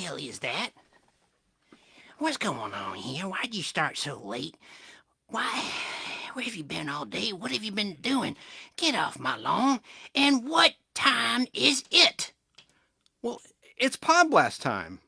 hell is that? What's going on here? Why'd you start so late? Why? Where have you been all day? What have you been doing? Get off my lawn. And what time is it? Well, it's Podblast time.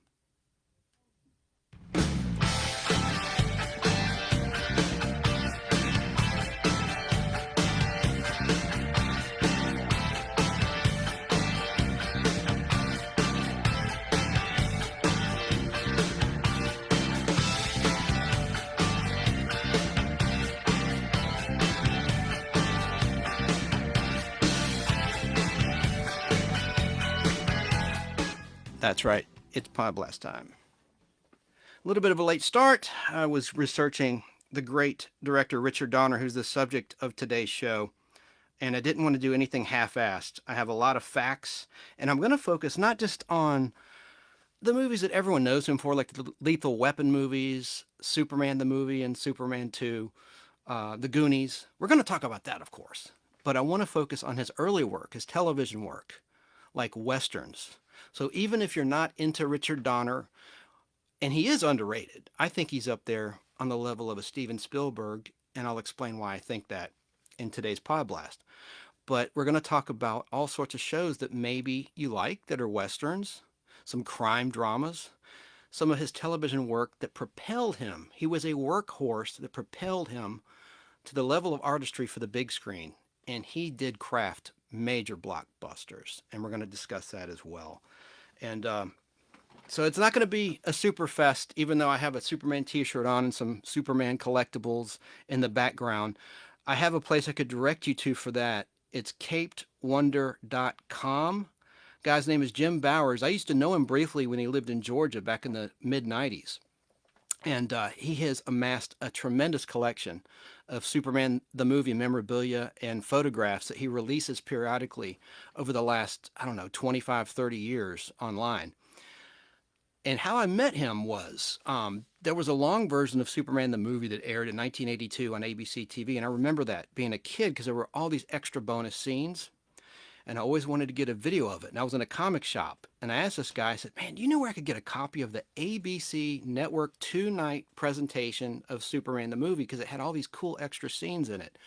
That's right. It's Podblast time. A little bit of a late start. I was researching the great director Richard Donner, who's the subject of today's show, and I didn't want to do anything half-assed. I have a lot of facts, and I'm going to focus not just on the movies that everyone knows him for, like the Lethal Weapon movies, Superman the movie, and Superman 2, The Goonies. We're going to talk about that, of course. But I want to focus on his early work, his television work, like Westerns. So even if you're not into Richard Donner, and he is underrated, I think he's up there on the level of a Steven Spielberg, and I'll explain why I think that in today's Podblast. But we're going to talk about all sorts of shows that maybe you like that are Westerns, some crime dramas, some of his television work that propelled him. He was a workhorse that propelled him to the level of artistry for the big screen. And he did craft major blockbusters. And we're going to discuss that as well. And so it's not going to be a super fest, even though I have a Superman t-shirt on and some Superman collectibles in the background. I have a place I could direct you to for that. It's capedwonder.com. Guy's name is Jim Bowers. I used to know him briefly when he lived in Georgia back in the mid 90s. And he has amassed a tremendous collection of Superman the movie memorabilia and photographs that he releases periodically over the last, I don't know, 25, 30 years online. And how I met him was there was a long version of Superman the movie that aired in 1982 on ABC TV. And I remember that being a kid because there were all these extra bonus scenes. And I always wanted to get a video of it. And I was in a comic shop. And I asked this guy, I said, man, do you know where I could get a copy of the ABC Network 2-night presentation of Superman the movie? Because it had all these cool extra scenes in it.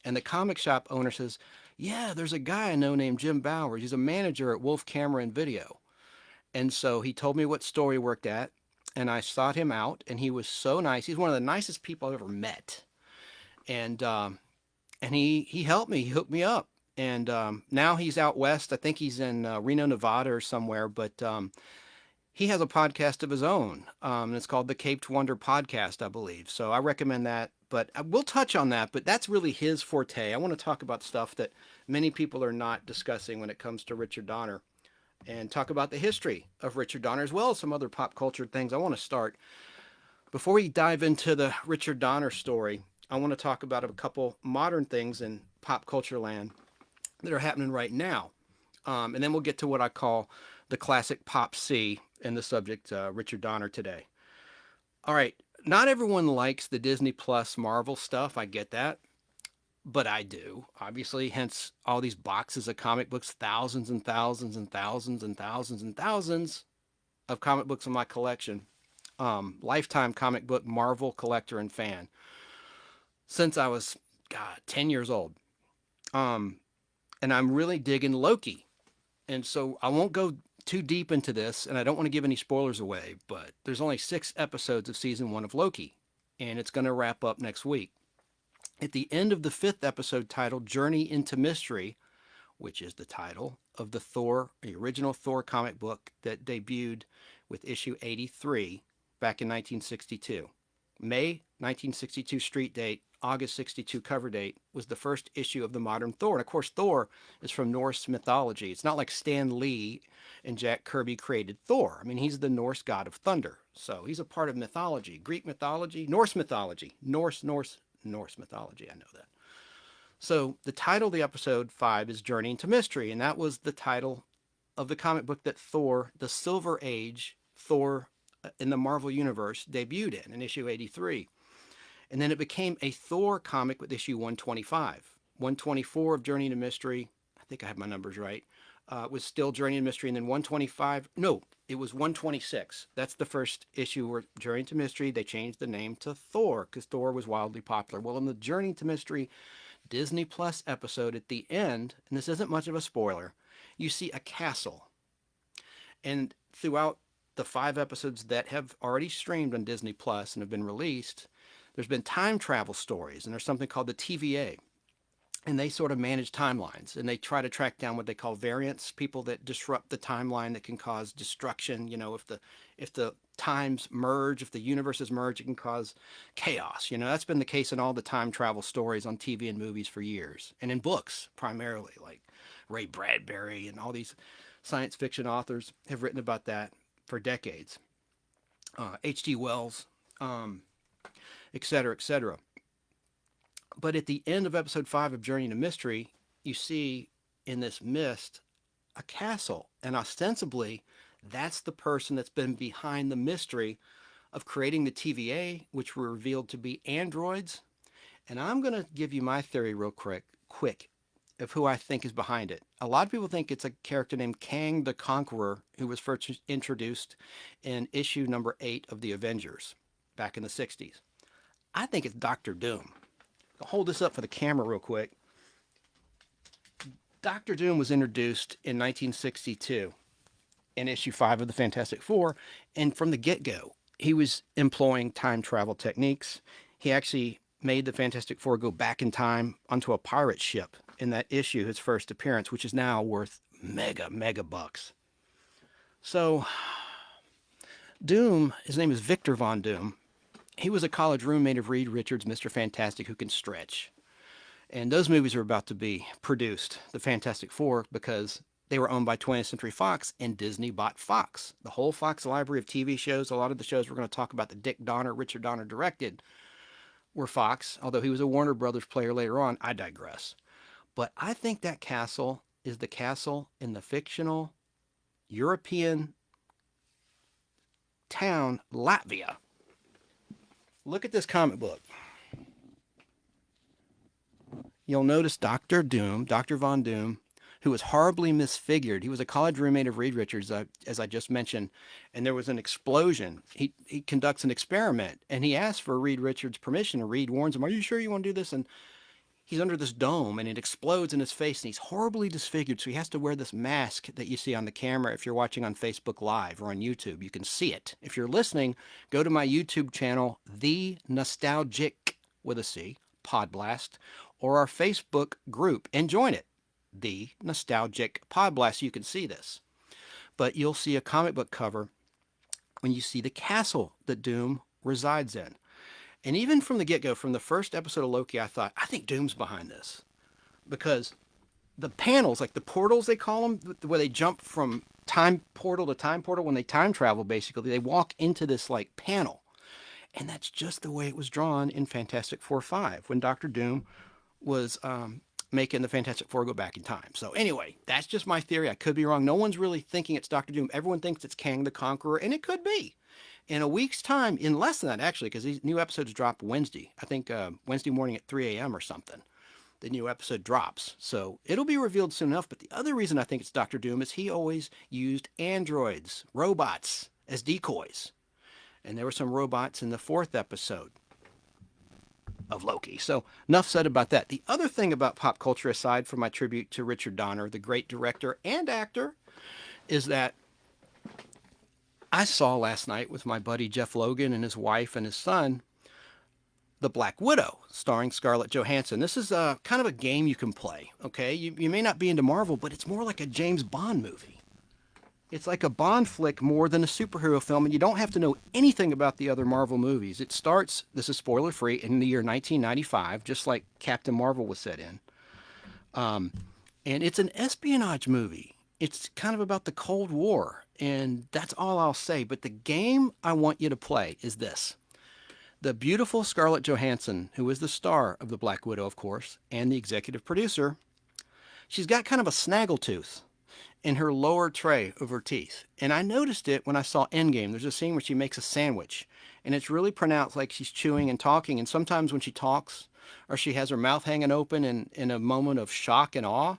And the comic shop owner says, yeah, there's a guy I know named Jim Bowers. He's a manager at Wolf Camera and Video. And so he told me what store he worked at, and I sought him out, and he was so nice. He's one of the nicest people I've ever met. And he helped me. He hooked me up. And now he's out west. I think he's in Reno, Nevada or somewhere. But he has a podcast of his own. And it's called the Caped Wonder Podcast, I believe. So I recommend that. But we'll touch on that. But that's really his forte. I want to talk about stuff that many people are not discussing when it comes to Richard Donner, and talk about the history of Richard Donner as well as some other pop culture things. I want to start, before we dive into the Richard Donner story, I want to talk about a couple modern things in pop culture land that are happening right now. And then we'll get to what I call the classic pop C and the subject, Richard Donner today. All right. Not everyone likes the Disney Plus Marvel stuff. I get that. But I do, obviously, hence all these boxes of comic books, thousands and thousands and thousands and thousands and thousands of comic books in my collection. Lifetime comic book Marvel collector and fan since I was, God, 10 years old. And I'm really digging Loki. And so I won't go too deep into this, and I don't want to give any spoilers away, but there's only 6 episodes of season 1 of Loki, and it's going to wrap up next week. At the end of the 5th episode, titled Journey into Mystery, which is the title of the original Thor comic book that debuted with issue 83 back in 1962. May 1962 street date, August 62 cover date was the first issue of the modern Thor. And of course, Thor is from Norse mythology. It's not like Stan Lee and Jack Kirby created Thor. I mean, he's the Norse god of thunder. So he's a part of mythology, Greek mythology, Norse mythology, Norse mythology. I know that. So the title of the episode 5 is Journey into Mystery. And that was the title of the comic book that Thor, the Silver Age Thor in the Marvel Universe, debuted in issue 83. And then it became a Thor comic with issue 125. 124 of Journey into Mystery, I think I have my numbers right, was still Journey to Mystery, and then 125. No, it was 126. That's the first issue where Journey to Mystery, they changed the name to Thor because Thor was wildly popular. Well, in the Journey to Mystery Disney Plus episode at the end, and this isn't much of a spoiler, you see a castle. And throughout the 5 episodes that have already streamed on Disney Plus and have been released, there's been time travel stories, and there's something called the TVA, and they sort of manage timelines, and they try to track down what they call variants, people that disrupt the timeline that can cause destruction. If the times merge, if the universes merge, it can cause chaos. That's been the case in all the time travel stories on TV and movies for years, and in books primarily, like Ray Bradbury and all these science fiction authors have written about that for decades. H.G. Wells, et cetera, et cetera. But at the end of episode 5 of Journey to Mystery, you see in this mist a castle. And ostensibly, that's the person that's been behind the mystery of creating the TVA, which were revealed to be androids. And I'm going to give you my theory real quick of who I think is behind it. A lot of people think it's a character named Kang the Conqueror, who was first introduced in issue number 8 of the Avengers back in the 60s. I think it's Doctor Doom. I'll hold this up for the camera real quick. Doctor Doom was introduced in 1962 in issue 5 of the Fantastic Four, and from the get-go, he was employing time travel techniques. He actually made the Fantastic Four go back in time onto a pirate ship in that issue, his first appearance, which is now worth mega bucks. So, Doom, his name is Victor Von Doom. He was a college roommate of Reed Richards' Mr. Fantastic Who Can Stretch. And those movies were about to be produced, the Fantastic Four, because they were owned by 20th Century Fox, and Disney bought Fox. The whole Fox library of TV shows, a lot of the shows we're going to talk about that Dick Donner, Richard Donner directed, were Fox, although he was a Warner Brothers player later on. I digress. But I think that castle is the castle in the fictional European town Latvia. Look at this comic book. You'll notice Dr. Doom, Dr. Von Doom, who was horribly misfigured. He was a college roommate of Reed Richards, as I just mentioned, and there was an explosion. He conducts an experiment, and he asks for Reed Richards' permission, and Reed warns him, "Are you sure you want to do this?" And he's under this dome, and it explodes in his face, and he's horribly disfigured, so he has to wear this mask that you see on the camera. If you're watching on Facebook Live or on YouTube, you can see it. If you're listening, go to my YouTube channel, The NOSTALGIC, with a C, Podblast, or our Facebook group, and join it, The NOSTALGIC Podblast, so you can see this. But you'll see a comic book cover when you see the castle that Doom resides in. And even from the get-go, from the first episode of Loki, I thought, I think Doom's behind this. Because the panels, like the portals they call them, where they jump from time portal to time portal, when they time travel, basically, they walk into this like panel. And that's just the way it was drawn in Fantastic Four 5, when Dr. Doom was making the Fantastic Four go back in time. So anyway, that's just my theory. I could be wrong. No one's really thinking it's Dr. Doom. Everyone thinks it's Kang the Conqueror, and it could be. In a week's time, in less than that actually, because these new episodes drop Wednesday. I think Wednesday morning at 3 a.m. or something. The new episode drops. So it'll be revealed soon enough. But the other reason I think it's Dr. Doom is he always used androids, robots, as decoys. And there were some robots in the 4th episode of Loki. So enough said about that. The other thing about pop culture, aside from my tribute to Richard Donner, the great director and actor, is that I saw last night with my buddy Jeff Logan and his wife and his son, The Black Widow, starring Scarlett Johansson. This is kind of a game you can play, okay? You may not be into Marvel, but it's more like a James Bond movie. It's like a Bond flick more than a superhero film, and you don't have to know anything about the other Marvel movies. It starts, this is spoiler-free, in the year 1995, just like Captain Marvel was set in. And it's an espionage movie. It's kind of about the Cold War, and that's all I'll say. But the game I want you to play is this. The beautiful Scarlett Johansson, who is the star of The Black Widow, of course, and the executive producer, she's got kind of a snaggletooth in her lower tray of her teeth. And I noticed it when I saw Endgame. There's a scene where she makes a sandwich, and it's really pronounced like she's chewing and talking. And sometimes when she talks, or she has her mouth hanging open in a moment of shock and awe,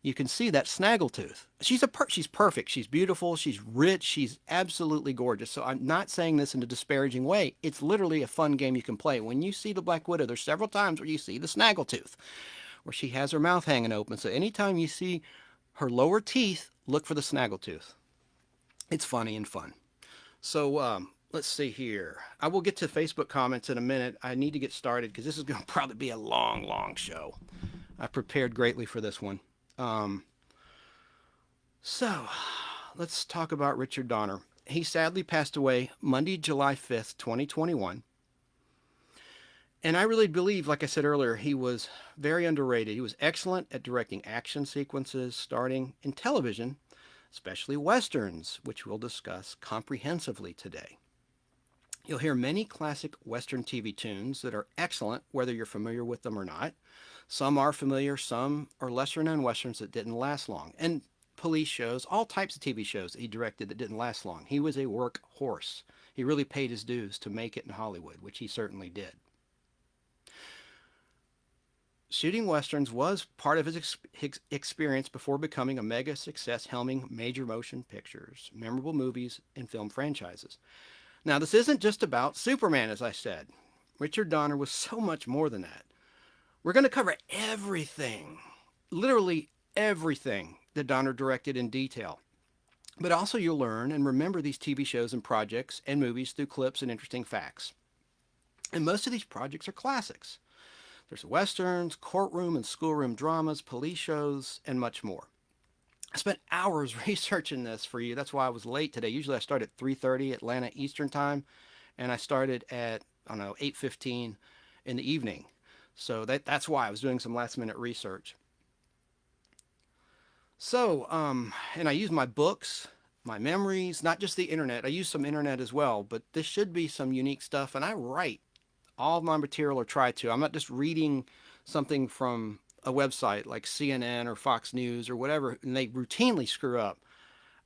you can see that snaggletooth. She's perfect. She's beautiful. She's rich. She's absolutely gorgeous. So I'm not saying this in a disparaging way. It's literally a fun game you can play. When you see the Black Widow, there's several times where you see the snaggletooth, where she has her mouth hanging open. So anytime you see her lower teeth, look for the snaggletooth. It's funny and fun. So let's see here. I will get to Facebook comments in a minute. I need to get started because this is going to probably be a long, long show. I prepared greatly for this one. So let's talk about Richard Donner. He sadly passed away Monday, July 5th, 2021. And I really believe, like I said earlier, he was very underrated. He was excellent at directing action sequences starting in television, especially westerns, which we'll discuss comprehensively today. You'll hear many classic Western TV tunes that are excellent, whether you're familiar with them or not. Some are familiar, some are lesser known Westerns that didn't last long. And police shows, all types of TV shows that he directed that didn't last long. He was a workhorse. He really paid his dues to make it in Hollywood, which he certainly did. Shooting Westerns was part of his experience before becoming a mega success helming major motion pictures, memorable movies, and film franchises. Now, this isn't just about Superman, as I said. Richard Donner was so much more than that. We're going to cover everything, literally everything that Donner directed in detail. But also you'll learn and remember these TV shows and projects and movies through clips and interesting facts. And most of these projects are classics. There's westerns, courtroom and schoolroom dramas, police shows, and much more. I spent hours researching this for you. That's why I was late today. Usually I start at 3:30 Atlanta Eastern Time, and I started at, 8:15 in the evening. So that's why I was doing some last minute research. So, and I use my books, my memories, not just the internet. I use some internet as well, but this should be some unique stuff. And I write all of my material, or try to. I'm not just reading something from a website like CNN or Fox News or whatever, and they routinely screw up.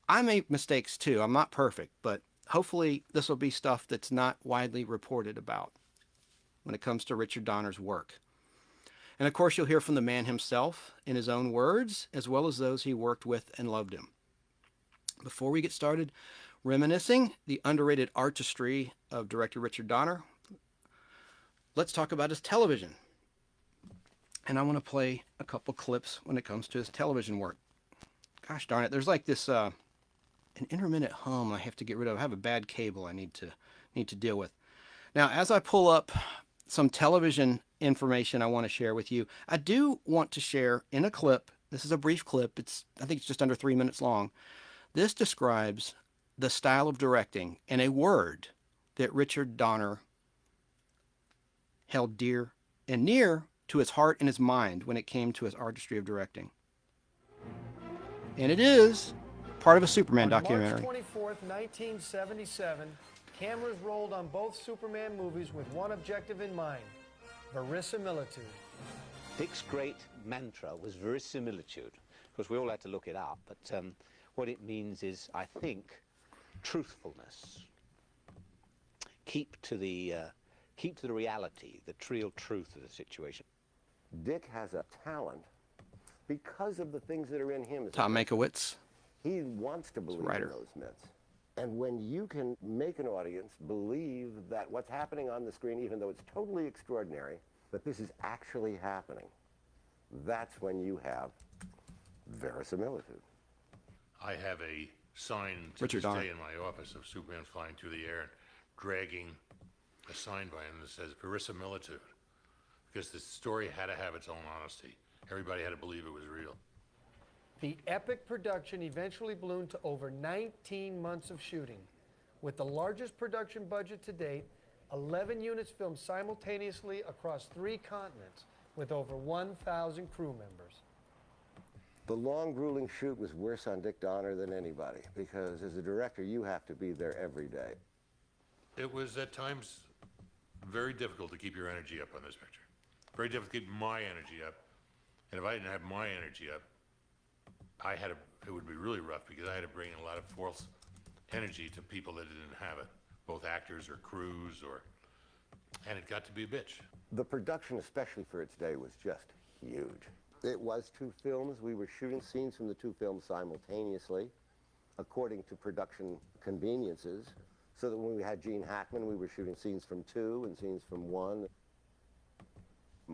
I make mistakes too. I'm not perfect, but hopefully this will be stuff that's not widely reported about when it comes to Richard Donner's work. And of course, you'll hear from the man himself in his own words, as well as those he worked with and loved him. Before we get started reminiscing the underrated artistry of director Richard Donner, let's talk about his television. And I want to play a couple clips when it comes to his television work. Gosh darn it, there's like this an intermittent hum I have to get rid of. I have a bad cable I need to deal with. Now, as I pull up some television information I want to share with you, I do want to share in a clip. This is a brief clip. I think it's just under 3 minutes long. This describes the style of directing in a word that Richard Donner held dear and near to his heart and his mind when it came to his artistry of directing. And it is part of a Superman documentary. On March 24th, 1977, cameras rolled on both Superman movies with one objective in mind: verisimilitude. Dick's great mantra was verisimilitude. Of course, we all had to look it up, but what it means is, I think, truthfulness. Keep to the reality, the real truth of the situation. Dick has a talent because of the things that are in him. Tom Mankiewicz. He wants to believe in those myths. And when you can make an audience believe that what's happening on the screen, even though it's totally extraordinary, that this is actually happening, that's when you have verisimilitude. I have a sign to Richard this Donner. day in my office of Superman flying through the air and dragging a sign by him that says verisimilitude, because the story had to have its own honesty. Everybody had to believe it was real. The epic production eventually ballooned to over 19 months of shooting. With the largest production budget to date, 11 units filmed simultaneously across 3 continents with over 1,000 crew members. The long, grueling shoot was worse on Dick Donner than anybody, because as a director, you have to be there every day. It was at times very difficult to keep your energy up on this picture. Very difficult to keep my energy up. And if I didn't have my energy up, it would be really rough, because I had to bring in a lot of false energy to people that didn't have it, both actors or crews, and it got to be a bitch. The production, especially for its day, was just huge. It was 2 films. We were shooting scenes from the 2 films simultaneously, according to production conveniences, so that when we had Gene Hackman, we were shooting scenes from 2 and scenes from 1.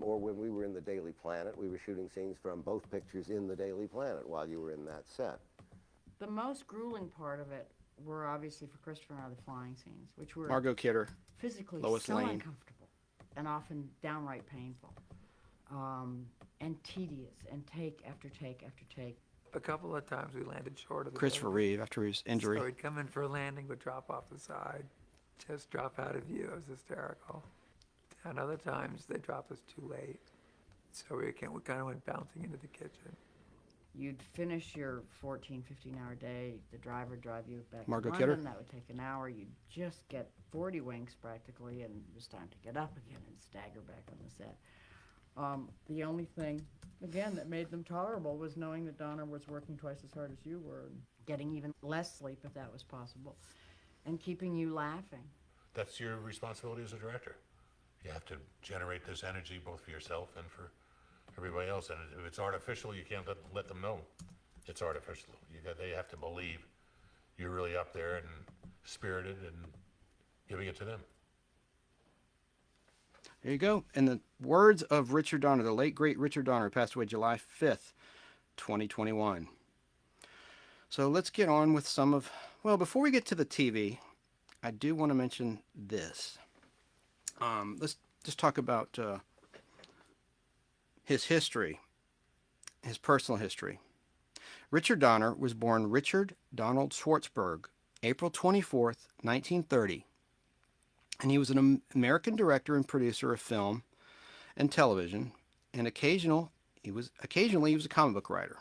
Or when we were in the Daily Planet, we were shooting scenes from both pictures in the Daily Planet while you were in that set. The most grueling part of it were obviously for Christopher and I the flying scenes, which were Margot Kidder, physically Lois so Lane. uncomfortable and often downright painful, and tedious, and take after take after take. A couple of times we landed short of the Christopher building. Reeve after his injury. So we'd come in for a landing, would drop off the side, just drop out of view. It was hysterical. And other times they dropped us too late. So we kind of went bouncing into the kitchen. You'd finish your 14, 15-hour day. The driver would drive you back Margot to Kidder? London. That would take an hour. You'd just get 40 winks practically, and it was time to get up again and stagger back on the set. The only thing, again, that made them tolerable was knowing that Donna was working twice as hard as you were, and getting even less sleep if that was possible, and keeping you laughing. That's your responsibility as a director. You have to generate this energy both for yourself and for everybody else. And if it's artificial, you can't let them know it's artificial. They have to believe you're really up there and spirited and giving it to them. There you go. In the words of Richard Donner, the late, great Richard Donner, passed away July 5th, 2021. So let's get on with some of, well, before we get to the TV, I do want to mention this. Let's just talk about his history, his personal history. Richard Donner was born Richard Donald Schwartzberg, April 24th, 1930. And he was an American director and producer of film and television, and occasionally he was a comic book writer.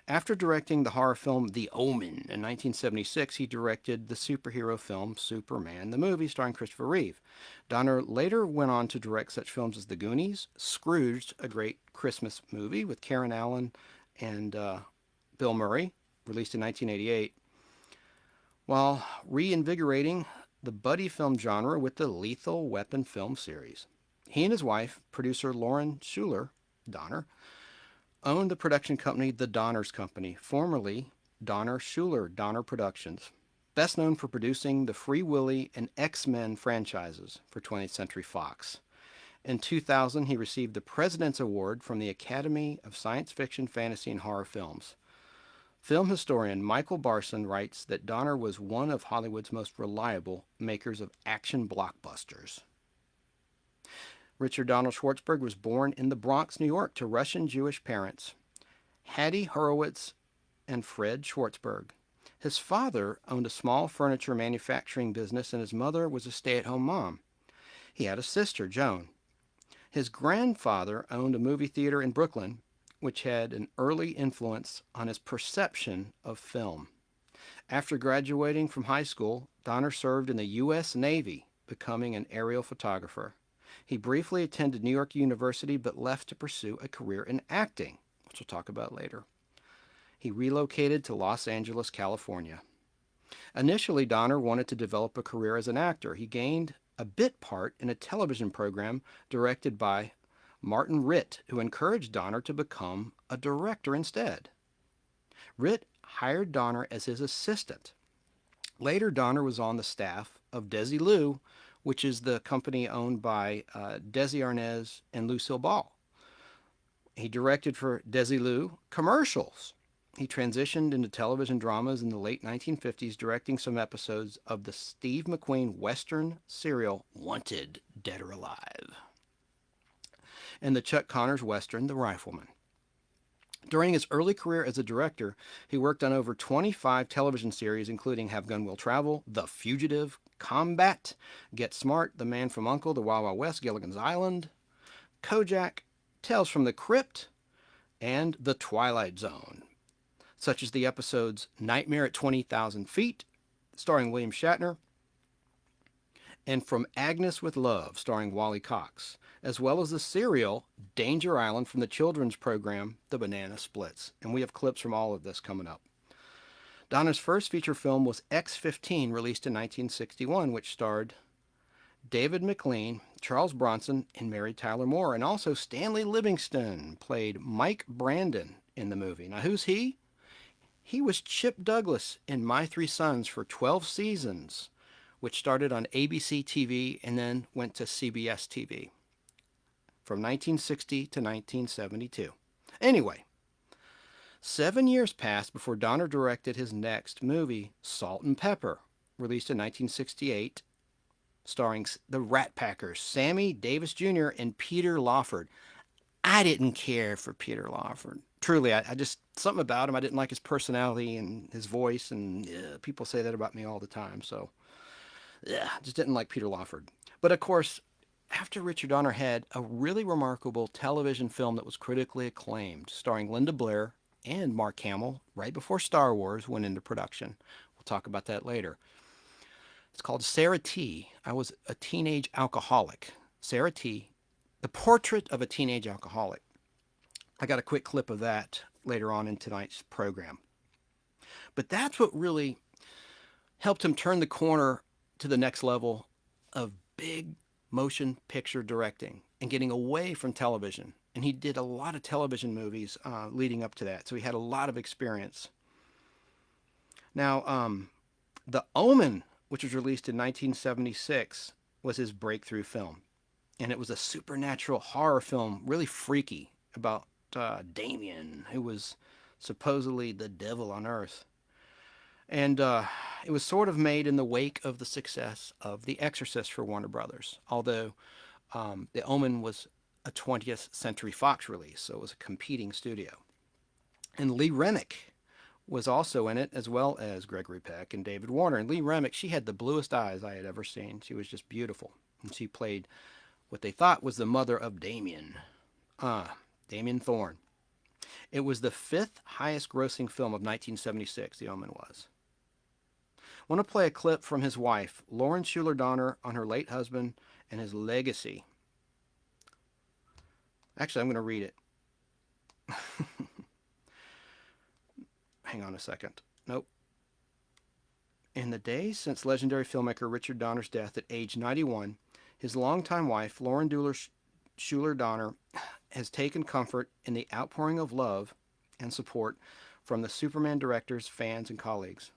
After directing the horror film The Omen in 1976, he directed the superhero film Superman, the movie starring Christopher Reeve. Donner later went on to direct such films as The Goonies, Scrooge, a great Christmas movie with Karen Allen and Bill Murray, released in 1988, while reinvigorating the buddy film genre with the Lethal Weapon film series. He and his wife, producer Lauren Schuler, Donner, owned the production company The Donners Company, formerly Donner Schuler Donner Productions, best known for producing the Free Willy and X-Men franchises for 20th Century Fox. In 2000, he received the President's Award from the Academy of Science Fiction, Fantasy, and Horror Films. Film historian Michael Barson writes that Donner was one of Hollywood's most reliable makers of action blockbusters. Richard Donald Schwartzberg was born in the Bronx, New York, to Russian Jewish parents, Hattie Horowitz and Fred Schwartzberg. His father owned a small furniture manufacturing business, and his mother was a stay-at-home mom. He had a sister, Joan. His grandfather owned a movie theater in Brooklyn, which had an early influence on his perception of film. After graduating from high school, Donner served in the U.S. Navy, becoming an aerial photographer. He briefly attended New York University, but left to pursue a career in acting, which we'll talk about later. He relocated to Los Angeles, California. Initially, Donner wanted to develop a career as an actor. He gained a bit part in a television program directed by Martin Ritt, who encouraged Donner to become a director instead. Ritt hired Donner as his assistant. Later, Donner was on the staff of Desilu, which is the company owned by Desi Arnaz and Lucille Ball. He directed for Desilu commercials. He transitioned into television dramas in the late 1950s, directing some episodes of the Steve McQueen Western serial Wanted, Dead or Alive, and the Chuck Connors Western, The Rifleman. During his early career as a director, he worked on over 25 television series, including Have Gun Will Travel, The Fugitive, Combat, Get Smart, The Man from U.N.C.L.E., The Wild Wild West, Gilligan's Island, Kojak, Tales from the Crypt, and The Twilight Zone, such as the episodes Nightmare at 20,000 Feet, starring William Shatner, and From Agnes with Love, starring Wally Cox, as well as the serial Danger Island from the children's program The Banana Splits. And we have clips from all of this coming up. Donner's first feature film was X-15, released in 1961, which starred David McLean, Charles Bronson, and Mary Tyler Moore. And also Stanley Livingston played Mike Brandon in the movie. Now, who's he? He was Chip Douglas in My Three Sons for 12 seasons, which started on ABC TV and then went to CBS TV from 1960 to 1972. Anyway, 7 years passed before Donner directed his next movie, Salt and Pepper, released in 1968, starring the Rat Packers, Sammy Davis Jr. and Peter Lawford. I didn't care for Peter Lawford. Truly, I just, something about him, I didn't like his personality and his voice, and people say that about me all the time, so just didn't like Peter Lawford. But of course, after Richard Donner had a really remarkable television film that was critically acclaimed, starring Linda Blair and Mark Hamill, right before Star Wars went into production. We'll talk about that later. It's called Sarah T. I Was a Teenage Alcoholic. Sarah T. The Portrait of a Teenage Alcoholic. I got a quick clip of that later on in tonight's program. But that's what really helped him turn the corner to the next level of big motion picture directing and getting away from television. And he did a lot of television movies leading up to that, so he had a lot of experience. Now, The Omen, which was released in 1976, was his breakthrough film. And it was a supernatural horror film, really freaky, about Damien, who was supposedly the devil on earth. And it was sort of made in the wake of the success of The Exorcist for Warner Brothers, although The Omen was a 20th Century Fox release, so it was a competing studio. And Lee Remick was also in it, as well as Gregory Peck and David Warner. And Lee Remick, she had the bluest eyes I had ever seen. She was just beautiful. And she played what they thought was the mother of Damien. Damien Thorne. It was the 5th highest grossing film of 1976, The Omen was. I want to play a clip from his wife, Lauren Schuler Donner, on her late husband and his legacy. Actually, I'm going to read it. Hang on a second. Nope. In the days since legendary filmmaker Richard Donner's death at age 91, his longtime wife, Lauren Schuler Donner, has taken comfort in the outpouring of love and support from the Superman directors, fans, and colleagues.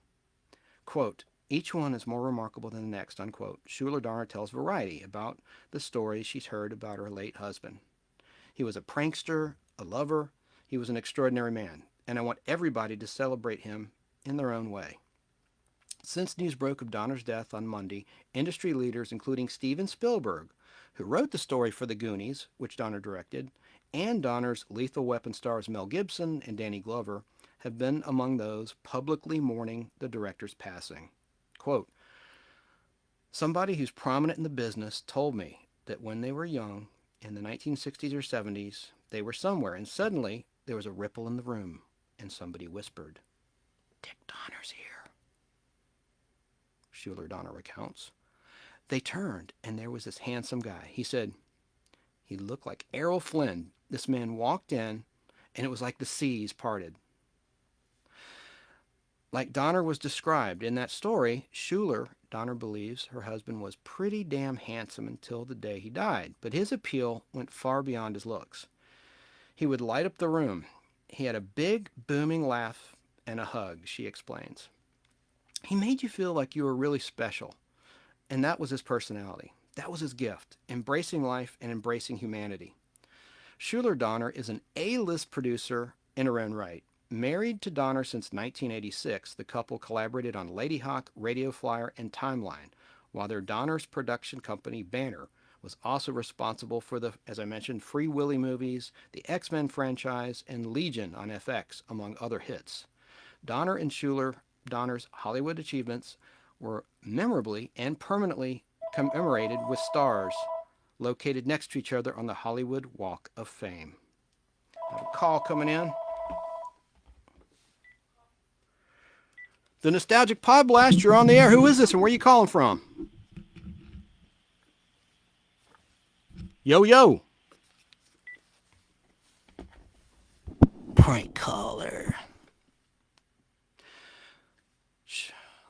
Quote, each one is more remarkable than the next, unquote. Schuler Donner tells Variety about the stories she's heard about her late husband. He was a prankster, a lover. He was an extraordinary man, and I want everybody to celebrate him in their own way. Since news broke of Donner's death on Monday, industry leaders, including Steven Spielberg, who wrote the story for The Goonies, which Donner directed, and Donner's Lethal Weapon stars Mel Gibson and Danny Glover, have been among those publicly mourning the director's passing. Quote, somebody who's prominent in the business told me that when they were young, in the 1960s or 70s, they were somewhere, and suddenly there was a ripple in the room, and somebody whispered, Dick Donner's here. Schuler Donner recounts. They turned, and there was this handsome guy. He said, he looked like Errol Flynn. This man walked in, and it was like the seas parted. Like Donner was described in that story, Donner believes her husband was pretty damn handsome until the day he died, but his appeal went far beyond his looks. He would light up the room. He had a big, booming laugh and a hug, she explains. He made you feel like you were really special, and that was his personality. That was his gift, embracing life and embracing humanity. Schuler Donner is an A-list producer in her own right. Married to Donner since 1986, the couple collaborated on Ladyhawke, Radio Flyer, and Timeline, while their Donner's production company, Banner, was also responsible for the, as I mentioned, Free Willy movies, the X-Men franchise, and Legion on FX, among other hits. Donner and Schuler Donner's Hollywood achievements were memorably and permanently commemorated with stars located next to each other on the Hollywood Walk of Fame. I have a call coming in. The Nostalgic Podblast, you're on the air. Who is this and where are you calling from? Yo, yo. Prank caller.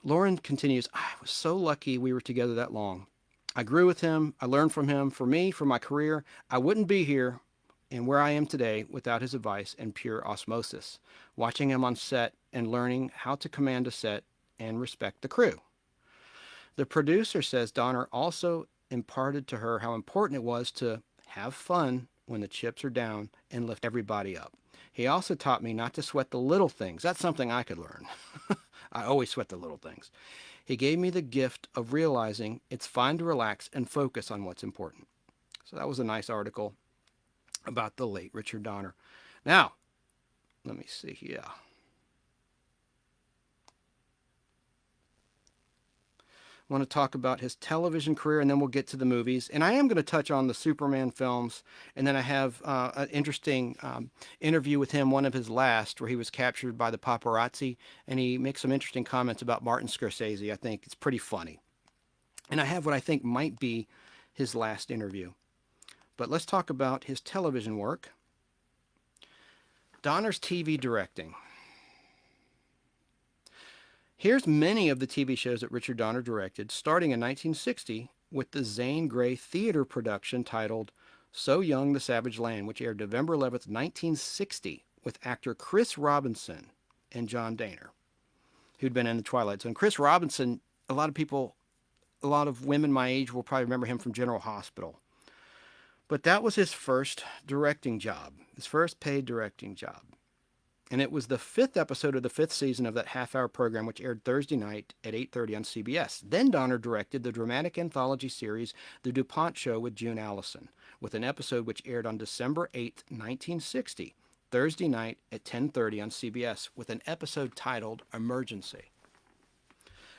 Lauren continues, I was so lucky we were together that long. I grew with him. I learned from him. For me, for my career, I wouldn't be here and where I am today without his advice and pure osmosis. Watching him on set and learning how to command a set and respect the crew. The producer says Donner also imparted to her how important it was to have fun when the chips are down and lift everybody up. He also taught me not to sweat the little things. That's something I could learn. I always sweat the little things. He gave me the gift of realizing it's fine to relax and focus on what's important. So that was a nice article about the late Richard Donner. Now, let me see here. I want to talk about his television career, and then we'll get to the movies. And I am going to touch on the Superman films, and then I have an interesting interview with him, one of his last, where he was captured by the paparazzi, and he makes some interesting comments about Martin Scorsese. I think it's pretty funny. And I have what I think might be his last interview. But let's talk about his television work. Donner's TV directing. Here's many of the TV shows that Richard Donner directed, starting in 1960 with the Zane Grey theater production titled So Young the Savage Land, which aired November 11th, 1960, with actor Chris Robinson and John Dehner, who'd been in The Twilight Zone. Chris Robinson, a lot of women my age will probably remember him from General Hospital. But that was his first directing job, his first paid directing job. And it was the 5th episode of the 5th season of that half-hour program, which aired Thursday night at 8:30 on CBS. Then Donner directed the dramatic anthology series The DuPont Show with June Allison, with an episode which aired on December 8, 1960, Thursday night at 10:30 on CBS, with an episode titled Emergency.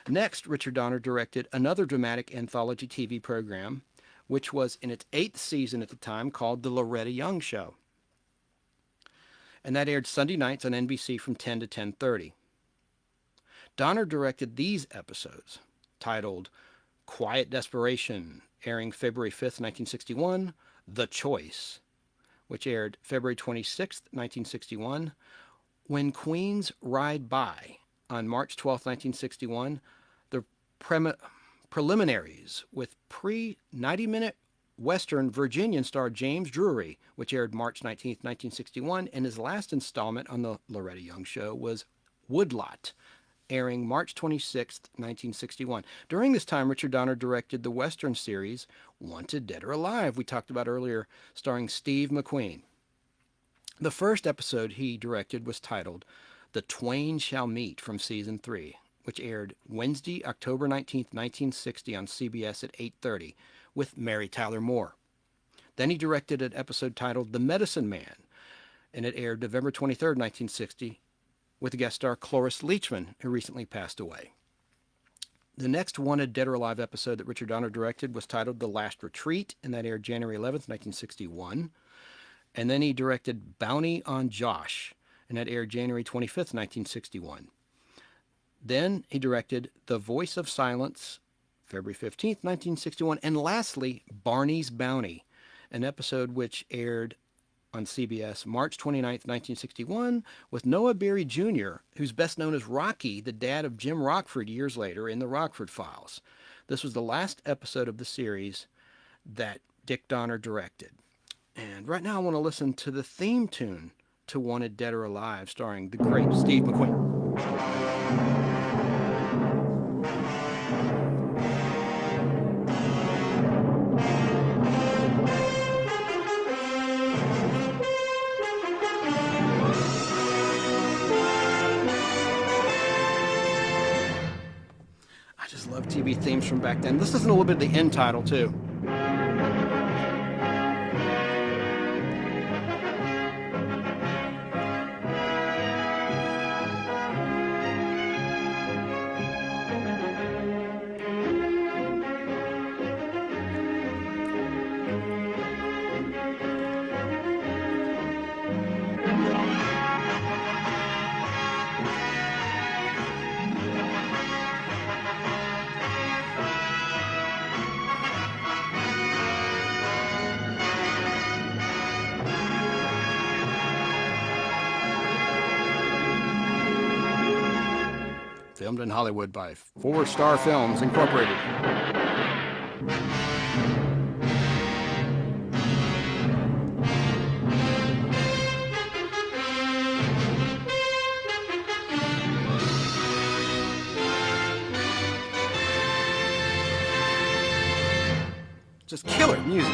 Next, Richard Donner directed another dramatic anthology TV program, which was in its 8th season at the time, called The Loretta Young Show. And that aired Sunday nights on NBC from 10 to 10:30. Donner directed these episodes, titled Quiet Desperation, airing February 5th, 1961, The Choice, which aired February 26th, 1961, When Queens Ride By, on March 12th, 1961, the preliminaries with pre-90-minute Western Virginian star James Drury, which aired March 19, 1961, and his last installment on the Loretta Young Show was Woodlot, airing March 26, 1961. During this time, Richard Donner directed the Western series Wanted Dead or Alive, we talked about earlier, starring Steve McQueen. The first episode he directed was titled The Twain Shall Meet from Season 3, which aired Wednesday, October 19, 1960 on CBS at 8:30. With Mary Tyler Moore. Then he directed an episode titled The Medicine Man, and it aired November 23rd, 1960, with guest star Cloris Leachman, who recently passed away. The next Wanted Dead or Alive episode that Richard Donner directed was titled The Last Retreat, and that aired January 11th, 1961. And then he directed Bounty on Josh, and that aired January 25th, 1961. Then he directed The Voice of Silence, February 15th, 1961. And lastly, Barney's Bounty, an episode which aired on CBS March 29th, 1961, with Noah Beery Jr., who's best known as Rocky, the dad of Jim Rockford years later in the Rockford Files. This was the last episode of the series that Dick Donner directed. And right now I want to listen to the theme tune to Wanted Dead or Alive, starring the great Steve McQueen. Love TV themes from back then. Let's listen a little bit of the end title, too. Filmed in Hollywood by 4 Star Films Incorporated. Just killer music.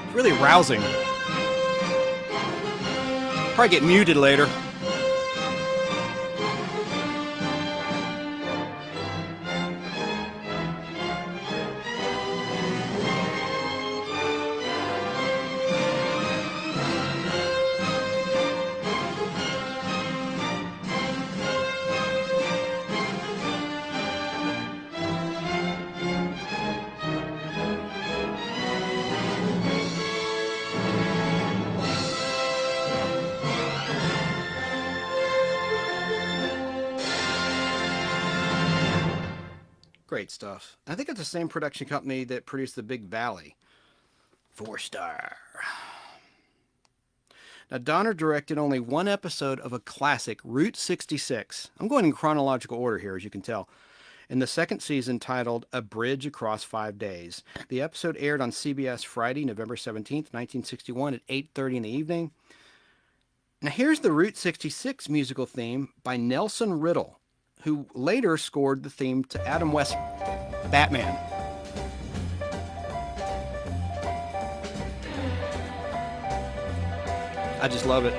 It's really rousing. Probably get muted later. Great stuff. I think it's the same production company that produced The Big Valley. 4-star. Now, Donner directed only one episode of a classic, Route 66. I'm going in chronological order here, as you can tell. In the second season, titled A Bridge Across 5 Days. The episode aired on CBS Friday, November 17th, 1961 at 8:30 in the evening. Now, here's the Route 66 musical theme by Nelson Riddle, who later scored the theme to Adam West's Batman. I just love it.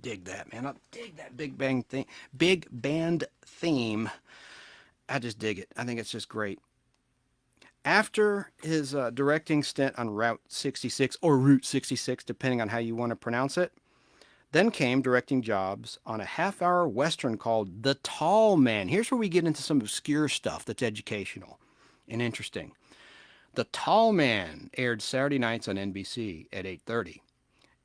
Dig that, man. I dig that big band theme. I just dig it. I think it's just great. After his directing stint on Route 66, or Route 66, depending on how you want to pronounce it, then came directing jobs on a half-hour Western called The Tall Man. Here's where we get into some obscure stuff that's educational and interesting. The Tall Man aired Saturday nights on NBC at 8:30,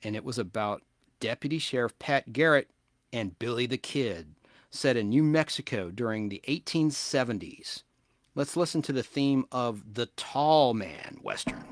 and it was about Deputy Sheriff Pat Garrett and Billy the Kid, set in New Mexico during the 1870s. Let's listen to the theme of The Tall Man Western.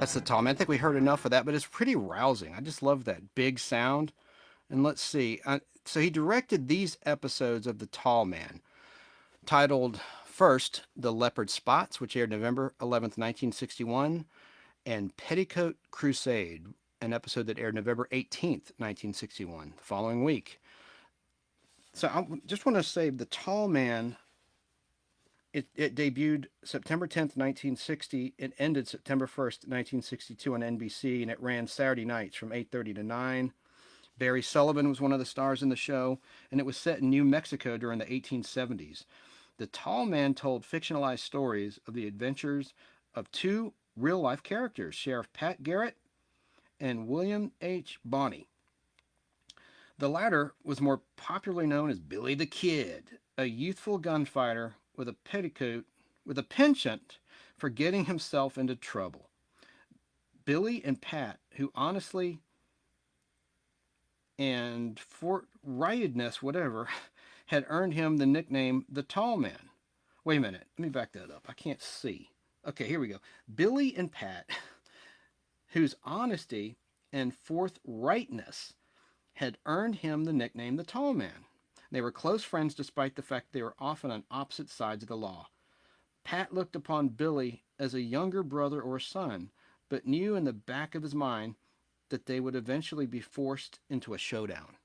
That's the Tall Man. I think we heard enough of that, but it's pretty rousing. I just love that big sound. And let's see. So he directed these episodes of The Tall Man, titled first The Leopard Spots, which aired November 11th, 1961, and Petticoat Crusade, an episode that aired November 18th, 1961, the following week. So I just want to say The Tall Man, it debuted September 10th, 1960. It ended September 1st, 1962 on NBC, and it ran Saturday nights from 8:30 to 9. Barry Sullivan was one of the stars in the show, and it was set in New Mexico during the 1870s. The Tall Man told fictionalized stories of the adventures of two real-life characters, Sheriff Pat Garrett and William H. Bonney. The latter was more popularly known as Billy the Kid, a youthful gunfighter with a penchant for getting himself into trouble. Billy and Pat, who honestly and forthrightedness, whatever, had earned him the nickname the Tall Man. Wait a minute, let me back that up. I can't see. Okay, here we go. Billy and Pat, whose honesty and forthrightness had earned him the nickname the Tall Man. They were close friends despite the fact they were often on opposite sides of the law. Pat looked upon Billy as a younger brother or son, but knew in the back of his mind that they would eventually be forced into a showdown.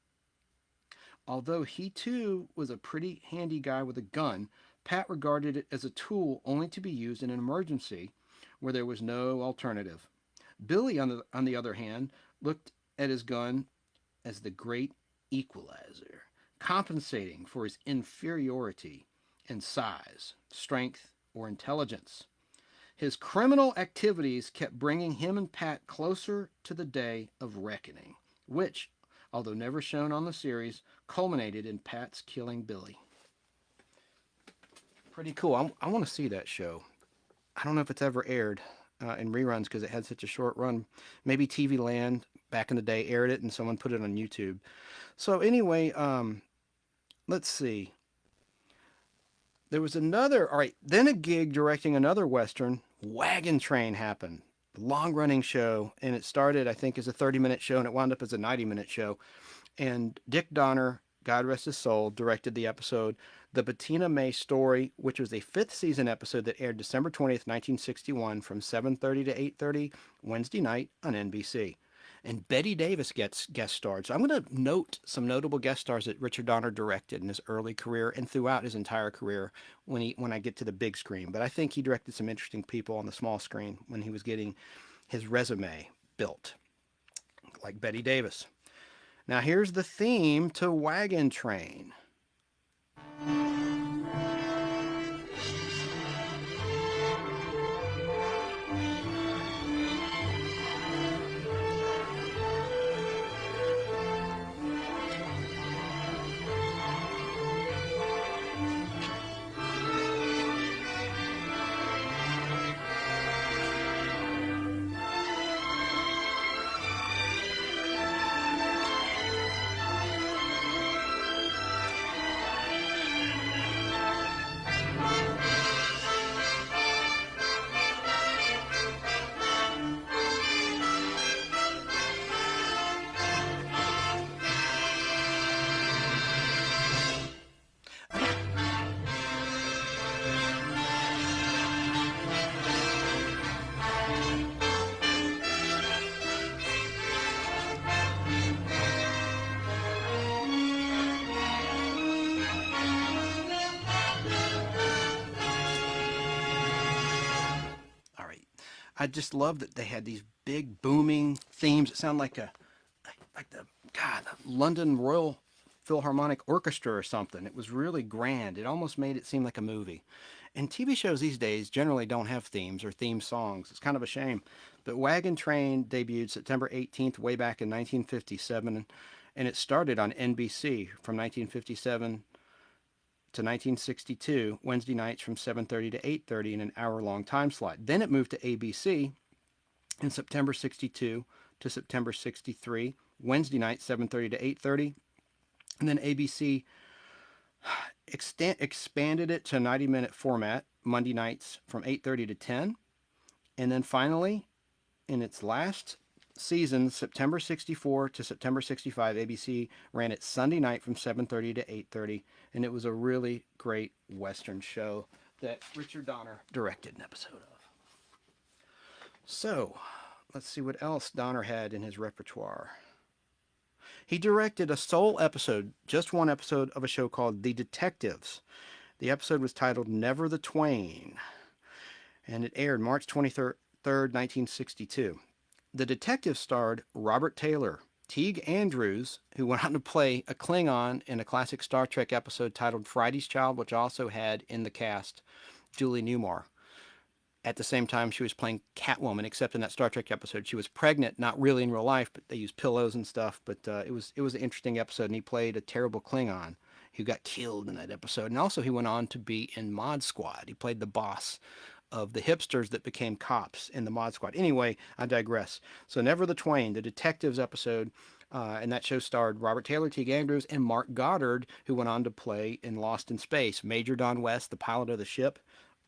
Although he too was a pretty handy guy with a gun, Pat regarded it as a tool only to be used in an emergency where there was no alternative. Billy, on the other hand, looked at his gun as the great equalizer, compensating for his inferiority in size, strength, or intelligence. His criminal activities kept bringing him and Pat closer to the day of reckoning, which, although never shown on the series, culminated in Pat's killing Billy. Pretty cool. I want to see that show. I don't know if it's ever aired in reruns because it had such a short run. Maybe TV Land back in the day aired it and someone put it on YouTube. So anyway, let's see. There was another, all right, then a gig directing another Western, Wagon Train, happened. Long-running show, and it started, I think, as a 30-minute show, and it wound up as a 90-minute show. And Dick Donner, God rest his soul, directed the episode The Bettina May Story, which was a fifth season episode that aired December 20th, 1961 from 7:30 to 8:30 Wednesday night on NBC. And Betty Davis guest starred. So I'm going to note some notable guest stars that Richard Donner directed in his early career and throughout his entire career when I get to the big screen. But I think he directed some interesting people on the small screen when he was getting his resume built, like Betty Davis. Now here's the theme to Wagon Train. I just love that they had these big booming themes. It sounded like the London Royal Philharmonic Orchestra or something. It was really grand. It almost made it seem like a movie. And TV shows these days generally don't have themes or theme songs. It's kind of a shame. But Wagon Train debuted September 18th, way back in 1957, and it started on NBC from 1957 to 1962, Wednesday nights from 7:30 to 8:30 in an hour-long time slot. Then it moved to ABC in September 62 to September 63, Wednesday night 7:30 to 8:30. And then ABC expanded it to a 90-minute format, Monday nights from 8:30 to 10. And then finally, in its last season, September 64 to September 65, ABC ran it Sunday night from 7:30 to 8:30, and it was a really great Western show that Richard Donner directed an episode of. So, let's see what else Donner had in his repertoire. He directed a sole episode, just one episode, of a show called The Detectives. The episode was titled Never the Twain, and it aired March 23rd, 1962. The Detectives starred Robert Taylor, Teague Andrews, who went on to play a Klingon in a classic Star Trek episode titled Friday's Child, which also had in the cast Julie Newmar. At the same time, she was playing Catwoman, except in that Star Trek episode, she was pregnant, not really in real life, but they used pillows and stuff. But it was an interesting episode, and he played a terrible Klingon who got killed in that episode. And also, he went on to be in Mod Squad. He played the boss of the hipsters that became cops in the Mod Squad. Anyway, I digress. So, Never the Twain, the Detectives episode, and that show starred Robert Taylor, Teague Andrews, and Mark Goddard, who went on to play in Lost in Space, Major Don West, the pilot of the ship.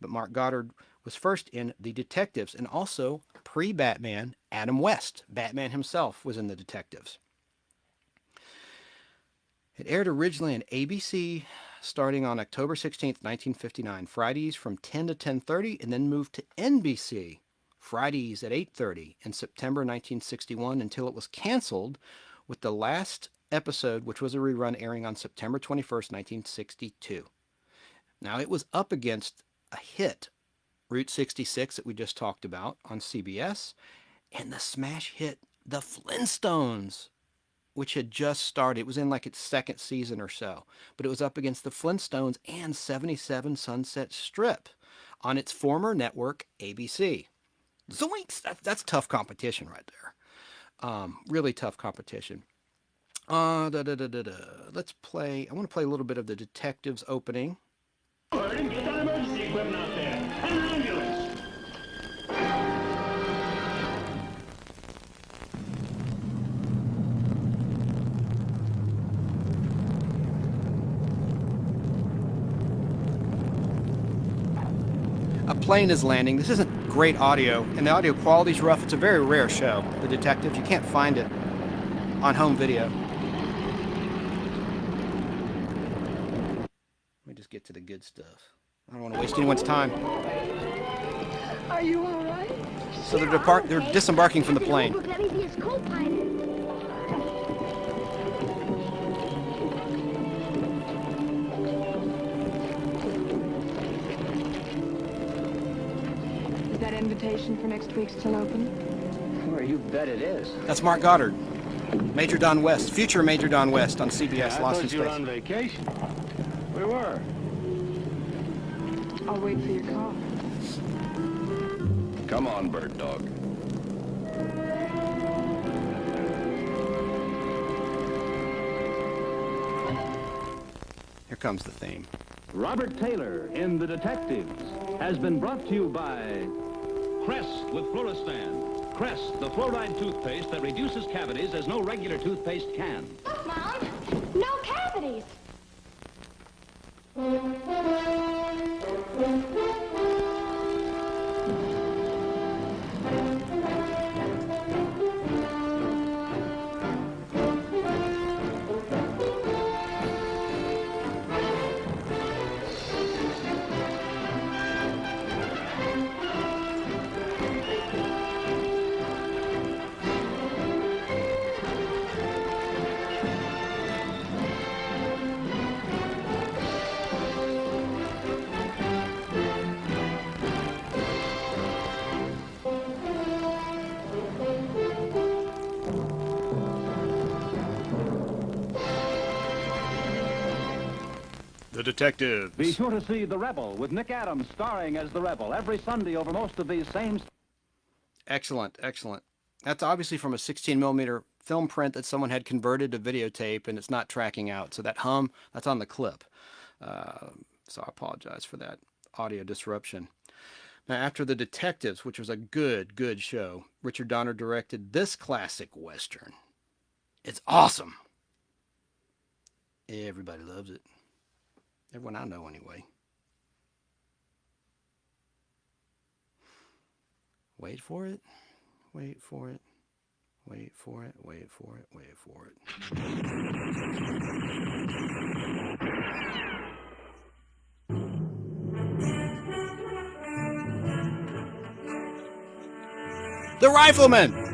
But Mark Goddard was first in The Detectives, and also pre-Batman, Adam West, Batman himself, was in The Detectives. It aired originally on ABC starting on October 16th, 1959, Fridays from 10 to 10:30, and then moved to NBC Fridays at 8:30 in September 1961 until it was canceled, with the last episode, which was a rerun, airing on September 21st, 1962. Now, it was up against a hit, Route 66, that we just talked about on CBS, and the smash hit The Flintstones, which had just started. It was in like its second season or so, but it was up against The Flintstones and 77 Sunset Strip on its former network, ABC. Zoinks! That's tough competition right there. Really tough competition. Let's play. I want to play a little bit of the Detectives opening. Get some emergency equipment out there. And an ambulance. A plane is landing. This isn't great audio, and the audio quality's rough. It's a very rare show, The Detectives. You can't find it on home video. Let me just get to the good stuff. I don't want to waste anyone's time. Are you all right? So they're disembarking from the plane. Let me be his co-pilot. Is that invitation for next week still open? Well, you bet it is. That's Mark Goddard, Major Don West, future Major Don West on CBS, Lost in you were Space. on vacation. We were. I'll wait for your call. Come on, bird dog. Here comes the theme. Robert Taylor in The Detectives has been brought to you by Crest with Fluoristan. Crest, the fluoride toothpaste that reduces cavities as no regular toothpaste can. Look, Mom, no cavities. The Detectives. Be sure to see The Rebel with Nick Adams starring as the Rebel every Sunday over most of these same... Excellent, excellent. That's obviously from a 16mm film print that someone had converted to videotape, and it's not tracking out. So that hum, that's on the clip. So I apologize for that audio disruption. Now, after The Detectives, which was a good show, Richard Donner directed this classic Western. It's awesome. Everybody loves it. Everyone I know, anyway. Wait for it. Wait for it. Wait for it. Wait for it. Wait for it. The Rifleman!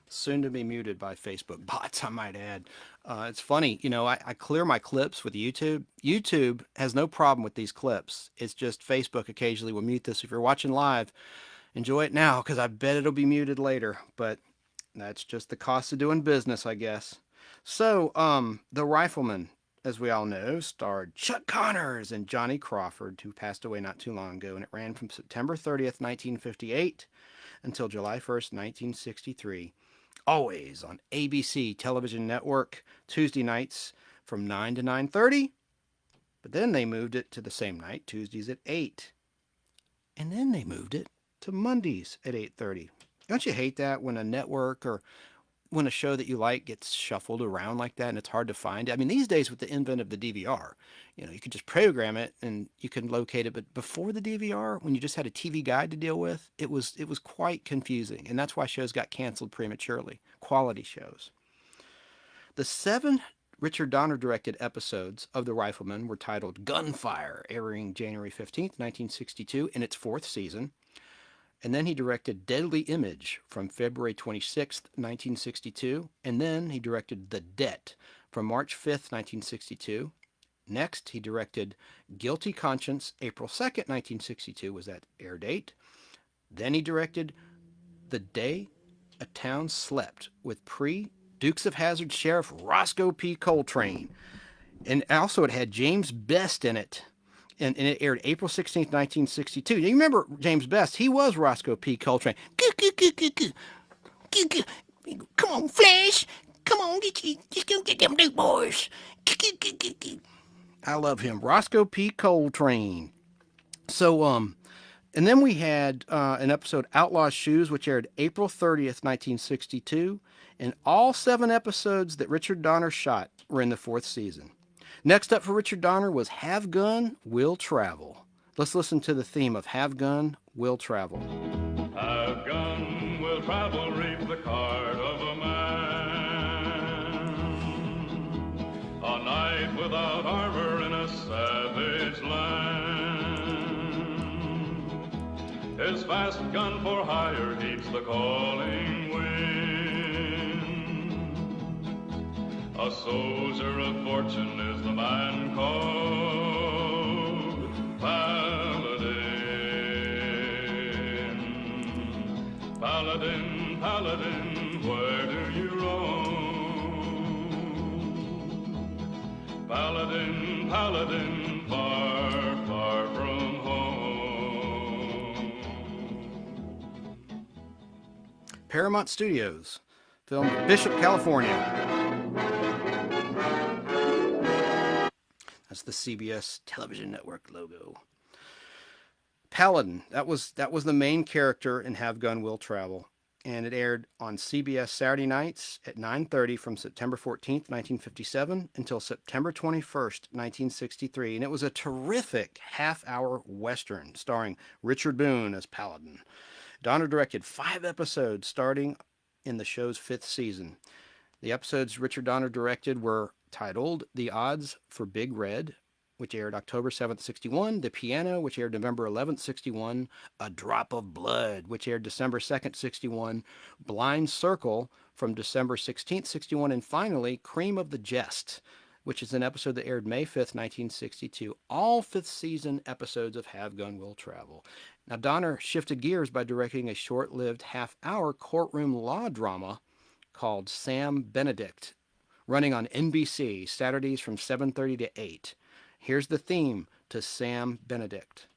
Soon to be muted by Facebook bots, I might add. It's funny, you know, I clear my clips with YouTube. YouTube has no problem with these clips. It's just Facebook occasionally will mute this. If you're watching live, enjoy it now because I bet it'll be muted later. But that's just the cost of doing business, I guess. So, The Rifleman, as we all know, starred Chuck Connors and Johnny Crawford, who passed away not too long ago, and it ran from September 30th, 1958 until July 1st, 1963. Always on ABC Television Network, Tuesday nights from 9 to 9:30. But then they moved it to the same night, Tuesdays at 8. And then they moved it to Mondays at 8:30. Don't you hate that when a network or when a show that you like gets shuffled around like that and it's hard to find? I mean, these days with the advent of the DVR, you know, you could just program it and you can locate it. But before the DVR, when you just had a TV guide to deal with, it was quite confusing. And that's why shows got canceled prematurely, quality shows. The 7 Richard Donner directed episodes of The Rifleman were titled Gunfire, airing January 15th, 1962 in its 4th season. And then he directed Deadly Image from February 26th, 1962. And then he directed The Debt from March 5th, 1962. Next, he directed Guilty Conscience, April 2nd, 1962 was that air date. Then he directed The Day a Town Slept with Dukes of Hazzard Sheriff Roscoe P. Coltrane. And also it had James Best in it. And it aired April 16th, 1962. You remember James Best? He was Roscoe P. Coltrane. Come on, Flash. Come on, just go get them Duke boys. I love him. Roscoe P. Coltrane. So, and then we had an episode, Outlaw Shoes, which aired April 30th, 1962. And all 7 episodes that Richard Donner shot were in the 4th season. Next up for Richard Donner was Have Gun, Will Travel. Let's listen to the theme of Have Gun, Will Travel. Have gun, will travel, reap the card of a man. A knight without armor in a savage land. His fast gun for hire heeds the calling wind. A soldier of fortune is the man called Paladin. Paladin, Paladin, where do you roam? Paladin, Paladin, far, far from home. Paramount Studios, filmed in Bishop, California. That's the CBS Television Network logo. Paladin, that was the main character in Have Gun, Will Travel. And it aired on CBS Saturday nights at 9:30 from September 14th, 1957 until September 21st, 1963. And it was a terrific half-hour Western starring Richard Boone as Paladin. Donner directed 5 episodes starting in the show's 5th season. The episodes Richard Donner directed were titled The Odds for Big Red, which aired October 7th, 61, The Piano, which aired November 11th, 61, A Drop of Blood, which aired December 2nd, 61, Blind Circle from December 16th, 61, and finally Cream of the Jest, which is an episode that aired May 5th, 1962. All fifth season episodes of Have Gun Will Travel. Now, Donner shifted gears by directing a short-lived half-hour courtroom law drama called Sam Benedict, running on NBC Saturdays from 7:30 to 8. Here's the theme to Sam Benedict.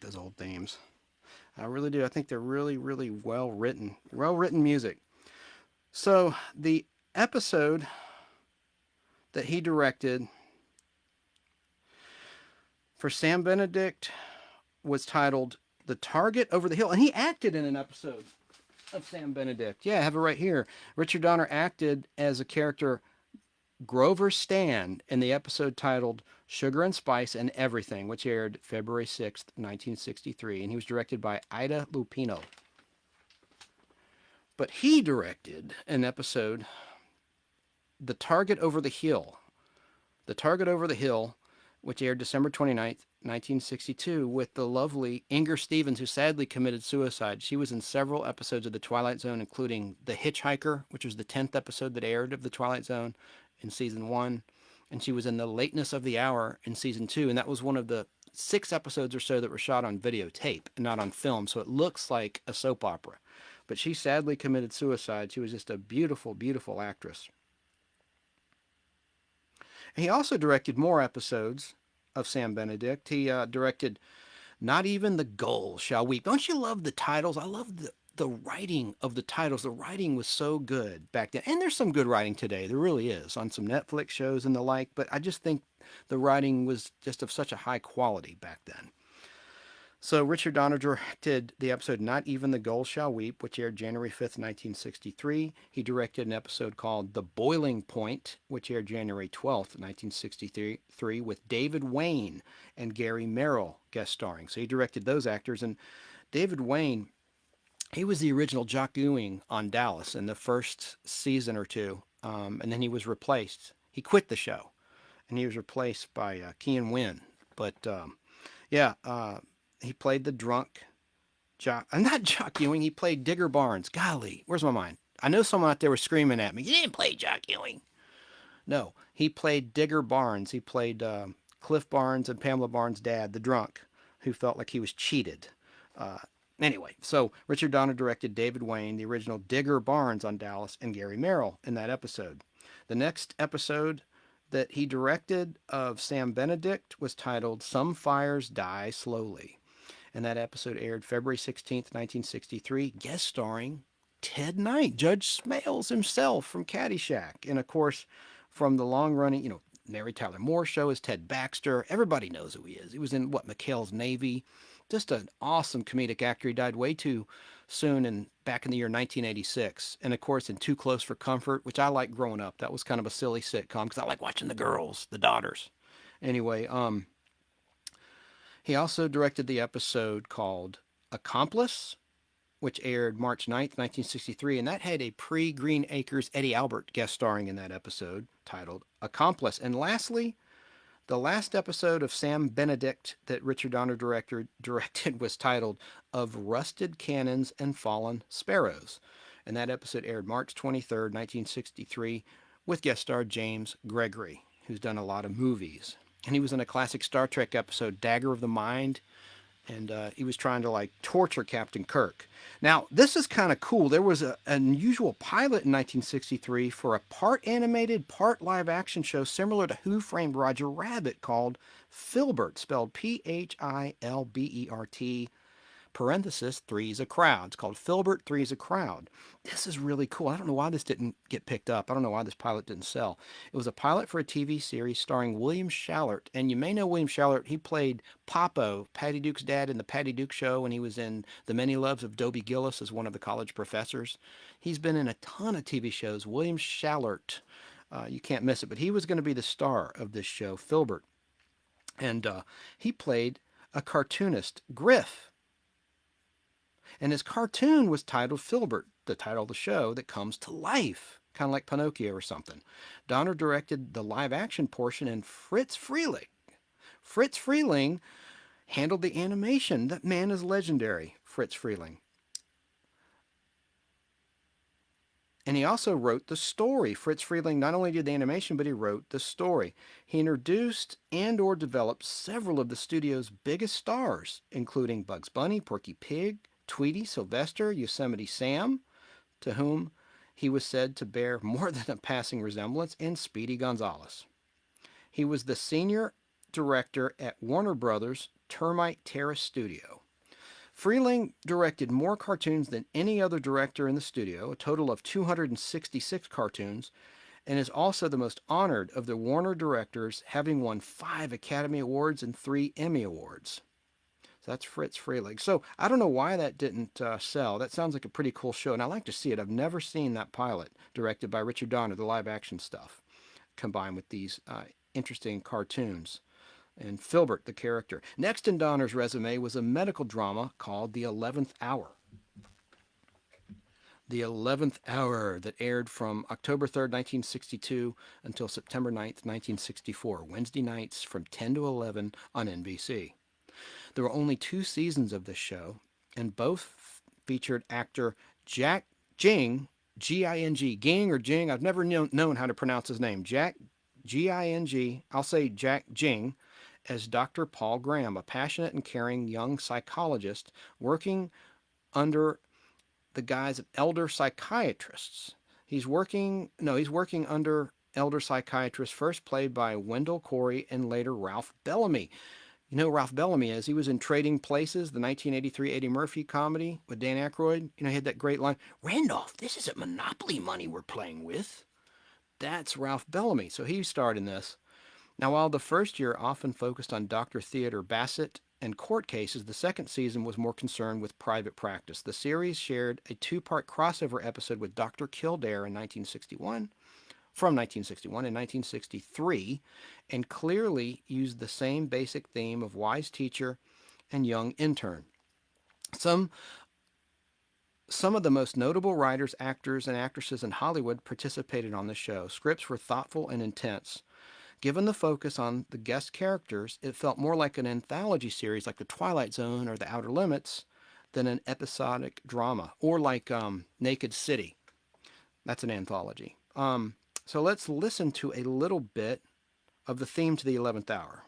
Those old themes. I really do. I think they're really, really well written music. So the episode that he directed for Sam Benedict was titled The Target Over the Hill, and he acted in an episode of Sam Benedict. Yeah, I have it right here. Richard Donner acted as a character Grover Stan in the episode titled Sugar and Spice and Everything, which aired February 6th, 1963, and he was directed by Ida Lupino. But he directed an episode, The Target Over the Hill, which aired December 29th, 1962, with the lovely Inger Stevens, who sadly committed suicide. She was in several episodes of The Twilight Zone, including The Hitchhiker, which was the 10th episode that aired of The Twilight Zone in season 1, and she was in The Lateness of the Hour in season 2, and that was one of the 6 episodes or so that were shot on videotape and not on film, so it looks like a soap opera. But she sadly committed suicide. She was just a beautiful, beautiful actress. And he also directed more episodes of Sam Benedict. He directed Not Even the Gulls Shall Weep. Don't you love the titles? I love the writing of the titles. The writing was so good back then. And there's some good writing today. There really is on some Netflix shows and the like. But I just think the writing was just of such a high quality back then. So Richard Donner directed the episode Not Even the Gulls Shall Weep, which aired January 5th, 1963. He directed an episode called The Boiling Point, which aired January 12th, 1963, with David Wayne and Gary Merrill guest starring. So he directed those actors. And David Wayne, he was the original Jock Ewing on Dallas in the first season or two, and then he was replaced. He quit the show, and he was replaced by Kean Wynn. But, he played the drunk not Jock Ewing, he played Digger Barnes. Golly, where's my mind? I know someone out there was screaming at me, you didn't play Jock Ewing. No, he played Digger Barnes. He played Cliff Barnes and Pamela Barnes' dad, the drunk, who felt like he was cheated. Anyway, so Richard Donner directed David Wayne, the original Digger Barnes on Dallas, and Gary Merrill in that episode. The next episode that he directed of Sam Benedict was titled Some Fires Die Slowly. And that episode aired February 16th, 1963, guest starring Ted Knight, Judge Smales himself from Caddyshack. And of course, from the long-running, Mary Tyler Moore show is Ted Baxter. Everybody knows who he is. He was in, McHale's Navy. Just an awesome comedic actor. He died way too soon back in the year 1986. And of course, in Too Close for Comfort, which I liked growing up. That was kind of a silly sitcom because I like watching the girls, the daughters. Anyway, he also directed the episode called Accomplice, which aired March 9th, 1963, and that had a pre-Green Acres Eddie Albert guest starring in that episode titled Accomplice. And lastly, the last episode of Sam Benedict that Richard Donner directed was titled Of Rusted Cannons and Fallen Sparrows. And that episode aired March 23rd, 1963, with guest star James Gregory, who's done a lot of movies. And he was in a classic Star Trek episode, Dagger of the Mind, and he was trying to torture Captain Kirk. Now, this is kind of cool. There was an unusual pilot in 1963 for a part animated, part live action show similar to Who Framed Roger Rabbit called Filbert, spelled Philbert, parenthesis, Three's a Crowd. It's called Filbert, Three's a Crowd. This is really cool. I don't know why this didn't get picked up. I don't know why this pilot didn't sell. It was a pilot for a TV series starring William Shallert. And you may know William Shallert. He played Popo, Patty Duke's dad, in The Patty Duke Show, and he was in The Many Loves of Dobie Gillis as one of the college professors. He's been in a ton of TV shows. William Shallert. You can't miss it. But he was going to be the star of this show, Filbert. And he played a cartoonist, Griff. And his cartoon was titled Filbert, the title of the show that comes to life, kind of like Pinocchio or something. Donner directed the live-action portion, and Fritz Freleng handled the animation. That man is legendary, Fritz Freleng. And he also wrote the story. Fritz Freleng not only did the animation, but he wrote the story. He introduced and or developed several of the studio's biggest stars, including Bugs Bunny, Porky Pig, Tweety, Sylvester, Yosemite Sam, to whom he was said to bear more than a passing resemblance, and Speedy Gonzales. He was the senior director at Warner Brothers' Termite Terrace Studio. Freleng directed more cartoons than any other director in the studio, a total of 266 cartoons, and is also the most honored of the Warner directors, having won 5 Academy Awards and 3 Emmy Awards. So that's Fritz Freleng. So I don't know why that didn't sell. That sounds like a pretty cool show, and I'd like to see it. I've never seen that pilot directed by Richard Donner, the live-action stuff, combined with these interesting cartoons. And Filbert, the character. Next in Donner's resume was a medical drama called The 11th Hour. The 11th Hour, that aired from October 3rd, 1962 until September 9th, 1964, Wednesday nights from 10 to 11 on NBC. There were only 2 seasons of this show, and both featured actor Jack Ging, G-I-N-G, Ging or Jing, I've never known how to pronounce his name, Jack, G-I-N-G, I'll say Jack Ging, as Dr. Paul Graham, a passionate and caring young psychologist working under the guise of elder psychiatrists. He's working under elder psychiatrists, first played by Wendell Corey and later Ralph Bellamy. You know who Ralph Bellamy is? He was in Trading Places, the 1983 Eddie Murphy comedy with Dan Aykroyd. He had that great line, "Randolph, this isn't Monopoly money we're playing with." That's Ralph Bellamy. So he starred in this. Now, while the first year often focused on Dr. Theodore Bassett and court cases, the second season was more concerned with private practice. The series shared a 2-part crossover episode with Dr. Kildare in 1961 and 1963, and clearly used the same basic theme of wise teacher and young intern. Some of the most notable writers, actors, and actresses in Hollywood participated on the show. Scripts were thoughtful and intense. Given the focus on the guest characters, it felt more like an anthology series like The Twilight Zone or The Outer Limits than an episodic drama, or like Naked City. That's an anthology. So let's listen to a little bit of the theme to The 11th Hour.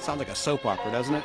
Sounds like a soap opera, doesn't it?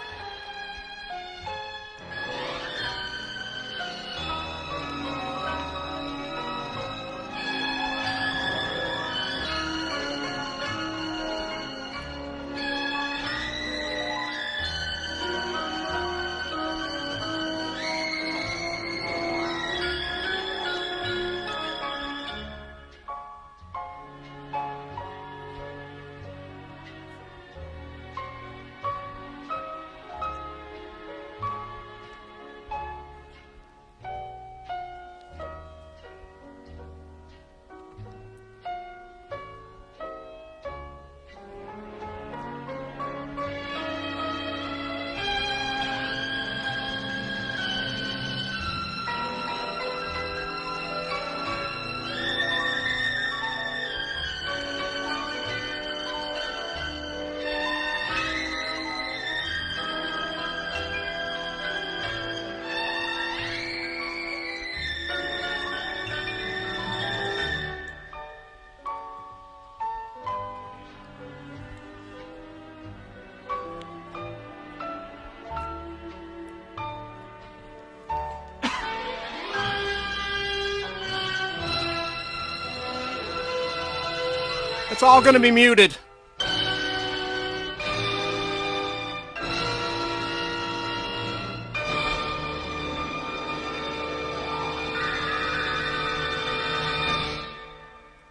It's all going to be muted.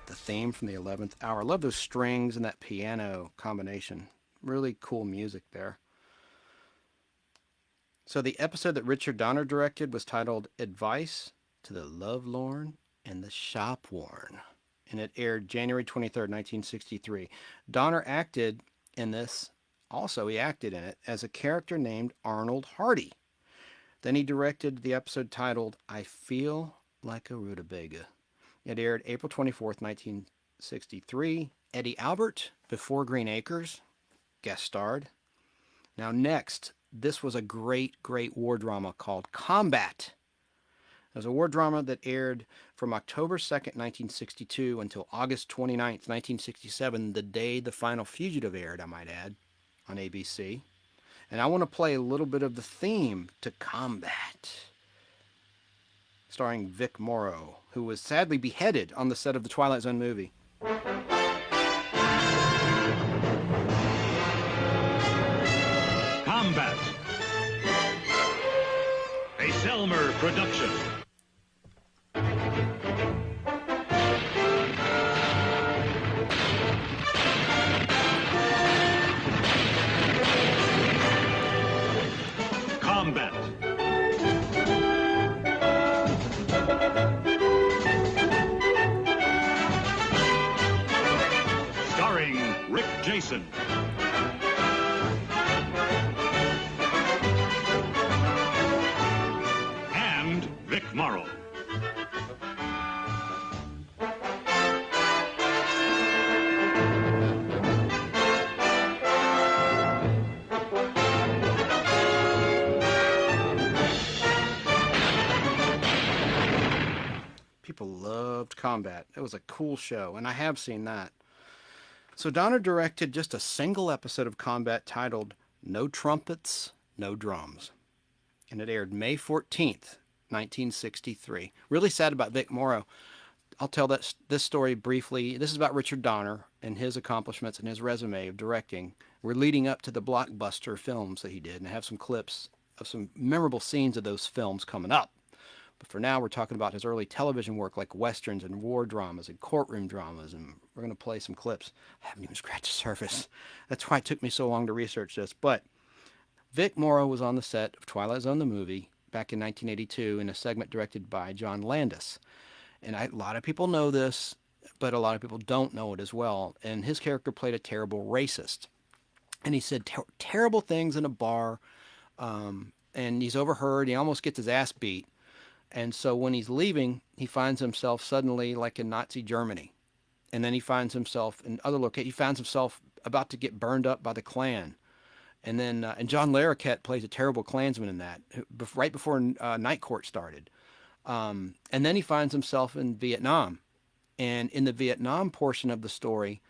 The theme from the 11th hour. I love those strings and that piano combination. Really cool music there. So the episode that Richard Donner directed was titled Advice to the Lovelorn and the Shopworn, and it aired January 23rd, 1963. Donner acted in this, also he acted in it, as a character named Arnold Hardy. Then he directed the episode titled I Feel Like a Rutabaga. It aired April 24th, 1963. Eddie Albert, Before Green Acres, guest starred. Now next, this was a great war drama called Combat. It was a war drama that aired from October 2nd, 1962 until August 29th, 1967, the day The Final Fugitive aired, I might add, on ABC. And I want to play a little bit of the theme to Combat, starring Vic Morrow, who was sadly beheaded on the set of the Twilight Zone movie. Combat. A Selmer production. Combat. Starring Rick Jason. And Vic Morrow. People loved Combat. It was a cool show, and I have seen that. So Donner directed just a single episode of Combat titled No Trumpets, No Drums. And it aired May 14th, 1963. Really sad about Vic Morrow. I'll tell this story briefly. This is about Richard Donner and his accomplishments and his resume of directing. We're leading up to the blockbuster films that he did, and I have some clips of some memorable scenes of those films coming up. But for now, we're talking about his early television work like westerns and war dramas and courtroom dramas, and we're going to play some clips. I haven't even scratched the surface. That's why it took me so long to research this. But Vic Morrow was on the set of Twilight Zone the movie back in 1982 in a segment directed by John Landis. And a lot of people know this, but a lot of people don't know it as well. And his character played a terrible racist. And he said terrible things in a bar, and he's overheard. He almost gets his ass beat. And so when he's leaving, he finds himself suddenly like in Nazi Germany. And then he finds himself in other locations. He finds himself about to get burned up by the Klan. And then and John Larroquette plays a terrible Klansman in that, right before Night Court started. And then he finds himself in Vietnam. And in the Vietnam portion of the story,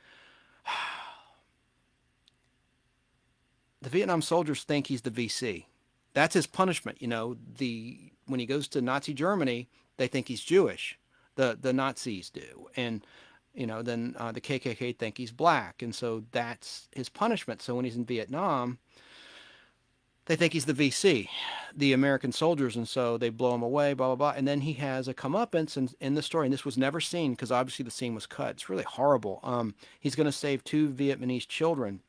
the Vietnam soldiers think he's the VC. That's his punishment. When he goes to Nazi Germany, they think he's Jewish. The Nazis do, and then the KKK think he's black, and so that's his punishment. So when he's in Vietnam, they think he's the VC, the American soldiers, and so they blow him away, blah, blah, blah. And then he has a comeuppance in the story, and this was never seen because obviously the scene was cut. It's really horrible. He's going to save 2 Vietnamese children,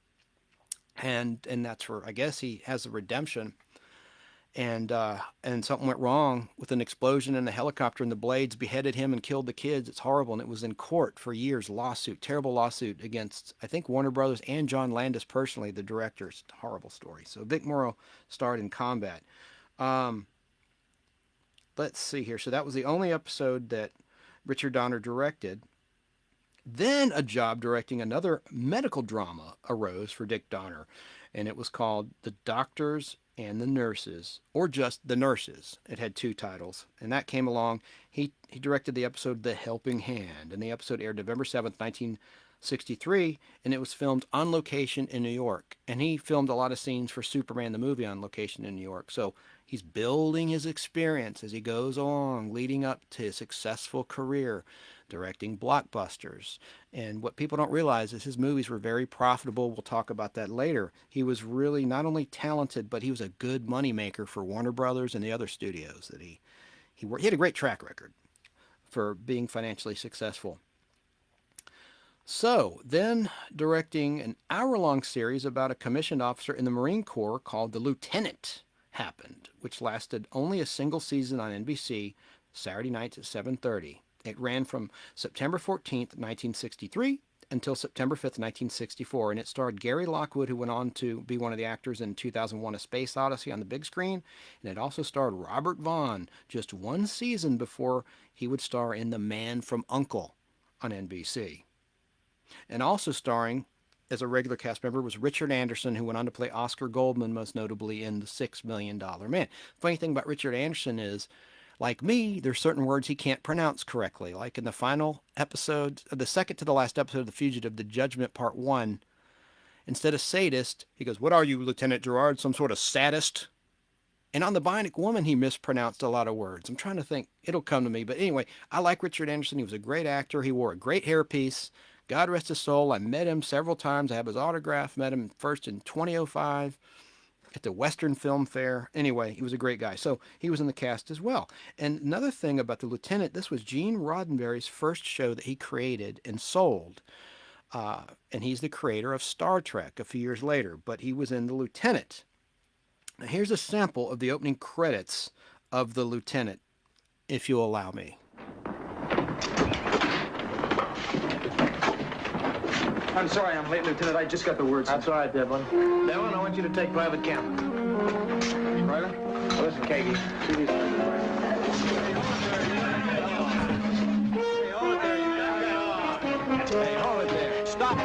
and that's where I guess he has the redemption. And something went wrong with an explosion in the helicopter, and the blades beheaded him and killed the kids. It's horrible, and it was in court for years. Terrible lawsuit against, I think, Warner Brothers and John Landis personally, the director. It's a horrible story. So Vic Morrow starred in combat. Let's see here. So that was the only episode that Richard Donner directed. Then a job directing another medical drama arose for Dick Donner, and it was called The Doctors and the Nurses, or just The Nurses. It had 2 titles, and that came along. He directed the episode The Helping Hand, and the episode aired November 7th, 1963, and it was filmed on location in New York. And he filmed a lot of scenes for Superman the movie on location in New York. So he's building his experience as he goes along, leading up to his successful career directing blockbusters. And what people don't realize is his movies were very profitable. We'll talk about that later. He was really not only talented, but he was a good moneymaker for Warner Brothers and the other studios that he worked. He had a great track record for being financially successful. So then directing an hour-long series about a commissioned officer in the Marine Corps called The Lieutenant happened, which lasted only a single season on NBC, Saturday nights at 7:30. It ran from September 14th, 1963 until September 5th, 1964, and it starred Gary Lockwood, who went on to be one of the actors in 2001: A Space Odyssey on the big screen, and it also starred Robert Vaughn just 1 season before he would star in The Man from U.N.C.L.E. on NBC. And also starring as a regular cast member was Richard Anderson, who went on to play Oscar Goldman, most notably in The $6 Million Man. Funny thing about Richard Anderson is, like me, there's certain words he can't pronounce correctly. Like in the final episode, the second to the last episode of The Fugitive, The Judgment Part 1, instead of sadist, he goes, "What are you, Lieutenant Gerard, some sort of sadist?" And on The Bionic Woman, he mispronounced a lot of words. I'm trying to think. It'll come to me. But anyway, I like Richard Anderson. He was a great actor. He wore a great hairpiece. God rest his soul. I met him several times. I have his autograph. Met him first in 2005. At the Western Film Fair. Anyway, he was a great guy. So he was in the cast as well. And another thing about The Lieutenant, this was Gene Roddenberry's first show that he created and sold. And he's the creator of Star Trek a few years later. But he was in The Lieutenant. Now here's a sample of the opening credits of The Lieutenant, if you'll allow me. I'm sorry I'm late, Lieutenant. I just got the words. That's all right, Devlin. Devlin, I want you to take Private Cameron. Private? Listen, Kagi. See these guys. Hey, hold it there. Stop.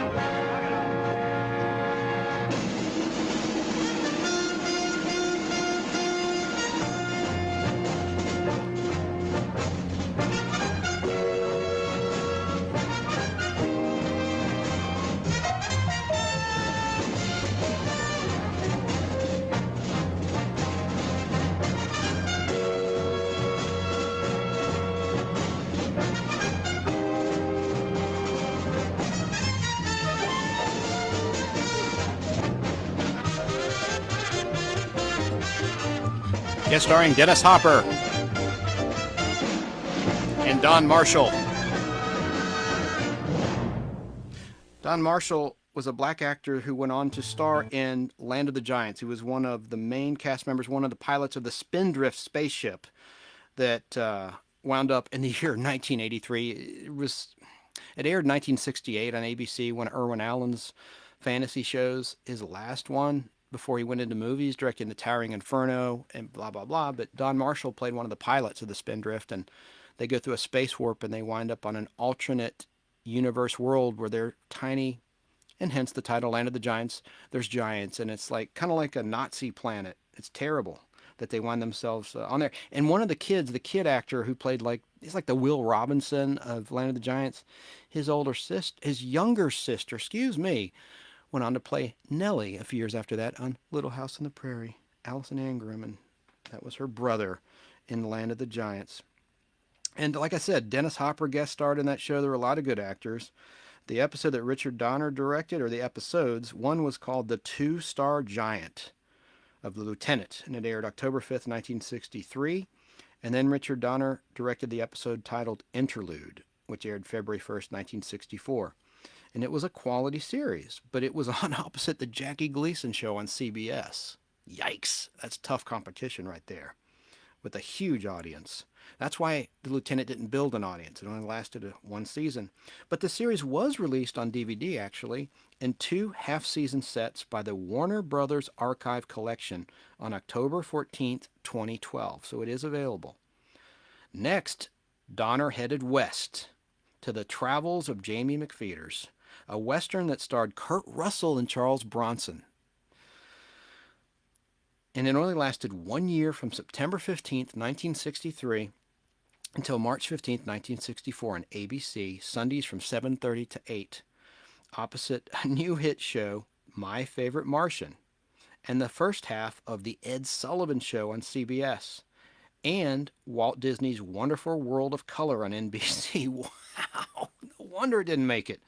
Guest starring Dennis Hopper and Don Marshall. Don Marshall was a black actor who went on to star in Land of the Giants. He was one of the main cast members, one of the pilots of the Spindrift spaceship that wound up in the year 1983. It aired in 1968 on ABC, one of Irwin Allen's fantasy shows, his last one before he went into movies, directing The Towering Inferno and blah, blah, blah. But Don Marshall played one of the pilots of the Spindrift, and they go through a space warp and they wind up on an alternate universe world where they're tiny, and hence the title Land of the Giants. There's giants, and it's like kind of like a Nazi planet. It's terrible that they wind themselves on there. And one of the kids, the kid actor who played he's like the Will Robinson of Land of the Giants, his younger sister, Went on to play Nellie a few years after that on Little House on the Prairie. Allison Ingram, and that was her brother in Land of the Giants. And like I said, Dennis Hopper guest starred in that show. There were a lot of good actors. The episode that Richard Donner directed, or the episodes, one was called The Two-Star Giant of the Lieutenant, and it aired October 5th, 1963. And then Richard Donner directed the episode titled Interlude, which aired February 1st, 1964. And it was a quality series, but it was on opposite the Jackie Gleason show on CBS. Yikes, that's tough competition right there, with a huge audience. That's why The Lieutenant didn't build an audience. It only lasted one season. But the series was released on DVD, actually, in 2 half-season sets by the Warner Brothers Archive Collection on October 14th, 2012. So it is available. Next, Donner headed west to The Travels of Jamie McPheeters, a Western that starred Kurt Russell and Charles Bronson. And it only lasted 1 year, from September 15th, 1963 until March 15th, 1964 on ABC, Sundays from 7:30 to 8, opposite a new hit show, My Favorite Martian, and the first half of The Ed Sullivan Show on CBS, and Walt Disney's Wonderful World of Color on NBC. Wow! No wonder it didn't make it.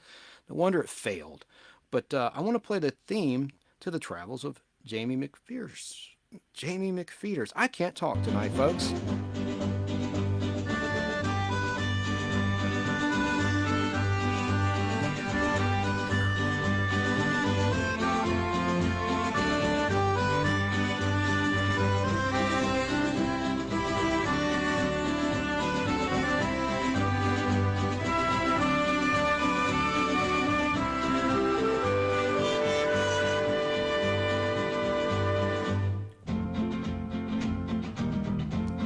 No wonder it failed. But I want to play the theme to The Travels of Jamie McPheeters. Jamie McPheeters. I can't talk tonight, folks.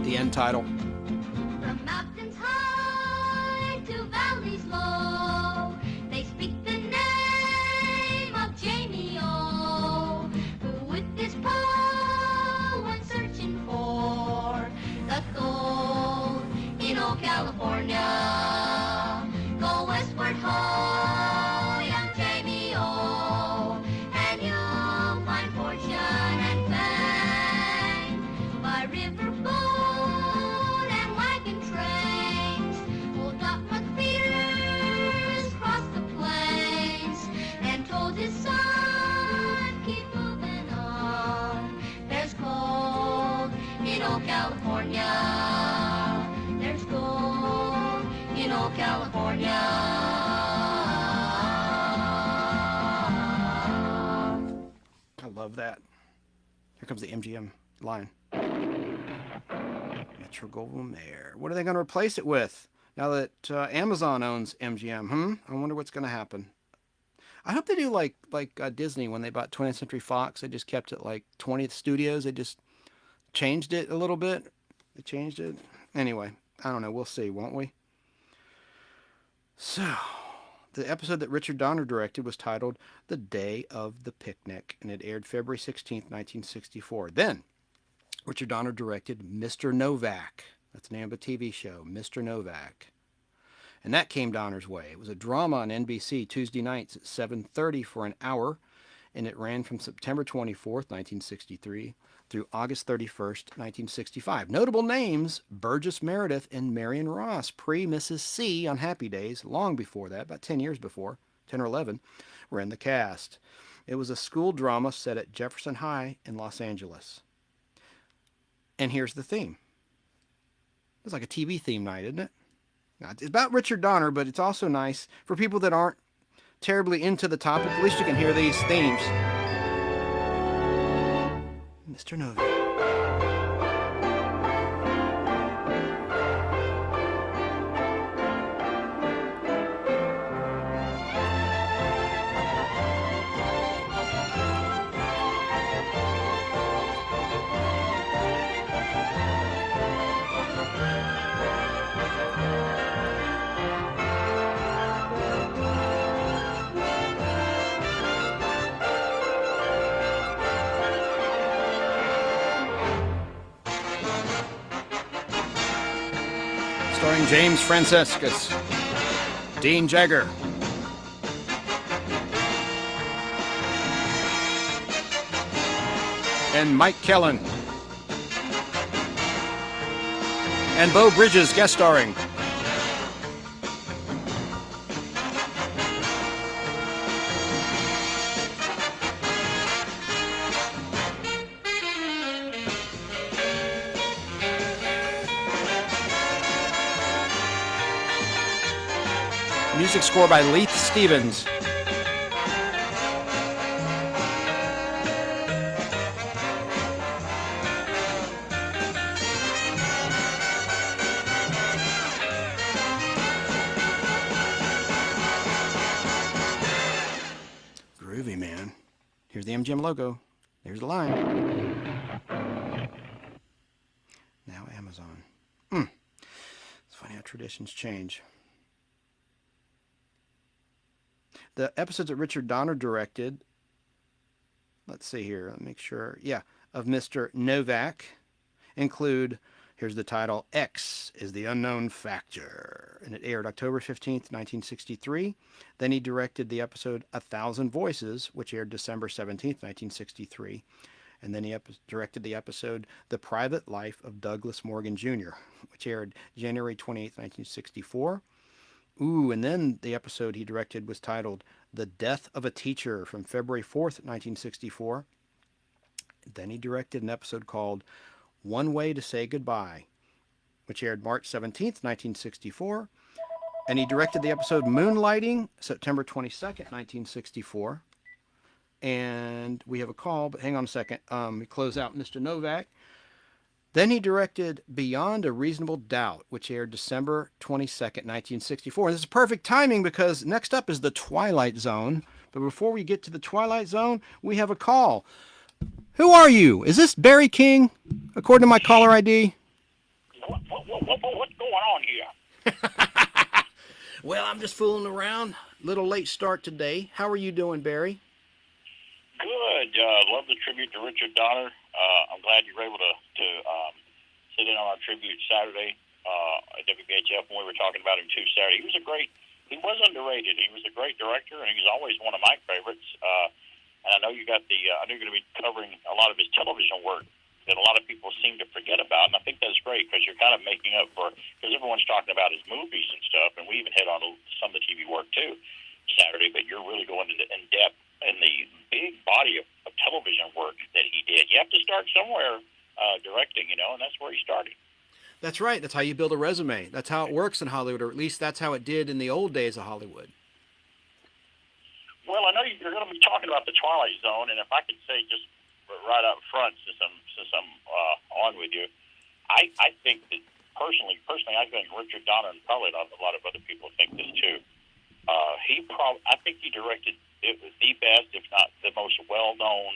The end title. From mountains high to valleys low, they speak the name of Jamie O, who with his pole went searching for the gold in old California. Go westward ho, young Jamie O, and you'll find fortune and fame by river boat and wagon trains. Old Doc McPheeters crossed the plains and told his son, keep moving on. There's gold in old California. There's gold in old California. I love that. Here comes the MGM line. Metro-Goldwyn-Mayer. What are they going to replace it with now that Amazon owns MGM? I wonder what's going to happen. I hope they do like Disney when they bought 20th Century Fox. They just kept it like 20th Studios. They just changed it a little bit. They changed it. Anyway, I don't know. We'll see, won't we? So, the episode that Richard Donner directed was titled The Day of the Picnic, and it aired February 16th, 1964. Then, Richard Donner directed Mr. Novak. That's the name of a TV show, Mr. Novak. And that came Donner's way. It was a drama on NBC Tuesday nights at 7:30 for an hour, and it ran from September 24th, 1963 through August 31st, 1965. Notable names, Burgess Meredith and Marion Ross, pre-Mrs. C on Happy Days, long before that, about 10 years before, 10 or 11, were in the cast. It was a school drama set at Jefferson High in Los Angeles. And here's the theme. It's like a TV theme night, isn't it? Now, it's about Richard Donner, but it's also nice for people that aren't terribly into the topic. At least you can hear these themes. Mr. Novak. Starring James Franciscus, Dean Jagger, and Mike Kellen. And Beau Bridges guest starring. Music score by Leith Stevens. Groovy, man. Here's the MGM logo. There's the line. Now Amazon. It's funny how traditions change. The episodes that Richard Donner directed, let's see here, let me make sure, of Mr. Novak include, here's the title, X is the Unknown Factor, and it aired October 15th, 1963. Then he directed the episode 1,000 Voices, which aired December 17th, 1963. And then he directed the episode The Private Life of Douglas Morgan Jr., which aired January 28th, 1964. And then the episode he directed was titled The Death of a Teacher from February 4th, 1964. Then he directed an episode called One Way to Say Goodbye, which aired March 17th, 1964. And he directed the episode Moonlighting, September 22nd, 1964. And we have a call, but hang on a second. We close out Mr. Novak. Then he directed Beyond a Reasonable Doubt, which aired December 22nd, 1964. And this is perfect timing because next up is The Twilight Zone. But before we get to The Twilight Zone, we have a call. Who are you? Is this Barry King, according to my caller ID? What's going on here? Well, I'm just fooling around. Little late start today. How are you doing, Barry? Good. Love the tribute to Richard Donner. I'm glad you were able to sit in on our tribute Saturday at WBHF when we were talking about him too Saturday. He was underrated. He was a great director, and he was always one of my favorites. And I know I know you're going to be covering a lot of his television work that a lot of people seem to forget about, and I think that's great because you're kind of making up because everyone's talking about his movies and stuff, and we even hit on some of the TV work too Saturday, but you're really going into in depth in the big body of television work that he did. You have to start somewhere directing, and that's where he started. That's right. That's how you build a resume. That's how it works in Hollywood, or at least that's how it did in the old days of Hollywood. Well, I know you're going to be talking about The Twilight Zone, and if I could say just right up front, since I'm on with you, I think that personally, I think Richard Donner, and probably a lot of other people think this too. I think he directed the best, if not the most well-known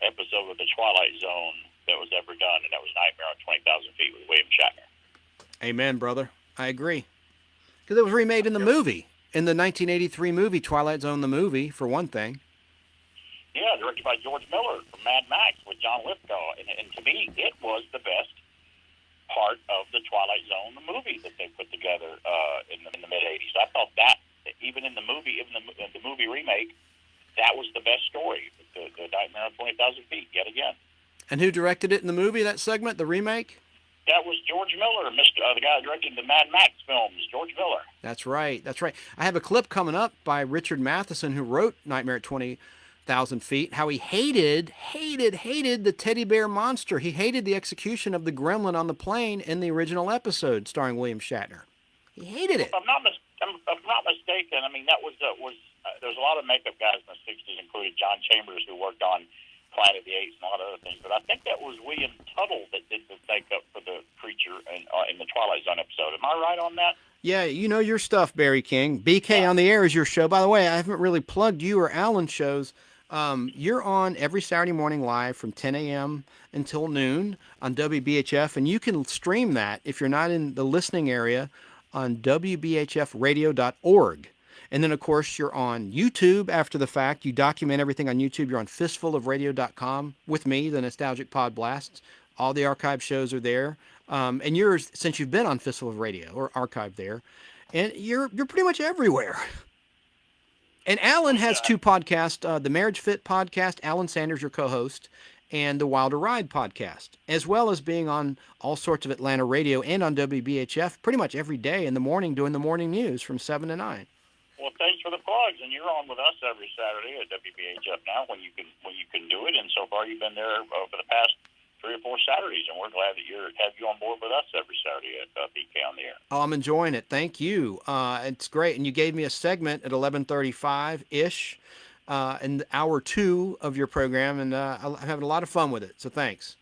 episode of The Twilight Zone that was ever done, and that was Nightmare on 20,000 Feet with William Shatner. Amen, brother. I agree. Because it was remade in the movie. In the 1983 movie, Twilight Zone the movie, for one thing. Yeah, directed by George Miller from Mad Max with John Lithgow. And to me, it was the best part of the Twilight Zone, the movie that they put together in the mid-'80s. I thought that, even in the movie remake, that was the best story, the Nightmare on 20,000 Feet, yet again. And who directed it in the movie, that segment, the remake? That was George Miller, the guy who directed the Mad Max films, George Miller. That's right. I have a clip coming up by Richard Matheson, who wrote Nightmare at 20,000 Feet, how he hated the teddy bear monster. He hated the execution of the gremlin on the plane in the original episode starring William Shatner. He hated it. If I'm not mistaken, I mean, that was there's a lot of makeup guys in the 60s, including John Chambers, who worked on Planet of the Apes and a lot of other things. But I think that was William Tuttle that did the makeup for the creature in the Twilight Zone episode. Am I right on that? Yeah, you know your stuff, Barry King. BK on the Air is your show. By the way, I haven't really plugged you or Alan's shows. You're on every Saturday morning live from 10 a.m. until noon on WBHF, and you can stream that if you're not in the listening area on WBHFradio.org. And then, of course, you're on YouTube after the fact. You document everything on YouTube. You're on fistfulofradio.com with me, the Nostalgic Podblast. All the archive shows are there. And yours, since you've been on Fistful of Radio, or archived there, and you're pretty much everywhere. And Alan has two podcasts, the Marriage Fit podcast. Alan Sanders, your co-host, and the Wilder Ride podcast, as well as being on all sorts of Atlanta radio and on WBHF pretty much every day in the morning doing the morning news from 7 to 9. Well, thanks for the plugs, and you're on with us every Saturday at WBHF now when you can do it. And so far, you've been there for the past 3 or 4 Saturdays, and we're glad that have you on board with us every Saturday at BK on the Air. Oh, I'm enjoying it. Thank you. It's great, and you gave me a segment at 11:35 ish, in hour 2 of your program, and I'm having a lot of fun with it. So thanks.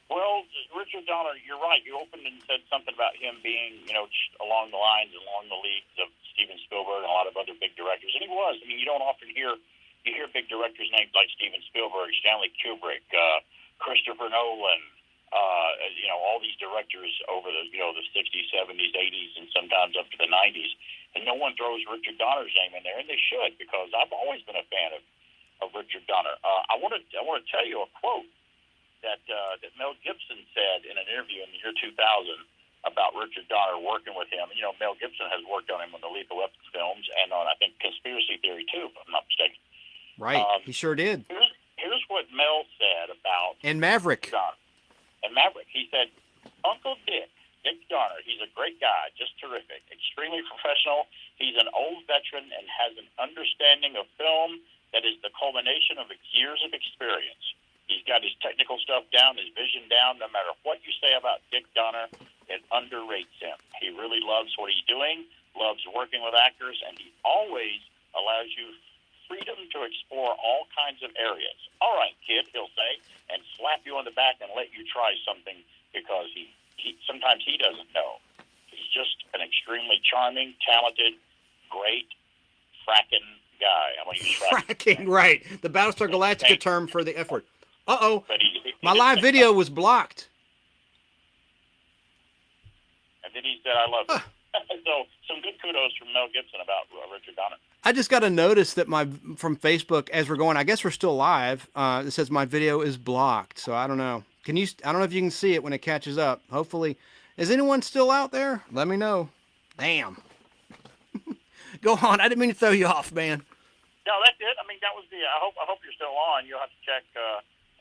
Well, Richard Donner, you're right. You opened and said something about him being, along the lines, along the leagues of Steven Spielberg and a lot of other big directors, and he was. I mean, you don't often hear big directors named like Steven Spielberg, Stanley Kubrick, Christopher Nolan, all these directors over the 60s, 70s, 80s, and sometimes up to the 90s, and no one throws Richard Donner's name in there, and they should, because I've always been a fan of Richard Donner. I want to tell you a quote that Mel Gibson said in an interview in the year 2000 about Richard Donner working with him. Mel Gibson has worked on him on the Lethal Weapon films and on, I think, Conspiracy Theory too, if I'm not mistaken. Right, he sure did. Here's what Mel said about And Maverick. Donner. And Maverick, he said, Uncle Dick Donner, he's a great guy, just terrific, extremely professional. He's an old veteran and has an understanding of film that is the culmination of years of experience. He's got his technical stuff down, his vision down. No matter what you say about Dick Donner, it underrates him. He really loves what he's doing, loves working with actors, and he always allows you freedom to explore all kinds of areas. All right, kid, he'll say, and slap you on the back and let you try something because he sometimes he doesn't know. He's just an extremely charming, talented, great, fracking guy. I'm going to use fracking, right. The Battlestar Galactica term for the F word. Uh-oh. But he My live video was blocked. And then he said, I love it. So some good kudos from Mel Gibson about Richard Donner. I just got a notice that from Facebook as we're going, I guess we're still live. It says my video is blocked. So I don't know. I don't know if you can see it when it catches up. Hopefully. Is anyone still out there? Let me know. Damn. Go on. I didn't mean to throw you off, man. No, that's it. I mean, that was I hope you're still on. You'll have to check,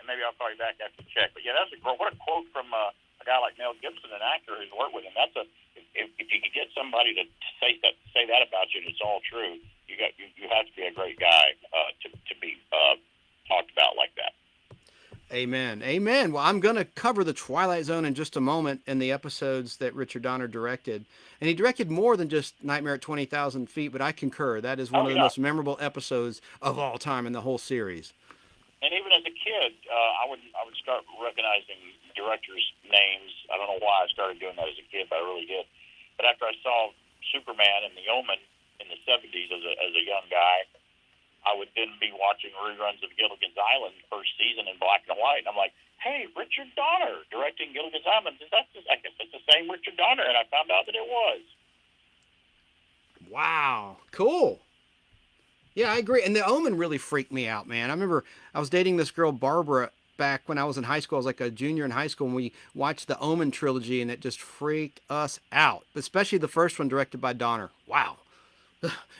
and maybe I'll call you back after the check. But yeah, what a quote from a guy like Mel Gibson, an actor who's worked with him. If you could get somebody to say that about you, and it's all true. You have to be a great guy to be talked about like that. Amen. Amen. Well, I'm going to cover the Twilight Zone in just a moment in the episodes that Richard Donner directed. And he directed more than just Nightmare at 20,000 Feet, but I concur. That is one of the most memorable episodes of all time in the whole series. And even as a kid, I would start recognizing directors' names. I don't know why I started doing that as a kid, but I really did. But after I saw Superman and The Omen in the 70s as a young guy, I would then be watching reruns of Gilligan's Island first season in black and white. And I'm like, hey, Richard Donner directing Gilligan's Island. I guess it's the same Richard Donner. And I found out that it was. Wow. Cool. Yeah, I agree. And The Omen really freaked me out, man. I remember I was dating this girl, Barbara, back when I was in high school. I was like a junior in high school, and we watched the Omen trilogy, and it just freaked us out, especially the first one directed by Donner. Wow.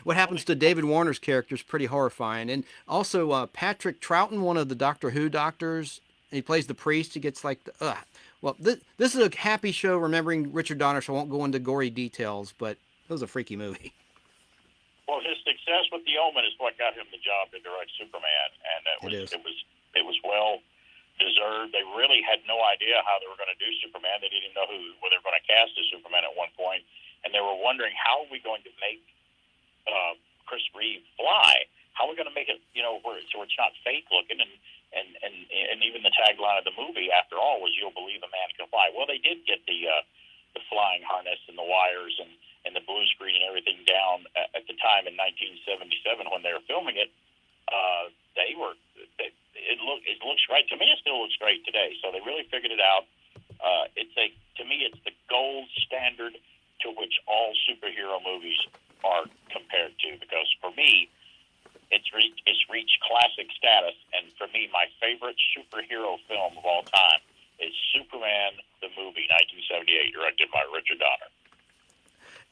What happens to David Warner's character is pretty horrifying. And also Patrick Troughton, one of the Doctor Who doctors, he plays the priest. He gets like the, well, this is a happy show remembering Richard Donner, so I won't go into gory details, but it was a freaky movie. Well, his success with The Omen is what got him the job to direct Superman, and it was well deserved. They really had no idea how they were going to do Superman. They didn't know who they were going to cast as Superman at one point, and they were wondering, how are we going to make Chris Reeve fly? How are we going to make it, so it's not fake looking? And even the tagline of the movie, after all, was "You'll believe a man can fly." Well, they did get the flying harness and the wires and the blue screen and everything down at the time in 1977 when they were filming it. It looks great to me. It still looks great today. So they really figured it out. To me, it's the gold standard to which all superhero movies are compared to, because for me, it's reached classic status. And for me, my favorite superhero film of all time is Superman the movie, 1978, directed by Richard Donner.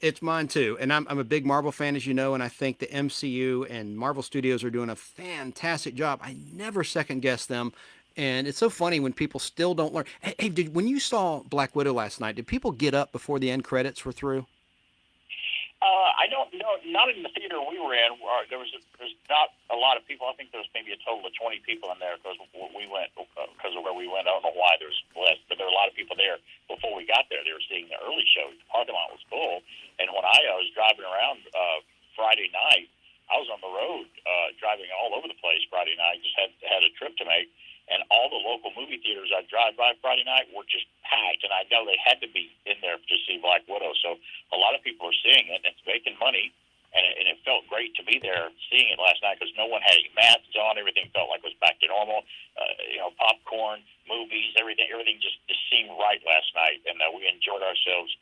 It's mine too, and I'm a big Marvel fan, as you know, and I think the MCU and Marvel Studios are doing a fantastic job. I never second guess them, And it's so funny when people still don't learn. Hey, when you saw Black Widow last night, did people get up before the end credits were through? I don't know. Not in the theater we were in. There's not a lot of people. I think there was maybe a total of 20 people in there because we went because of where we went. I don't know why there's less, but there were a lot of people there before we got there. They were seeing the early show. The parking lot was full, and when I was driving around Friday night, I was on the road driving all over the place Friday night. Just had a trip to make. And all the local movie theaters I drive by Friday night were just packed, and I know they had to be in there to see Black Widow. So a lot of people are seeing it, and it's making money, and it felt great to be there seeing it last night because no one had any masks on. Everything felt like it was back to normal. Popcorn, movies, everything just seemed right last night, and we enjoyed ourselves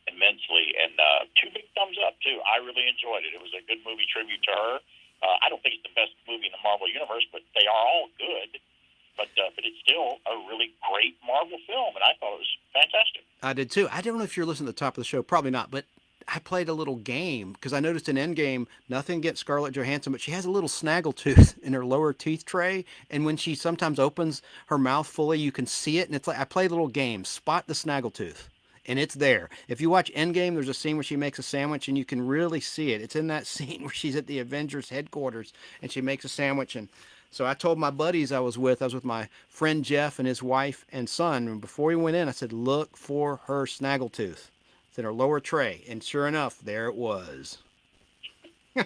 immensely. And 2 big thumbs up, too. I really enjoyed it. It was a good movie tribute to her. I don't think it's the best movie in the Marvel Universe, but they are all good. But it's still a really great Marvel film, and I thought it was fantastic. I did too. I don't know if you're listening to the top of the show, probably not, but I played a little game because I noticed in Endgame, nothing against Scarlett Johansson, but she has a little snaggletooth in her lower teeth tray, and when she sometimes opens her mouth fully, you can see it, and it's like I played a little game, spot the snaggletooth, and it's there. If you watch Endgame, there's a scene where she makes a sandwich, and you can really see it. It's in that scene where she's at the Avengers headquarters, and she makes a sandwich, and so I told my buddies I was with my friend Jeff and his wife and son, and before we went in, I said, look for her snaggletooth. It's in her lower tray, and sure enough, there it was. Well,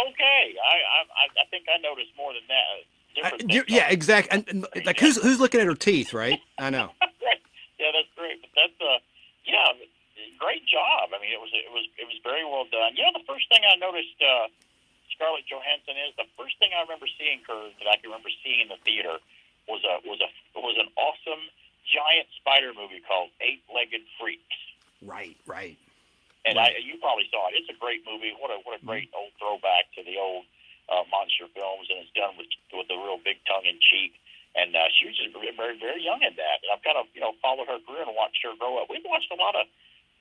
okay. I think I noticed more than that. Yeah, exactly. And like, who's looking at her teeth, right? I know. Yeah, that's great. But that's great job. I mean, it was very well done. The first thing I noticed. Scarlett Johansson is the first thing I remember seeing her that I can remember seeing in the theater was an awesome giant spider movie called Eight-Legged Freaks. Right. And you probably saw it. It's a great movie. What a great old throwback to the old monster films, and it's done with a real big tongue in cheek. And she was just very, very young in that. And I've kind of followed her career and watched her grow up. We've watched a lot of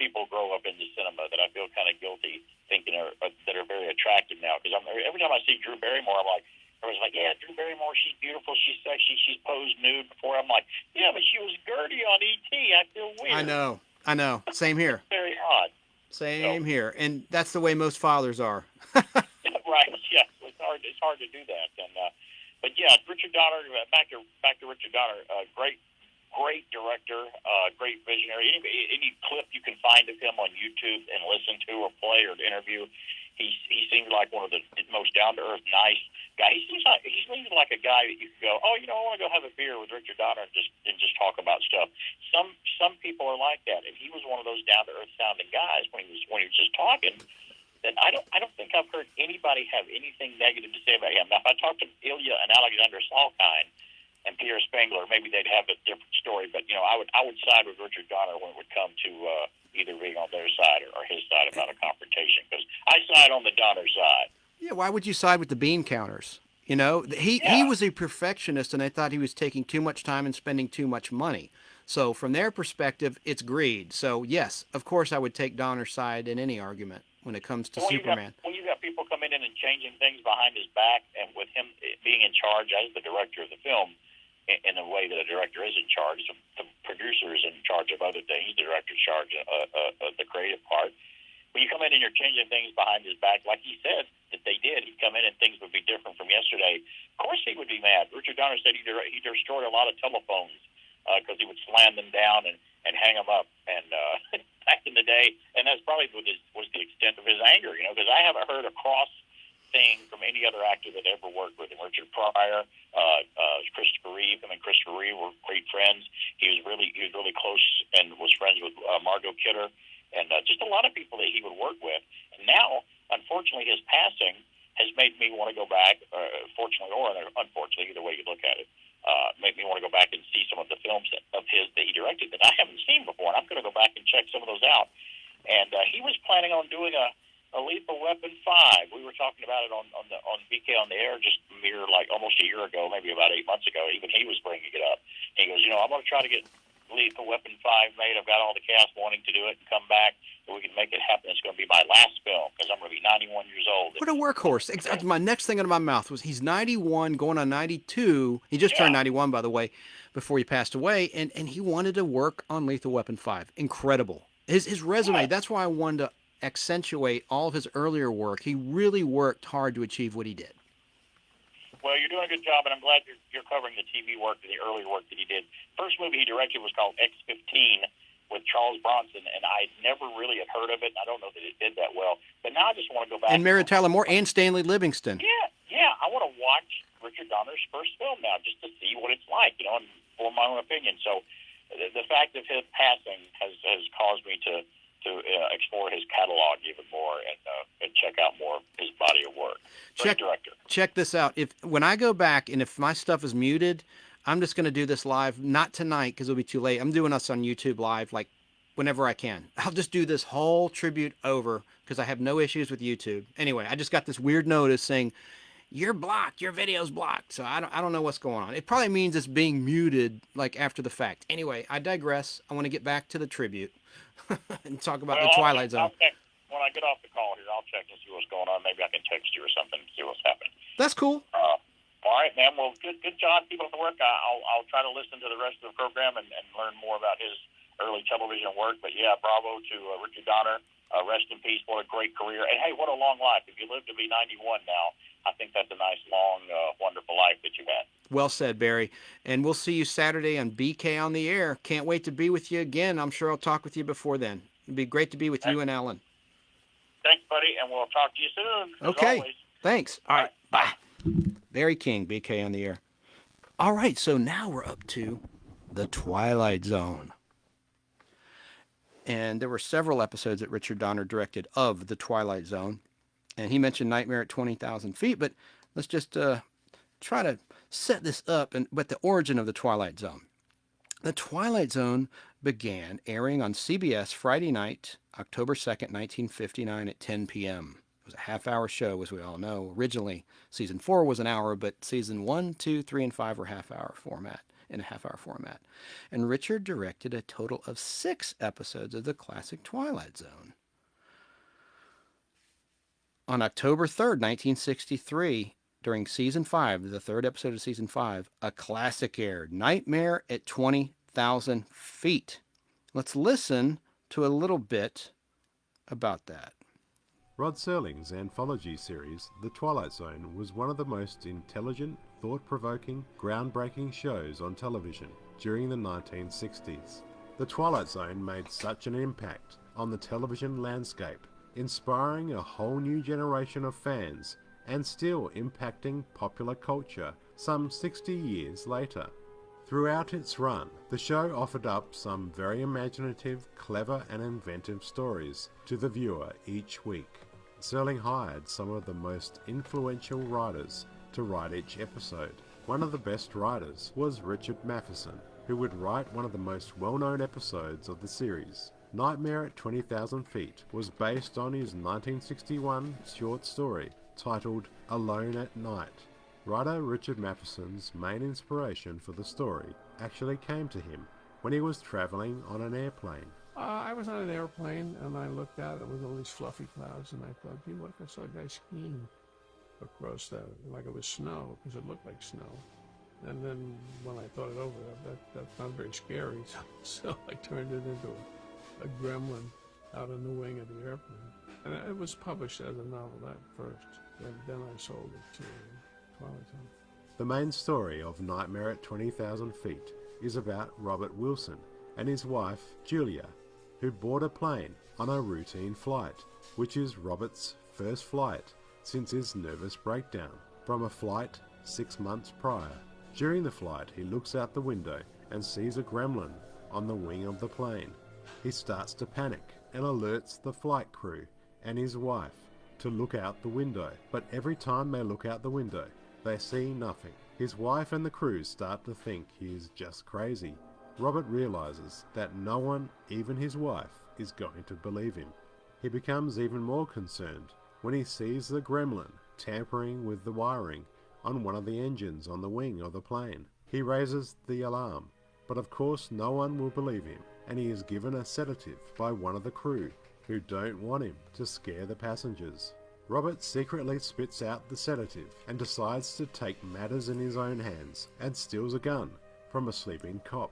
people grow up into cinema that I feel kind of guilty thinking that are very attractive now. Because every time I see Drew Barrymore, I'm like, everyone's like, yeah, Drew Barrymore, she's beautiful, she's sexy, she's posed nude before. I'm like, yeah, but she was Gertie on E.T. I feel weird. I know. Same here. Very odd. Same here. And that's the way most fathers are. Right. Yeah. It's hard to do that. And but yeah, Richard Donner. Back to Richard Donner. Great director, great visionary. Any clip you can find of him on YouTube and listen to or play or interview, he seems like one of the most down to earth, nice guy. He seems like a guy that you could go, I want to go have a beer with Richard Donner and just talk about stuff. Some people are like that, and he was one of those down to earth sounding guys when he was just talking. That I don't think I've heard anybody have anything negative to say about him. Now, if I talked to Ilya and Alexander Salkind and Peter Spengler, maybe they'd have a different story. But I would side with Richard Donner when it would come to either being on their side or his side about a confrontation, because I side on the Donner side. Yeah, why would you side with the bean counters? He was a perfectionist, and I thought he was taking too much time and spending too much money. So from their perspective, it's greed. So yes, of course, I would take Donner's side in any argument when it comes to Superman. When you got people coming in and changing things behind his back, and with him being in charge as the director of the film, in a way that a director is in charge. The producer is in charge of other things. The director's in charge of the creative part. When you come in and you're changing things behind his back, like he said that they did, he'd come in and things would be different from yesterday. Of course he would be mad. Richard Donner said he destroyed a lot of telephones because he would slam them down and hang them up. And back in the day, and that's probably was the extent of his anger, because I haven't heard a cross thing from any other actor that ever worked with him. Richard Pryor, Christopher Reeve. Him and Christopher Reeve were great friends. He was really close and was friends with Margot Kidder, and just a lot of people that he would work with. And now, unfortunately, his passing has made me want to go back. Fortunately or unfortunately, either way you look at it, made me want to go back and see some of the films of his that he directed that I haven't seen before. And I'm going to go back and check some of those out. And he was planning on doing a Lethal Weapon 5. We were talking about it on BK on the Air just almost a year ago, maybe about 8 months ago. Even he was bringing it up. And he goes, I'm going to try to get Lethal Weapon 5 made. I've got all the cast wanting to do it and come back so we can make it happen. It's going to be my last film because I'm going to be 91 years old. What a workhorse. My next thing out of my mouth was he's 91, going on 92. He just turned 91, by the way, before he passed away, and he wanted to work on Lethal Weapon 5. Incredible. His resume, that's why I wanted to accentuate all of his earlier work. He really worked hard to achieve what he did. Well, you're doing a good job, and I'm glad you're covering the TV work and the earlier work that he did. First movie he directed was called X-15 with Charles Bronson, and I never really had heard of it. I don't know that it did that well. But now I just want to go back. And Mary Tyler Moore and Stanley Livingston. Yeah. I want to watch Richard Donner's first film now just to see what it's like, and form my own opinion. So the fact of his passing has caused me to explore his catalog even more and check out more of his body of work. Great director. Check this out. When I go back and if my stuff is muted, I'm just going to do this live, not tonight because it'll be too late. I'm doing us on YouTube live like whenever I can. I'll just do this whole tribute over because I have no issues with YouTube. Anyway, I just got this weird notice saying, you're blocked, your video's blocked. So I don't know what's going on. It probably means it's being muted like after the fact. Anyway, I digress. I want to get back to the tribute and talk about the Twilight Zone. When I get off the call here, I'll check and see what's going on. Maybe I can text you or something to see what's happening. That's cool. All right, man. Well, good job. Keep up the work. I'll try to listen to the rest of the program and learn more about his early television work. But yeah, bravo to Richard Donner. Rest in peace. What a great career. And hey, what a long life. If you live to be 91 now, I think that's a nice, long, wonderful life that you've had. Well said, Barry. And we'll see you Saturday on BK on the Air. Can't wait to be with you again. I'm sure I'll talk with you before then. It'd be great to be with you and Alan. Thanks, buddy, and we'll talk to you soon. Okay. Thanks. All right. Bye. Barry King, BK on the Air. All right, so now we're up to The Twilight Zone. And there were several episodes that Richard Donner directed of The Twilight Zone. And he mentioned Nightmare at 20,000 Feet, but let's just try to set this up with the origin of The Twilight Zone. The Twilight Zone began airing on CBS Friday night, October 2nd, 1959 at 10 p.m. It was a half-hour show, as we all know. Originally, season 4 was an hour, but season 1, 2, 3, and 5 were half-hour format. And Richard directed a total of 6 episodes of the classic Twilight Zone. On October 3rd, 1963, during season 5, the 3rd episode of season 5, a classic aired, Nightmare at 20,000 Feet. Let's listen to a little bit about that. Rod Serling's anthology series, The Twilight Zone, was one of the most intelligent, thought-provoking, groundbreaking shows on television during the 1960s. The Twilight Zone made such an impact on the television landscape, inspiring a whole new generation of fans and still impacting popular culture some 60 years later. Throughout its run, the show offered up some very imaginative, clever and inventive stories to the viewer each week. Serling hired some of the most influential writers to write each episode. One of the best writers was Richard Matheson, who would write one of the most well-known episodes of the series. Nightmare at 20,000 Feet was based on his 1961 short story titled Alone at Night. Writer Richard Matheson's main inspiration for the story actually came to him when he was traveling on an airplane. I was on an airplane and I looked out, it was all these fluffy clouds, and I thought, gee, what if I saw a guy skiing across that, like it was snow, because it looked like snow. And then when I thought it over, that's not very scary, so I turned it into a gremlin out in the wing of the airplane. And it was published as a novel at first, and then I sold it to Twilight Zone. The main story of Nightmare at 20,000 Feet is about Robert Wilson and his wife, Julia, who board a plane on a routine flight, which is Robert's first flight since his nervous breakdown from a flight 6 months prior. During the flight, he looks out the window and sees a gremlin on the wing of the plane. He starts to panic and alerts the flight crew and his wife to look out the window, but every time they look out the window, they see nothing. His wife and the crew start to think he is just crazy. Robert realizes that no one, even his wife, is going to believe him. He becomes even more concerned when he sees the gremlin tampering with the wiring on one of the engines on the wing of the plane. He raises the alarm But of course no one will believe him, and he is given a sedative by one of the crew, who don't want him to scare the passengers. Robert secretly spits out the sedative and decides to take matters in his own hands and steals a gun from a sleeping cop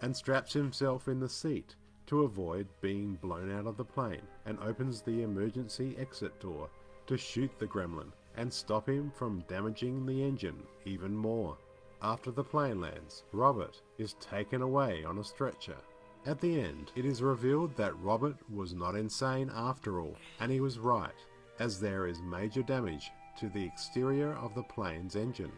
and straps himself in the seat to avoid being blown out of the plane, and opens the emergency exit door to shoot the gremlin and stop him from damaging the engine even more. After the plane lands, Robert is taken away on a stretcher. At the end, it is revealed that Robert was not insane after all, and he was right, as there is major damage to the exterior of the plane's engine.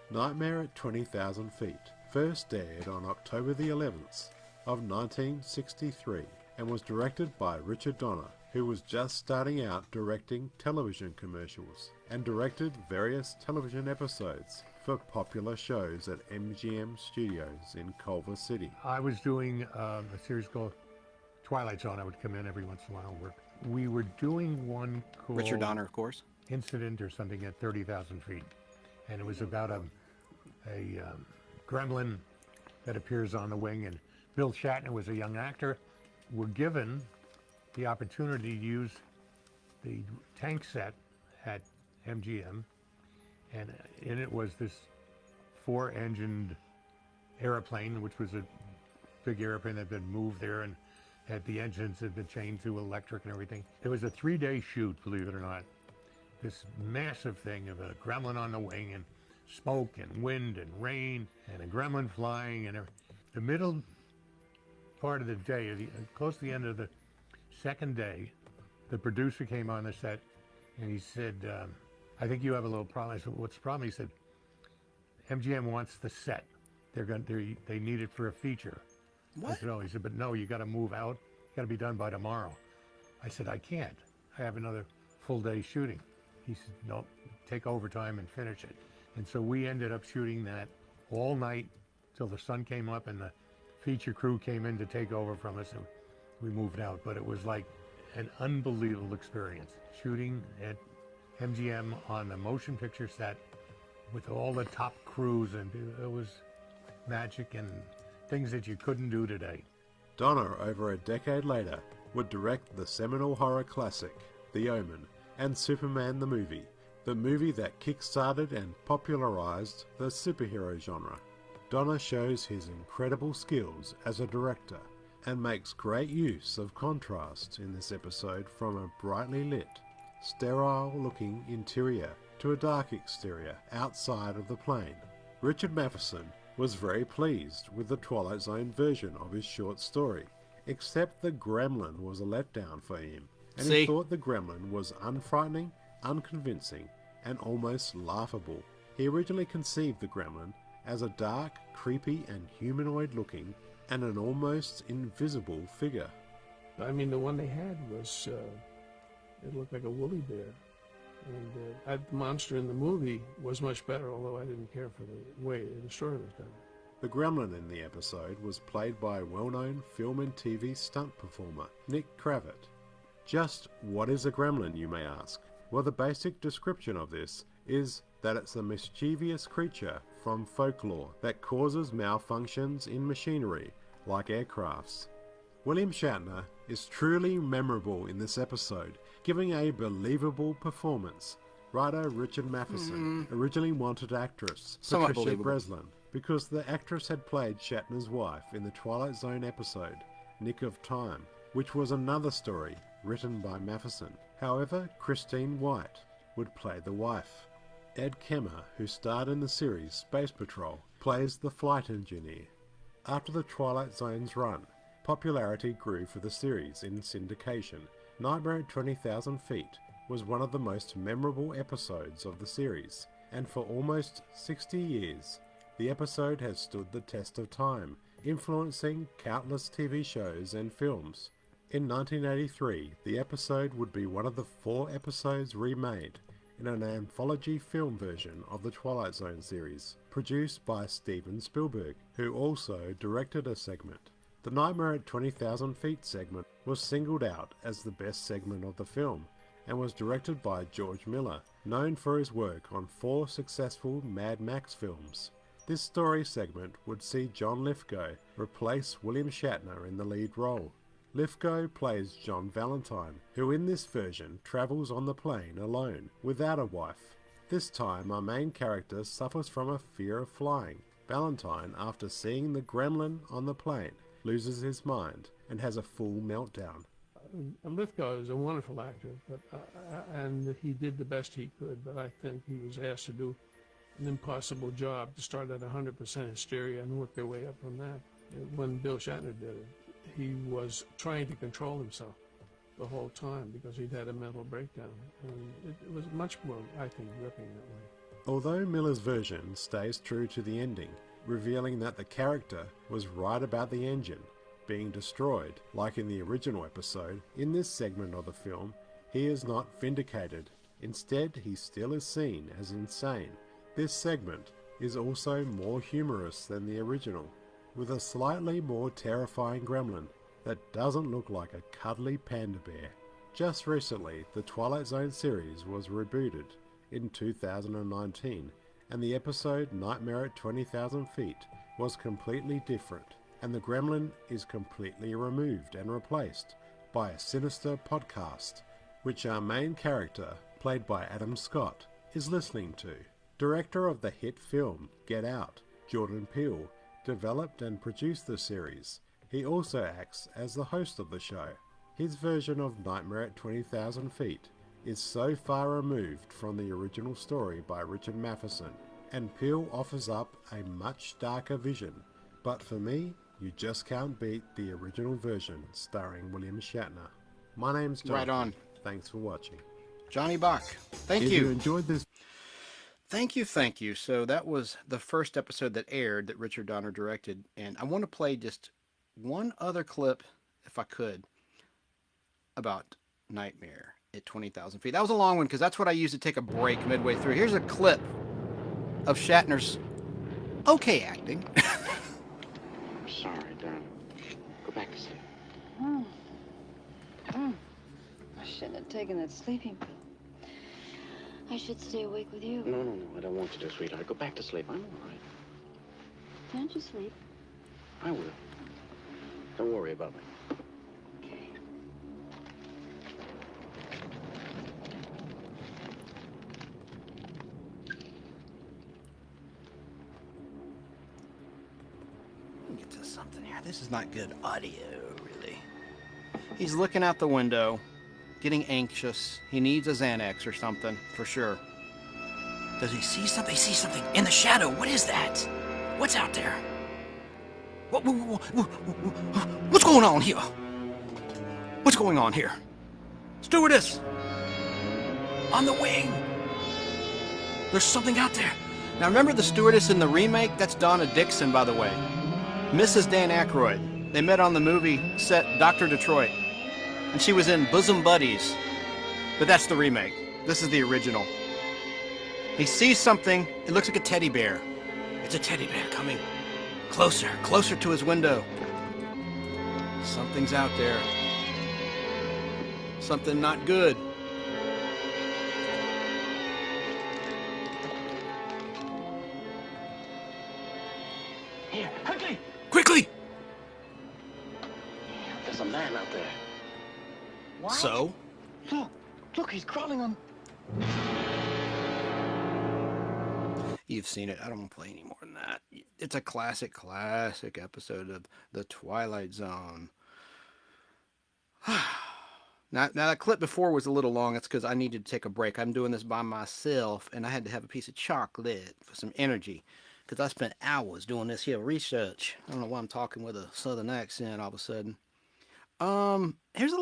Nightmare at 20,000 Feet first aired on October the 11th of 1963 and was directed by Richard Donner, who was just starting out directing television commercials and directed various television episodes for popular shows at MGM Studios in Culver City. I was doing a series called Twilight Zone. I would come in every once in a while and work. We were doing one called Richard Donner, of course. Incident or something at 30,000 feet. And it was about a gremlin that appears on the wing, and Bill Shatner was a young actor. We're given the opportunity to use the tank set at MGM, and in it was this 4-engined airplane, which was a big airplane that had been moved there, and had the engines had been changed to electric and everything. It was a 3-day shoot, believe it or not. This massive thing of a gremlin on the wing, and smoke and wind and rain and a gremlin flying, and the middle part of the day, close to the end of the second day, the producer came on the set and he said, I think you have a little problem. I said, what's the problem? He said, MGM wants the set. They need it for a feature. What? I said, oh. He said, but no, you got to move out. You got to be done by tomorrow. I said, I can't. I have another full day shooting. He said, no, take overtime and finish it. And so we ended up shooting that all night till the sun came up, and the feature crew came in to take over from us, and we moved out. But it was like an unbelievable experience, shooting at MGM on the motion picture set with all the top crews, and it was magic and things that you couldn't do today. Donner, over a decade later, would direct the seminal horror classic, The Omen, and Superman the movie that kick-started and popularized the superhero genre. Donner shows his incredible skills as a director and makes great use of contrast in this episode, from a brightly lit, sterile-looking interior to a dark exterior outside of the plane. Richard Matheson was very pleased with the Twilight Zone version of his short story, except the gremlin was a letdown for him, and he thought the gremlin was unfrightening, unconvincing, and almost laughable. He originally conceived the gremlin as a dark, creepy, and humanoid-looking, and an almost invisible figure. I mean, the one they had was, it looked like a woolly bear. And that monster in the movie was much better, although I didn't care for the way the story was done. The gremlin in the episode was played by well-known film and TV stunt performer Nick Cravett. Just what is a gremlin, you may ask? Well, the basic description of this is that it's a mischievous creature from folklore that causes malfunctions in machinery, like aircrafts. William Shatner is truly memorable in this episode, giving a believable performance. Writer Richard Matheson originally wanted actress Patricia Breslin, because the actress had played Shatner's wife in the Twilight Zone episode, Nick of Time, which was another story written by Matheson. However, Christine White would play the wife. Ed Kemmer, who starred in the series Space Patrol, plays the flight engineer. After the Twilight Zone's run, popularity grew for the series in syndication. Nightmare at 20,000 Feet was one of the most memorable episodes of the series, and for almost 60 years, the episode has stood the test of time, influencing countless TV shows and films. In 1983, the episode would be one of the 4 episodes remade in an anthology film version of the Twilight Zone series, produced by Steven Spielberg, who also directed a segment. The Nightmare at 20,000 Feet segment was singled out as the best segment of the film, and was directed by George Miller, known for his work on 4 successful Mad Max films. This story segment would see John Lithgow replace William Shatner in the lead role. Lithgow plays John Valentine, who in this version travels on the plane alone, without a wife. This time our main character suffers from a fear of flying. Valentine, after seeing the gremlin on the plane, loses his mind and has a full meltdown. Lithgow is a wonderful actor, and he did the best he could, but I think he was asked to do an impossible job to start at 100% hysteria and work their way up from that. When Bill Shatner did it, he was trying to control himself the whole time because he'd had a mental breakdown, and it was much more, I think, gripping that way. Although Miller's version stays true to the ending, revealing that the character was right about the engine being destroyed, like in the original episode, in this segment of the film, he is not vindicated. Instead, he still is seen as insane. This segment is also more humorous than the original, with a slightly more terrifying gremlin that doesn't look like a cuddly panda bear. Just recently, the Twilight Zone series was rebooted in 2019, and the episode Nightmare at 20,000 Feet was completely different, and the gremlin is completely removed and replaced by a sinister podcast, which our main character, played by Adam Scott, is listening to. Director of the hit film Get Out, Jordan Peele, developed and produced the series. He also acts as the host of the show. His version of Nightmare at 20,000 Feet is so far removed from the original story by Richard Matheson, and Peele offers up a much darker vision. But for me, you just can't beat the original version starring William Shatner. My name's Jonathan. Right on. Thanks for watching. Johnny Bach. Thank you. If you enjoyed this... Thank you. So that was the first episode that aired that Richard Donner directed, and I want to play just one other clip, if I could, about Nightmare at 20,000 Feet. That was a long one because that's what I used to take a break midway through. Here's a clip of Shatner's okay acting. I'm sorry, darling. Go back to sleep. I shouldn't have taken that sleeping pill. I should stay awake with you. No, I don't want you to, sweetheart. Go back to sleep. I'm all right. Can't you sleep? I will. Don't worry about me. Okay. Get to something here. This is not good audio, really. He's looking out the window, getting anxious. He needs a Xanax or something, for sure. Does he see something? He sees something in the shadow. What is that? What's out there? What's going on here? What's going on here? Stewardess! On the wing! There's something out there. Now remember the stewardess in the remake? That's Donna Dixon, by the way. Mrs. Dan Aykroyd. They met on the movie set Dr. Detroit. And she was in Bosom Buddies. But that's the remake. This is the original. He sees something. It looks like a teddy bear. It's a teddy bear coming. Closer to his window. Something's out there. Something not good. Here, quickly! Quickly! There's a man out there. What? So? Look, he's crawling on... You've seen it. I don't want to play any more than that. It's a classic episode of The Twilight Zone. Now that clip before was a little long. It's because I needed to take a break. I'm doing this by myself, and I had to have a piece of chocolate for some energy because I spent hours doing this here research. I don't know why I'm talking with a southern accent all of a sudden. Here's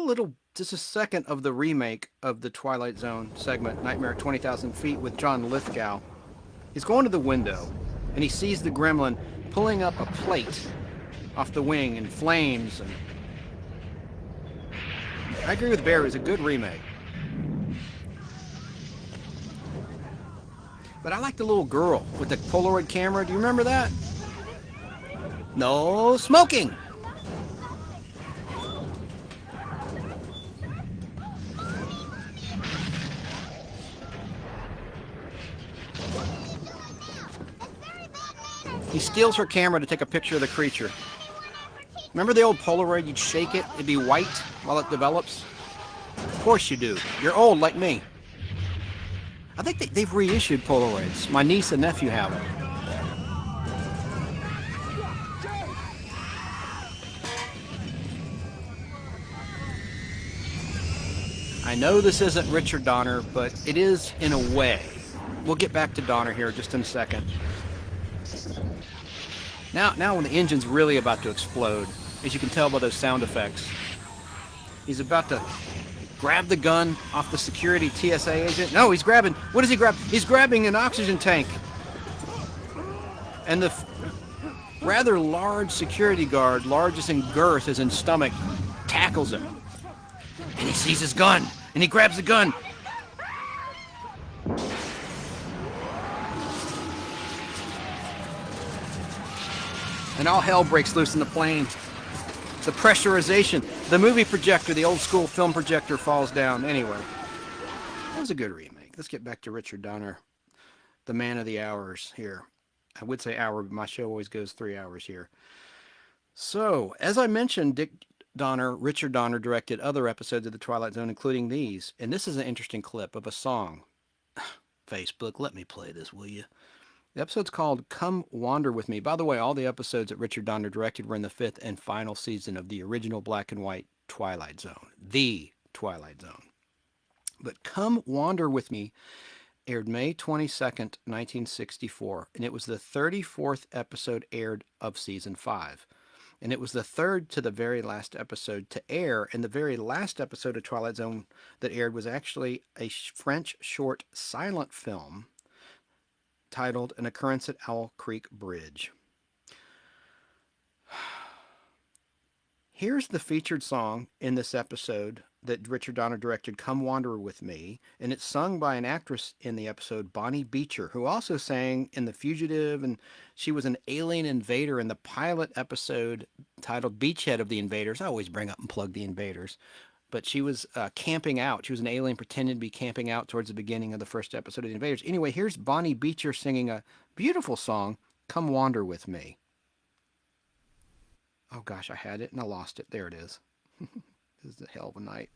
just a second of the remake of the Twilight Zone segment, Nightmare at 20,000 Feet with John Lithgow. He's going to the window, and he sees the gremlin pulling up a plate off the wing in flames. And I agree with Barry, it's a good remake. But I like the little girl with the Polaroid camera. Do you remember that? No smoking! He steals her camera to take a picture of the creature. Remember the old Polaroid? You'd shake it, it'd be white while it develops? Of course you do. You're old like me. I think they've reissued Polaroids. My niece and nephew have them. I know this isn't Richard Donner, but it is in a way. We'll get back to Donner here just in a second. Now when the engine's really about to explode, as you can tell by those sound effects, he's about to grab the gun off the security TSA agent. No, he's grabbing, what does he grab? He's grabbing an oxygen tank. And the rather large security guard, largest in girth as in stomach, tackles him. And he sees his gun, and he grabs the gun. And all hell breaks loose in the plane. The pressurization, the movie projector, the old school film projector falls down. Anyway, that was a good remake. Let's get back to Richard Donner, the man of the hours here. I would say hour, but my show always goes 3 hours here. So, as I mentioned, Richard Donner directed other episodes of The Twilight Zone, including these. And this is an interesting clip of a song. Facebook, let me play this, will you? The episode's called Come Wander With Me. By the way, all the episodes that Richard Donner directed were in the 5th and final season of the original black and white Twilight Zone. The Twilight Zone. But Come Wander With Me aired May 22nd, 1964. And it was the 34th episode aired of season 5. And it was the third to the very last episode to air. And the very last episode of Twilight Zone that aired was actually a French short silent film titled An Occurrence at Owl Creek Bridge. Here's the featured song in this episode that Richard Donner directed, Come Wander With Me, and it's sung by an actress in the episode, Bonnie Beecher, who also sang in The Fugitive, and she was an alien invader in the pilot episode titled Beachhead of the Invaders. I always bring up and plug the Invaders. But she was camping out. She was an alien pretending to be camping out towards the beginning of the first episode of The Invaders. Anyway, here's Bonnie Beecher singing a beautiful song, Come Wander With Me. Oh gosh, I had it and I lost it. There it is. This is a hell of a night.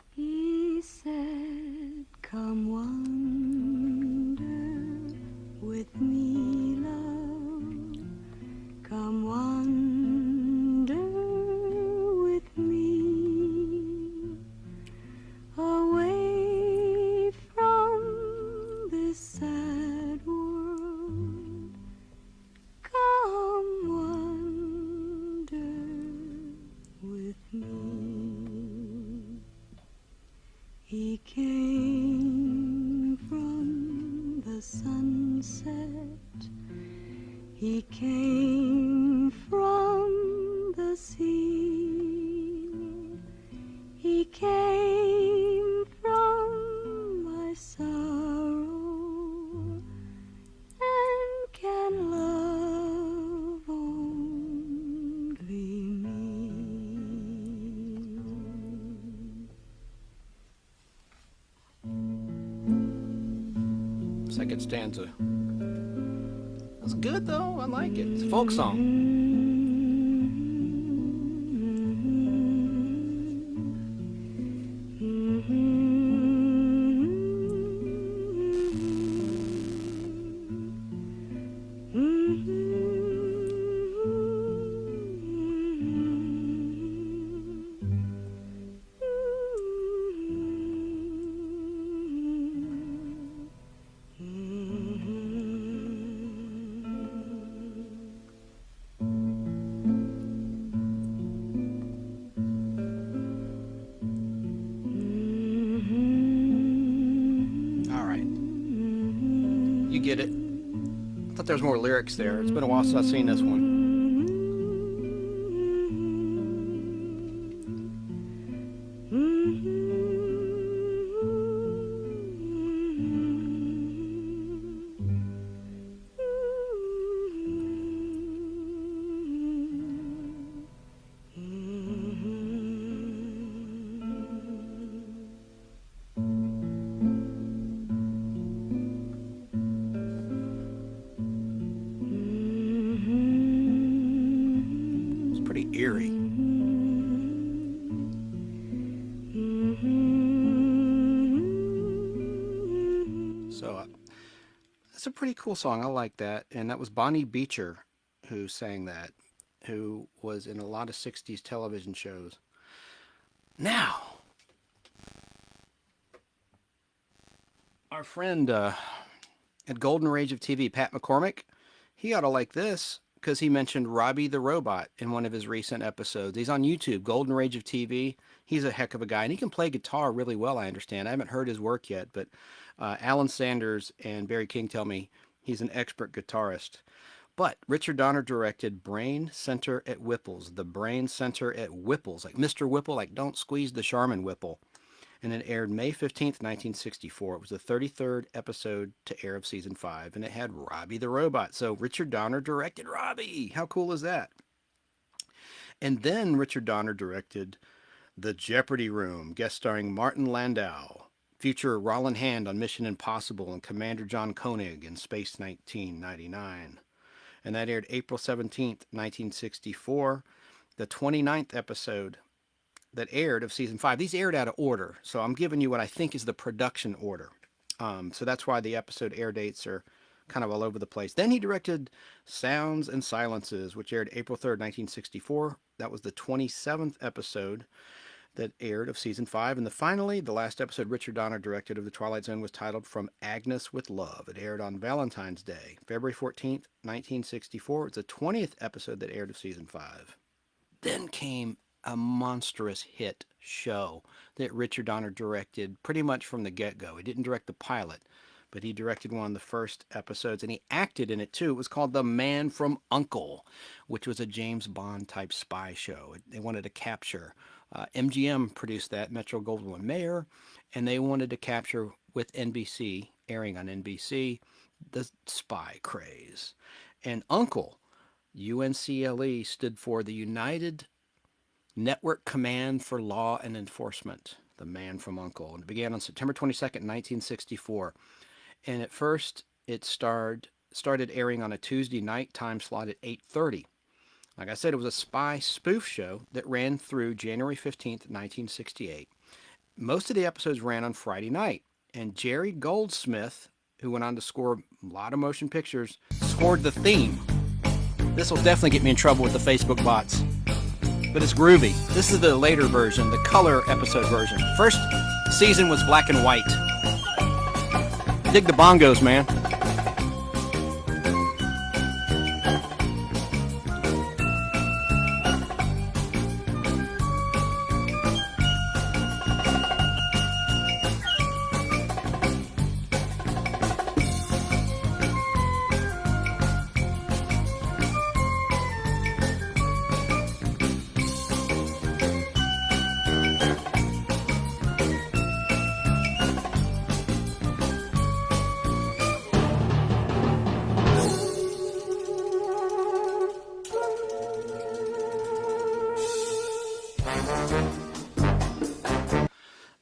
He said, come wander with me, love. Come wander with me, away from this sad world. Come wander with me. He came from the sunset. He came from the sea. He came from my sorrow and can love only me. Second stanza. That's good though. I like it. It's a folk song. Get it. I thought there was more lyrics there. It's been a while since I've seen this one. eerie. So that's a pretty cool song. I like that. And that was Bonnie Beecher who sang that, who was in a lot of 60s television shows. Now, our friend at Golden Age of TV, Pat McCormick, he ought to like this because he mentioned Robbie the Robot in one of his recent episodes. He's on YouTube, Golden Age of TV. He's a heck of a guy, and he can play guitar really well, I understand. I haven't heard his work yet, but Alan Sanders and Barry King tell me he's an expert guitarist. But Richard Donner directed Brain Center at Whipple's, the Brain Center at Whipple's, like Mr. Whipple, like don't squeeze the Charmin Whipple. And it aired May 15th, 1964. It was the 33rd episode to air of season 5, and it had Robbie the Robot. So Richard Donner directed Robbie. How cool is that? And then Richard Donner directed The Jeopardy Room, guest starring Martin Landau, future Roland Hand on Mission Impossible, and Commander John Koenig in Space 1999. And that aired April 17th, 1964, the 29th episode that aired of season 5. These aired out of order, so I'm giving you what I think is the production order. So that's why the episode air dates are kind of all over the place. Then he directed Sounds and Silences, which aired April 3rd, 1964. That was the 27th episode that aired of season 5. And finally, the last episode Richard Donner directed of The Twilight Zone was titled From Agnes with Love. It aired on Valentine's Day, February 14th, 1964. It's the 20th episode that aired of season 5. Then came a monstrous hit show that Richard Donner directed pretty much from the get-go. He didn't direct the pilot, but he directed one of the first episodes, and he acted in it too. It was called The Man from U.N.C.L.E., which was a James Bond-type spy show. They wanted to capture. MGM produced that, Metro-Goldwyn-Mayer, and they wanted to capture, with NBC, airing on NBC, the spy craze. And U.N.C.L.E., U-N-C-L-E, stood for the United Network Command for Law and Enforcement, The Man from U.N.C.L.E. And it began on September 22nd, 1964. And at first, it started airing on a Tuesday night time slot at 8:30. Like I said, it was a spy spoof show that ran through January 15th, 1968. Most of the episodes ran on Friday night. And Jerry Goldsmith, who went on to score a lot of motion pictures, scored the theme. This will definitely get me in trouble with the Facebook bots. But it's groovy. This is the later version, the color episode version. First season was black and white. Dig the bongos, man.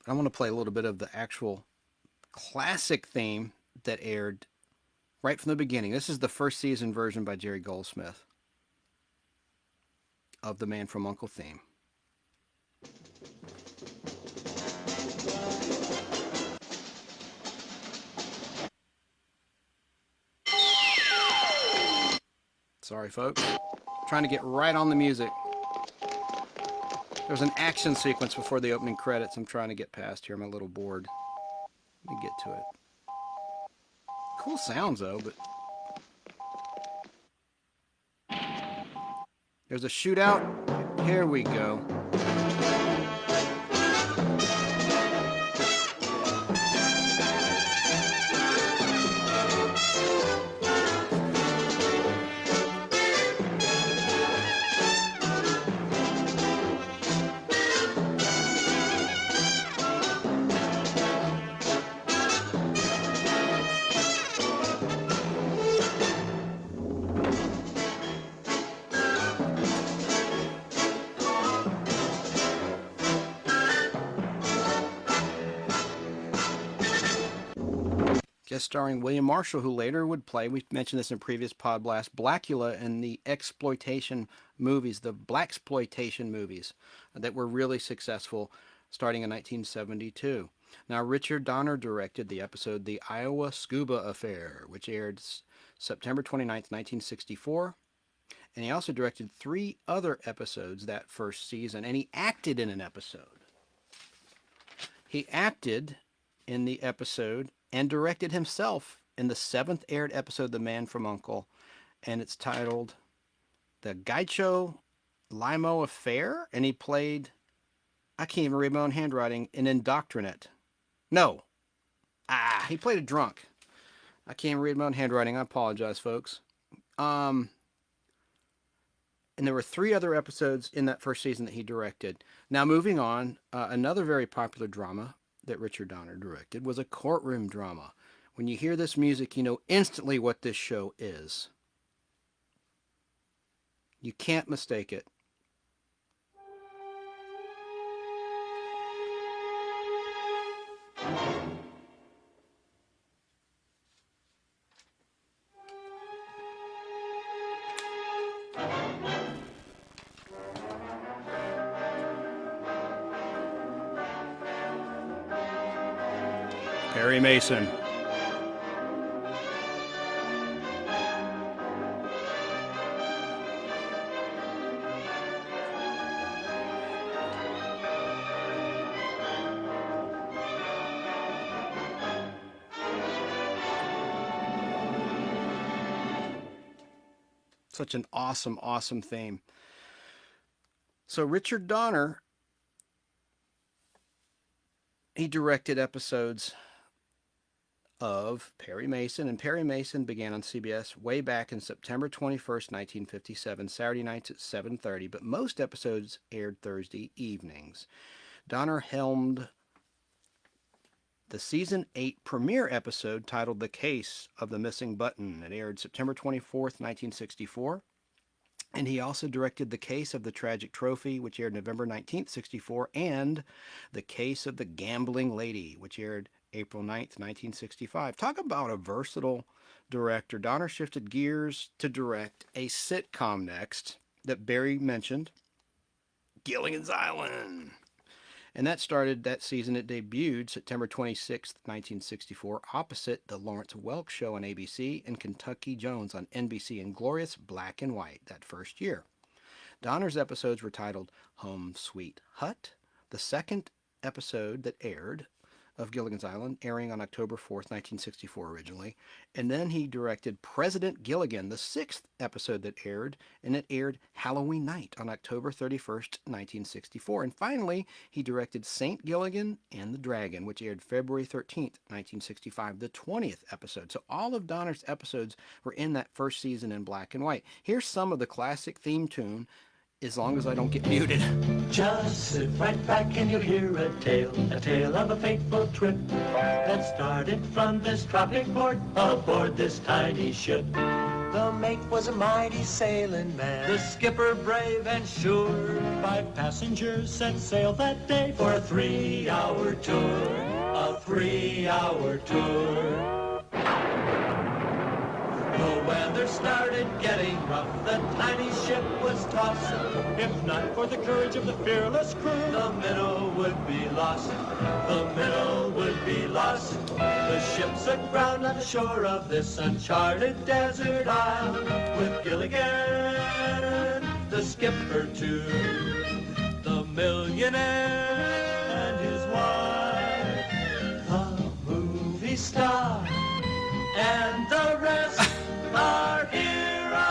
I want to play a little bit of the actual classic theme that aired right from the beginning. This is the first season version by Jerry Goldsmith of the Man from U.N.C.L.E. theme. Sorry, folks. Trying to get right on the music. There's an action sequence before the opening credits I'm trying to get past here. I'm a little bored. Let me get to it. Cool sounds, though, but... There's a shootout. Here we go. guest starring William Marshall, who later would play, we mentioned this in previous Podblast, Blackula in the exploitation movies, the blaxploitation movies that were really successful starting in 1972. Now, Richard Donner directed the episode The Iowa Scuba Affair, which aired September 29th, 1964. And he also directed 3 other episodes that first season, and he acted in an episode. He acted in the episode and directed himself in the 7th aired episode, The Man from U.N.C.L.E., and it's titled The Gaicho Limo Affair, and he played, I can't even read my own handwriting, an indoctrinate. No. He played a drunk. I can't read my own handwriting. I apologize, folks. And there were 3 other episodes in that first season that he directed. Now, moving on, another very popular drama that Richard Donner directed was a courtroom drama. When you hear this music, you know instantly what this show is. You can't mistake it. Perry Mason. Such an awesome, awesome theme. So Richard Donner, he directed episodes of Perry Mason, and Perry Mason began on CBS way back in September 21st, 1957, Saturday nights at 7:30, but most episodes aired Thursday evenings. Donner helmed the season 8 premiere episode titled The Case of the Missing Button. It aired September 24th, 1964. And he also directed The Case of the Tragic Trophy, which aired November 19th, 64, and The Case of the Gambling Lady, which aired April 9th, 1965. Talk about a versatile director. Donner shifted gears to direct a sitcom next that Barry mentioned, Gilligan's Island. And that season, it debuted September 26th, 1964, opposite The Lawrence Welk Show on ABC and Kentucky Jones on NBC in glorious black and white that first year. Donner's episodes were titled Home Sweet Hut, the second episode that aired of Gilligan's Island, airing on October 4th, 1964 originally. And then he directed President Gilligan, the 6th episode that aired, and it aired Halloween night on October 31st, 1964. And finally, he directed St. Gilligan and the Dragon, which aired February 13th, 1965, the 20th episode. So all of Donner's episodes were in that first season in black and white. Here's some of the classic theme tune, as long as I don't get muted. Just sit right back and you'll hear a tale of a fateful trip that started from this tropic port aboard this tiny ship. The mate was a mighty sailing man, the skipper brave and sure. 5 passengers set sail that day for a 3-hour tour, a 3-hour tour. The weather started getting rough, the tiny ship was tossed. If not for the courage of the fearless crew, the minnow would be lost. The minnow would be lost. The ship's aground on the shore of this uncharted desert isle, with Gilligan, the skipper too, the millionaire and his wife, the movie star, and the rest.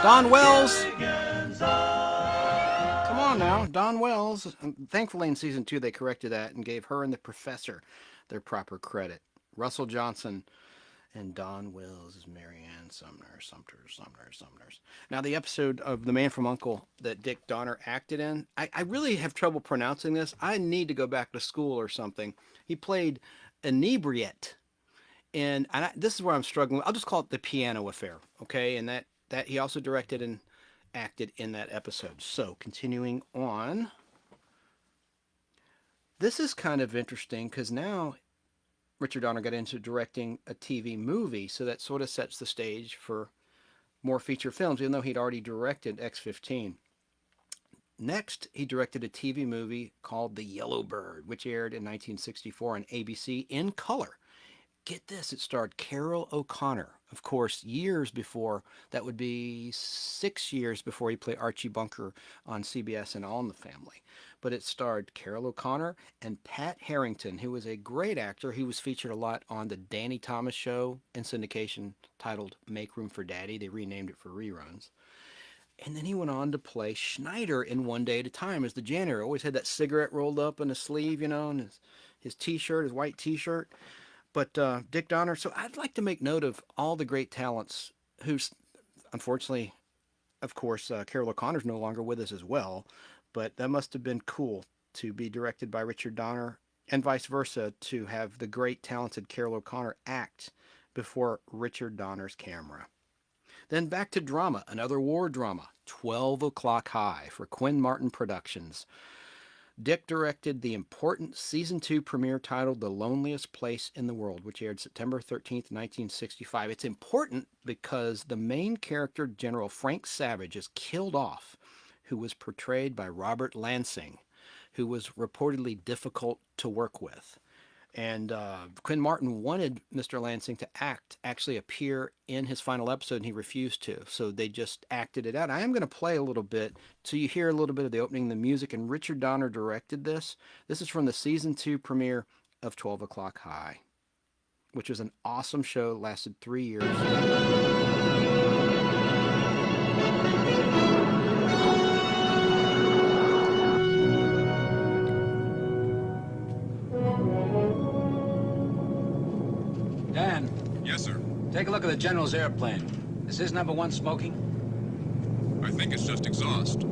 Don Wells. Come on now, Don Wells. Thankfully in season 2 they corrected that and gave her and the professor their proper credit. Russell Johnson and Don Wells is Marianne Sumners. Now the episode of The Man from U.N.C.L.E. that Dick Donner acted in, I really have trouble pronouncing this. I need to go back to school or something. He played inebriate. And this is where I'm struggling. I'll just call it The Piano Affair, okay? And that he also directed and acted in that episode. So, continuing on. This is kind of interesting because now Richard Donner got into directing a TV movie, so that sort of sets the stage for more feature films, even though he'd already directed X-15. Next, he directed a TV movie called The Yellow Bird, which aired in 1964 on ABC in color. Get this, it starred Carol O'Connor. Of course, years before, that would be 6 years before he played Archie Bunker on CBS and All in the Family. But it starred Carol O'Connor and Pat Harrington, who was a great actor. He was featured a lot on the Danny Thomas Show in syndication titled Make Room for Daddy. They renamed it for reruns. And then he went on to play Schneider in One Day at a Time as the janitor. Always had that cigarette rolled up in his sleeve, and his T-shirt, his white T-shirt. But Dick Donner, so I'd like to make note of all the great talents who's, unfortunately, of course, Carol O'Connor's no longer with us as well, but that must have been cool to be directed by Richard Donner and vice versa, to have the great talented Carol O'Connor act before Richard Donner's camera. Then back to drama, another war drama, 12 O'Clock High for Quinn Martin Productions. Dick directed the important Season 2 premiere titled The Loneliest Place in the World, which aired September 13th, 1965. It's important because the main character, General Frank Savage, is killed off, who was portrayed by Robert Lansing, who was reportedly difficult to work with. And Quinn Martin wanted Mr. Lansing to actually appear in his final episode, and he refused to. So they just acted it out. I am going to play a little bit so you hear a little bit of the opening, the music, and Richard Donner directed this. This is from the Season 2 premiere of 12 O'Clock High, which was an awesome show, lasted 3 years. Dan. Yes, sir. Take a look at the General's airplane. Is his number one smoking? I think it's just exhaust.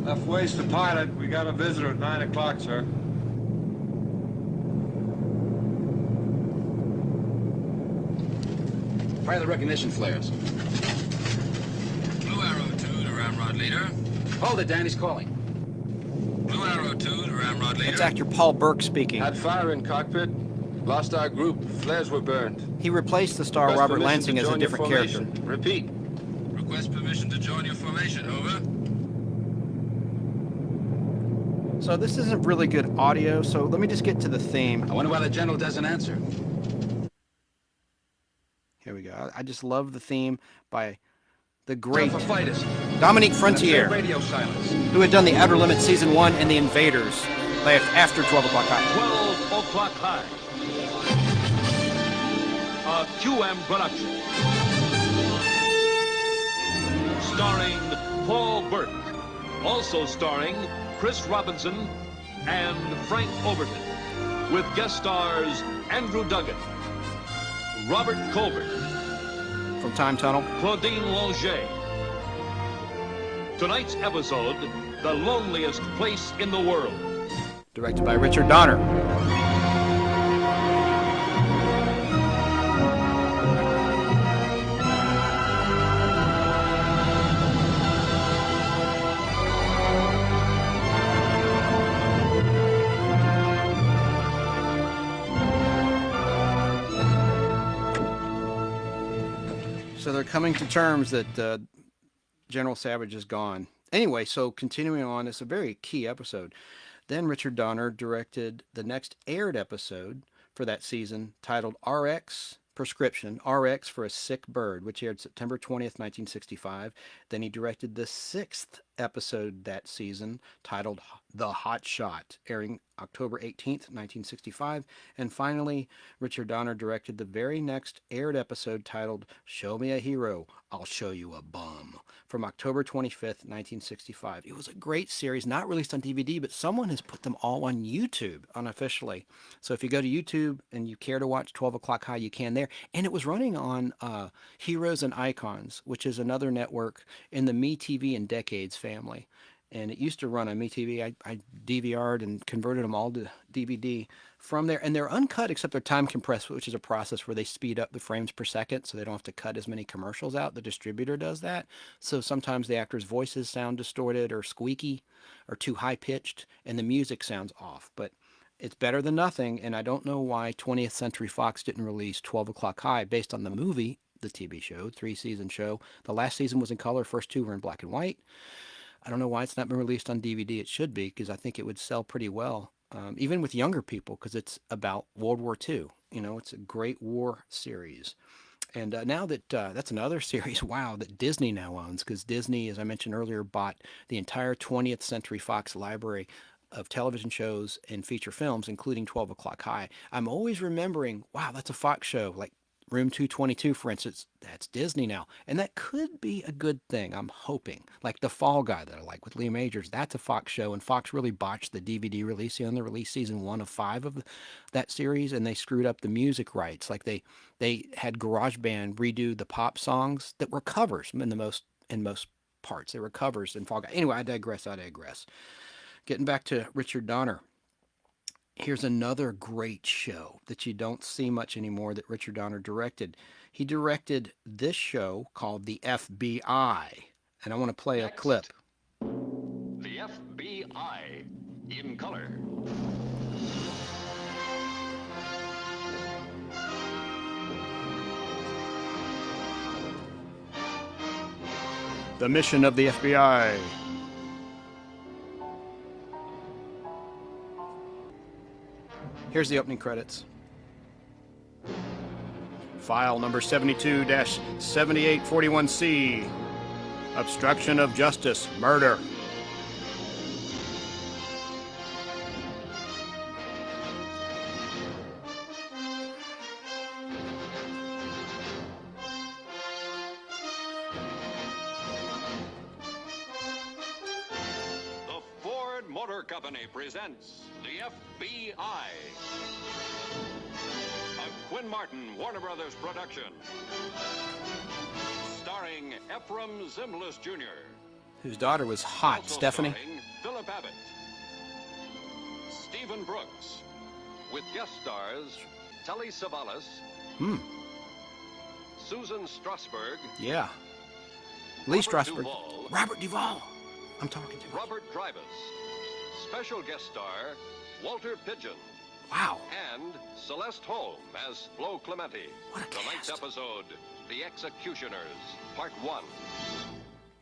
Left waist to pilot. We got a visitor at 9 o'clock, sir. Fire the recognition flares. Blue arrow 2 to ramrod leader. Hold it, Dan. He's calling. Blue arrow 2 to ramrod leader. It's actor Paul Burke speaking. Had fire in cockpit. Lost our group. Flares were burned. He replaced the star Robert Lansing as a different character. Repeat. Request permission to join your formation. Over. So this isn't really good audio, so let me just get to the theme. I wonder why the General doesn't answer. Here we go. I just love the theme by the great fighters. Dominique Frontier, Radio silence. who had done the Outer Limits Season 1 and The Invaders after 12 O'Clock High. 12 O'Clock High. A QM production. Starring Paul Burke. Also starring Chris Robinson and Frank Overton. With guest stars Andrew Duggan, Robert Colbert, from Time Tunnel, Claudine Longer. Tonight's episode, The Loneliest Place in the World. Directed by Richard Donner. So they're coming to terms that General Savage is gone. Anyway, so continuing on, it's a very key episode. Then Richard Donner directed the next aired episode for that season titled RX Prescription, RX for a Sick Bird, which aired September 20th, 1965. Then he directed the sixth episode that season titled The Hot Shot, airing October 18th, 1965. And finally, Richard Donner directed the very next aired episode titled Show Me a Hero, I'll Show You a Bum, from October 25th, 1965. It was a great series, not released on DVD, but someone has put them all on YouTube unofficially. So if you go to YouTube and you care to watch 12 O'Clock High, you can there. And it was running on Heroes and Icons, which is another network in the Me TV and Decades family. and it used to run on MeTV. I DVR'd and converted them all to DVD from there, and they're uncut except they're time compressed, which is a process where they speed up the frames per second so they don't have to cut as many commercials out. The distributor does that. So sometimes the actors' voices sound distorted or squeaky or too high pitched, and the music sounds off. But it's better than nothing, and I don't know why 20th Century Fox didn't release 12 O'Clock High based on the movie, the TV show, 3-season show. The last season was in color, first 2 were in black and white. I don't know why it's not been released on DVD. It should be, because I think it would sell pretty well, even with younger people, because it's about World War II. You know, it's a great war series. And now that that's another series, wow, that Disney now owns, because Disney, as I mentioned earlier, bought the entire 20th Century Fox library of television shows and feature films, including 12 O'Clock High. I'm always remembering, wow, that's a Fox show. Like Room 222, for instance, that's Disney now. And that could be a good thing, I'm hoping. Like The Fall Guy that I like with Lee Majors, that's a Fox show, and Fox really botched the DVD release. They only released season 1 of 5 of that series, and they screwed up the music rights. Like they had GarageBand redo the pop songs that were covers in most parts. They were covers in Fall Guy. Anyway, I digress. Getting back to Richard Donner. Here's another great show that you don't see much anymore that Richard Donner directed. He directed this show called The FBI, and I want to play a clip. The FBI in color. The mission of the FBI. Here's the opening credits. File number 72-7841C. Obstruction of justice, murder. The Ford Motor Company presents the FBI. A Quinn Martin Warner Brothers production. Starring Ephraim Zimbalist Jr. Whose daughter was hot, Also Stephanie. starring Philip Abbott. Stephen Brooks. With guest stars Telly Savalas. Susan Strasberg. Yeah. Lee Robert Strasberg. Duvall. Robert Duvall. I'm talking to. Robert Drivas. Special guest star Walter Pidgeon. Wow. And Celeste Holm as Flo Clementi. What a Tonight's episode, The Executioners, Part 1.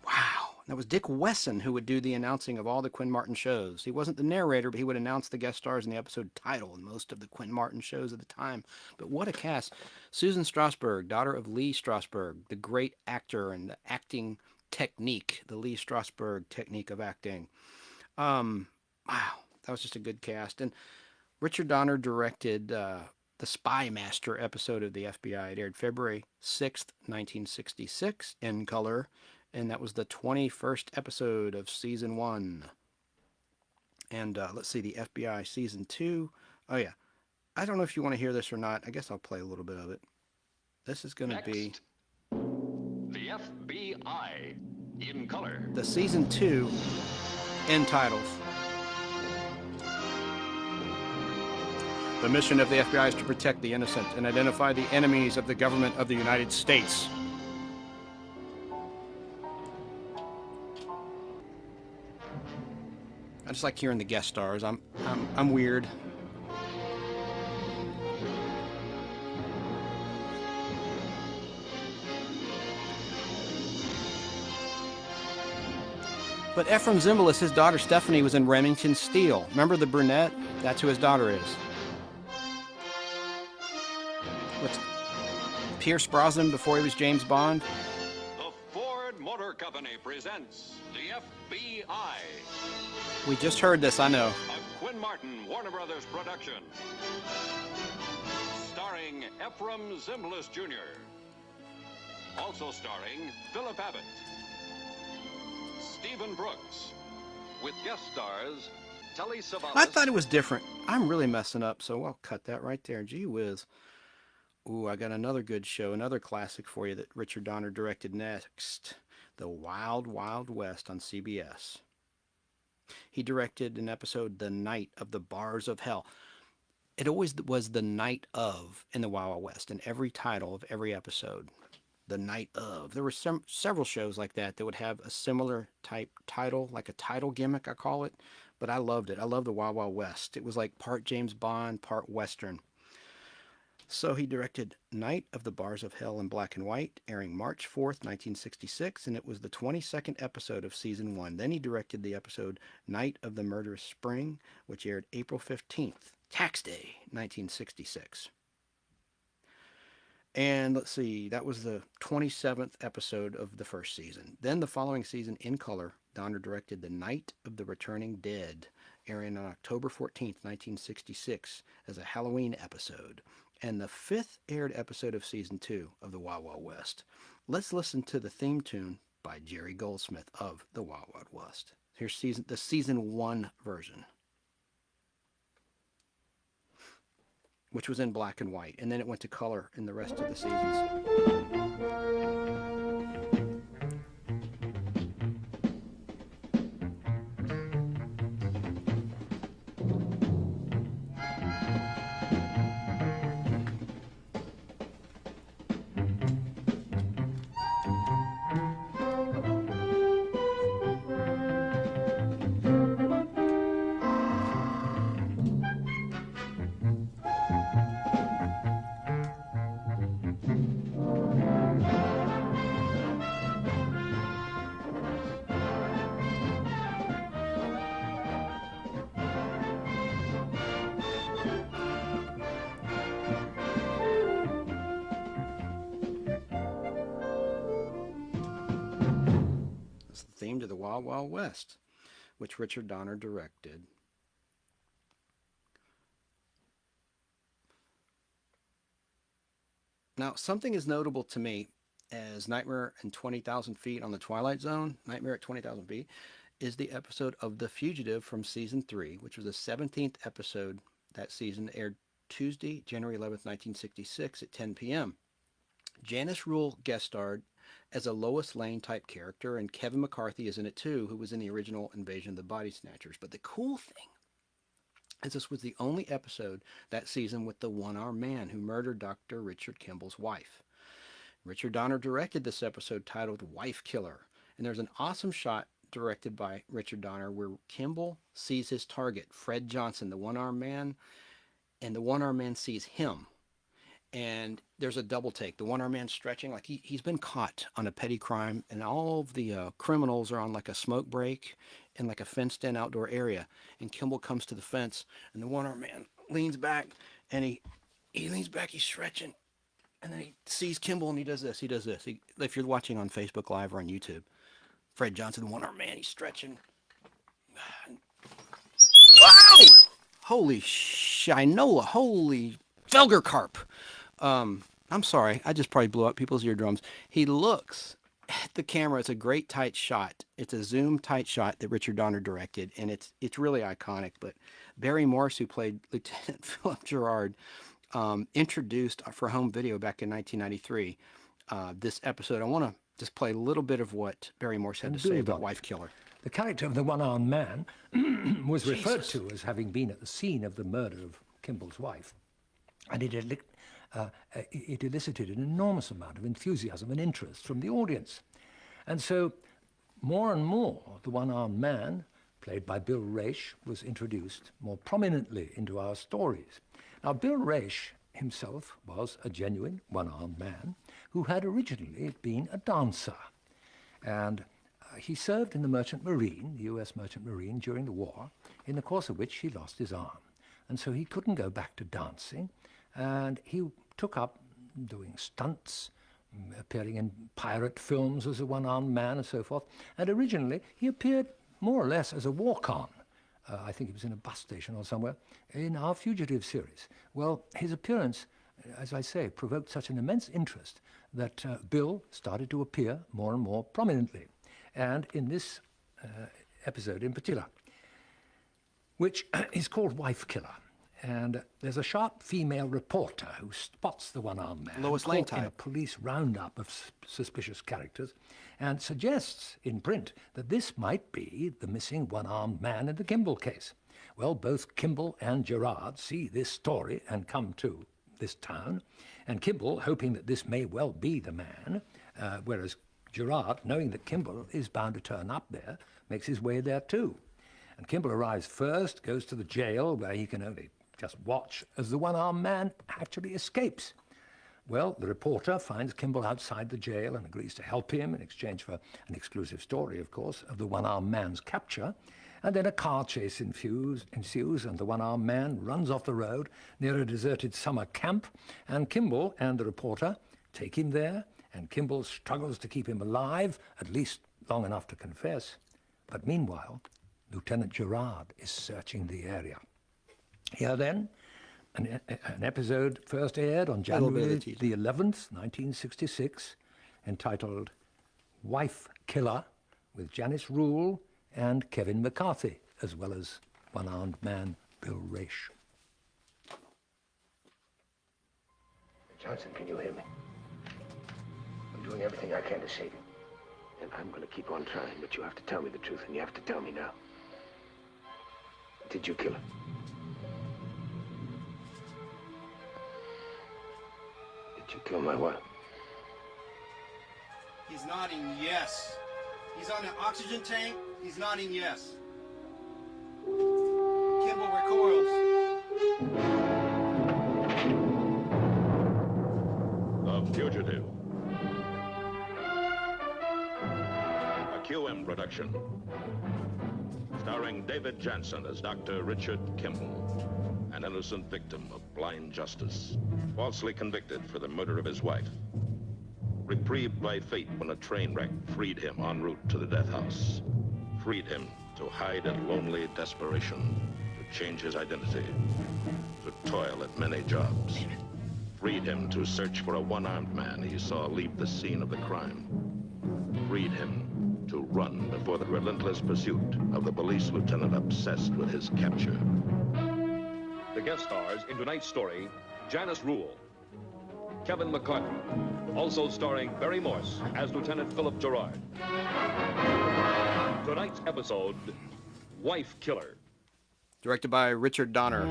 Wow. That was Dick Wesson who would do the announcing of all the Quinn Martin shows. He wasn't the narrator, but he would announce the guest stars in the episode title in most of the Quinn Martin shows at the time. But what a cast. Susan Strasberg, daughter of Lee Strasberg, the great actor and the acting technique, the Lee Strasberg technique of acting. Wow. That was just a good cast. And Richard Donner directed the Spy Master episode of the FBI. It aired February 6th, 1966 in color. And that was the 21st episode of season 1. And let's see, the FBI season 2. Oh, yeah. I don't know if you want to hear this or not. I guess I'll play a little bit of it. This is going to be The FBI in color. the season 2 end titles. The mission of the FBI is to protect the innocent and identify the enemies of the government of the United States. I just like hearing the guest stars. I'm weird. But Ephraim Zimbalist, his daughter Stephanie, was in Remington Steele. Remember the brunette? That's who his daughter is. What's Pierce Brosnan before he was James Bond? The Ford Motor Company presents the FBI. We just heard this, I know. A Quinn Martin Warner Brothers production. Starring Ephraim Zimbalist Jr. Also starring Philip Abbott. Stephen Brooks. With guest stars Telly Savalas. I thought it was different. I'm really messing up, so I'll cut that right there. Gee whiz. Ooh, I got another good show, another classic for you that Richard Donner directed next. The Wild Wild West on CBS. He directed an episode, The Night of the Bars of Hell. It always was The Night of in the Wild Wild West, in every title of every episode. The Night of. There were several shows like that would have a similar type title, like a title gimmick, I call it. But I loved it. I loved the Wild Wild West. It was like part James Bond, part Western. So he directed Night of the Bars of Hell in black and white, airing March 4th, 1966, and it was the 22nd episode of season 1. Then he directed the episode Night of the Murderous Spring, which aired April 15th, Tax Day, 1966. And let's see, that was the 27th episode of the first season. Then the following season, in color, Donner directed The Night of the Returning Dead, airing on October 14th, 1966, as a Halloween episode, and the 5th aired episode of season 2 of the Wild Wild West. Let's listen to the theme tune by Jerry Goldsmith of the Wild Wild West. Here's the season 1 version, which was in black and white, and then it went to color in the rest of the seasons. Theme to the Wild Wild West, which Richard Donner directed. Now, something is notable to me as Nightmare and 20,000 Feet on the Twilight Zone, Nightmare at 20,000 Feet, is the episode of The Fugitive from season 3, which was the 17th episode that season, aired Tuesday, January 11th, 1966 at 10 p.m. Janice Rule guest starred as a Lois Lane type character, and Kevin McCarthy is in it too, who was in the original Invasion of the Body Snatchers. But the cool thing is this was the only episode that season with the one-armed man who murdered Dr. Richard Kimball's wife. Richard Donner directed this episode titled Wife Killer, and there's an awesome shot directed by Richard Donner where Kimball sees his target, Fred Johnson, the one-armed man, and the one-armed man sees him. And there's a double take. The one-armed man stretching, like he's been caught on a petty crime, and all of the criminals are on like a smoke break in like a fenced-in outdoor area. And Kimball comes to the fence, and the one-armed man leans back, and he leans back, he's stretching, and then he sees Kimball, and he does this. If you're watching on Facebook Live or on YouTube, Fred Johnson, the one-armed man, he's stretching. Wow! Holy shinola! Holy Felgerkarp! I'm sorry, I just probably blew up people's eardrums. He looks at the camera. It's a great tight shot. It's a zoom tight shot that Richard Donner directed, and it's really iconic. But Barry Morse, who played Lieutenant Philip Gerard, introduced for home video back in 1993 this episode. I want to just play a little bit of what Barry Morse had to say about Wife Killer. The character of the one-armed man was referred to as having been at the scene of the murder of Kimball's wife, and it elicited an enormous amount of enthusiasm and interest from the audience. And so, more and more, the one-armed man, played by Bill Raish, was introduced more prominently into our stories. Now, Bill Raish himself was a genuine one-armed man who had originally been a dancer. And he served in the Merchant Marine, the U.S. Merchant Marine, during the war, in the course of which he lost his arm. And so he couldn't go back to dancing, and he took up doing stunts, appearing in pirate films as a one-armed man and so forth. And originally, he appeared more or less as a walk-on. I think he was in a bus station or somewhere, in our Fugitive series. Well, his appearance, as I say, provoked such an immense interest that Bill started to appear more and more prominently. And in this episode in particular, which is called Wife Killer. And there's a sharp female reporter who spots the one-armed man Lois Lane caught in a type. police roundup of suspicious characters and suggests in print that this might be the missing one-armed man in the Kimball case. Well, both Kimball and Gerard see this story and come to this town, and Kimball, hoping that this may well be the man, whereas Gerard, knowing that Kimball is bound to turn up there, makes his way there too. And Kimball arrives first, goes to the jail, where he can only just watch as the one-armed man actually escapes. Well, the reporter finds Kimball outside the jail and agrees to help him in exchange for an exclusive story, of course, of the one-armed man's capture. And then a car chase ensues, and the one-armed man runs off the road near a deserted summer camp, and Kimball and the reporter take him there, and Kimball struggles to keep him alive, at least long enough to confess. But meanwhile, Lieutenant Gerard is searching the area. Here then, an episode first aired on January the 11th, 1966, entitled Wife Killer, with Janice Rule and Kevin McCarthy, as well as one-armed man Bill Raish. Johnson, can you hear me? I'm doing everything I can to save you. And I'm going to keep on trying, but you have to tell me the truth, and you have to tell me now. Did you kill her? Did you kill my wife? He's nodding yes. He's on an oxygen tank. He's nodding yes. Kimball recoils. The Fugitive. A QM production. Starring David Jansen as Dr. Richard Kimball, an innocent victim of blind justice, falsely convicted for the murder of his wife. Reprieved by fate when a train wreck freed him en route to the death house. Freed him to hide in lonely desperation, to change his identity, to toil at many jobs. Freed him to search for a one-armed man he saw leave the scene of the crime. Freed him to run before the relentless pursuit of the police lieutenant obsessed with his capture. The guest stars in tonight's story, Janice Rule, Kevin McCarthy, also starring Barry Morse as Lieutenant Philip Gerard. Tonight's episode, Wife Killer. Directed by Richard Donner.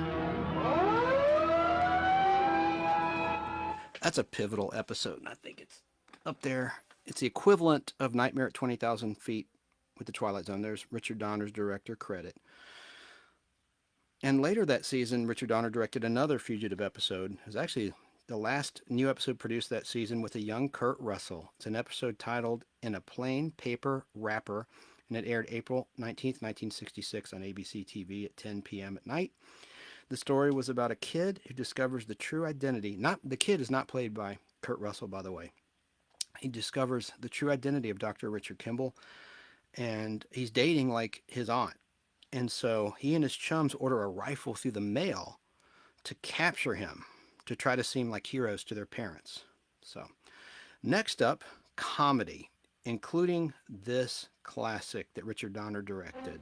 That's a pivotal episode, and I think it's up there. It's the equivalent of Nightmare at 20,000 Feet with the Twilight Zone. There's Richard Donner's director credit. And later that season, Richard Donner directed another fugitive episode. It was actually the last new episode produced that season with a young Kurt Russell. It's an episode titled In a Plain Paper Wrapper, and it aired April 19th, 1966 on ABC TV at 10 p.m. at night. The story was about a kid who discovers the true identity. The kid is not played by Kurt Russell, by the way. He discovers the true identity of Dr. Richard Kimball, and he's dating like his aunt. And so he and his chums order a rifle through the mail to capture him, to try to seem like heroes to their parents. So next up, comedy, including this classic that Richard Donner directed.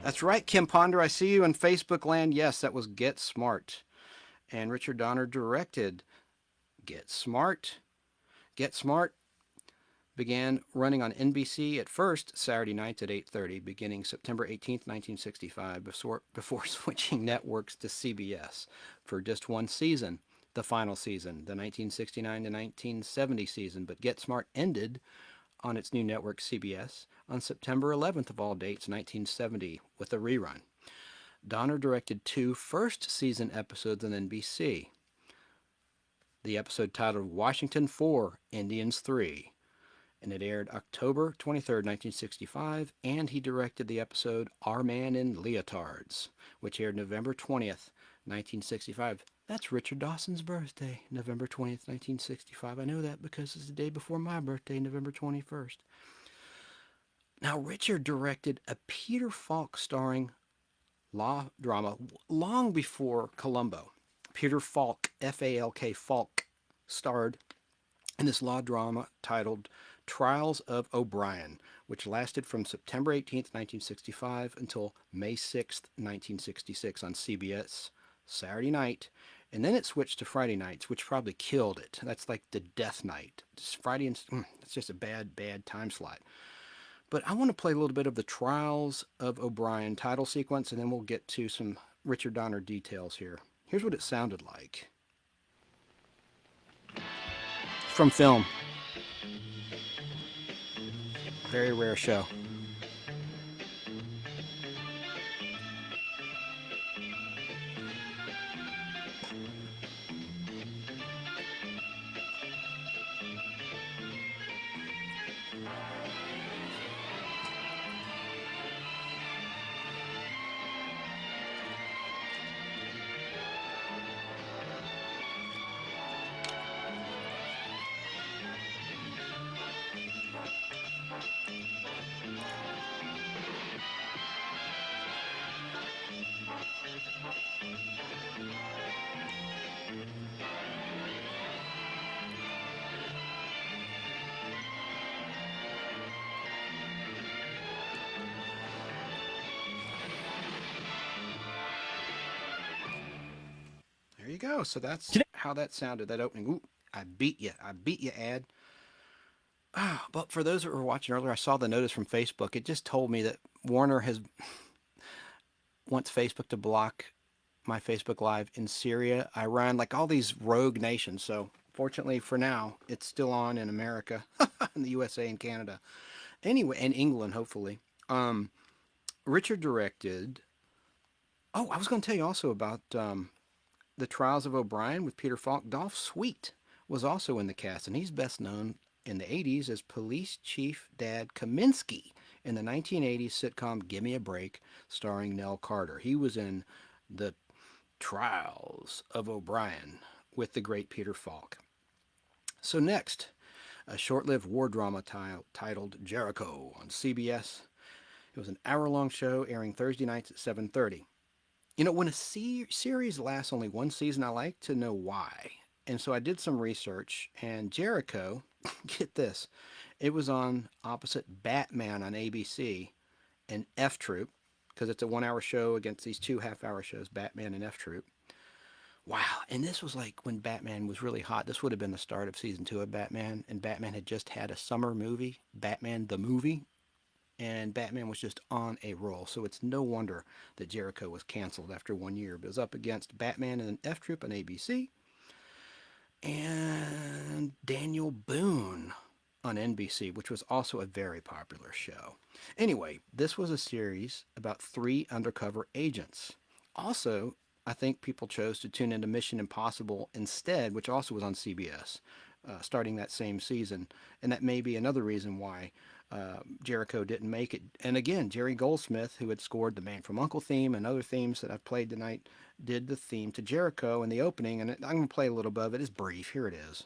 That's right, Kim Ponder. I see you in Facebook land. Yes, that was Get Smart. And Richard Donner directed Get Smart. Get Smart began running on NBC at first Saturday nights at 8:30, beginning September 18th, 1965, before switching networks to CBS for just one season, the final season, the 1969 to 1970 season. But Get Smart ended on its new network CBS on September 11th of all dates, 1970, with a rerun. Donner directed 2 first-season episodes on NBC. The episode titled Washington 4, Indians 3, and it aired October 23rd, 1965, and he directed the episode Our Man in Leotards, which aired November 20th, 1965. That's Richard Dawson's birthday, November 20th, 1965. I know that because it's the day before my birthday, November 21st. Now, Richard directed a Peter Falk starring law drama long before Columbo. Peter Falk, F-A-L-K, Falk, starred in this law drama titled Trials of O'Brien, which lasted from September 18th, 1965 until May 6th, 1966 on CBS Saturday night, and then it switched to Friday nights, which probably killed it. That's like the death night. It's Friday, and it's just a bad time slot. But I want to play a little bit of the Trials of O'Brien title sequence, and then we'll get to some Richard Donner details here. Here's what it sounded like. From film. Very rare show. There you go. So that's how that sounded, that opening. Ooh, I beat you, ad. But for those that were watching earlier, I saw the notice from Facebook. It just told me that Warner wants Facebook to block my Facebook Live in Syria, Iran, like all these rogue nations. So fortunately for now, it's still on in America, in the USA and Canada. Anyway, and England, hopefully. Richard directed... Oh, I was going to tell you also about The Trials of O'Brien with Peter Falk. Dolph Sweet was also in the cast, and he's best known in the 80s as Police Chief Dad Kaminsky in the 1980s sitcom Gimme a Break, starring Nell Carter. He was in The Trials of O'Brien with the great Peter Falk. So next, a short-lived war drama titled Jericho on CBS. It was an hour-long show airing Thursday nights at 7:30. You know, when a series lasts only one season, I like to know why. And so I did some research, and Jericho, get this, it was on opposite Batman on ABC and F Troop, because it's a 1-hour show against these 2 half-hour shows, Batman and F Troop. Wow, and this was like when Batman was really hot. This would have been the start of season 2 of Batman, and Batman had just had a summer movie, Batman the Movie, and Batman was just on a roll. So it's no wonder that Jericho was canceled after 1 year. It was up against Batman and F Troop on ABC, and Daniel Boone on NBC, which was also a very popular show. Anyway, this was a series about 3 undercover agents. Also, I think people chose to tune into Mission Impossible instead, which also was on CBS, starting that same season. And that may be another reason why Jericho didn't make it. And again, Jerry Goldsmith, who had scored the Man from U.N.C.L.E. theme and other themes that I've played tonight, did the theme to Jericho in the opening. And I'm going to play a little bit of it. It's brief. Here it is.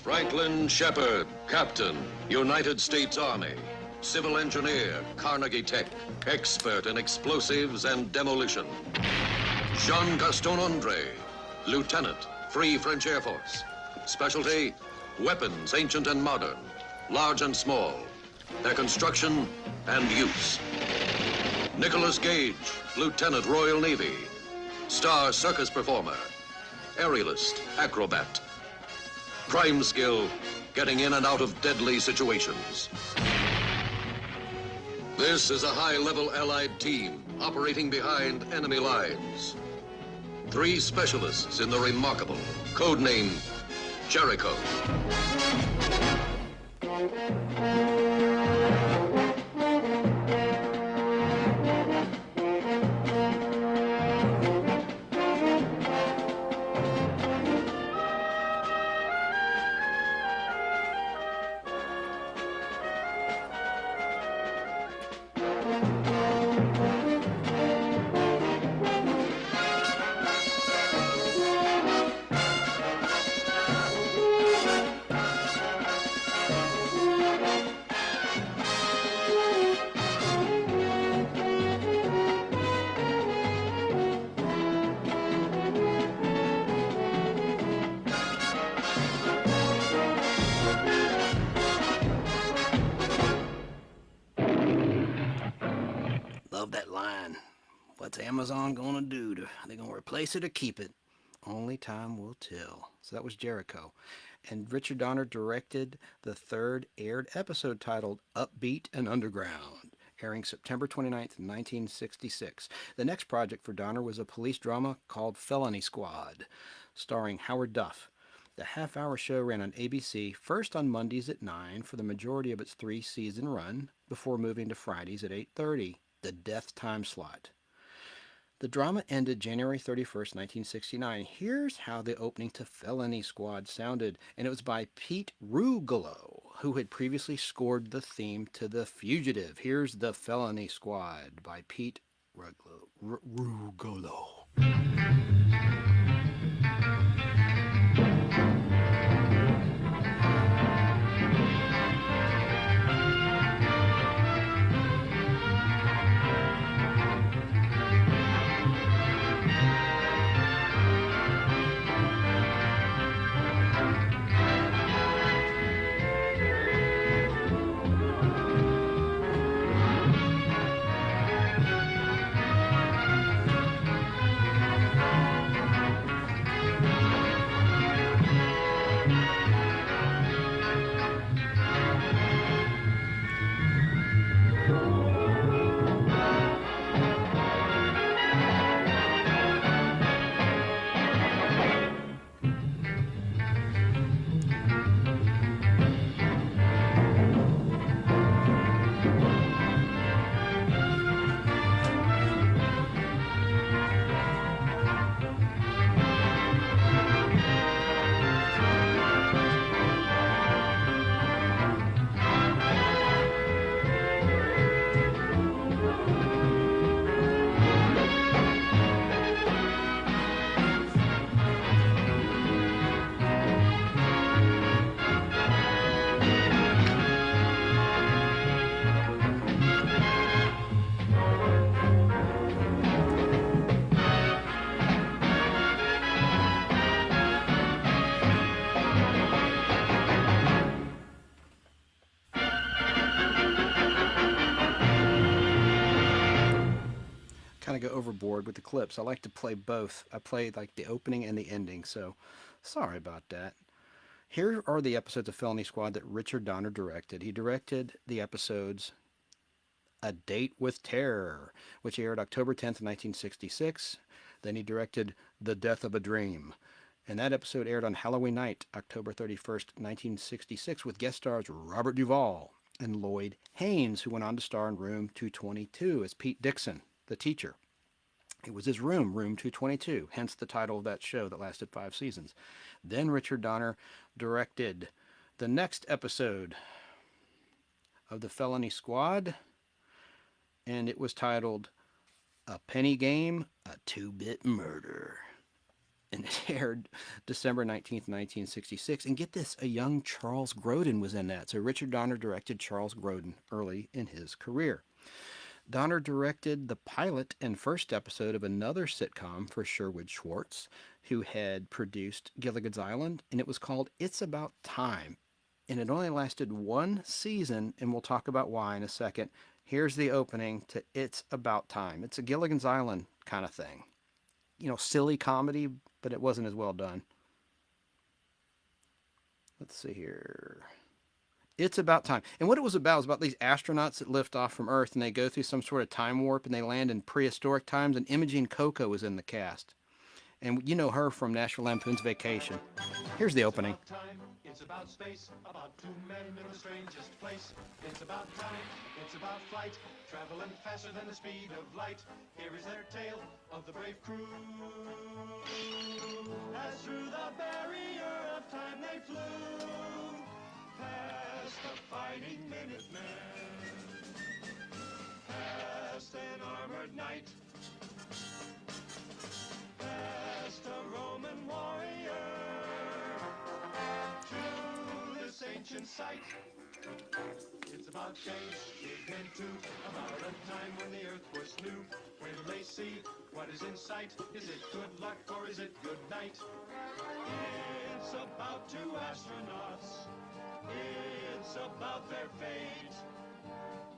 Franklin Shepard, Captain, United States Army. Civil engineer, Carnegie Tech. Expert in explosives and demolition. Jean-Gaston Andre, Lieutenant, Free French Air Force. Specialty, weapons, ancient and modern, large and small. Their construction and use. Nicholas Gage, Lieutenant, Royal Navy. Star circus performer. Aerialist, acrobat. Crime skill, getting in and out of deadly situations. This is a high-level Allied team operating behind enemy lines. 3 specialists in the remarkable, codename Jericho. Love that line. What's Amazon gonna do? Are they gonna replace it or keep it? Only time will tell. So that was Jericho. And Richard Donner directed the 3rd aired episode titled Upbeat and Underground, airing September 29th, 1966. The next project for Donner was a police drama called Felony Squad, starring Howard Duff. The half-hour show ran on ABC, first on Mondays at 9 for the majority of its 3-season run, before moving to Fridays at 8:30, the death time slot. The drama ended January 31st, 1969. Here's how the opening to Felony Squad sounded, and it was by Pete Rugolo, who had previously scored the theme to The Fugitive. Here's the Felony Squad by Pete Rugolo. Kind of go overboard with the clips. I like to play both. I play like the opening and the ending, so sorry about that. Here are the episodes of Felony Squad that Richard Donner directed. He directed the episodes A Date with Terror, which aired October 10th, 1966. Then he directed The Death of a Dream, and that episode aired on Halloween night, October 31st, 1966, with guest stars Robert Duvall and Lloyd Haynes, who went on to star in Room 222 as Pete Dixon, the teacher. It was his room, Room 222, hence the title of that show that lasted 5 seasons. Then Richard Donner directed the next episode of the Felony Squad, and it was titled A Penny Game, A Two-Bit Murder. And it aired December 19th, 1966. And get this, a young Charles Grodin was in that. So Richard Donner directed Charles Grodin early in his career. Donner directed the pilot and first episode of another sitcom for Sherwood Schwartz, who had produced Gilligan's Island, and it was called It's About Time. And it only lasted 1 season, and we'll talk about why in a second. Here's the opening to It's About Time. It's a Gilligan's Island kind of thing. You know, silly comedy, but it wasn't as well done. let's see here. It's About Time. And what it was about was about these astronauts that lift off from Earth and they go through some sort of time warp and they land in prehistoric times. And Imogen Coco was in the cast. And you know her from National Lampoon's Vacation. Here's the opening. It's about space, about two men in the strangest place. It's about time, it's about flight, traveling faster than the speed of light. Here is their tale of the brave crew. As through the barrier of time they flew, past the fighting Minutemen, past an armored knight, past a Roman warrior, to this ancient site. It's about change, big men too, about a time when the earth was new. When they see what is in sight, is it good luck or is it good night? It's about two astronauts, it's about their fate.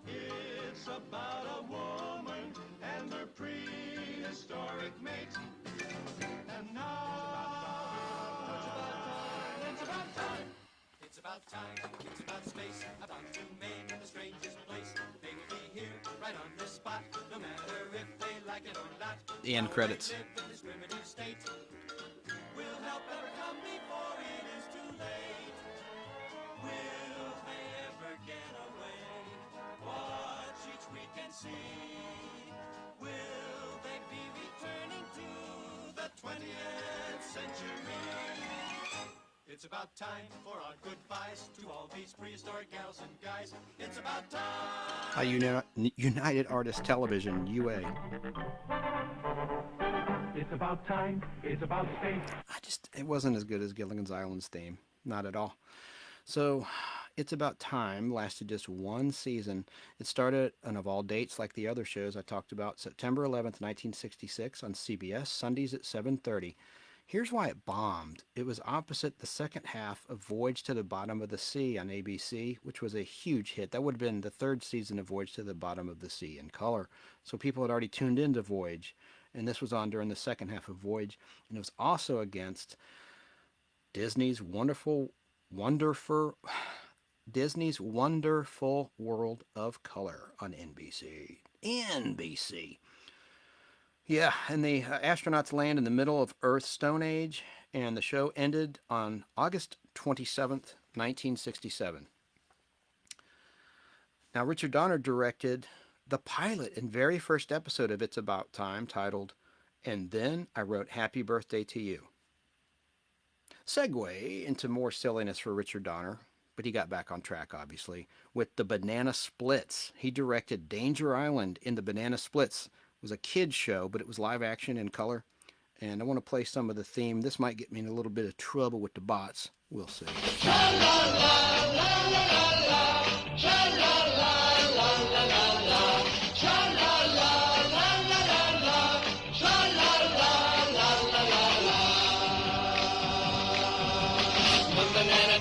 It's about a woman and her prehistoric mate. And now, it's about time. It's about time, it's about space, about two men in the strangest place. They will be here, right on this spot, no matter if they like it or not. The end credits. They live in this primitive state. Will help ever come before it is too late? Will they ever get away? Watch each week and see. Will they be returning to the 20th century? It's about time for our goodbyes to all these prehistoric gals and guys. It's about time. United Artists Television, UA. It's about time. It's about space. It wasn't as good as Gilligan's Island's theme. Not at all. So, It's About Time lasted just one season. It started on, of all dates, like the other shows I talked about, September 11th, 1966 on CBS, Sundays at 7:30. Here's why it bombed. It was opposite the second half of Voyage to the Bottom of the Sea on ABC, which was a huge hit. That would have been the third season of Voyage to the Bottom of the Sea in color. So people had already tuned into Voyage, and this was on during the second half of Voyage. And it was also against Disney's Wonderful World of Color on NBC. NBC. Yeah, and the astronauts land in the middle of Earth's Stone Age, and the show ended on August 27th, 1967. Now, Richard Donner directed the pilot and very first episode of It's About Time, titled, And Then I Wrote Happy Birthday to You. Segue into more silliness for Richard Donner, but he got back on track, obviously, with the Banana Splits. He directed Danger Island in the Banana Splits. It was a kid's show, but it was live action in color. And I want to play some of the theme. This might get me in a little bit of trouble with the bots. We'll see.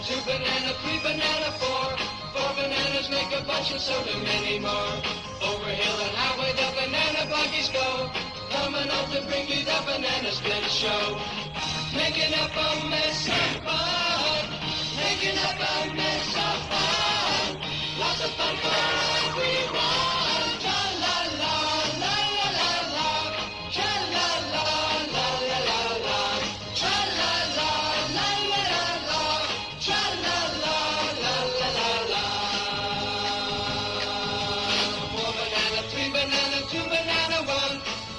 Two banana, three banana, four. Four bananas make a bunch and so do many more. Over hill and highway the banana buggies go. Coming up to bring you the banana split show. Making up a mess of fun. Making up a mess of fun. Lots of fun for everyone. Cha-la-la, la-la-la-la. Cha-la-la, la-la-la-la. Cha-la-la, la-la-la-la. Cha-la-la, la-la-la-la. Four banana, three banana, two banana, one.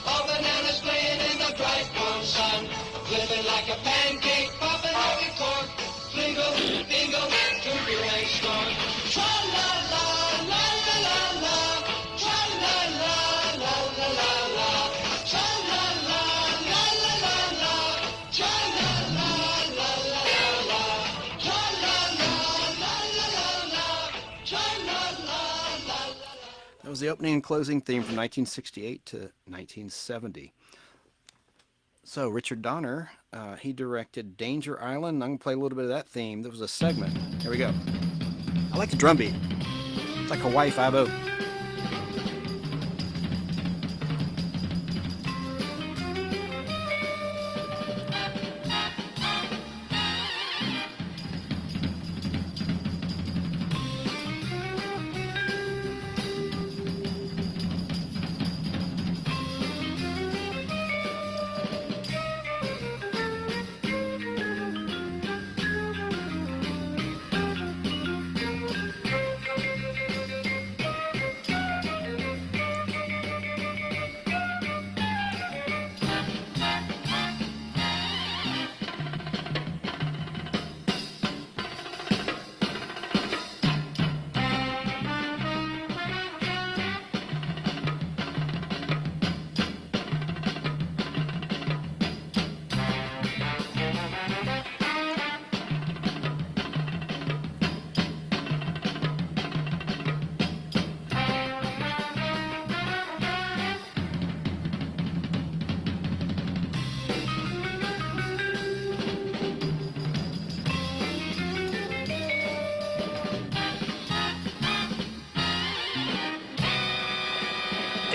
All bananas playing in the bright warm sun. Flipping like a pancake, popping like a cork. Flingo, bingo, tutu and storm. Tra-la-la, la-la-la-la. Tra-la-la, la-la-la-la. Tra-la-la, la-la-la-la. Tra-la-la, la-la-la-la. Tra-la-la, la-la-la-la. Tra-la-la-la. That was the opening and closing theme from 1968 to 1970. So Richard Donner, he directed Danger Island. I'm going to play a little bit of that theme. There was a segment. Here we go. I like the drum beat. It's like Hawaii Five-0.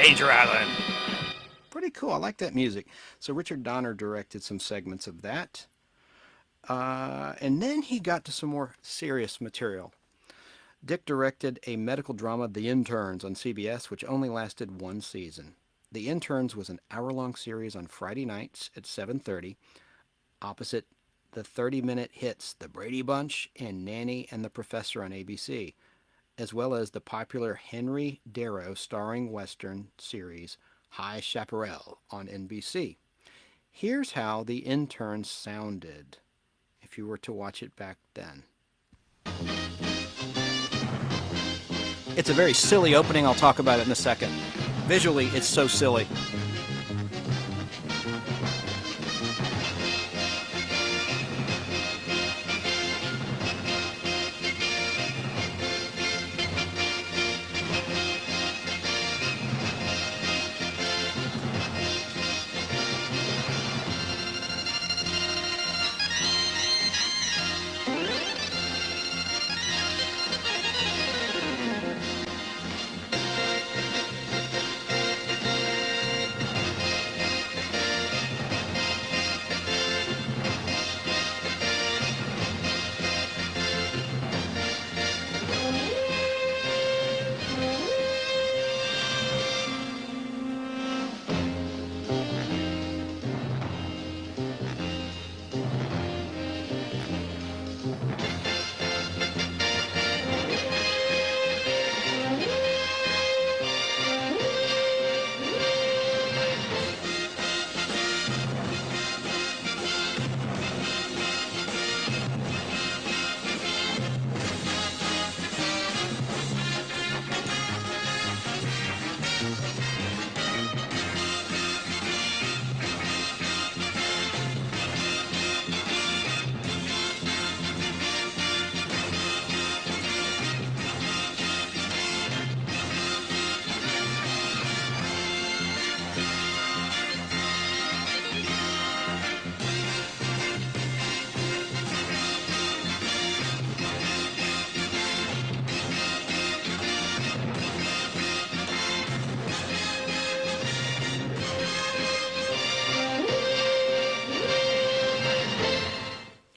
Danger Island. Pretty cool. I like that music. So Richard Donner directed some segments of that. And then he got to some more serious material. Dick directed a medical drama, The Interns, on CBS, which only lasted one season. The Interns was an hour-long series on Friday nights at 7:30, opposite the 30-minute hits The Brady Bunch and Nanny and the Professor on ABC, as well as the popular Henry Darrow starring Western series High Chaparral on NBC. Here's how The Interns sounded if you were to watch it back then. It's a very silly opening. I'll talk about it in a second. Visually, it's so silly.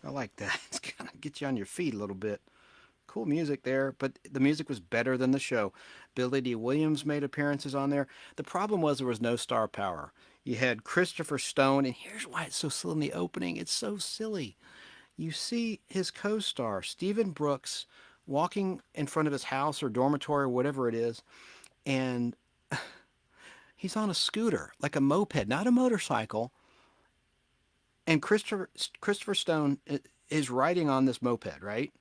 I like that. It's kind of get you on your feet a little bit. Cool music there, but the music was better than the show. Billy D. Williams made appearances on there. The problem was there was no star power. You had Christopher Stone, and here's why it's so silly in the opening. It's so silly. You see his co-star, Stephen Brooks, walking in front of his house or dormitory or whatever it is, and he's on a scooter, like a moped, not a motorcycle. And Christopher Stone is riding on this moped, right?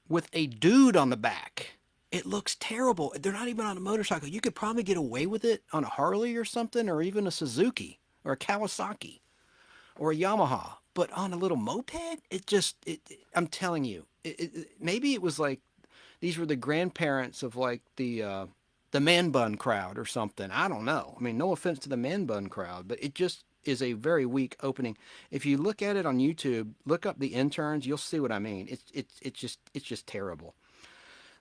With a dude on the back. It looks terrible. They're not even on a motorcycle. You could probably get away with it on a Harley or something, or even a Suzuki, or a Kawasaki, or a Yamaha. But on a little moped, I'm telling you, maybe it was like these were the grandparents of like the man bun crowd or something. I don't know. I mean, no offense to the man bun crowd, but it just is a very weak opening. If you look at it on YouTube, look up The Interns, you'll see what I mean. It's just terrible.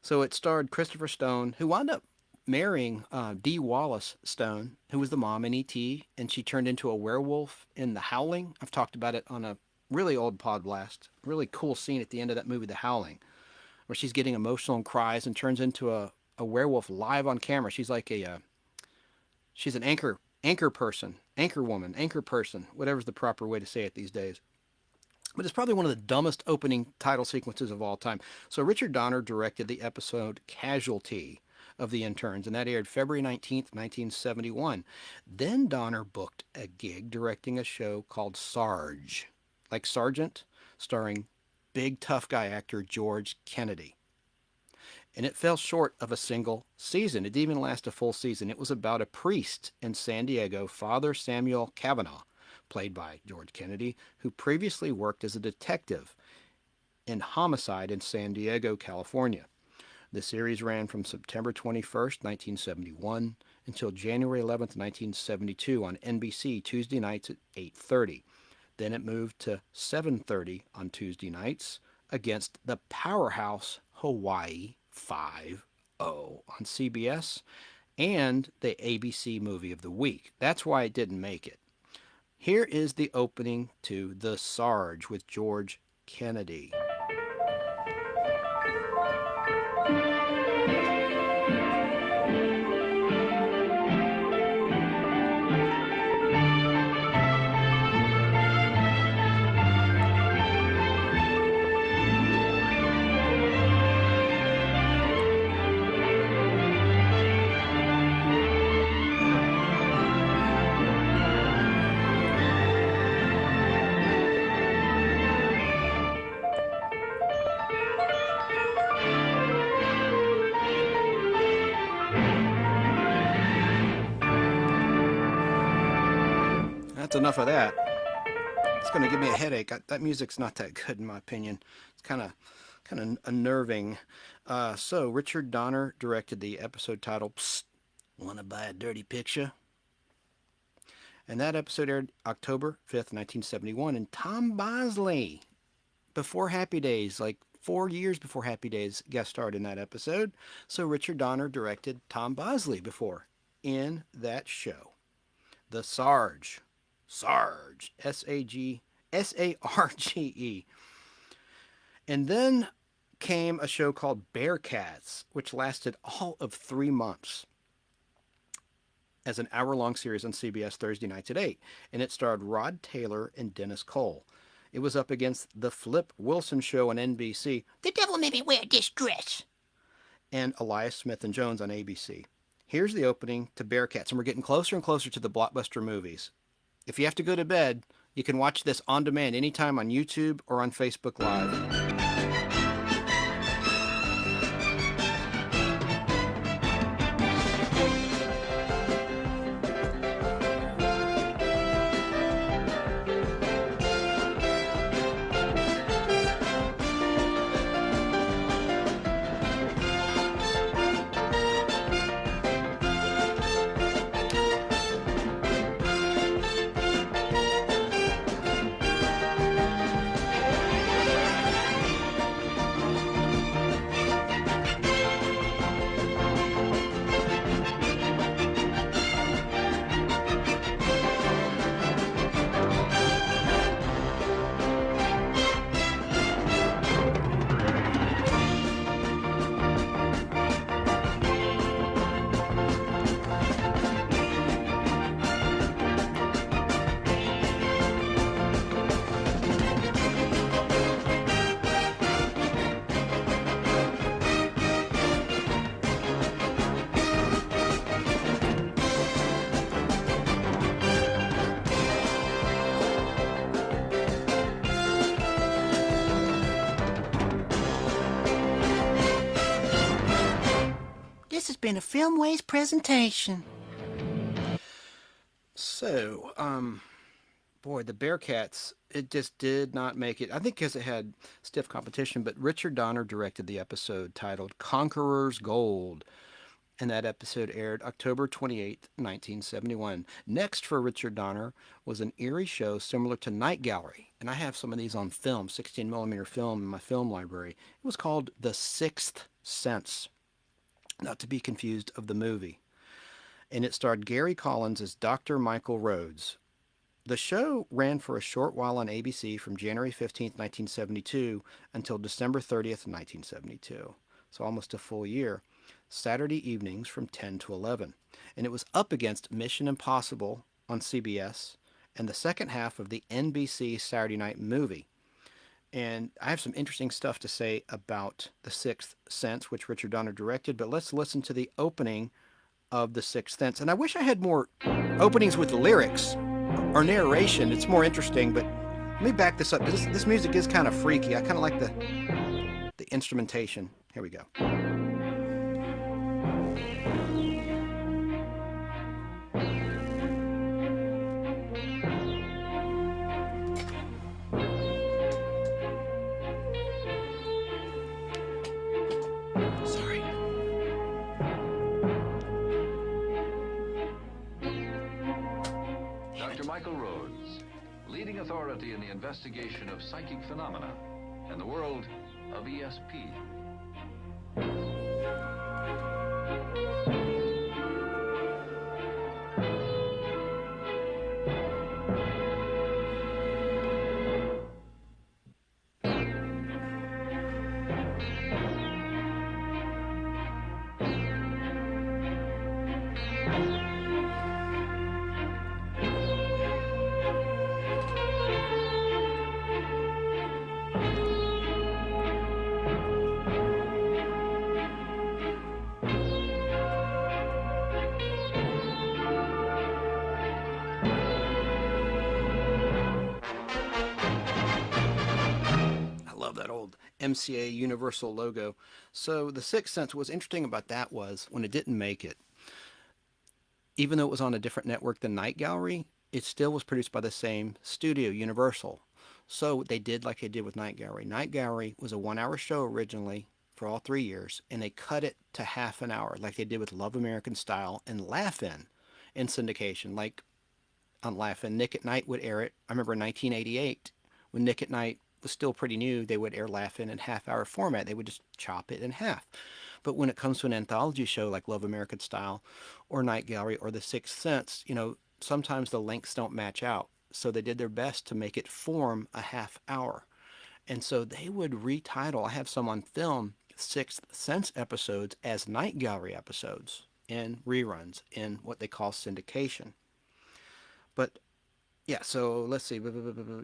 So it starred Christopher Stone, who wound up marrying Dee Wallace Stone, who was the mom in E.T., and she turned into a werewolf in The Howling. I've talked about it on a really old Podblast. Really cool scene at the end of that movie, The Howling, where she's getting emotional and cries and turns into a werewolf live on camera. She's like she's an anchor person, anchor woman, anchor person, whatever's the proper way to say it these days. But it's probably one of the dumbest opening title sequences of all time. So Richard Donner directed the episode Casualty of The Interns, and that aired February 19th, 1971. Then Donner booked a gig directing a show called Sarge, like Sergeant, starring big tough guy actor George Kennedy. And it fell short of a single season. It didn't even last a full season. It was about a priest in San Diego, Father Samuel Kavanaugh, played by George Kennedy, who previously worked as a detective in homicide in San Diego, California. The series ran from September 21st, 1971 until January 11th, 1972 on NBC Tuesday nights at 8:30. Then it moved to 7:30 on Tuesday nights against the powerhouse Hawaii 5-0 on CBS, and the ABC Movie of the Week. That's why it didn't make it. Here is the opening to The Sarge with George Kennedy. That's enough of that. It's going to give me a headache. That music's not that good, in my opinion. It's kind of unnerving. So Richard Donner directed the episode titled "Psst, Wanna Buy a Dirty Picture?" And that episode aired October 5th, 1971. And Tom Bosley, before Happy Days, like 4 years before Happy Days, guest starred in that episode. So Richard Donner directed Tom Bosley before in that show. The Sarge. Sarge. S-A-R-G-E. And then came a show called Bearcats, which lasted all of 3 months as an hour-long series on CBS Thursday nights at 8. And it starred Rod Taylor and Dennis Cole. It was up against The Flip Wilson Show on NBC. The devil made me wear this dress. And Elias Smith and Jones on ABC. Here's the opening to Bearcats, and we're getting closer and closer to the blockbuster movies. If you have to go to bed, you can watch this on demand anytime on YouTube or on Facebook Live. This has been a Filmways presentation. So, boy, the Bearcats, it just did not make it. I think because it had stiff competition, but Richard Donner directed the episode titled Conqueror's Gold. And that episode aired October 28, 1971. Next for Richard Donner was an eerie show similar to Night Gallery. And I have some of these on film, 16mm film in my film library. It was called The Sixth Sense, not to be confused of the movie. And it starred Gary Collins as Dr. Michael Rhodes. The show ran for a short while on ABC from January 15, 1972 until December 30th, 1972. So almost a full year. Saturday evenings from 10 to 11. And it was up against Mission Impossible on CBS and the second half of the NBC Saturday Night Movie. And I have some interesting stuff to say about The Sixth Sense, which Richard Donner directed, but let's listen to the opening of The Sixth Sense. And I wish I had more openings with lyrics or narration. It's more interesting, but let me back this up. This music is kind of freaky. I kind of like the instrumentation. Here we go. Michael Rhodes, leading authority in the investigation of psychic phenomena and the world of ESP. MCA Universal logo. So The Sixth Sense, what's interesting about that was when it didn't make it, even though it was on a different network than Night Gallery, it still was produced by the same studio, Universal. So they did like they did with Night Gallery. Night Gallery was a 1-hour show originally for all 3 years, and they cut it to half an hour like they did with Love American Style and Laugh-In in syndication. Like on Laugh-In, Nick at Night would air it. I remember in 1988 when Nick at Night was still pretty new, they would air Laugh-In half-hour format. They would just chop it in half. But when it comes to an anthology show like Love American Style or Night Gallery or The Sixth Sense, sometimes the lengths don't match out. So they did their best to make it form a half hour. And so they would retitle, I have some on film, Sixth Sense episodes as Night Gallery episodes in reruns in what they call syndication. But yeah, so let's see.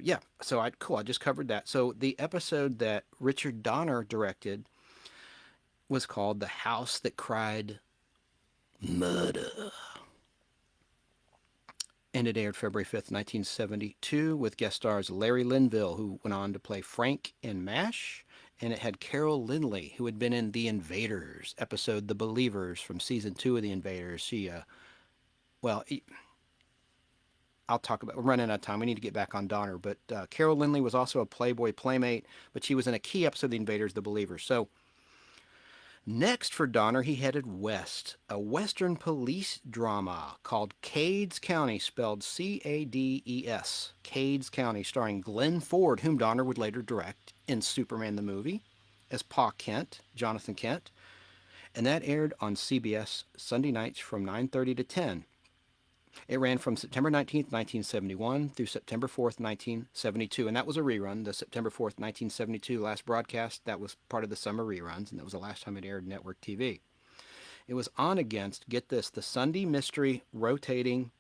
Yeah, so I just covered that. So the episode that Richard Donner directed was called The House That Cried Murder. And it aired February 5th, 1972, with guest stars Larry Linville, who went on to play Frank in MASH. And it had Carol Lindley, who had been in The Invaders episode The Believers from season 2 of The Invaders. I'll talk about, we're running out of time. We need to get back on Donner. But Carol Lindley was also a Playboy playmate, but she was in a key episode of The Invaders, The Believers. So next for Donner, he headed west, a Western police drama called Cades County, spelled C-A-D-E-S, Cades County, starring Glenn Ford, whom Donner would later direct in Superman the Movie as Pa Kent, Jonathan Kent. And that aired on CBS Sunday nights from 9:30 to 10. It ran from September 19th, 1971 through September 4th, 1972. And that was a rerun. The September 4th, 1972 last broadcast, that was part of the summer reruns, and that was the last time it aired network TV. It was on against, get this, the Sunday mystery rotating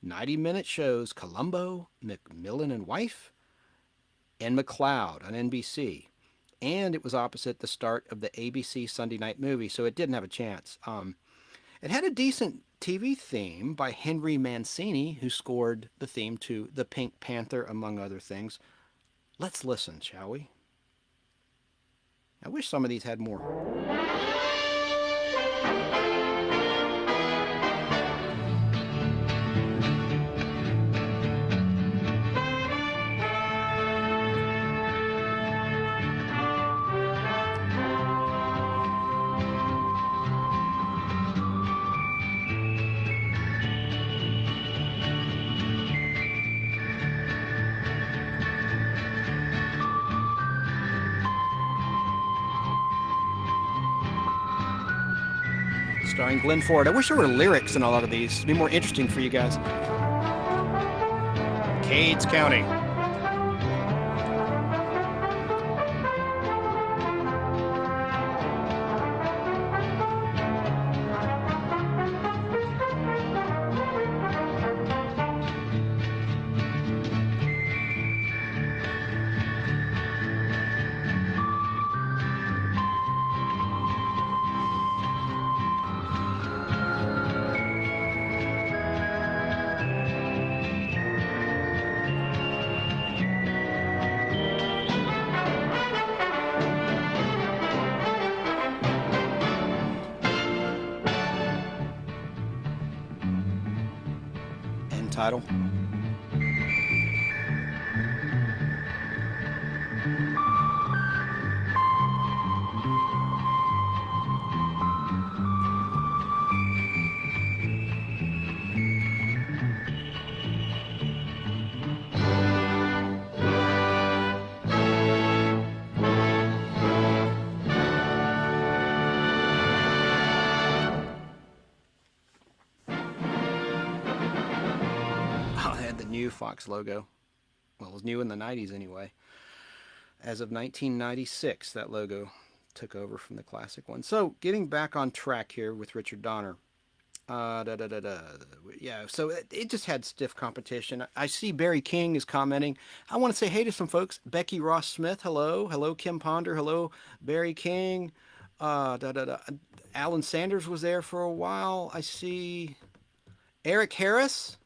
90-minute shows Columbo, McMillan and Wife, and McCloud on NBC. And it was opposite the start of the ABC Sunday Night Movie, so it didn't have a chance. It had a decent TV theme by Henry Mancini, who scored the theme to The Pink Panther, among other things. Let's listen, shall we? I wish some of these had more. Starring Glenn Ford. I wish there were lyrics in a lot of these. It'd be more interesting for you guys. Cades County. Title. Fox logo. Well, it was new in the 90s anyway. As of 1996, that logo took over from the classic one. So, getting back on track here with Richard Donner. Yeah, so it just had stiff competition. I see Barry King is commenting. I want to say hey to some folks. Becky Ross Smith, hello. Hello, Kim Ponder. Hello, Barry King. Alan Sanders was there for a while. I see Eric Harris.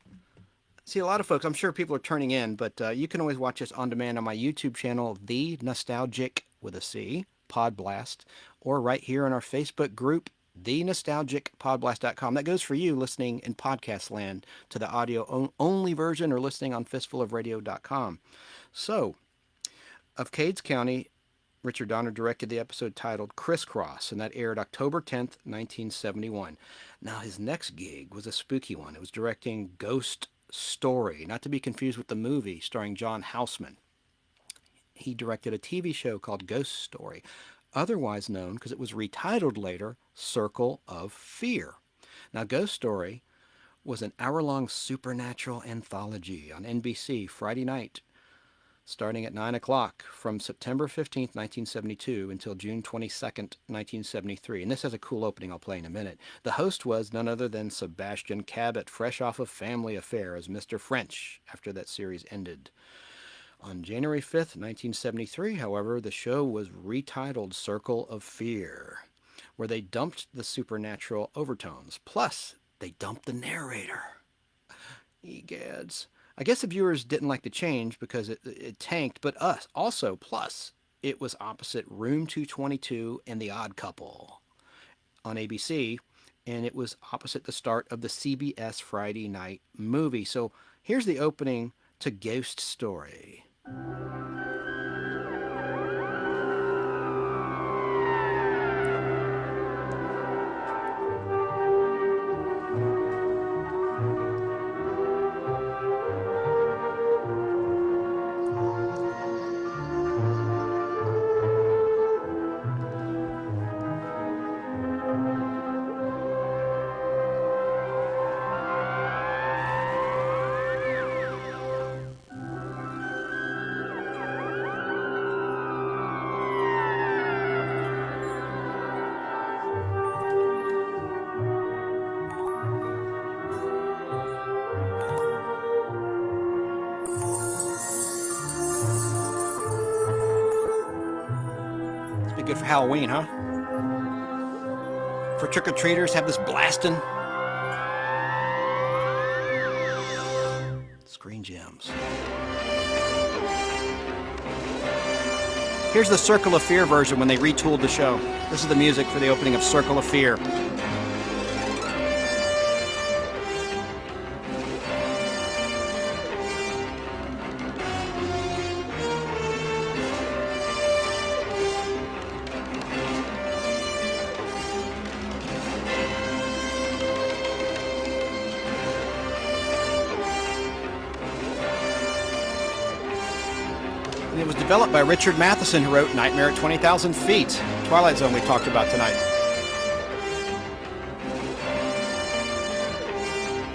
See a lot of folks. I'm sure people are turning in, but you can always watch us on demand on my YouTube channel, The Nostalgic with a C, Podblast, or right here in our Facebook group, thenostalgicpodblast.com. That goes for you listening in podcast land to the audio-only version or listening on fistfulofradio.com. So, of Cades County, Richard Donner directed the episode titled Crisscross, and that aired October 10th, 1971. Now, his next gig was a spooky one. It was directing Ghost Story, not to be confused with the movie starring John Houseman. He directed a TV show called Ghost Story, otherwise known, because it was retitled later, Circle of Fear. Now, Ghost Story was an hour-long supernatural anthology on NBC Friday night, starting at 9 o'clock from September 15th, 1972 until June 22nd, 1973. And this has a cool opening I'll play in a minute. The host was none other than Sebastian Cabot, fresh off of Family Affair as Mr. French after that series ended. On January 5th, 1973, however, the show was retitled Circle of Fear, where they dumped the supernatural overtones. Plus, they dumped the narrator. Egads. I guess the viewers didn't like the change because it tanked, but us also, plus, it was opposite Room 222 and The Odd Couple on ABC, and it was opposite the start of the CBS Friday night movie. So here's the opening to Ghost Story. Good for Halloween, huh? For trick-or-treaters, have this blasting. Screen gems. Here's the Circle of Fear version when they retooled the show. This is the music for the opening of Circle of Fear. It was developed by Richard Matheson, who wrote Nightmare at 20,000 Feet, Twilight Zone we talked about tonight.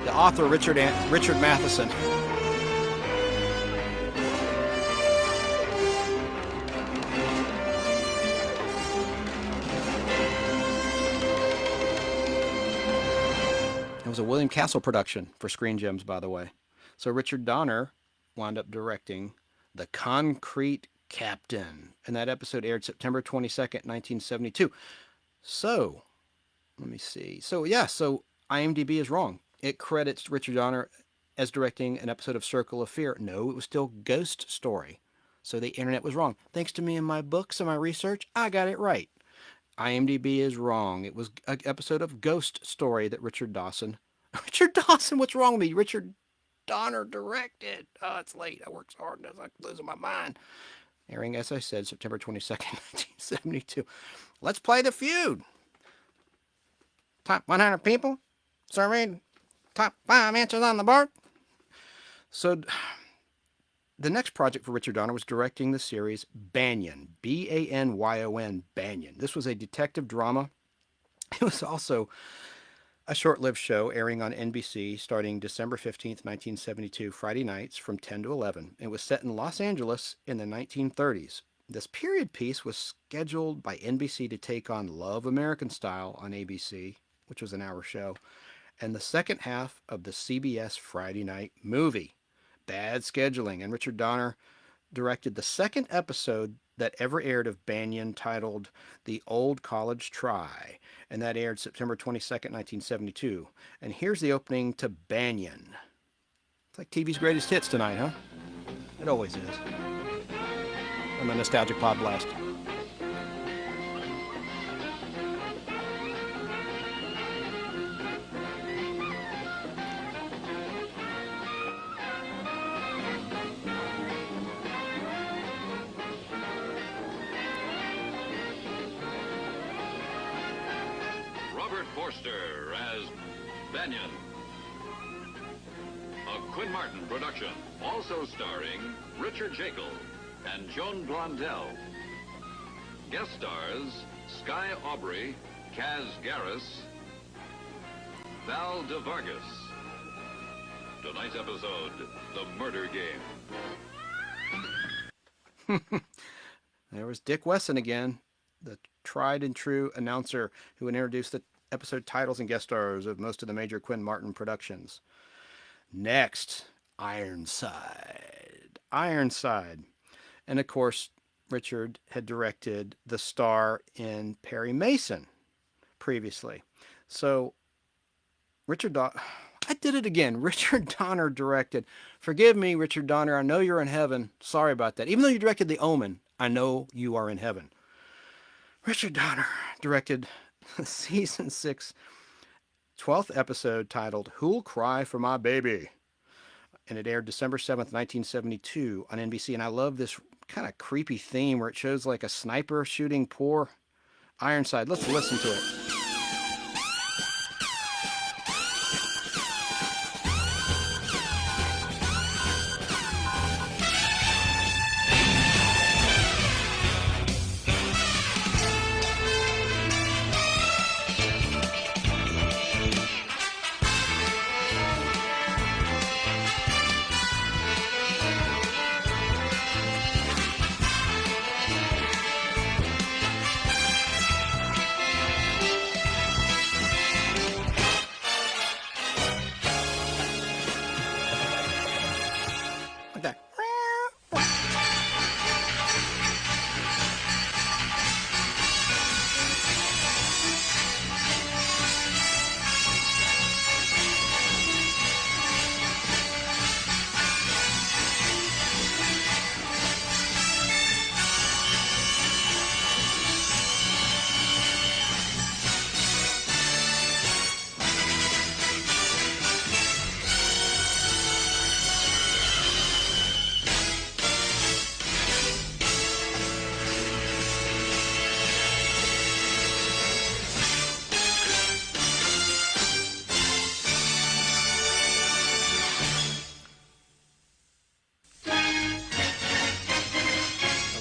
The author, Richard Matheson. It was a William Castle production for Screen Gems, by the way. So Richard Donner wound up directing The Concrete Captain, and that episode aired September 22nd, 1972. So, let me see. So IMDb is wrong. It credits Richard Donner as directing an episode of Circle of Fear. No, it was still Ghost Story. So the internet was wrong. Thanks to me and my books and my research, I got it right. IMDb is wrong. It was an episode of Ghost Story that Richard Dawson, what's wrong with me? Richard Donner directed. Oh, it's late. I worked so hard. I'm losing my mind. Airing, as I said, September 22nd, 1972. Let's play the feud. Top 100 people surveyed. Top 5 answers on the board. So, the next project for Richard Donner was directing the series Banyan. Banyon. Banyan. This was a detective drama. It was also a short-lived show airing on NBC starting December 15th, 1972, Friday nights from 10 to 11. It was set in Los Angeles in the 1930s. This period piece was scheduled by NBC to take on Love American Style on ABC, which was an hour show, and the second half of the CBS Friday night movie. Bad scheduling, and Richard Donner directed the second episode that ever aired of Banyan, titled The Old College Try, and that aired September 22nd, 1972. And here's the opening to Banyan. It's like TV's greatest hits tonight, huh? It always is. On the Nostalgic Pod Blast. Robert Forster as Benyon. A Quinn Martin production, also starring Richard Jekyll and Joan Blondell. Guest stars Sky Aubrey, Kaz Garris, Val de Vargas. Tonight's episode, The Murder Game. There was Dick Wesson again, the tried and true announcer who would introduce the episode titles and guest stars of most of the major Quinn Martin productions. Next, Ironside. Ironside. And of course, Richard had directed the star in Perry Mason previously. So, I did it again. Richard Donner directed. Forgive me, Richard Donner. I know you're in heaven. Sorry about that. Even though you directed The Omen, I know you are in heaven. Richard Donner directed season 6, 12th episode titled Who'll Cry for My Baby? And it aired December 7th, 1972 on NBC. And I love this kind of creepy theme where it shows like a sniper shooting poor Ironside. Let's listen to it.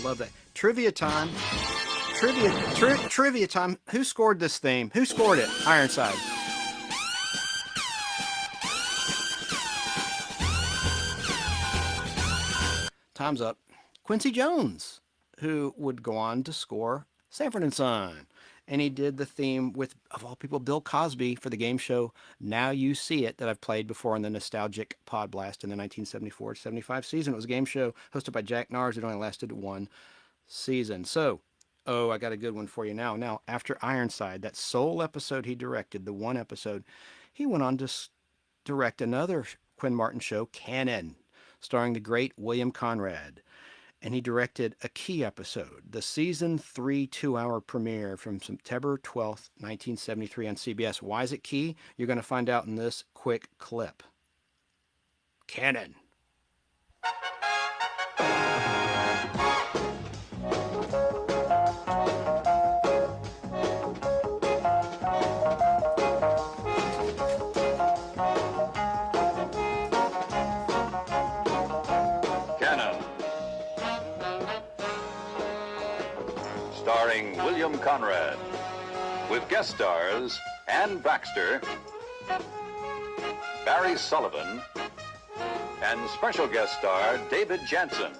Love that. Trivia time. Trivia time. Who scored this theme? Who scored it? Ironside. Time's up. Quincy Jones, who would go on to score Sanford and Son. And he did the theme with, of all people, Bill Cosby for the game show Now You See It that I've played before in the Nostalgic Podblast in the 1974-75 season. It was a game show hosted by Jack Nars. It only lasted one season. So, I got a good one for you now. Now, after Ironside, that sole episode he directed, the one episode, he went on to direct another Quinn Martin show, Cannon, starring the great William Conrad. And he directed a key episode, the season 3 2-hour premiere from September 12th, 1973 on CBS. Why is it key? You're going to find out in this quick clip. Cannon. Starring William Conrad, with guest stars Ann Baxter, Barry Sullivan, and special guest star David Jansen.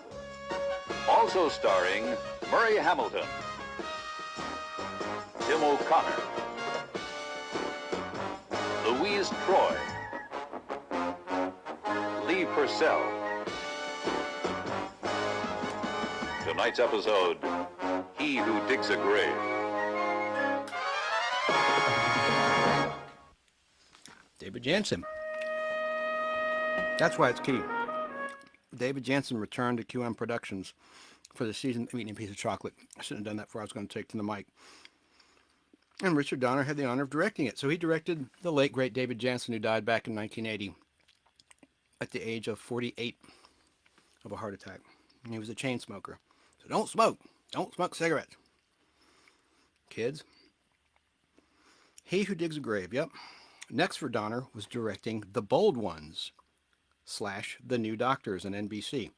Also starring Murray Hamilton, Tim O'Connor, Louise Troy, Lee Purcell. Tonight's episode, He Who Digs a Grave. David Jansen. That's why it's key. David Jansen returned to QM Productions for the season. I'm eating a piece of chocolate. I shouldn't have done that before I was going to take to the mic. And Richard Donner had the honor of directing it. So he directed the late, great David Jansen, who died back in 1980 at the age of 48 of a heart attack. And he was a chain smoker. So don't smoke. Don't smoke cigarettes. Kids. He Who Digs a Grave, yep. Next for Donner was directing The Bold Ones / The New Doctors on NBC.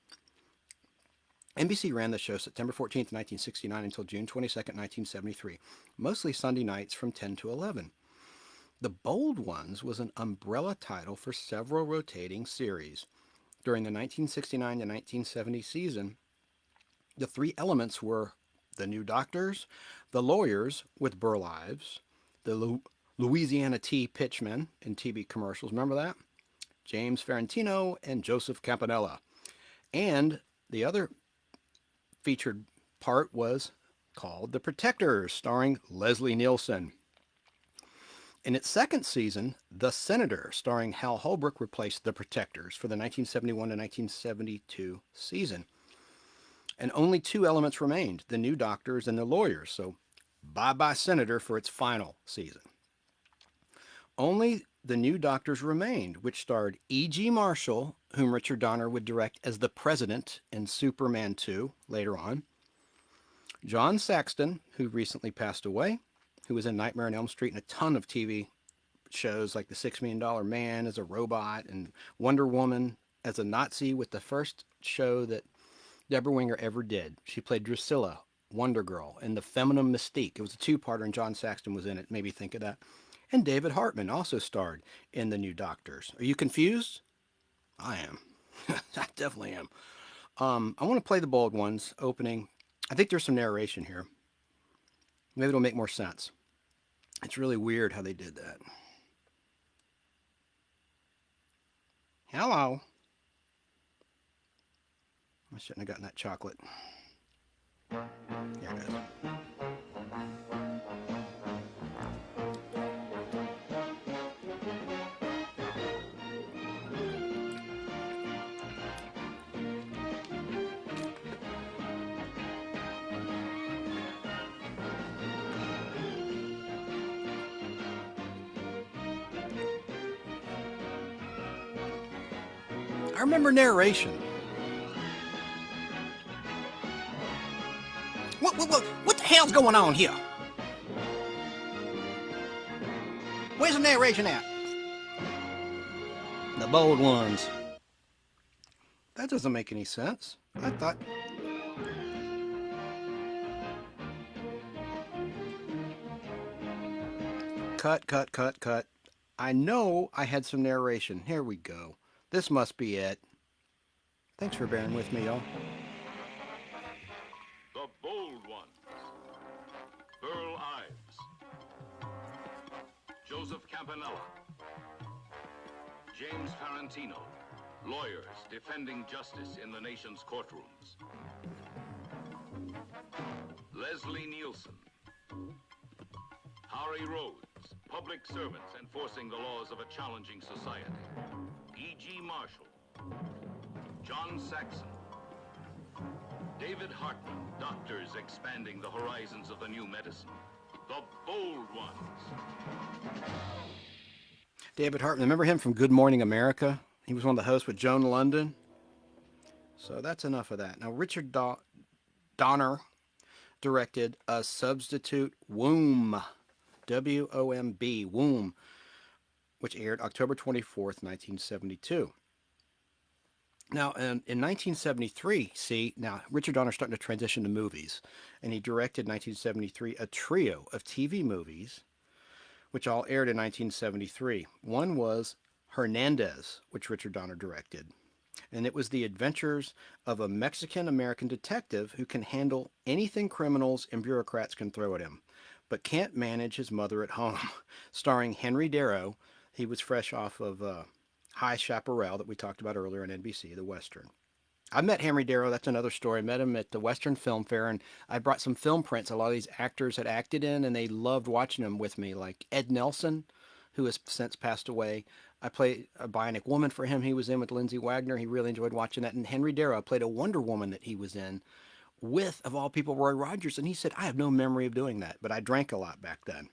NBC ran the show September 14th, 1969 until June 22nd, 1973, mostly Sunday nights from 10 to 11. The Bold Ones was an umbrella title for several rotating series. During the 1969 to 1970 season, the three elements were The New Doctors, The Lawyers with Burl Ives, the Louisiana Tea Pitchmen in TV commercials, remember that? James Ferrantino and Joseph Campanella. And the other featured part was called The Protectors, starring Leslie Nielsen. In its second season, The Senator, starring Hal Holbrook, replaced The Protectors for the 1971 to 1972 season. And only two elements remained, The New Doctors and The Lawyers, so bye-bye Senator for its final season. Only The New Doctors remained, which starred E.G. Marshall, whom Richard Donner would direct as the President in Superman 2 later on, John Saxton, who recently passed away, who was in Nightmare on Elm Street and a ton of TV shows like The $6 Million Man as a robot and Wonder Woman as a Nazi, with the first show that Deborah Winger ever did. She played Drusilla, Wonder Girl, in The Feminine Mystique. It was a two-parter and John Saxton was in it. Made me think of that. And David Hartman also starred in The New Doctors. Are you confused? I am. I definitely am. I want to play The Bold Ones opening. I think there's some narration here. Maybe it'll make more sense. It's really weird how they did that. Hello. I shouldn't have gotten that chocolate. There it is. I remember narration. What the hell's going on here? Where's the narration at? The Bold Ones. That doesn't make any sense. I thought... Cut. I know I had some narration. Here we go. This must be it. Thanks for bearing with me, y'all. The Bold Ones. Burl Ives. Joseph Campanella. James Ferrantino. Lawyers defending justice in the nation's courtrooms. Leslie Nielsen. Harry Rhodes. Public servants enforcing the laws of a challenging society. E.G. Marshall. John Saxon. David Hartman, doctors expanding the horizons of the new medicine. The Bold Ones. David Hartman, remember him from Good Morning America? He was one of the hosts with Joan London. So that's enough of that. Now, Richard Donner directed A Substitute Womb, W-O-M-B, Womb, which aired October 24th, 1972. Now, in 1973, now Richard Donner's starting to transition to movies, and he directed in 1973 a trio of TV movies, which all aired in 1973. One was Hernandez, which Richard Donner directed, and it was the adventures of a Mexican-American detective who can handle anything criminals and bureaucrats can throw at him, but can't manage his mother at home, starring Henry Darrow. He was fresh off of High Chaparral that we talked about earlier on NBC, the Western. I met Henry Darrow. That's another story. I met him at the Western Film Fair, and I brought some film prints a lot of these actors had acted in, and they loved watching them with me, like Ed Nelson, who has since passed away. I played a Bionic Woman for him. He was in with Lindsay Wagner. He really enjoyed watching that. And Henry Darrow, I played a Wonder Woman that he was in with, of all people, Roy Rogers. And he said, I have no memory of doing that, but I drank a lot back then.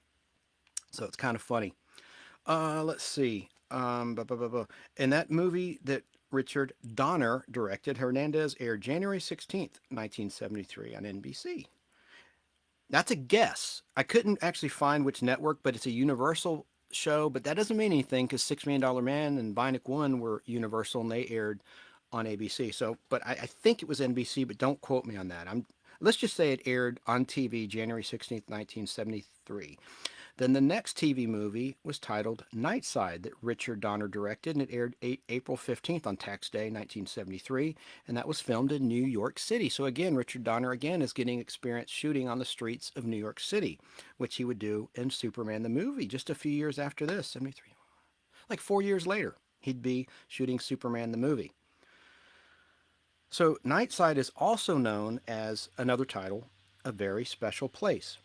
So it's kind of funny. Let's see. In that movie that Richard Donner directed, Hernandez aired January 16th, 1973 on NBC. That's a guess. I couldn't actually find which network, but it's a Universal show. But that doesn't mean anything because $6 Million Man and Bionic One were Universal and they aired on ABC. So, but I think it was NBC, but don't quote me on that. Let's just say it aired on TV January 16th, 1973. Then the next TV movie was titled Nightside that Richard Donner directed, and it aired April 15th on Tax Day, 1973, and that was filmed in New York City. So again, Richard Donner again is getting experience shooting on the streets of New York City, which he would do in Superman the movie just a few years after this, 73. Like 4 years later, he'd be shooting Superman the movie. So Nightside is also known as another title, A Very Special Place.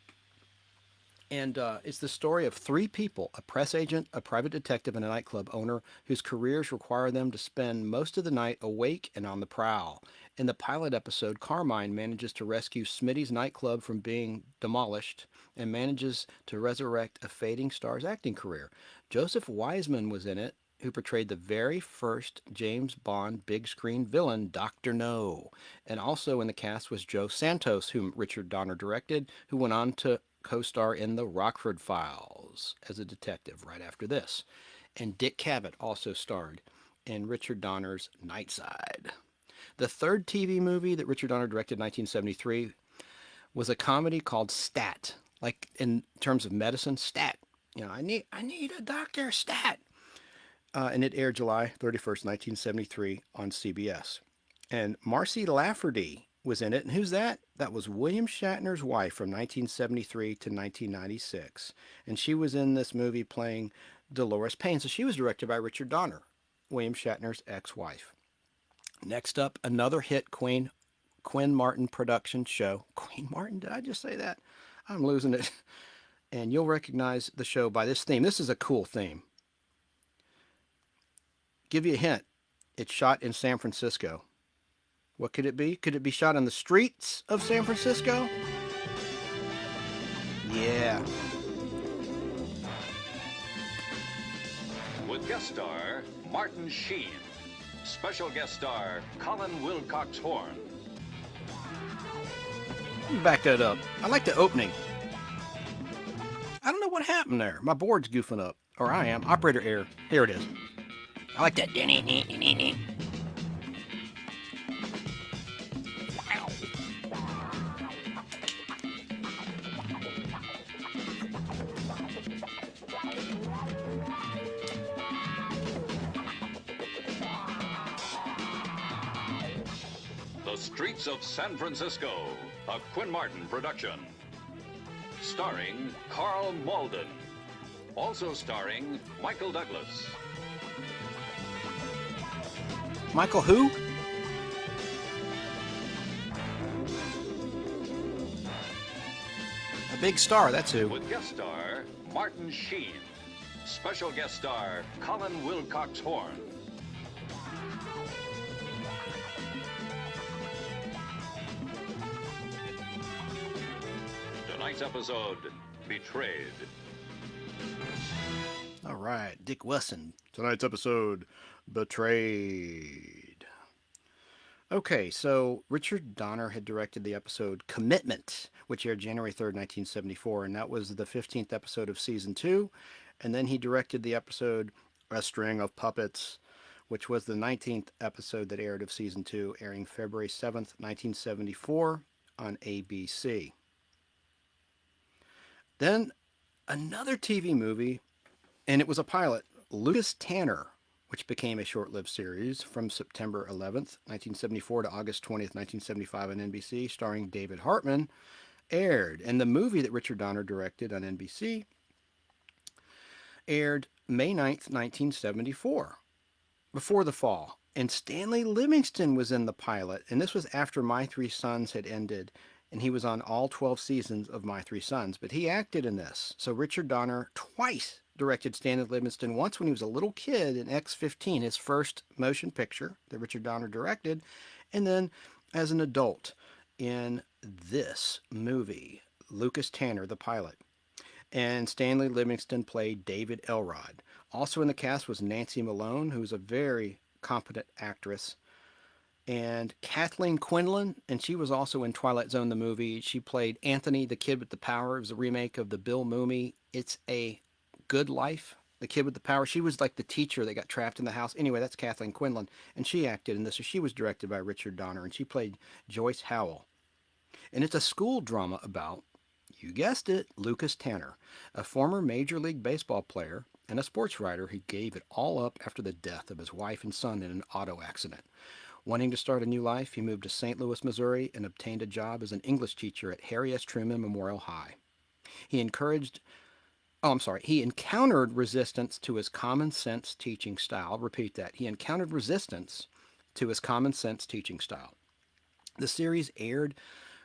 And it's the story of three people, a press agent, a private detective, and a nightclub owner whose careers require them to spend most of the night awake and on the prowl. In the pilot episode, Carmine manages to rescue Smitty's nightclub from being demolished and manages to resurrect a fading star's acting career. Joseph Wiseman was in it, who portrayed the very first James Bond big screen villain, Dr. No. And also in the cast was Joe Santos, whom Richard Donner directed, who went on to co-star in The Rockford Files as a detective right after this. And Dick Cavett also starred in Richard Donner's Nightside. The third TV movie that Richard Donner directed in 1973 was a comedy called Stat, like in terms of medicine, Stat. You know, I need a doctor, Stat. And it aired July 31st, 1973 on CBS. And Marcy Lafferty was in it. And who's that? That was William Shatner's wife from 1973 to 1996. And she was in this movie playing Dolores Payne. So she was directed by Richard Donner, William Shatner's ex-wife. Next up, another hit Quinn Martin production show. Queen Martin, did I just say that? I'm losing it. And you'll recognize the show by this theme. This is a cool theme. Give you a hint. It's shot in San Francisco. What could it be? Could it be shot on the streets of San Francisco? Yeah. With guest star Martin Sheen. Special guest star Colin Wilcox Horn. Let me back that up. I like the opening. I don't know what happened there. My board's goofing up. Or I am. Operator error. Here it is. I like that. The Streets of San Francisco, a Quinn Martin production. Starring Carl Malden. Also starring Michael Douglas. Michael who? A big star, that's who. With guest star Martin Sheen. Special guest star Colin Wilcox Horn. Tonight's episode, Betrayed. All right, Dick Wesson. Tonight's episode, Betrayed. Okay, so Richard Donner had directed the episode Commitment, which aired January 3rd, 1974, and that was the 15th episode of Season 2. And then he directed the episode A String of Puppets, which was the 19th episode that aired of Season 2, airing February 7th, 1974 on ABC. Then another TV movie, and it was a pilot, Lucas Tanner, which became a short-lived series from September 11th, 1974 to August 20th, 1975 on NBC, starring David Hartman, aired. And the movie that Richard Donner directed on NBC aired May 9th, 1974, before the fall. And Stanley Livingston was in the pilot, and this was after My Three Sons had ended, and he was on all 12 seasons of My Three Sons, but he acted in this. So Richard Donner twice directed Stanley Livingston, once when he was a little kid in X-15, his first motion picture that Richard Donner directed, and then as an adult in this movie, Lucas Tanner, the pilot. And Stanley Livingston played David Elrod. Also in the cast was Nancy Malone, who's a very competent actress. And Kathleen Quinlan, and she was also in Twilight Zone, the movie. She played Anthony, the kid with the power. It was a remake of the Bill Mumy It's a Good Life, the kid with the power. She was like the teacher that got trapped in the house. Anyway, that's Kathleen Quinlan, and she acted in this. So she was directed by Richard Donner, and she played Joyce Howell. And it's a school drama about, you guessed it, Lucas Tanner, a former Major League Baseball player and a sports writer who gave it all up after the death of his wife and son in an auto accident. Wanting to start a new life, he moved to St. Louis, Missouri, and obtained a job as an English teacher at Harry S. Truman Memorial High. He encountered resistance to his common sense teaching style. I'll repeat that. He encountered resistance to his common sense teaching style. The series aired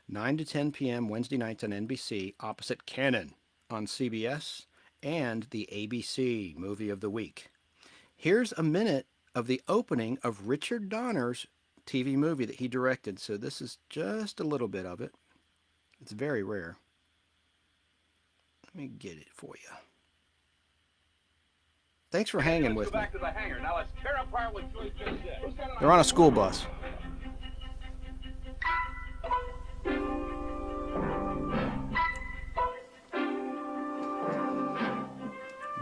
9 to 10 p.m. Wednesday nights on NBC, opposite Canon on CBS, and the ABC Movie of the Week. Here's a minute of the opening of Richard Donner's TV movie that he directed. So this is just a little bit of it. It's very rare. Let me get it for you. Thanks for hanging with me. Back to the hangar. Now let's tear apart what Joyce just said. They're on a school bus.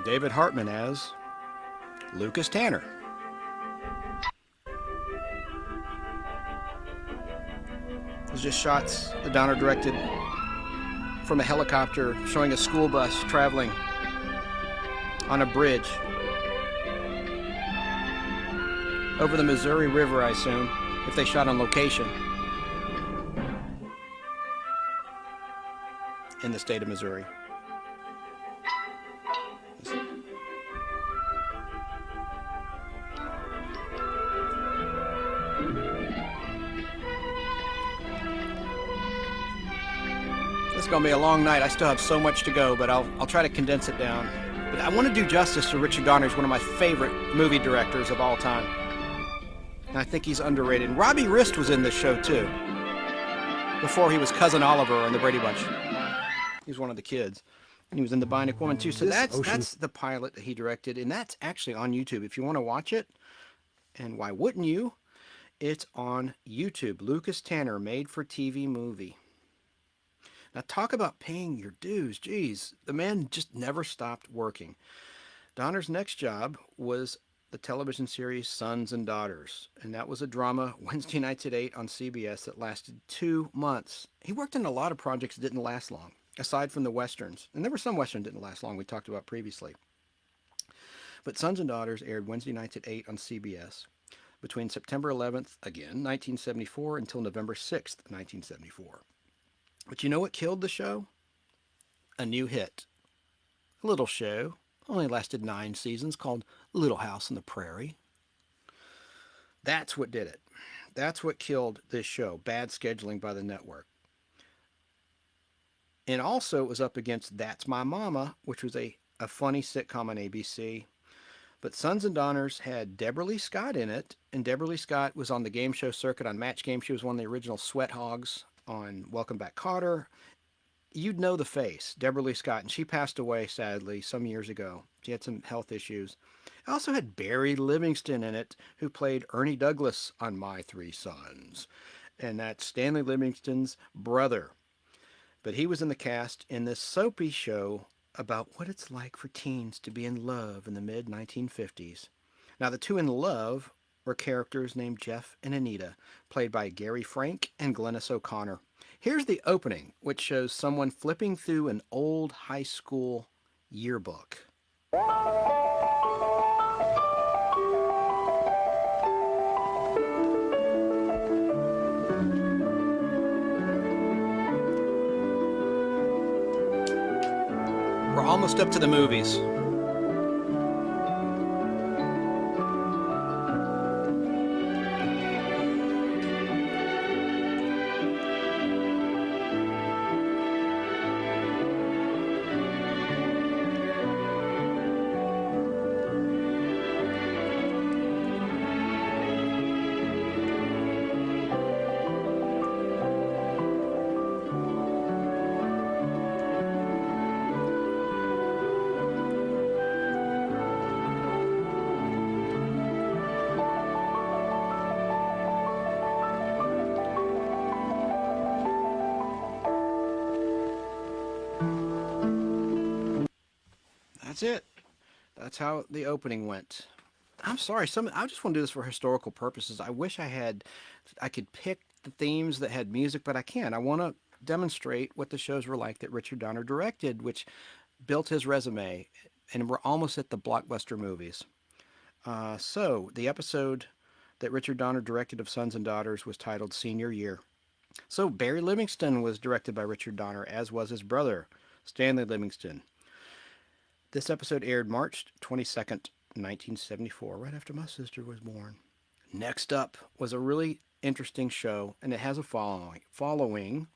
David Hartman as Lucas Tanner. Those just shots that Donner directed from a helicopter showing a school bus traveling on a bridge over the Missouri River, I assume, if they shot on location in the state of Missouri. It's going to be a long night. I still have so much to go, but I'll try to condense it down. But I want to do justice to Richard Donner. He's one of my favorite movie directors of all time. And I think he's underrated. Robbie Rist was in this show, too, before he was Cousin Oliver in the Brady Bunch. He was one of the kids. And he was in The Bionic Woman, too. So that's the pilot that he directed, and that's actually on YouTube. If you want to watch it, and why wouldn't you? It's on YouTube. Lucas Tanner, made-for-TV movie. Now, talk about paying your dues. Geez, the man just never stopped working. Donner's next job was the television series Sons and Daughters, and that was a drama Wednesday nights at 8 on CBS that lasted 2 months. He worked on a lot of projects that didn't last long, aside from the Westerns. And there were some Westerns that didn't last long we talked about previously. But Sons and Daughters aired Wednesday nights at 8 on CBS between September 11th, again, 1974, until November 6th, 1974. But you know what killed the show? A new hit. A little show, only lasted 9 seasons, called Little House on the Prairie. That's what did it. That's what killed this show. Bad scheduling by the network. And also it was up against That's My Mama, which was a funny sitcom on ABC. But Sons and Daughters had Deborah Lee Scott in it, and Deborah Lee Scott was on the game show circuit on Match Game. She was one of the original Sweat Hogs on Welcome Back, Kotter. You'd know the face, Deborah Lee Scott, and she passed away, sadly, some years ago. She had some health issues. I also had Barry Livingston in it, who played Ernie Douglas on My Three Sons, and that's Stanley Livingston's brother. But he was in the cast in this soapy show about what it's like for teens to be in love in the mid-1950s. Now, the two in love were characters named Jeff and Anita, played by Gary Frank and Glennis O'Connor. Here's the opening, which shows someone flipping through an old high school yearbook. We're almost up to the movies. that's it. That's how the opening went. I'm sorry. I just want to do this for historical purposes. I wish I could pick the themes that had music, but I can't. I want to demonstrate what the shows were like that Richard Donner directed, which built his resume, and we're almost at the blockbuster movies. So the episode that Richard Donner directed of Sons and Daughters was titled Senior Year. So Barry Livingston was directed by Richard Donner, as was his brother, Stanley Livingston. This episode aired March 22nd, 1974, right after my sister was born. Next up was a really interesting show, and it has a following.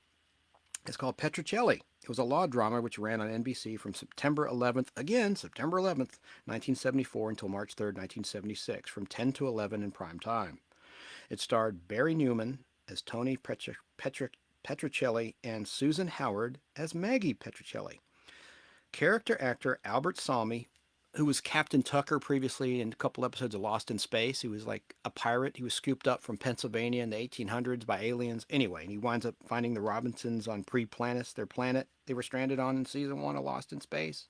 It's called Petrocelli. It was a law drama which ran on NBC from September 11th, 1974 until March 3rd, 1976, from 10 to 11 in prime time. It starred Barry Newman as Tony Petrocelli and Susan Howard as Maggie Petrocelli. Character actor Albert Salmi, who was Captain Tucker previously in a couple episodes of Lost in Space. He was like a pirate. He was scooped up from Pennsylvania in the 1800s by aliens. Anyway, and he winds up finding the Robinsons on Pre-Planis, their planet they were stranded on in season 1 of Lost in Space.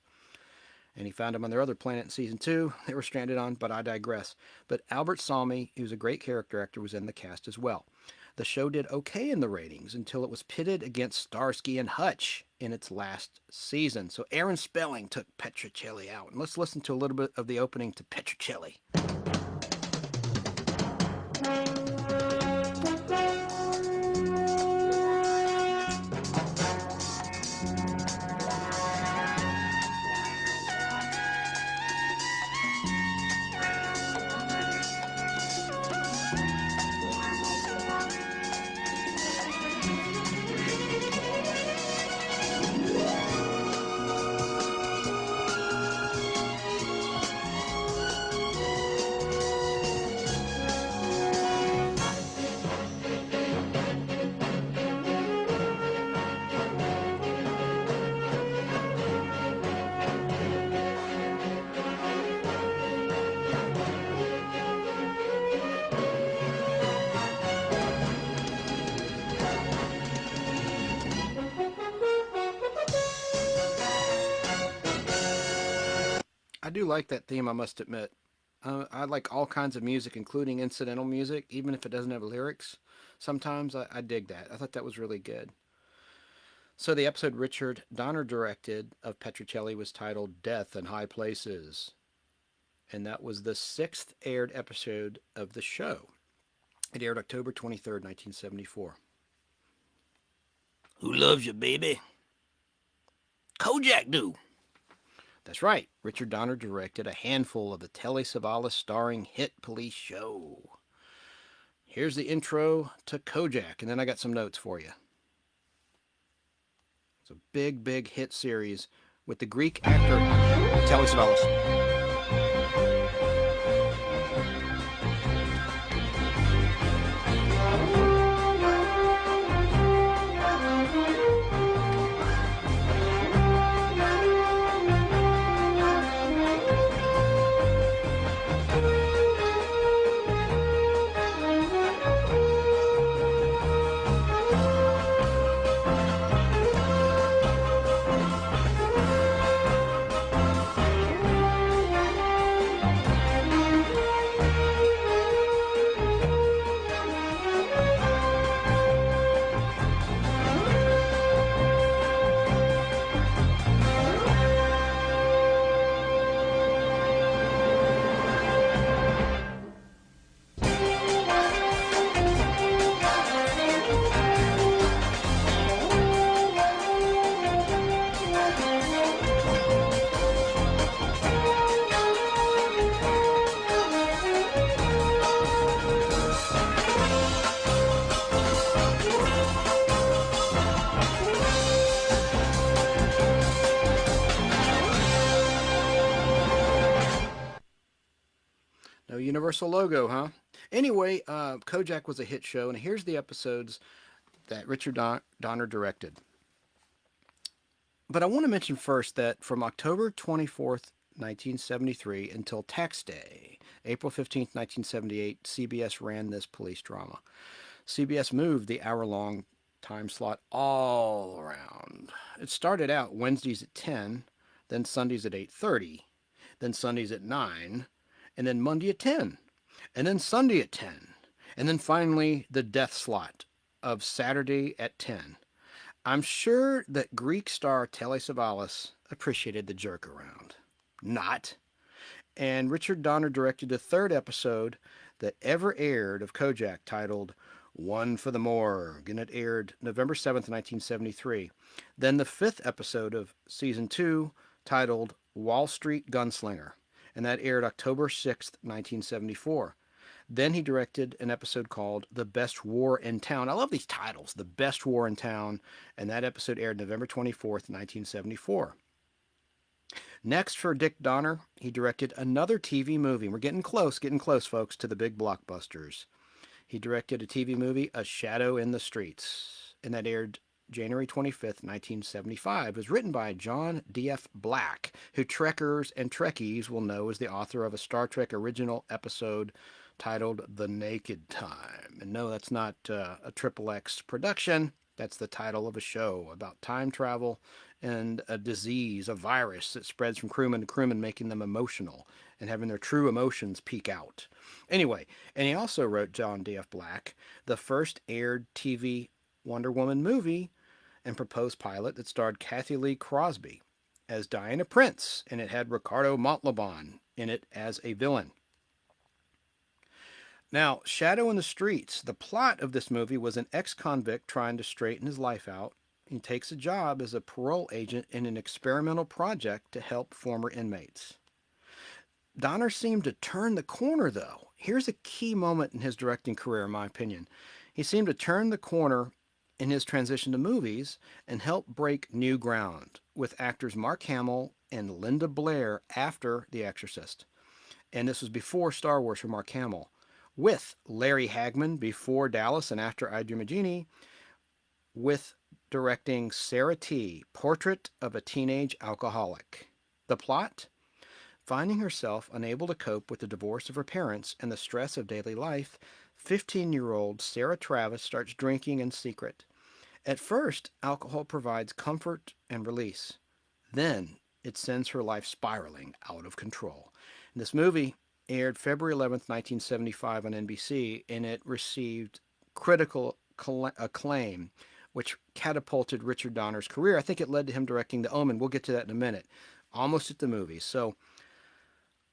And he found them on their other planet in season 2 they were stranded on, but I digress. But Albert Salmi, who's a great character actor, was in the cast as well. The show did okay in the ratings until it was pitted against Starsky and Hutch in its last season. So Aaron Spelling took Petrocelli out. And let's listen to a little bit of the opening to Petrocelli. I do like that theme, I must admit. I like all kinds of music, including incidental music, even if it doesn't have lyrics. Sometimes I dig that. I thought that was really good. So the episode Richard Donner directed of Petrocelli was titled Death in High Places. And that was the 6th aired episode of the show. It aired October 23rd, 1974. Who loves you, baby? Kojak do. That's right. Richard Donner directed a handful of the Telly Savalas starring hit police show. Here's the intro to Kojak, and then I got some notes for you. It's a big, big hit series with the Greek actor Telly Savalas. No Universal logo, huh? Anyway, Kojak was a hit show, and here's the episodes that Richard Donner directed. But I want to mention first that from October 24th, 1973 until Tax Day, April 15th, 1978, CBS ran this police drama. CBS moved the hour-long time slot all around. It started out Wednesdays at 10, then Sundays at 8:30, then Sundays at 9, and then Monday at 10, and then Sunday at 10, and then finally the death slot of Saturday at 10. I'm sure that Greek star Telly Savalas appreciated the jerk around. Not. And Richard Donner directed the third episode that ever aired of Kojak, titled One for the Morgue, and it aired November 7th, 1973. Then the fifth episode of season 2, titled Wall Street Gunslinger, and that aired October 6th, 1974. Then he directed an episode called The Best War in Town. I love these titles, The Best War in Town, and that episode aired November 24th, 1974. Next, for Dick Donner, he directed another TV movie. We're getting close, folks, to the big blockbusters. He directed a TV movie, A Shadow in the Streets, and that aired January 25th, 1975. It was written by John D.F. Black, who Trekkers and Trekkies will know as the author of a Star Trek original episode titled The Naked Time. And no, that's not a XXX production. That's the title of a show about time travel and a disease, a virus that spreads from crewman to crewman, making them emotional and having their true emotions peek out. Anyway, and he also wrote, John D.F. Black, the first aired TV Wonder Woman movie and proposed pilot that starred Kathy Lee Crosby as Diana Prince, and it had Ricardo Montalban in it as a villain. Now, Shadow in the Streets, the plot of this movie was an ex-convict trying to straighten his life out. He takes a job as a parole agent in an experimental project to help former inmates. Donner seemed to turn the corner, though. Here's a key moment in his directing career, in my opinion. He seemed to turn the corner in his transition to movies and help break new ground with actors Mark Hamill and Linda Blair after The Exorcist. And this was before Star Wars for Mark Hamill. With Larry Hagman before Dallas and after I Dream of Jeannie, with directing Sarah T., Portrait of a Teenage Alcoholic. The plot? Finding herself unable to cope with the divorce of her parents and the stress of daily life, 15-year-old Sarah Travis starts drinking in secret. At first, alcohol provides comfort and release. Then, it sends her life spiraling out of control. And this movie aired February 11th, 1975 on NBC, and it received critical acclaim, which catapulted Richard Donner's career. I think it led to him directing The Omen. We'll get to that in a minute. Almost at the movies. So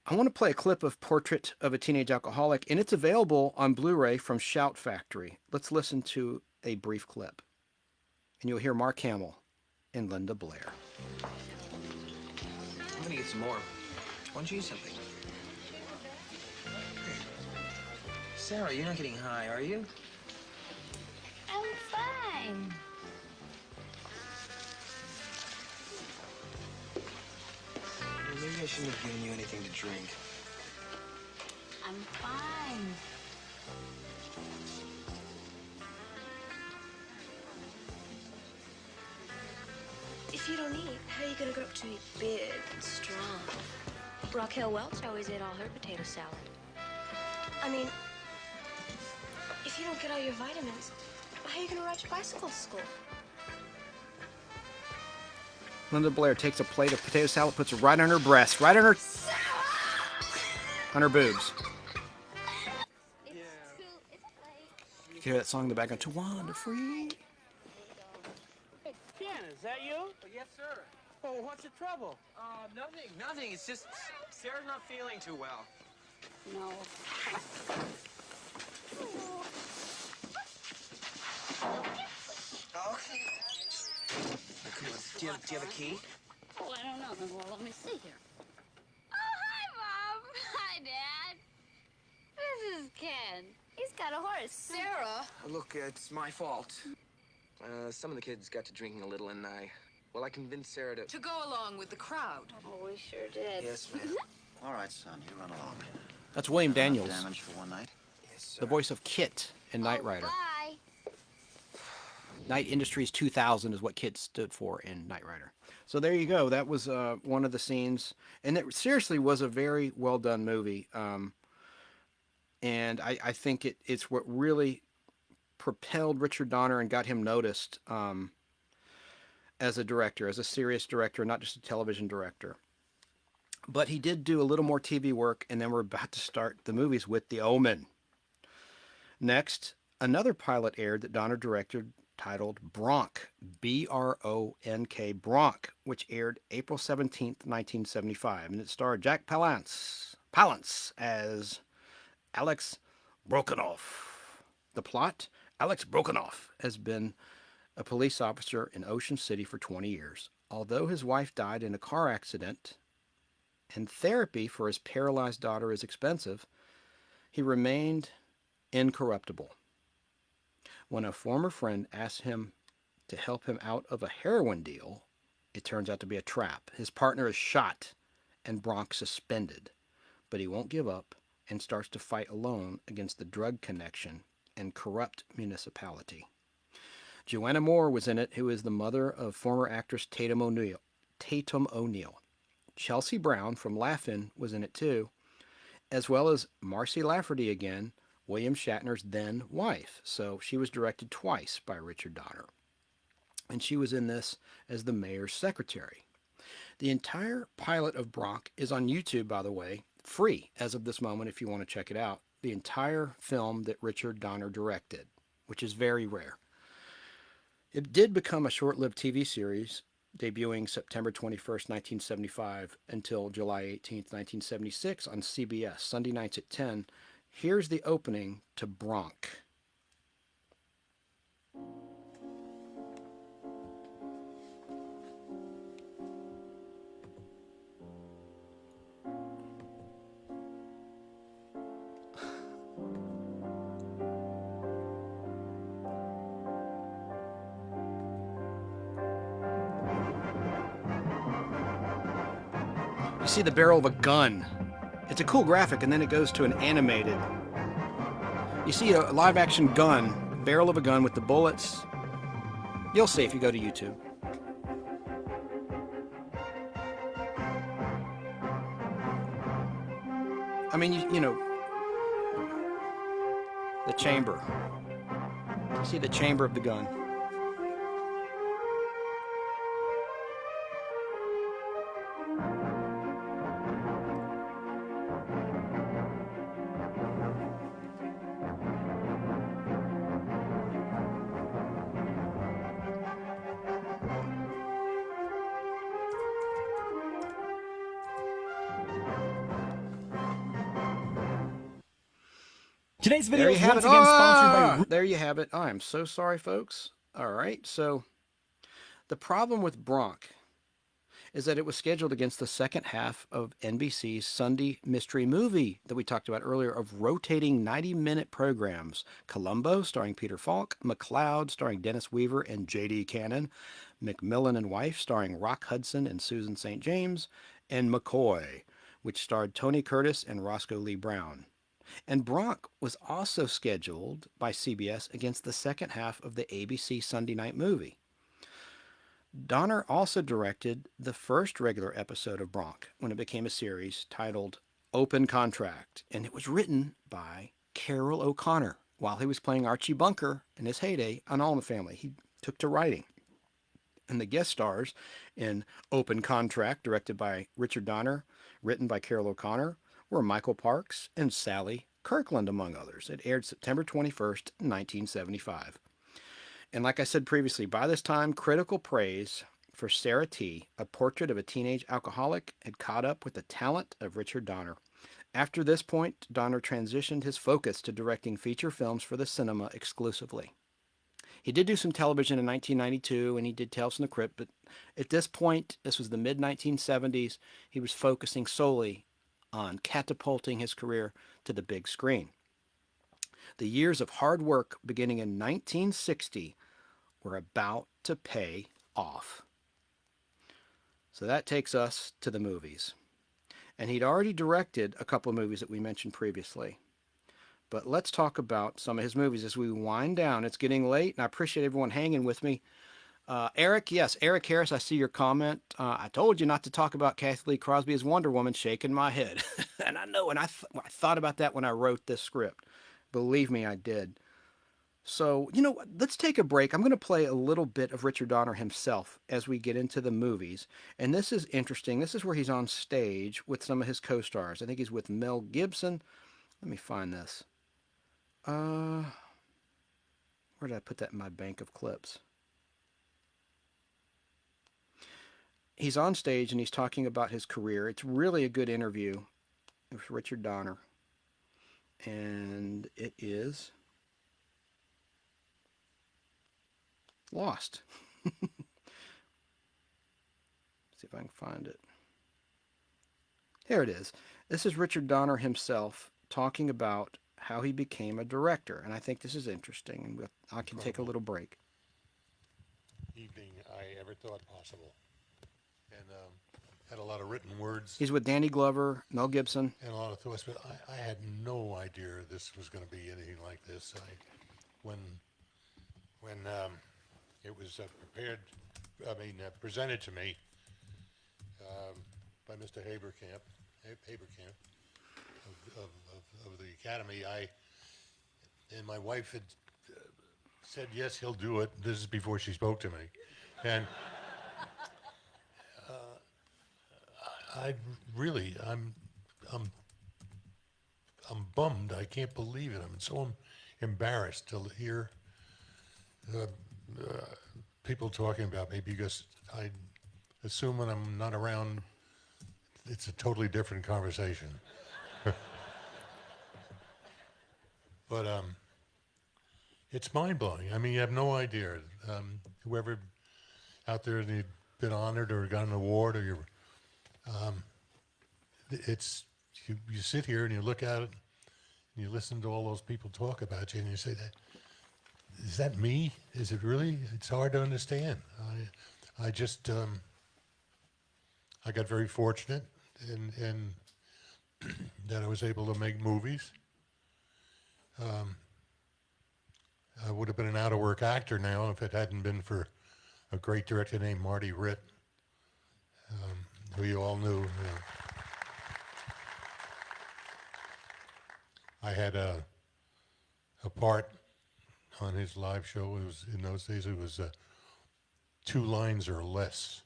I want to play a clip of Portrait of a Teenage Alcoholic, and it's available on Blu-ray from Shout Factory. Let's listen to a brief clip. And you'll hear Mark Hamill and Linda Blair. I'm gonna get some more. Why don't you eat something? Sarah, you're not getting high, are you? I'm fine. Well, maybe I shouldn't have given you anything to drink. I'm fine. If you don't eat, how are you gonna grow up to be big and strong? Raquel Welch always ate all her potato salad. I mean, if you don't get all your vitamins, how are you gonna ride your bicycle to school? Linda Blair takes a plate of potato salad, puts it right on her breast, right on her boobs. You can hear that song in the background, To Wander Free. Ken, is that you? Yes, sir. Oh, what's the trouble? Nothing. It's just Sarah's not feeling too well. No. Okay. Come on. Do you have a key? Oh, I don't know. Well, let me see here. Oh, hi, Mom. Hi, Dad. This is Ken. He's got a horse. Sarah. Look, it's my fault. Some of the kids got to drinking a little, and I convinced Sarah to... To go along with the crowd. Oh, we sure did. Yes, ma'am. All right, son, you run along. That's William Daniels, Damage for one night. Yes, sir. the voice of Kit in Knight Rider. Bye. Knight Industries 2000 is what Kit stood for in Knight Rider. So there you go. That was one of the scenes. And it seriously was a very well done movie. And I think it's what really propelled Richard Donner and got him noticed. as a director, as a serious director, not just a television director. But he did do a little more TV work, and then we're about to start the movies with The Omen. Next, another pilot aired that Donner directed titled Bronk, B-R-O-N-K, Bronk, which aired April 17th, 1975, and it starred Jack Palance as Alex Brokanoff. The plot, Alex Brokanoff has been a police officer in Ocean City for 20 years. Although his wife died in a car accident and therapy for his paralyzed daughter is expensive, he remained incorruptible. When a former friend asks him to help him out of a heroin deal, it turns out to be a trap. His partner is shot and Bronk suspended, but he won't give up and starts to fight alone against the drug connection and corrupt municipality. Joanna Moore was in it, who is the mother of former actress Tatum O'Neal. Chelsea Brown from Laugh-In was in it too, as well as Marcy Lafferty again, William Shatner's then wife. So she was directed twice by Richard Donner. And she was in this as the mayor's secretary. The entire pilot of Bronk is on YouTube, by the way, free as of this moment if you want to check it out. The entire film that Richard Donner directed, which is very rare. It did become a short-lived TV series, debuting September 21st, 1975 until July 18th, 1976 on CBS, Sunday nights at 10. Here's the opening to Bronk. You see the barrel of a gun. It's a cool graphic, and then it goes to an animated. You see a live-action gun, barrel of a gun with the bullets. You'll see if you go to YouTube. I mean, you know, the chamber. You see the chamber of the gun. Today's video is once again sponsored by... There you have it. I'm so sorry, folks. All right, so the problem with Bronk is that it was scheduled against the second half of NBC's Sunday mystery movie that we talked about earlier of rotating 90-minute programs. Columbo, starring Peter Falk, McCloud, starring Dennis Weaver and J.D. Cannon, McMillan and Wife, starring Rock Hudson and Susan St. James, and McCoy, which starred Tony Curtis and Roscoe Lee Brown. And Bronk was also scheduled by CBS against the second half of the ABC Sunday night movie. Donner also directed the first regular episode of Bronk when it became a series titled Open Contract, and it was written by Carroll O'Connor while he was playing Archie Bunker in his heyday on All in the Family. He took to writing. And the guest stars in Open Contract, directed by Richard Donner, written by Carroll O'Connor, were Michael Parks and Sally Kirkland, among others. It aired September 21st, 1975. And like I said previously, by this time, critical praise for Sarah T., A Portrait of a Teenage Alcoholic, had caught up with the talent of Richard Donner. After this point, Donner transitioned his focus to directing feature films for the cinema exclusively. He did do some television in 1992, and he did Tales from the Crypt, but at this point, this was the mid-1970s, he was focusing solely on catapulting his career to the big screen. The years of hard work beginning in 1960 were about to pay off. So that takes us to the movies. And he'd already directed a couple of movies that we mentioned previously. But let's talk about some of his movies as we wind down. It's getting late, and I appreciate everyone hanging with me. Eric Harris, I see your comment. I told you not to talk about Kathy Lee Crosby as Wonder Woman, shaking my head. And I know, and I thought about that when I wrote this script. Believe me, I did. So, you know what? Let's take a break. I'm going to play a little bit of Richard Donner himself as we get into the movies. And this is interesting. This is where he's on stage with some of his co-stars. I think he's with Mel Gibson. Let me find this. Where did I put that in my bank of clips? He's on stage and he's talking about his career. It's really a good interview with Richard Donner. And it is Lost. See if I can find it. Here it is. This is Richard Donner himself talking about how he became a director. And I think this is interesting. And I can take a little break. Evening I ever thought possible. And had a lot of written words. He's with Danny Glover, Mel Gibson. And a lot of thoughts, but I had no idea this was going to be anything like this. When it was presented to me by Mr. Haberkamp of the Academy, and my wife had said, yes, he'll do it. This is before she spoke to me. And I'm bummed. I can't believe it. I'm so embarrassed to hear people talking about me, because I assume when I'm not around, it's a totally different conversation. But it's mind-blowing. I mean, you have no idea. Whoever out there has been honored or got an award, or you sit here and you look at it and you listen to all those people talk about you and you say, is that me? Is it really? It's hard to understand. I just I got very fortunate in that I was able to make movies. I would have been an out-of-work actor now if it hadn't been for a great director named Marty Ritt, who you all knew. I had a part on his live show. It was, in those days, it was 2 lines or less,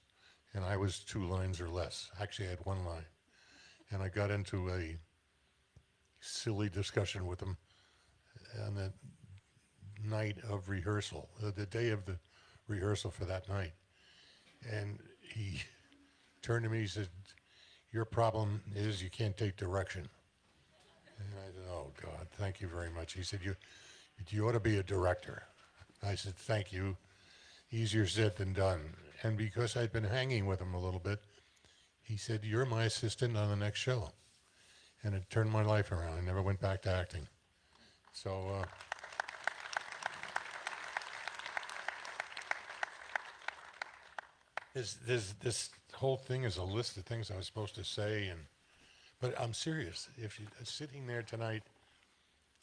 and I was 2 lines or less. Actually, I had 1 line, and I got into a silly discussion with him on the night of rehearsal, the day of the rehearsal for that night, and he turned to me. He said, "Your problem is you can't take direction." And I said, "Oh God, thank you very much." He said, "You ought to be a director." I said, "Thank you. Easier said than done." And because I'd been hanging with him a little bit, he said, "You're my assistant on the next show." And it turned my life around. I never went back to acting. So this whole thing is a list of things I was supposed to say, but I'm serious. If you're sitting there tonight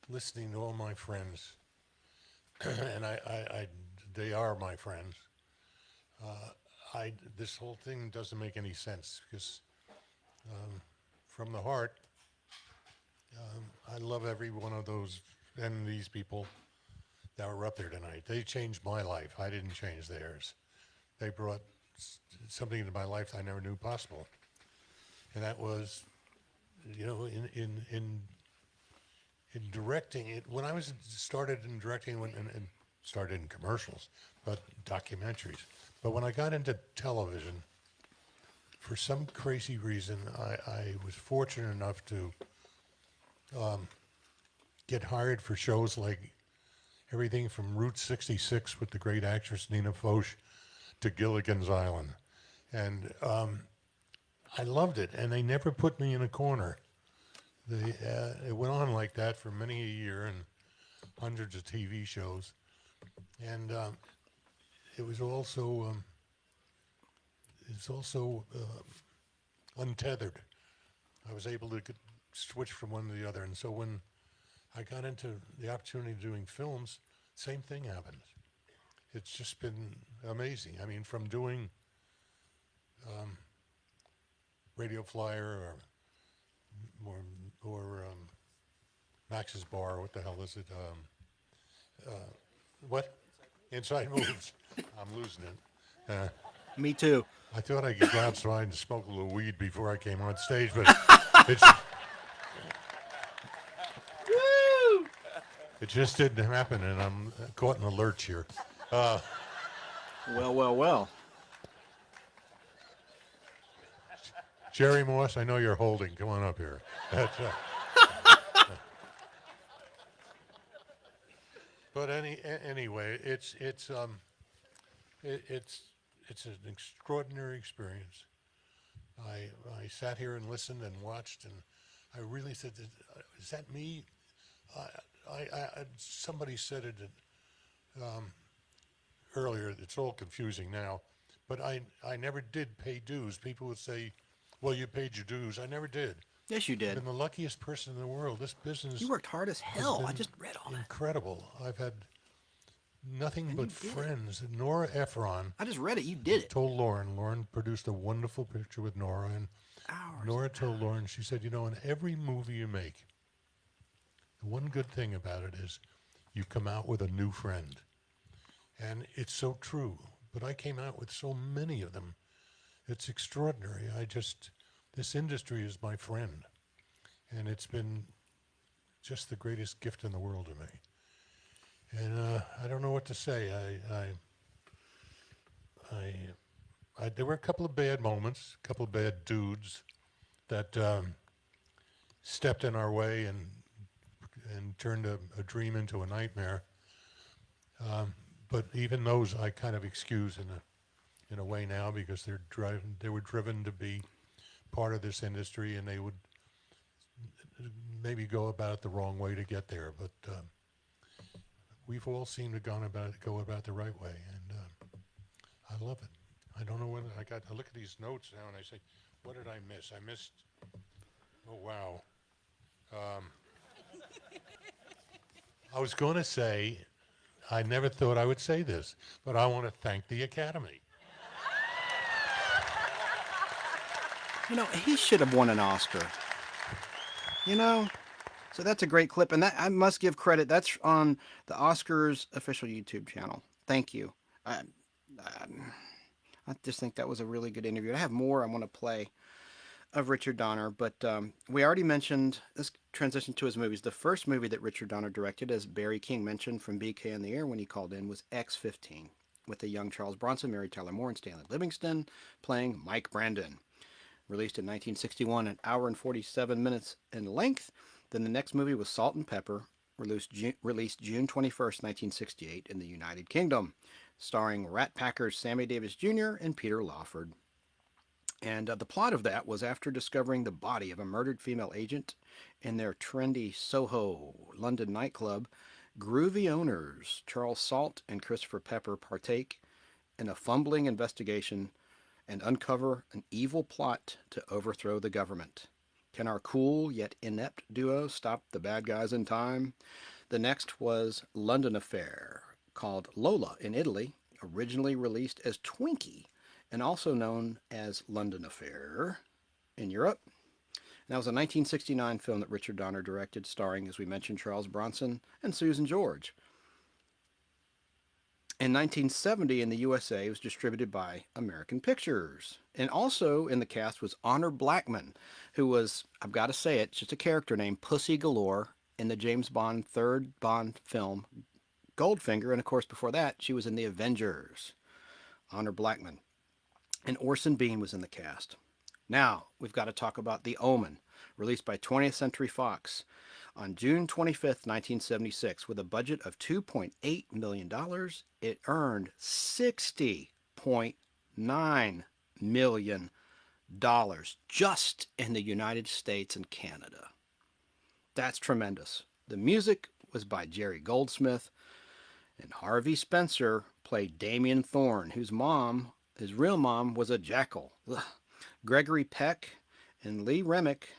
listening to all my friends, and they are my friends, this whole thing doesn't make any sense, because from the heart, I love every one of those and these people that were up there tonight. They changed my life. I didn't change theirs. They brought something into my life I never knew possible, and that was, in directing it. When I started in directing and started in commercials, but documentaries. But when I got into television, for some crazy reason, I was fortunate enough to get hired for shows like everything from Route 66 with the great actress Nina Foch to Gilligan's Island. And I loved it, and they never put me in a corner. It went on like that for many a year and hundreds of TV shows. And it was also untethered. I was able to switch from one to the other. And so when I got into the opportunity of doing films, same thing happened. It's just been amazing. I mean, from doing Radio Flyer or Max's Bar, what the hell is it? What? Inside moves. I'm losing it. Me too. I thought I could go outside and smoke a little weed before I came on stage, but it's, it just didn't happen, and I'm caught in a lurch here. Well. Jerry Moss, I know you're holding. Come on up here. But anyway, it's an extraordinary experience. I sat here and listened and watched, and I really said, "Is that me?" Somebody said it earlier. It's all confusing now, but I never did pay dues. People would say, "Well, you paid your dues." I never did. Yes, you did. I've been the luckiest person in the world. This business. You worked hard as hell. I just read all that. Incredible. I've had nothing but friends. Nora Ephron. I just read it. You did it. Told Lauren. Lauren produced a wonderful picture with Nora, and Nora told Lauren, she said, "You know, in every movie you make, the one good thing about it is you come out with a new friend." And it's so true. But I came out with so many of them. It's extraordinary. This industry is my friend. And it's been just the greatest gift in the world to me. And I don't know what to say. There were a couple of bad moments, a couple of bad dudes that stepped in our way and turned a dream into a nightmare. But even those I kind of excuse in a way now, because they were driven to be part of this industry, and they would maybe go about it the wrong way to get there. But we've all seemed to go about the right way, and I love it. I don't know what I look at these notes now and I say, what did I miss? I missed. Oh wow. I was going to say, I never thought I would say this, but I want to thank the Academy. You know, he should have won an Oscar. You know? So that's a great clip. And that, I must give credit. That's on the Oscars official YouTube channel. Thank you. I just think that was a really good interview. I have more I want to play of Richard Donner, but we already mentioned, this transition to his movies. The first movie that Richard Donner directed, as Barry King mentioned from BK in the Air when he called in, was X-15, with the young Charles Bronson, Mary Tyler Moore, and Stanley Livingston playing Mike Brandon. Released in 1961, an hour and 47 minutes in length. Then the next movie was Salt and Pepper, released June 21st, 1968 in the United Kingdom, starring Rat Packers Sammy Davis Jr. and Peter Lawford. And the plot of that was, after discovering the body of a murdered female agent in their trendy Soho London nightclub, groovy owners Charles Salt and Christopher Pepper partake in a fumbling investigation and uncover an evil plot to overthrow the government. Can our cool yet inept duo stop the bad guys in time? The next was London Affair, called Lola in Italy, originally released as Twinkie, and also known as London Affair in Europe. And that was a 1969 film that Richard Donner directed, starring, as we mentioned, Charles Bronson and Susan George. In 1970 in the USA, it was distributed by American Pictures. And also in the cast was Honor Blackman, who was, I've got to say it, just a character named Pussy Galore in the James Bond third Bond film, Goldfinger. And of course, before that, she was in The Avengers. Honor Blackman. And Orson Bean was in the cast. Now, we've got to talk about The Omen, released by 20th Century Fox on June 25th, 1976, with a budget of $2.8 million. It earned $60.9 million just in the United States and Canada. That's tremendous. The music was by Jerry Goldsmith, and Harvey Spencer played Damien Thorne, whose mom, his real mom, was a jackal. Ugh. Gregory Peck and Lee Remick.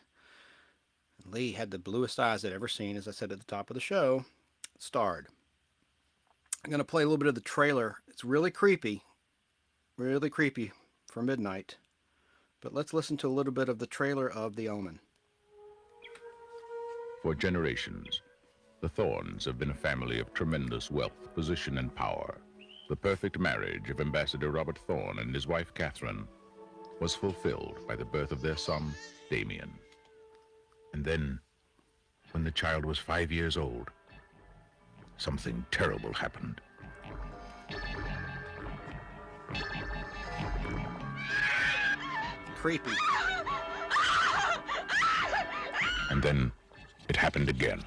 Lee had the bluest eyes I'd ever seen, as I said at the top of the show, starred. I'm going to play a little bit of the trailer. It's really creepy for midnight. But let's listen to a little bit of the trailer of The Omen. For generations, The Thorns have been a family of tremendous wealth, position, and power. The perfect marriage of Ambassador Robert Thorne and his wife Catherine was fulfilled by the birth of their son, Damien. And then, when the child was 5 years old, something terrible happened. Creepy. And then it happened again.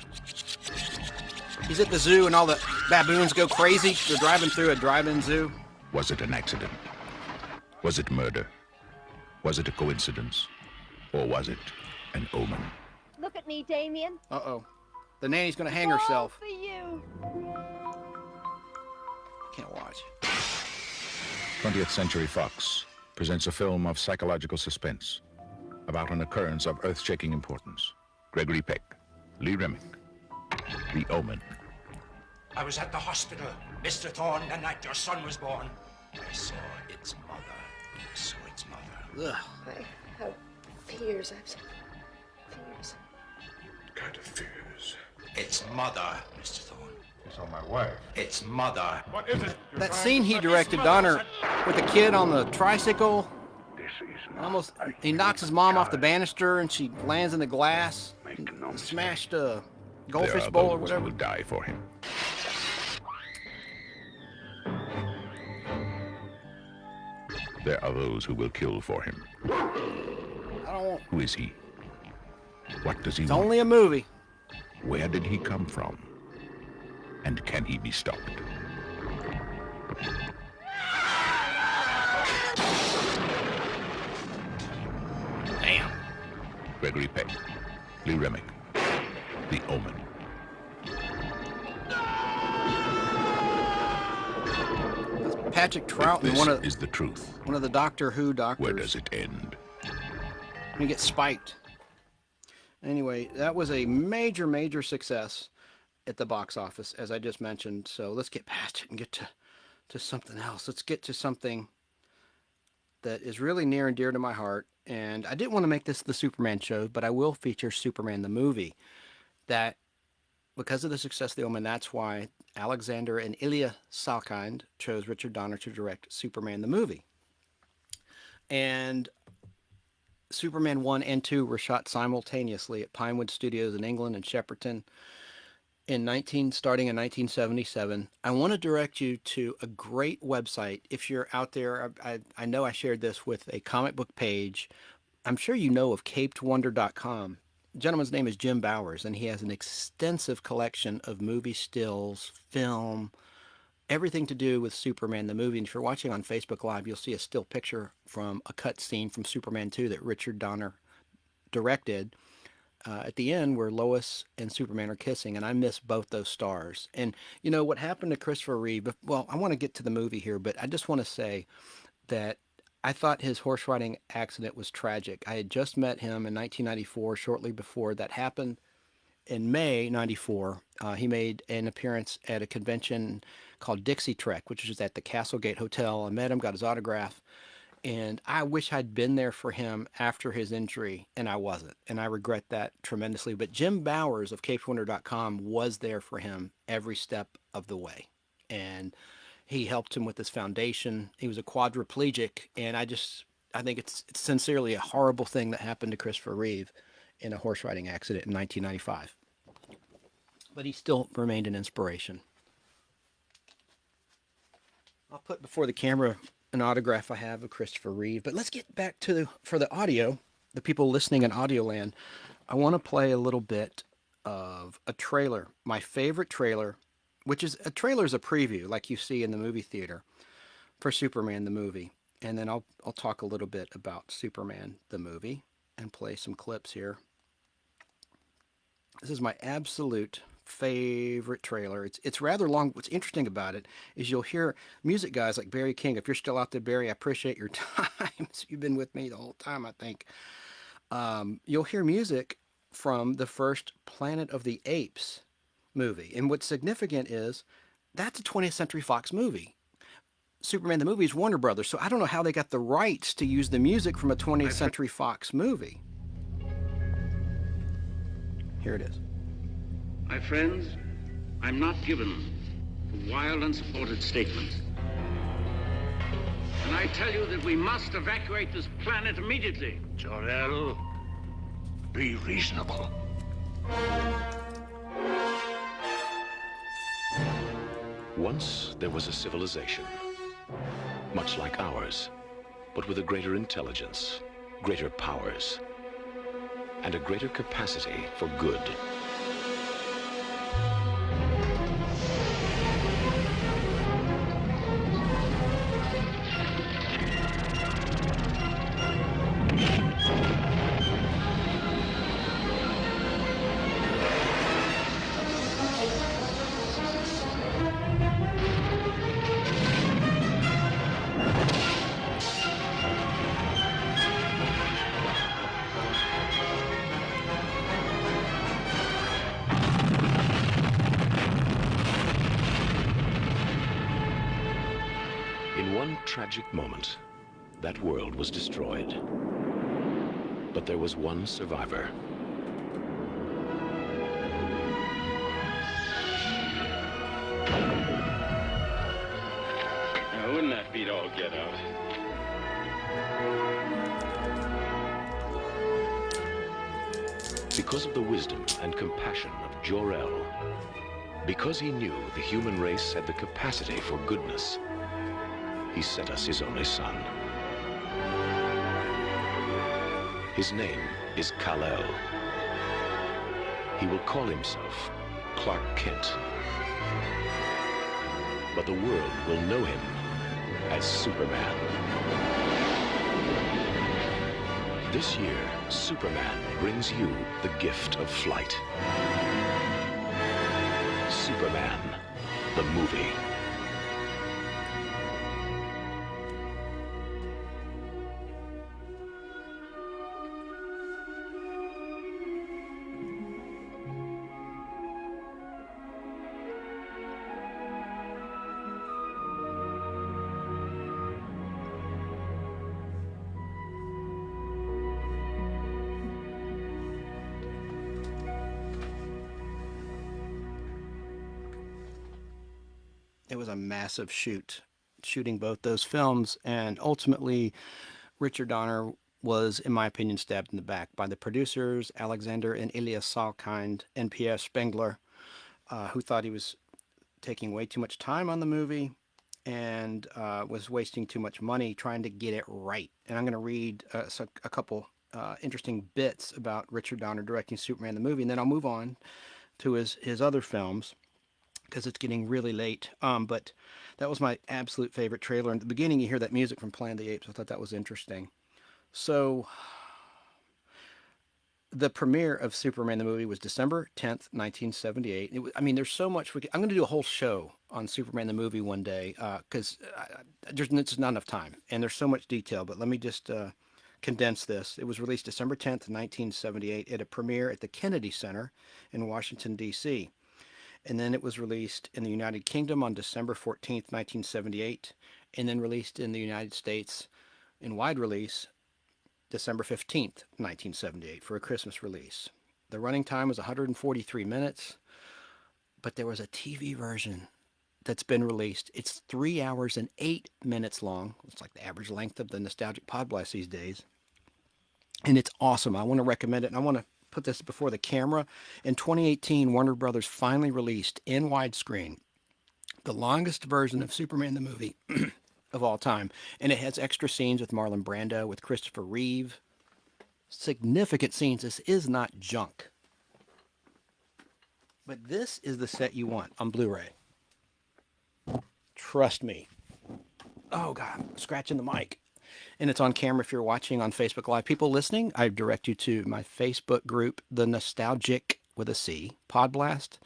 He's at the zoo and all the baboons go crazy. They're driving through a drive-in zoo. Was it an accident? Was it murder? Was it a coincidence? Or was it an omen? Look at me, Damien. Uh-oh. The nanny's gonna hang herself. For you. Can't watch. 20th Century Fox presents a film of psychological suspense about an occurrence of earth-shaking importance. Gregory Peck, Lee Remick, The Omen. I was at the hospital, Mr. Thorne, the night your son was born. I saw its mother. I saw its mother. Ugh. I have fears. I have some fears. Kind of fears. Its mother, Mr. Thorne. It's on my wife. Its mother. What is it? That scene he directed, Donner, with the kid on the tricycle. Almost, he knocks his mom off the banister and she lands in the glass. Smashed a goldfish bowl or whatever. Will die for him. There are those who will kill for him. I don't want. Who is he? What does he It's want? only a movie. Where did he come from? And can he be stopped? Damn. Gregory Peck, Lee Remick, The Omen. Patrick Troughton, This is the truth. one of the Doctor Who doctors. Where does it end? He gets spiked. Anyway, that was a major, major success at the box office, as I just mentioned. So let's get past it and get to something else. Let's get to something that is really near and dear to my heart. And I didn't want to make this the Superman show, but I will feature Superman the movie. That, because of the success of The Omen, that's why Alexander and Ilya Salkind chose Richard Donner to direct Superman the movie. And Superman 1 and 2 were shot simultaneously at Pinewood Studios in England and Shepperton starting in 1977. I want to direct you to a great website. If you're out there, I know I shared this with a comic book page. I'm sure you know of capedwonder.com. The gentleman's name is Jim Bowers, and he has an extensive collection of movie stills, film, everything to do with Superman the movie. And if you're watching on Facebook Live, you'll see a still picture from a cut scene from Superman 2 that Richard Donner directed. At the end, where Lois and Superman are kissing, and I miss both those stars. And you know what happened to Christopher Reeve? Well, I want to get to the movie here, but I just want to say that I thought his horse riding accident was tragic. I had just met him in 1994, shortly before that happened. In May '94, he made an appearance at a convention called Dixie Trek, which was at the Castlegate Hotel. I met him, got his autograph, and I wish I'd been there for him after his injury, and I wasn't, and I regret that tremendously. But Jim Bowers of CapesWonder.com was there for him every step of the way, and he helped him with his foundation. He was a quadriplegic, and I think it's sincerely a horrible thing that happened to Christopher Reeve in a horse riding accident in 1995. But he still remained an inspiration. I'll put before the camera an autograph I have of Christopher Reeve. But let's get back to for the audio, the people listening in audio land. I want to play a little bit of a trailer, my favorite trailer, which is a trailer is a preview like you see in the movie theater for Superman the movie. And then I'll talk a little bit about Superman the movie and play some clips here. This is my absolute favorite trailer. It's rather long. What's interesting about it is you'll hear music guys like Barry King. If you're still out there, Barry, I appreciate your time. You've been with me the whole time, I think. You'll hear music from the first Planet of the Apes movie. And what's significant is that's a 20th Century Fox movie. Superman the movie is Warner Brothers, so I don't know how they got the rights to use the music from a 20th Century Fox movie. Here it is. My friends, I'm not given to wild, unsupported statements. And I tell you that we must evacuate this planet immediately. Jor-El, be reasonable. Once there was a civilization, much like ours, but with a greater intelligence, greater powers, and a greater capacity for good. In one tragic moment, that world was destroyed. But there was one survivor. Now, wouldn't that beat all get out? Because of the wisdom and compassion of Jor-El, because he knew the human race had the capacity for goodness, he sent us his only son. His name is Kal-El. He will call himself Clark Kent. But the world will know him as Superman. This year, Superman brings you the gift of flight. Superman, the movie. It was a massive shooting both those films, and ultimately Richard Donner was, in my opinion, stabbed in the back by the producers, Alexander and Ilya Salkind and Pierre Spengler, who thought he was taking way too much time on the movie and was wasting too much money trying to get it right. And I'm going to read a couple interesting bits about Richard Donner directing Superman the movie, and then I'll move on to his other films, because it's getting really late. But that was my absolute favorite trailer. In the beginning, you hear that music from Planet of the Apes. I thought that was interesting. So the premiere of Superman the movie was December 10th, 1978. There's so much. I'm going to do a whole show on Superman the movie one day, because there's not enough time. And there's so much detail. But let me just condense this. It was released December 10th, 1978 at a premiere at the Kennedy Center in Washington, D.C., and then it was released in the United Kingdom on December 14th, 1978, and then released in the United States in wide release December 15th, 1978 for a Christmas release. The running time was 143 minutes, but there was a TV version that's been released. It's 3 hours and 8 minutes long. It's like the average length of the Nostalgic Podblast these days. And it's awesome. I want to recommend it, and I want to put this before the camera. In 2018, Warner Brothers finally released in widescreen the longest version of Superman the movie of all time, and it has extra scenes with Marlon Brando, with Christopher Reeve. Significant scenes. This is not junk. But this is the set you want on Blu-ray. Trust me. Oh God, I'm scratching the mic. And it's on camera if you're watching on Facebook Live. People listening, I direct you to my Facebook group, the Nostalgic, with a C, Podblast,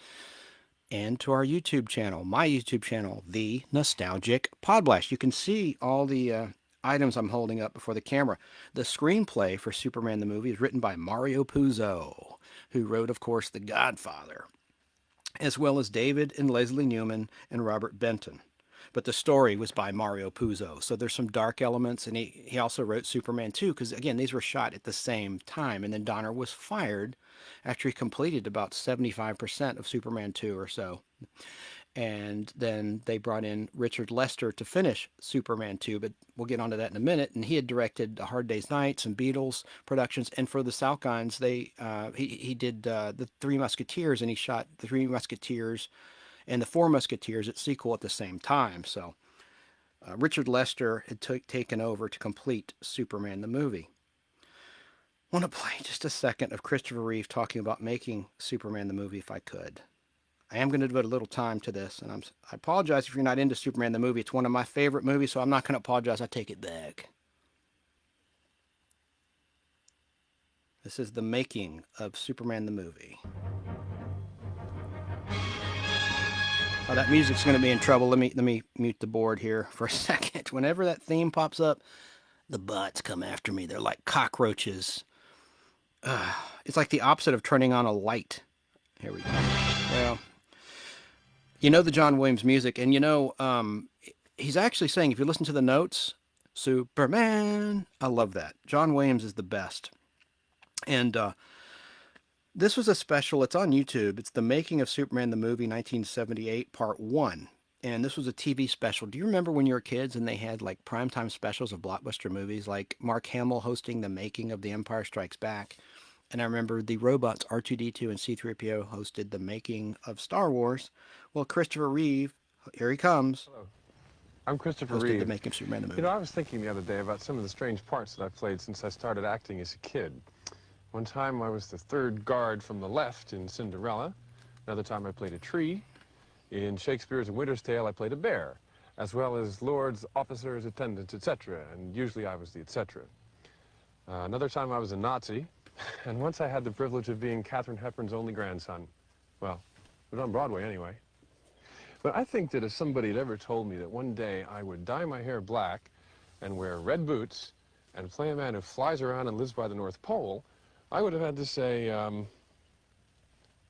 and to our YouTube channel, my YouTube channel, the Nostalgic Podblast. You can see all the items I'm holding up before the camera. The screenplay for Superman the movie is written by Mario Puzo, who wrote, of course, The Godfather, as well as David and Leslie Newman and Robert Benton. but the story was by Mario Puzo. So there's some dark elements, and he also wrote Superman 2 because, again, these were shot at the same time. And then Donner was fired after he completed about 75% of Superman 2 or so. And then they brought in Richard Lester to finish Superman 2, but we'll get onto that in a minute. And he had directed A Hard Day's Night and Beatles productions. And for the Salkinds, he did the Three Musketeers, and he shot the Three Musketeers and the Four Musketeers at sequel at the same time. So Richard Lester had taken over to complete Superman the movie. I want to play just a second of Christopher Reeve talking about making Superman the movie if I could. I am going to devote a little time to this, and I apologize if you're not into Superman the movie. It's one of my favorite movies, so I'm not going to apologize. I take it back. This is the making of Superman the movie. Oh, that music's going to be in trouble. Let me mute the board here for a second. Whenever that theme pops up, the bots come after me. They're like cockroaches. It's like the opposite of turning on a light. Here we go. Well, you know the John Williams music, and he's actually saying, if you listen to the notes, Superman. I love that. John Williams is the best. And this was a special. It's on YouTube. It's the making of Superman the movie 1978 Part 1. And this was a TV special. Do you remember when you were kids and they had like primetime specials of blockbuster movies, like Mark Hamill hosting the making of The Empire Strikes Back? And I remember the robots R2-D2 and C-3PO hosted the making of Star Wars. Well, Christopher Reeve, here he comes. Hello. I'm Christopher hosted Reeve. the making of Superman the movie. You know, I was thinking the other day about some of the strange parts that I've played since I started acting as a kid. One time I was the third guard from the left in Cinderella. Another time I played a tree. In Shakespeare's A Winter's Tale, I played a bear, as well as lords, officers, attendants, etc. And usually I was the etc. Another time I was a Nazi. And once I had the privilege of being Katharine Hepburn's only grandson. Well, it was on Broadway anyway. But I think that if somebody had ever told me that one day I would dye my hair black and wear red boots and play a man who flies around and lives by the North Pole, I would have had to say,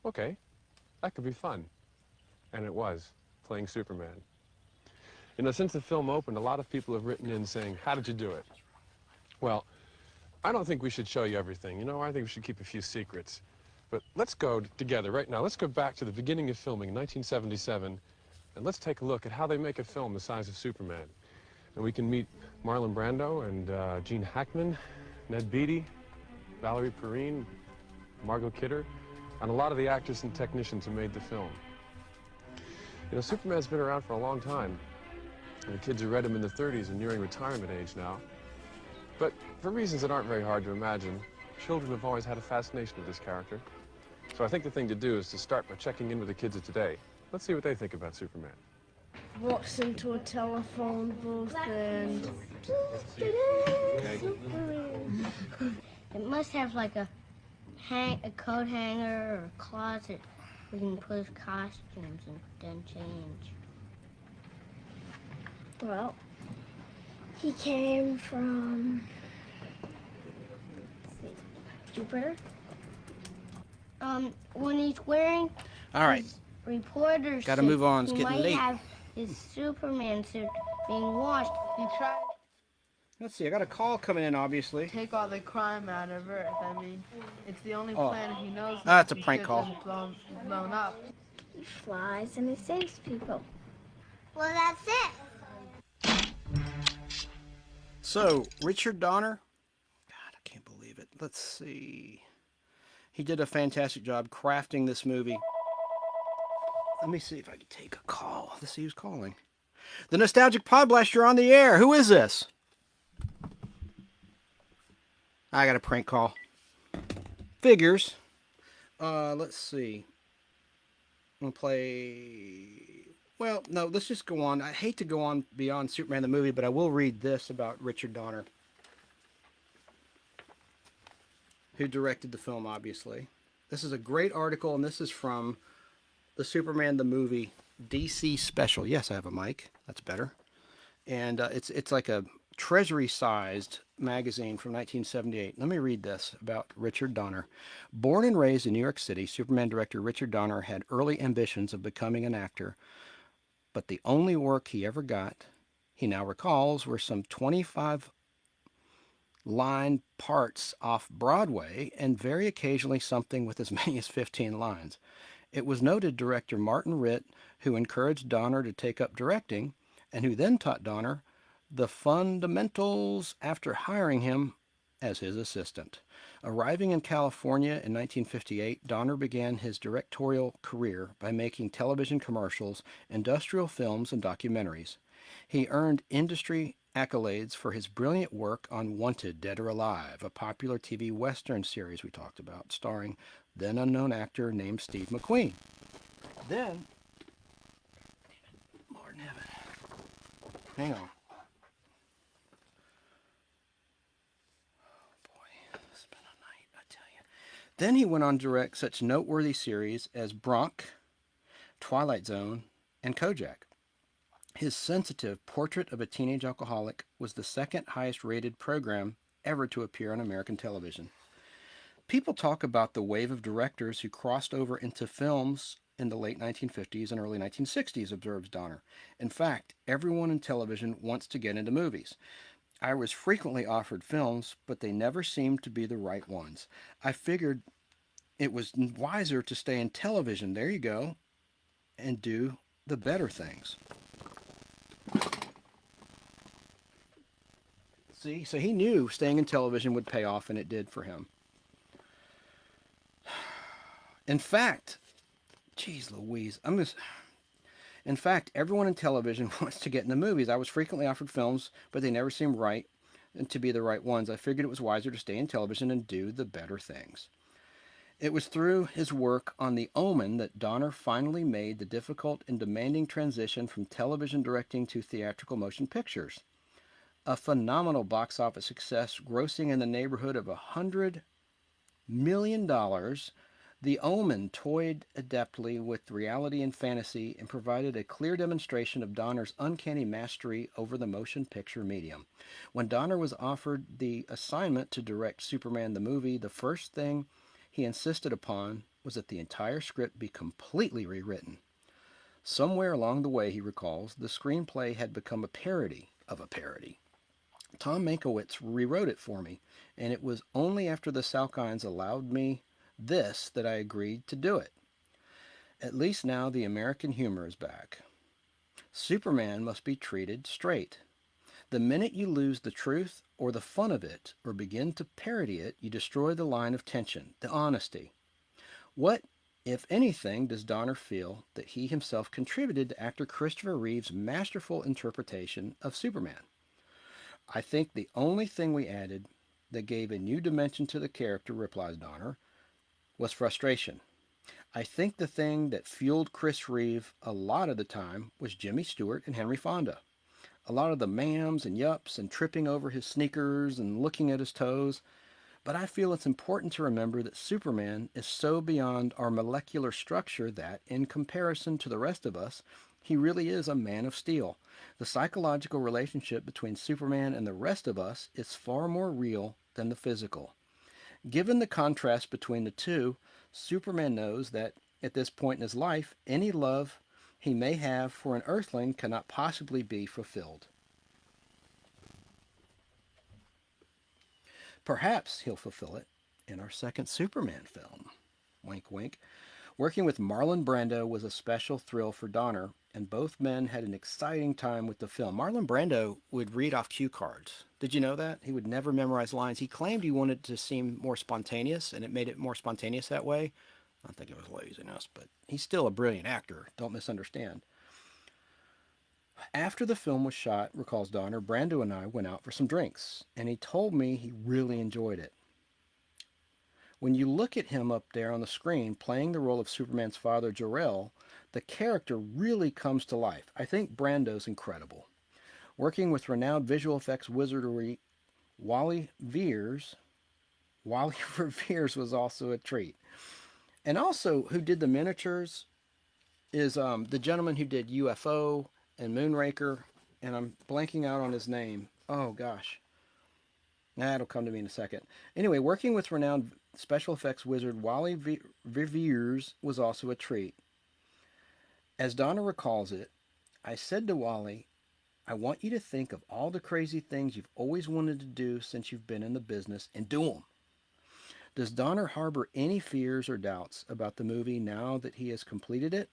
okay, that could be fun. And it was, playing Superman. You know, since the film opened, a lot of people have written in saying, how did you do it? Well, I don't think we should show you everything. You know, I think we should keep a few secrets. But let's go together right now. Let's go back to the beginning of filming in 1977, and let's take a look at how they make a film the size of Superman. And we can meet Marlon Brando and Gene Hackman, Ned Beatty, Valerie Perrine, Margot Kidder, and a lot of the actors and technicians who made the film. You know, Superman's been around for a long time. And the kids who read him in the 30s are nearing retirement age now. But for reasons that aren't very hard to imagine, children have always had a fascination with this character. So I think the thing to do is to start by checking in with the kids of today. Let's see what they think about Superman. Walks into a telephone booth and... It must have like a coat hanger or a closet where you can put his costumes and then change. Well, he came from Jupiter. When he's wearing All right. his reporter Gotta suit, move on. It's he getting might late. have his Superman suit being washed. He tried Let's see. I got a call coming in, obviously. Take all the crime out of Earth. I mean, it's the only Oh. planet he knows. That's a He prank shit call. isn't blown up. He flies and he saves people. Well, that's it. So, Richard Donner. God, I can't believe it. Let's see. He did a fantastic job crafting this movie. Let me see if I can take a call. Let's see who's calling. The Nostalgic Podblast, you're on the air. Who is this? I got a prank call. Figures. Let's see. I'm going to play... Well, no, let's just go on. I hate to go on beyond Superman the movie, but I will read this about Richard Donner, who directed the film, obviously. This is a great article, and this is from the Superman the movie DC special. Yes, I have a mic. That's better. And it's like a treasury-sized magazine from 1978. Let me read this about Richard Donner. Born and raised in New York City, Superman director Richard Donner had early ambitions of becoming an actor, but the only work he ever got, he now recalls, were some 25 line parts off Broadway and very occasionally something with as many as 15 lines. It was noted director Martin Ritt who encouraged Donner to take up directing and who then taught Donner the fundamentals after hiring him as his assistant. Arriving in California in 1958, Donner began his directorial career by making television commercials, industrial films, and documentaries. He earned industry accolades for his brilliant work on Wanted, Dead or Alive, a popular TV Western series we talked about, starring then unknown actor named Steve McQueen. Then, Lord in heaven, hang on. Then he went on to direct such noteworthy series as Bronx, Twilight Zone, and Kojak. His sensitive Portrait of a Teenage Alcoholic was the second highest rated program ever to appear on American television. People talk about the wave of directors who crossed over into films in the late 1950s and early 1960s, observes Donner. In fact, everyone in television wants to get into movies. I was frequently offered films, but they never seemed to be the right ones. I figured it was wiser to stay in television, there you go, and do the better things. See, so he knew staying in television would pay off, and it did for him. In fact, geez Louise, in fact, everyone in television wants to get into movies. I was frequently offered films, but they never seemed right and to be the right ones. I figured it was wiser to stay in television and do the better things. It was through his work on The Omen that Donner finally made the difficult and demanding transition from television directing to theatrical motion pictures. A phenomenal box office success, grossing in the neighborhood of $100 million, The Omen toyed adeptly with reality and fantasy and provided a clear demonstration of Donner's uncanny mastery over the motion picture medium. When Donner was offered the assignment to direct Superman the movie, the first thing he insisted upon was that the entire script be completely rewritten. Somewhere along the way, he recalls, the screenplay had become a parody of a parody. Tom Mankiewicz rewrote it for me, and it was only after the Salkinds allowed me this that I agreed to do it. At least now the American humor is back. Superman must be treated straight. The minute you lose the truth or the fun of it or begin to parody it, you destroy the line of tension, the honesty. What, if anything, does Donner feel that he himself contributed to actor Christopher Reeve's masterful interpretation of Superman? I think the only thing we added that gave a new dimension to the character, replies Donner, was frustration. I think the thing that fueled Chris Reeve a lot of the time was Jimmy Stewart and Henry Fonda. A lot of the ma'ams and yups and tripping over his sneakers and looking at his toes. But I feel it's important to remember that Superman is so beyond our molecular structure that, in comparison to the rest of us, he really is a man of steel. The psychological relationship between Superman and the rest of us is far more real than the physical. Given the contrast between the two, Superman knows that, at this point in his life, any love he may have for an Earthling cannot possibly be fulfilled. Perhaps he'll fulfill it in our second Superman film. Wink, wink. Working with Marlon Brando was a special thrill for Donner, and both men had an exciting time with the film. Marlon Brando would read off cue cards. Did you know that? He would never memorize lines. He claimed he wanted it to seem more spontaneous, and it made it more spontaneous that way. I think it was laziness, but he's still a brilliant actor. Don't misunderstand. After the film was shot, recalls Donner, Brando and I went out for some drinks, and he told me he really enjoyed it. When you look at him up there on the screen playing the role of Superman's father, Jor-El, the character really comes to life. I think Brando's incredible. Working with renowned visual effects wizardry Wally Veers was also a treat. And also, who did the miniatures is the gentleman who did UFO and Moonraker, and I'm blanking out on his name. Oh, gosh. That'll come to me in a second. Anyway, working with renowned special effects wizard Wally Veers was also a treat. As Donner recalls it, I said to Wally, I want you to think of all the crazy things you've always wanted to do since you've been in the business and do them. Does Donner harbor any fears or doubts about the movie now that he has completed it?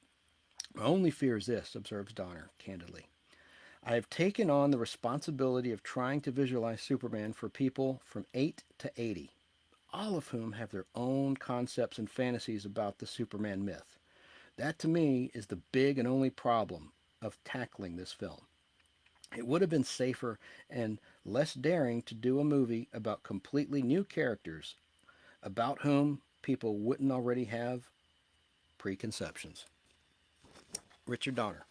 My only fear is this, observes Donner candidly. I have taken on the responsibility of trying to visualize Superman for people from 8 to 80, all of whom have their own concepts and fantasies about the Superman myth. That to me is the big and only problem of tackling this film. It would have been safer and less daring to do a movie about completely new characters about whom people wouldn't already have preconceptions. Richard Donner.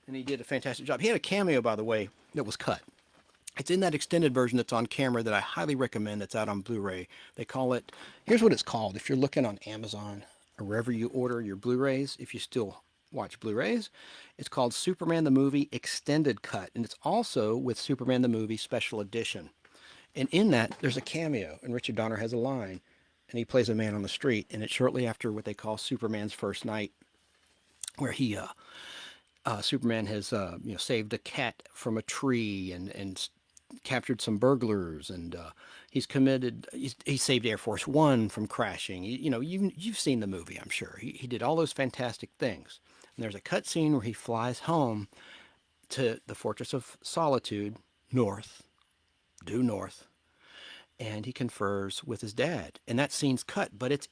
And he did a fantastic job. He had a cameo, by the way, that was cut. It's in that extended version that's on camera that I highly recommend that's out on Blu-ray. They call it, here's what it's called. If you're looking on Amazon or wherever you order your Blu-rays, if you still watch Blu-rays, it's called Superman the Movie Extended Cut. And it's also with Superman the Movie Special Edition. And in that, there's a cameo, and Richard Donner has a line, and he plays a man on the street, and it's shortly after what they call Superman's first night, where Superman has saved a cat from a tree and captured some burglars, and he saved Air Force One from crashing. You've seen the movie, I'm sure. He did all those fantastic things. And there's a cut scene where he flies home to the Fortress of Solitude, due north, and he confers with his dad. And that scene's cut, but it's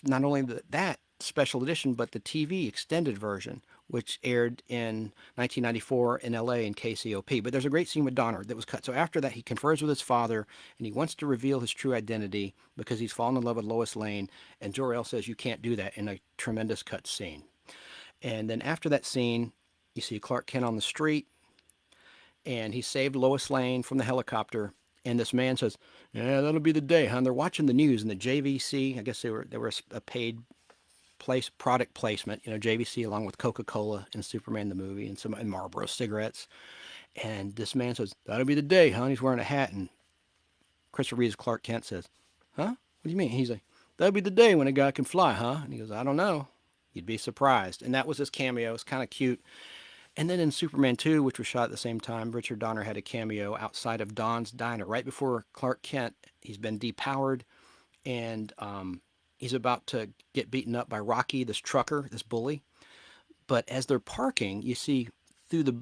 not only that special edition, but the TV extended version, which aired in 1994 in LA in KCOP. But there's a great scene with Donner that was cut. So after that, he confers with his father, and he wants to reveal his true identity because he's fallen in love with Lois Lane. And Jor-El says you can't do that in a tremendous cut scene. And then after that scene, you see Clark Kent on the street, and he saved Lois Lane from the helicopter. And this man says, "Yeah, that'll be the day, huh?" And they're watching the news, and the JVC, I guess they were a paid product placement, JVC along with Coca-Cola and Superman the movie and Marlboro cigarettes. And this man says, "That'll be the day, huh?" And he's wearing a hat, and Christopher Reeve's Clark Kent says, "Huh? What do you mean?" He's like, "That'll be the day when a guy can fly, huh?" And he goes, "I don't know. You'd be surprised." And that was his cameo. It's kind of cute. And then in Superman 2, which was shot at the same time, Richard Donner had a cameo outside of Don's Diner. Right before Clark Kent, he's been depowered, and he's about to get beaten up by Rocky, this trucker, this bully. But as they're parking, you see through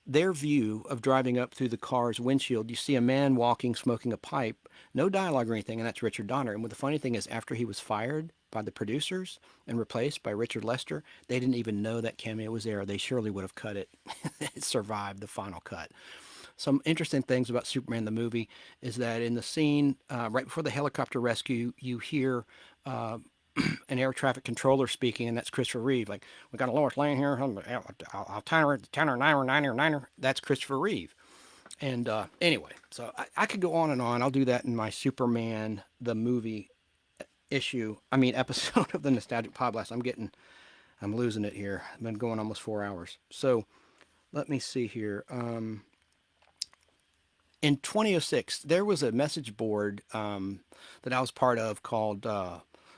their view of driving up through the car's windshield, you see a man walking, smoking a pipe. No dialogue or anything, and that's Richard Donner. And the funny thing is, after he was fired by the producers and replaced by Richard Lester, they didn't even know that cameo was there. They surely would have cut it. It survived the final cut. Some interesting things about Superman the movie is that in the scene right before the helicopter rescue, you hear an air traffic controller speaking, and that's Christopher Reeve. Like, "We got a Lois Lane here. I'll tenor, niner. That's Christopher Reeve. And anyway, so I could go on and on. I'll do that in my Superman the movie episode of the Nostalgic Podblast. I'm losing it here. I've been going almost 4 hours. So let me see here. In 2006, there was a message board that I was part of called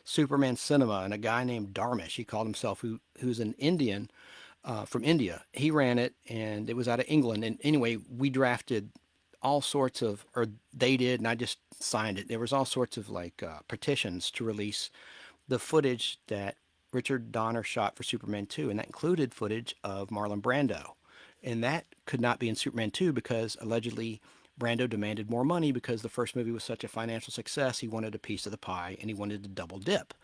Superman Cinema, and a guy named Dharmesh, he called himself, who's an Indian from India. He ran it, and it was out of England. And anyway, we drafted all sorts of, or they did, and I just signed it. There was all sorts of petitions to release the footage that Richard Donner shot for Superman 2, and that included footage of Marlon Brando. And that could not be in Superman 2 because allegedly Brando demanded more money because the first movie was such a financial success. He wanted a piece of the pie, and he wanted to double dip.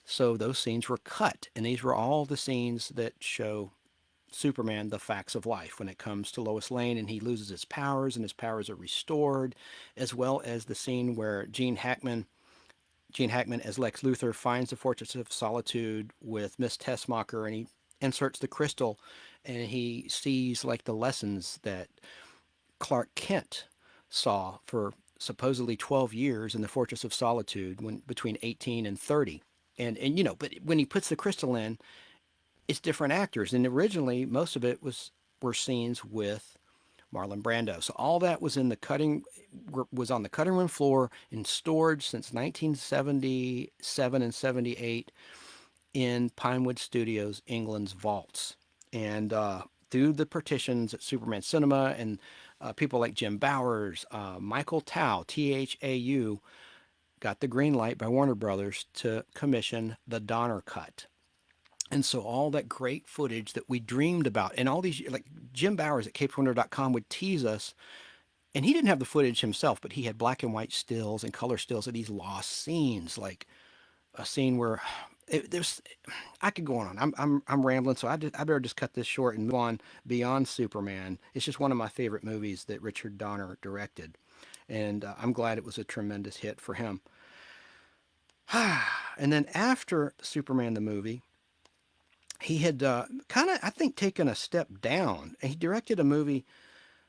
So those scenes were cut, and these were all the scenes that show Superman the facts of life when it comes to Lois Lane, and he loses his powers, and his powers are restored, as well as the scene where Gene Hackman as Lex Luthor finds the Fortress of Solitude with Miss Tessmacher, and he inserts the crystal, and he sees the lessons that Clark Kent saw for supposedly 12 years in the Fortress of Solitude between 18 and 30. And but when he puts the crystal in, it's different actors. And originally, most of it were scenes with Marlon Brando. So all that was on the cutting room floor in storage since 1977 and 78 in Pinewood Studios, England's vaults. And through the partitions at Superman Cinema and people like Jim Bowers, Michael Tao, Thau, got the green light by Warner Brothers to commission the Donner Cut. And so all that great footage that we dreamed about, and all these, like Jim Bowers at CapesWindow.com would tease us, and he didn't have the footage himself, but he had black and white stills and color stills of these lost scenes, like a scene where there's, I could go on. I'm rambling, so I better just cut this short and move on beyond Superman. It's just one of my favorite movies that Richard Donner directed, and I'm glad it was a tremendous hit for him. And then after Superman the movie, he had kind of, I think, taken a step down. He directed a movie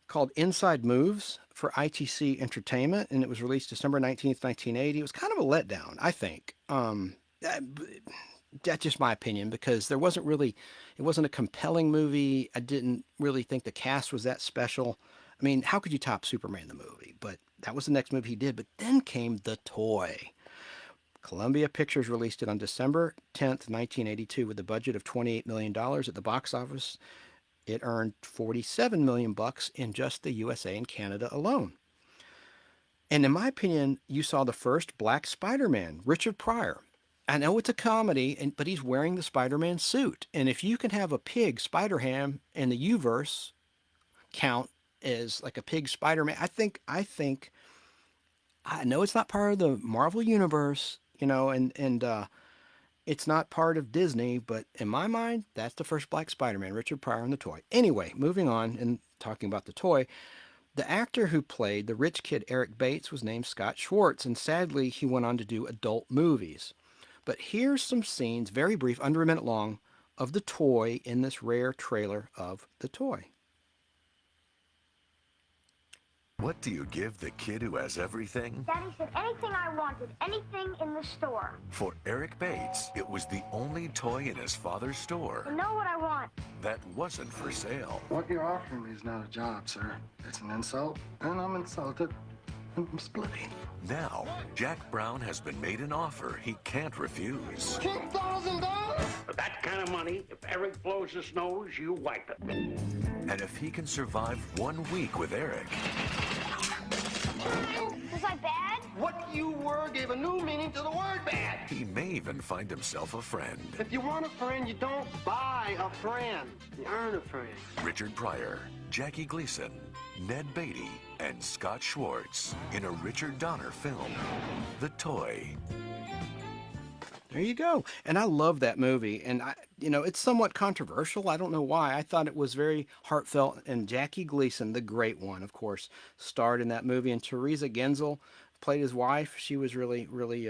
called Inside Moves for ITC Entertainment, and it was released December 19th, 1980. It was kind of a letdown, I think. That's just my opinion, because it wasn't a compelling movie. I didn't really think the cast was that special. I mean, how could you top Superman the movie? But that was the next movie he did. But then came The Toy. Columbia Pictures released it on December 10th, 1982, with a budget of $28 million at the box office. It earned $47 million in just the USA and Canada alone. And in my opinion, you saw the first black Spider-Man, Richard Pryor. I know it's a comedy, but he's wearing the Spider-Man suit. And if you can have a pig Spider-Ham in the U-verse count as like a pig Spider-Man, I think, I know it's not part of the Marvel Universe, and it's not part of Disney, but in my mind, that's the first black Spider-Man, Richard Pryor in The Toy. Anyway, moving on and talking about The Toy, the actor who played the rich kid Eric Bates was named Scott Schwartz, and sadly, he went on to do adult movies. But here's some scenes, very brief, under a minute long, of The Toy in this rare trailer of The Toy. What do you give the kid who has everything? Daddy said anything I wanted, anything in the store. For Eric Bates, it was the only toy in his father's store I know what I want. that wasn't for sale. What you're offering me is not a job, sir. It's an insult, and I'm insulted. I'm splitting. Now, Jack Brown has been made an offer he can't refuse. $10,000? For that kind of money, if Eric blows his nose, you wipe it. And if he can survive 1 week with Eric, Was I bad? What you were gave a new meaning to the word bad. he may even find himself a friend. If you want a friend, you don't buy a friend. You earn a friend. Richard Pryor, Jackie Gleason, Ned Beatty, and Scott Schwartz in a Richard Donner film, The Toy. There you go. And I love that movie. And it's somewhat controversial. I don't know why. I thought it was very heartfelt. And Jackie Gleason, the great one, of course, starred in that movie. And Teresa Genzel played his wife. She was really, really,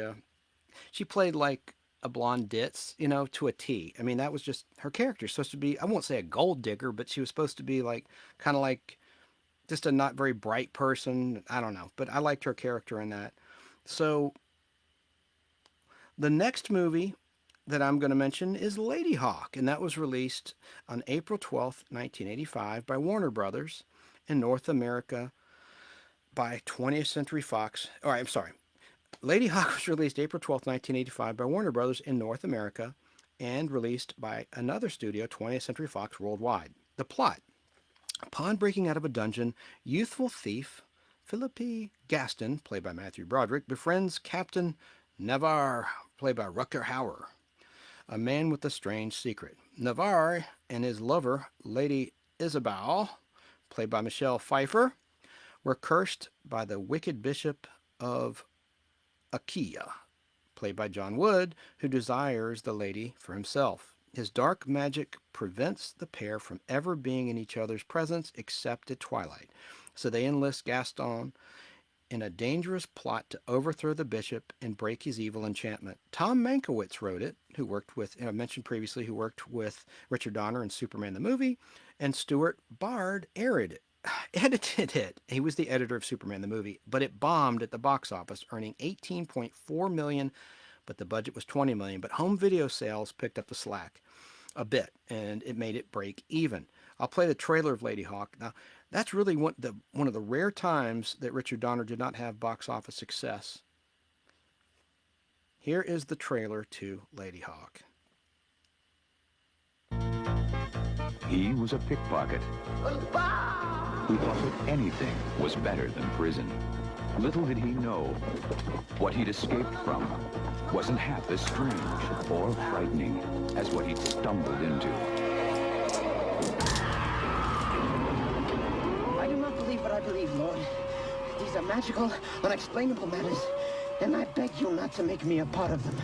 she played like a blonde ditz, to a T. I mean, that was just her character. Supposed to be, I won't say a gold digger, but she was supposed to be kind of like just a not very bright person. I don't know. But I liked her character in that. So the next movie that I'm going to mention is Lady Hawk, and that was released on April 12th, 1985 by Warner Brothers in North America by 20th Century Fox. I'm sorry. Lady Hawk was released April 12th, 1985 by Warner Brothers in North America and released by another studio, 20th Century Fox worldwide. The plot: upon breaking out of a dungeon, youthful thief Philippe Gaston, played by Matthew Broderick, befriends Captain Navarre, played by Rutger Hauer, a man with a strange secret. Navarre and his lover, Lady Isabel, played by Michelle Pfeiffer, were cursed by the wicked Bishop of Achaia, played by John Wood, who desires the lady for himself. His dark magic prevents the pair from ever being in each other's presence except at twilight. So they enlist Gaston in a dangerous plot to overthrow the bishop and break his evil enchantment. Tom Mankiewicz wrote it, who worked with, I mentioned previously, who worked with Richard Donner in Superman the movie, and Stuart Bard edited it. He was the editor of Superman the movie, but it bombed at the box office, earning $18.4 million, but the budget was $20 million. But home video sales picked up the slack a bit, and it made it break even. I'll play the trailer of Lady Hawk. Now, that's really one of the rare times that Richard Donner did not have box office success. Here is the trailer to Lady Hawk. He was a pickpocket who thought that anything was better than prison. Little did he know, what he'd escaped from wasn't half as strange or frightening as what he'd stumbled into. I do not believe what I believe, Lord. These are magical, unexplainable matters, and I beg you not to make me a part of them.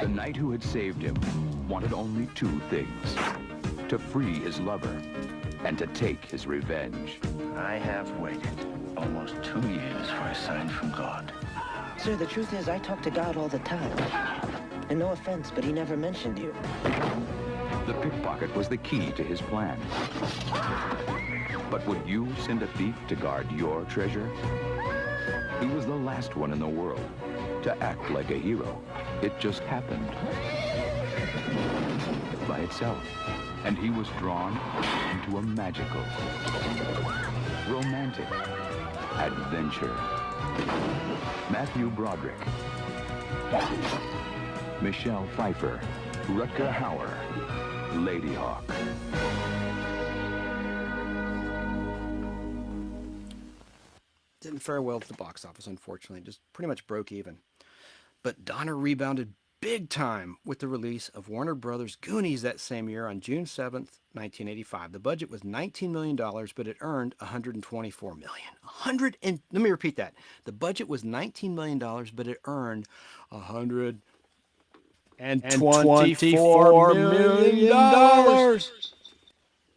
The knight who had saved him wanted only two things: to free his lover and to take his revenge. I have waited almost 2 years for a sign from God. Sir, the truth is, I talk to God all the time. And no offense, but he never mentioned you. The pickpocket was the key to his plan. But would you send a thief to guard your treasure? He was the last one in the world to act like a hero. It just happened by itself. And he was drawn into a magical, romantic adventure. Matthew Broderick, Michelle Pfeiffer, Rutger Hauer, Lady Hawk. Didn't fare well at the box office, unfortunately. Just pretty much broke even. But Donner rebounded big time with the release of Warner Brothers' Goonies that same year on June 7th, 1985. The budget was $19 million, but it earned $124 million. Let me repeat that. The budget was $19 million, but it earned $124 million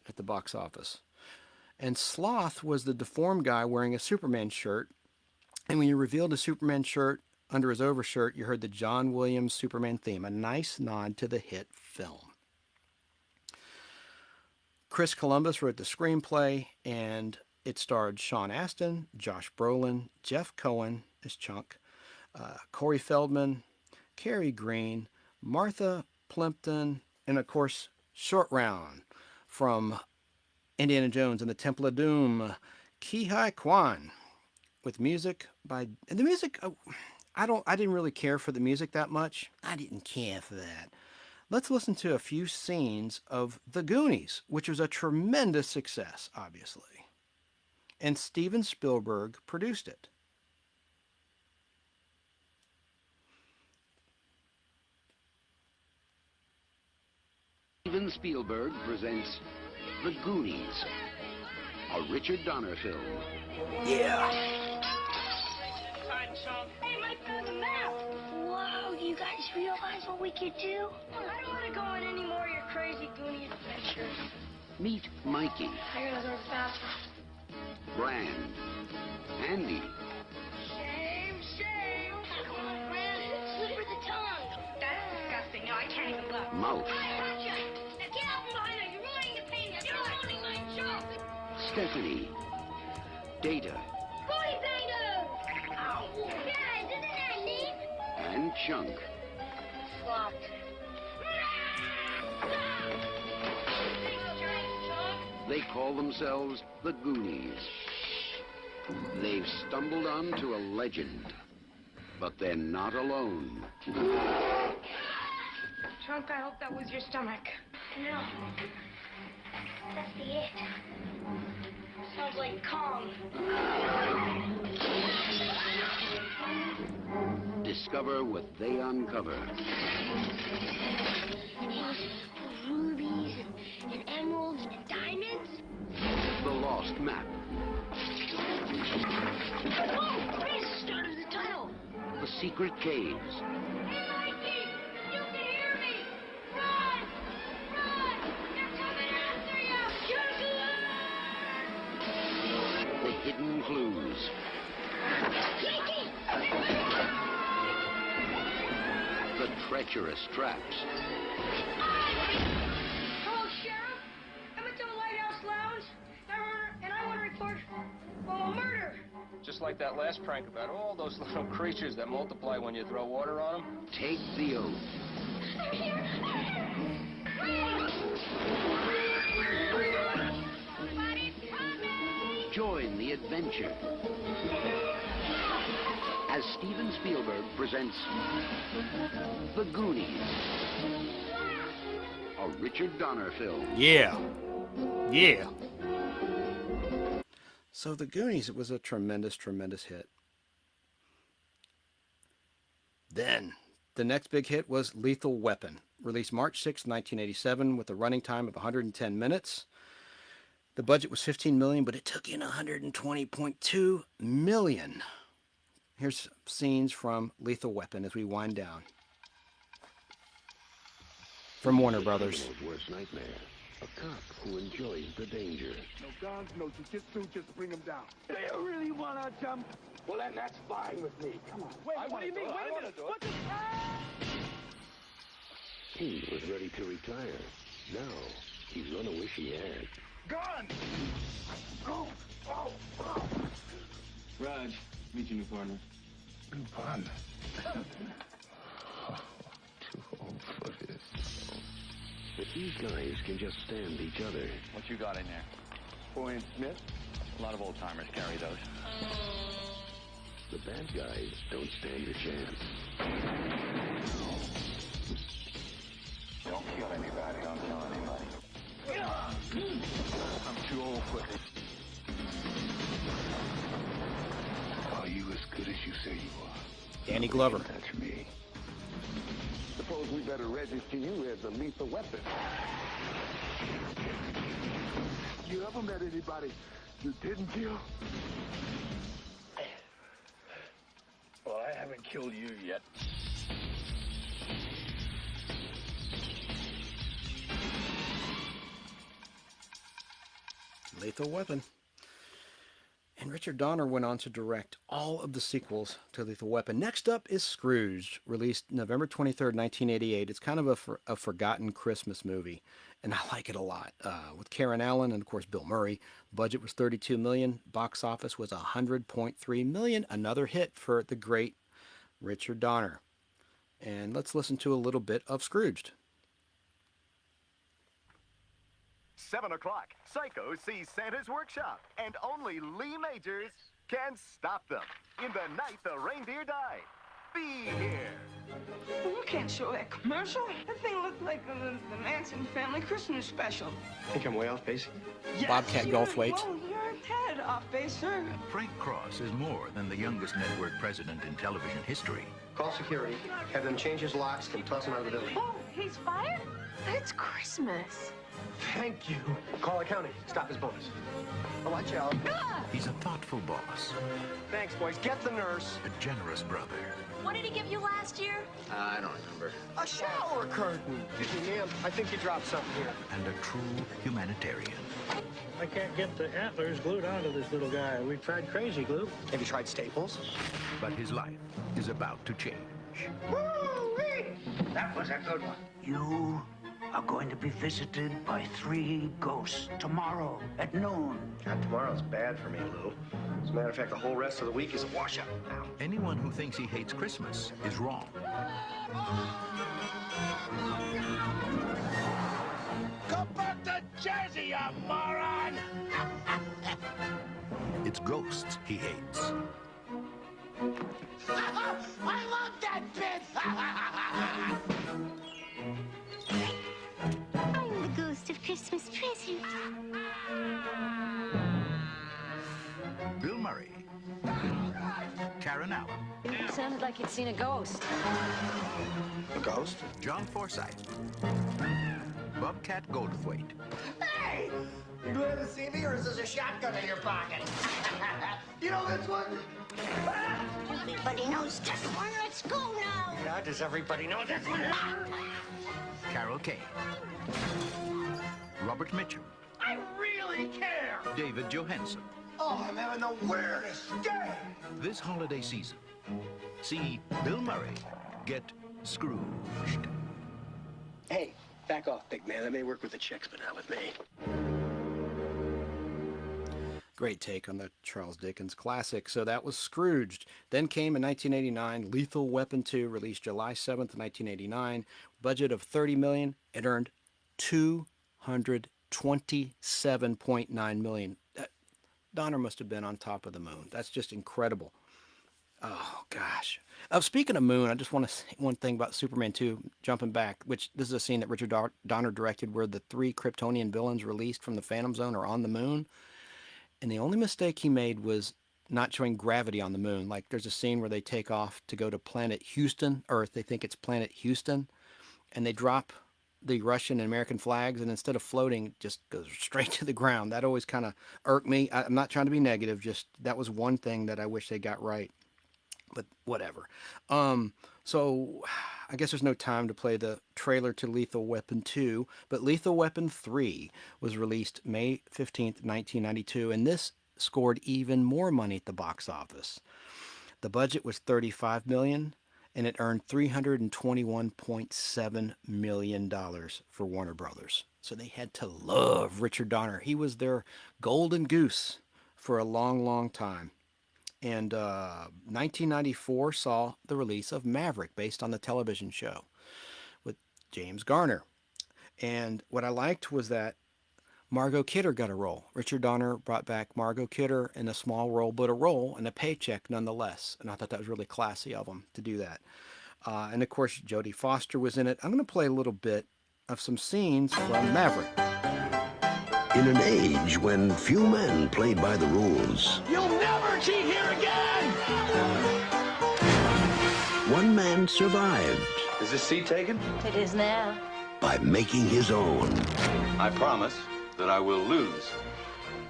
at the box office. And Sloth was the deformed guy wearing a Superman shirt. And when you revealed a Superman shirt under his overshirt, you heard the John Williams Superman theme, a nice nod to the hit film. Chris Columbus wrote the screenplay, and it starred Sean Astin, Josh Brolin, Jeff Cohen as Chunk, Corey Feldman, Cary Green, Martha Plimpton, and of course, Short Round from Indiana Jones and the Temple of Doom, Ki-Hai Kwan, with music by, and the music, I didn't really care for the music that much. I didn't care for that. Let's listen to a few scenes of The Goonies, which was a tremendous success, obviously. And Steven Spielberg produced it. Steven Spielberg presents The Goonies, a Richard Donner film. Yeah. Hey, Mike found the map. Whoa, do you guys realize what we could do? I don't want to go on any more of your crazy Goonie adventures. Meet Mikey, I gotta go to the bathroom. Brand, Andy, Shame. Come on, Brad. Slipper the tongue. That's disgusting. No, I can't even look. Mouth, Now get out from behind her. You're ruining the painting. You're ruining my joke. Stephanie, Data, Booty bangers! Ow. Guys, isn't that neat? and Chunk. Flopped. They call themselves the Goonies. They've stumbled onto a legend, but they're not alone. Chunk, I hope that was your stomach. No. That's the it. Sounds like Kong. Discover what they uncover. Rubies and emeralds and diamonds. The lost map. Oh, this started the tunnel. The secret caves. Hey, Mikey! You can hear me! Run! Run! They're coming after you! The hidden clues. Mikey! The treacherous traps. Hello, Sheriff. I'm at the Lighthouse Lounge, and I want to report a murder. Just like that last prank about all those little creatures that multiply when you throw water on them. Take the oath. They're here. Join the adventure as Steven Spielberg presents The Goonies, a Richard Donner film. Yeah. Yeah. So The Goonies, it was a tremendous, tremendous hit. Then, the next big hit was Lethal Weapon, released March 6, 1987, with a running time of 110 minutes. The budget was $15 million, but it took in $120.2 million. Here's scenes from Lethal Weapon as we wind down. From Warner Brothers. Criminal's worst nightmare. A cop who enjoys the danger. No guns, no jiu-jitsu, just bring him down. Do you really want to jump? Well, then that's fine with me. Come on. Wait, what do you mean? Wait a minute. What the... He was ready to retire. Now, he's gonna wish he had. Gun! Oh, oh, oh. Raj, meet your new partner. New partner? Too old for this. But these guys can just stand each other. What you got in there? 4-inch Smith? A lot of old timers carry those. The bad guys don't stand a chance. Don't kill anybody, don't kill anybody. I'm too old for this. Are you as good as you say you are? Danny Glover. That's me. Suppose we better register you as a lethal weapon. You ever met anybody you didn't kill? Well, I haven't killed you yet. Lethal Weapon. And Richard Donner went on to direct all of the sequels to Lethal Weapon. Next up is Scrooge, released November 23rd, 1988. It's kind of a forgotten Christmas movie, and I like it a lot. With Karen Allen and, of course, Bill Murray. Budget was $32 million. Box office was $100.3 million. Another hit for the great Richard Donner. And let's listen to a little bit of Scrooged. 7 o'clock, Psycho sees Santa's workshop, and only Lee Majors can stop them. In the night the reindeer died. Be here. You can't show that commercial. That thing looked like the Manson family Christmas special. Think I'm way off base? Bobcat Goldthwait. Well, you're a tad off base, sir. Frank Cross is more than the youngest network president in television history. Call security, have them change his locks, and toss him out of the building. Oh, he's fired? But it's Christmas. Thank you. Call accounting. Stop his bonus. Oh, watch out. He's a thoughtful boss, Thanks, boys. Get the nurse. a generous brother, What did he give you last year? I don't remember. A shower curtain. Excuse me, ma'am. I think you dropped something here. and a true humanitarian. I can't get the antlers glued onto this little guy. We tried crazy glue. Have you tried Staples? But his life is about to change. Woo-wee! That was a good one. You are going to be visited by 3 ghosts tomorrow at noon. God, tomorrow's bad for me, Lou. As a matter of fact, the whole rest of the week is a washout now. Anyone who thinks he hates Christmas is wrong. Go back to Jersey, you moron! It's ghosts he hates. I love that bit! I'm the ghost of Christmas present. Bill Murray, Karen Allen, It sounded like you'd seen a ghost. A ghost? John Forsythe, Bobcat Goldthwait, Hey! You glad to see me, or is this a shotgun in your pocket? You know this one? Everybody knows this one. Let's go now. Yeah, does everybody know this one? Carol Kane, Robert Mitchum, I really care! David Johansen. Oh, I'm having the weirdest day! This holiday season, see Bill Murray get Scrooged. Hey, back off, big man. That may work with the chicks, but not with me. Great take on the Charles Dickens classic. So that was Scrooged. Then came in 1989, Lethal Weapon 2, released July 7th, 1989. Budget of $30 million. It earned $227.9 million. Donner must have been on top of the moon. That's just incredible. Oh gosh. Speaking of moon, I just want to say one thing about Superman 2, jumping back, which this is a scene that Richard Donner directed where the 3 Kryptonian villains released from the Phantom Zone are on the moon. And the only mistake he made was not showing gravity on the moon. Like there's a scene where they take off to go to planet Houston, Earth. They think it's planet Houston, and they drop the Russian and American flags, and instead of floating, it just goes straight to the ground. That always kind of irked me. I'm not trying to be negative, just that was one thing that I wish they got right. But whatever. So I guess there's no time to play the trailer to Lethal Weapon 2, but Lethal Weapon 3 was released May 15th, 1992, and this scored even more money at the box office. The budget was $35 million, and it earned $321.7 million for Warner Brothers. So they had to love Richard Donner. He was their golden goose for a long, long time. And 1994 saw the release of Maverick, based on the television show with James Garner. And what I liked was that Margot Kidder got a role. Richard Donner brought back Margot Kidder in a small role, but a role and a paycheck nonetheless. And I thought that was really classy of him to do that. And of course, Jodie Foster was in it. I'm going to play a little bit of some scenes from Maverick. In an age when few men played by the rules, You'll never cheat here again! one man survived Is this seat taken? It is now. by making his own. I promise that I will lose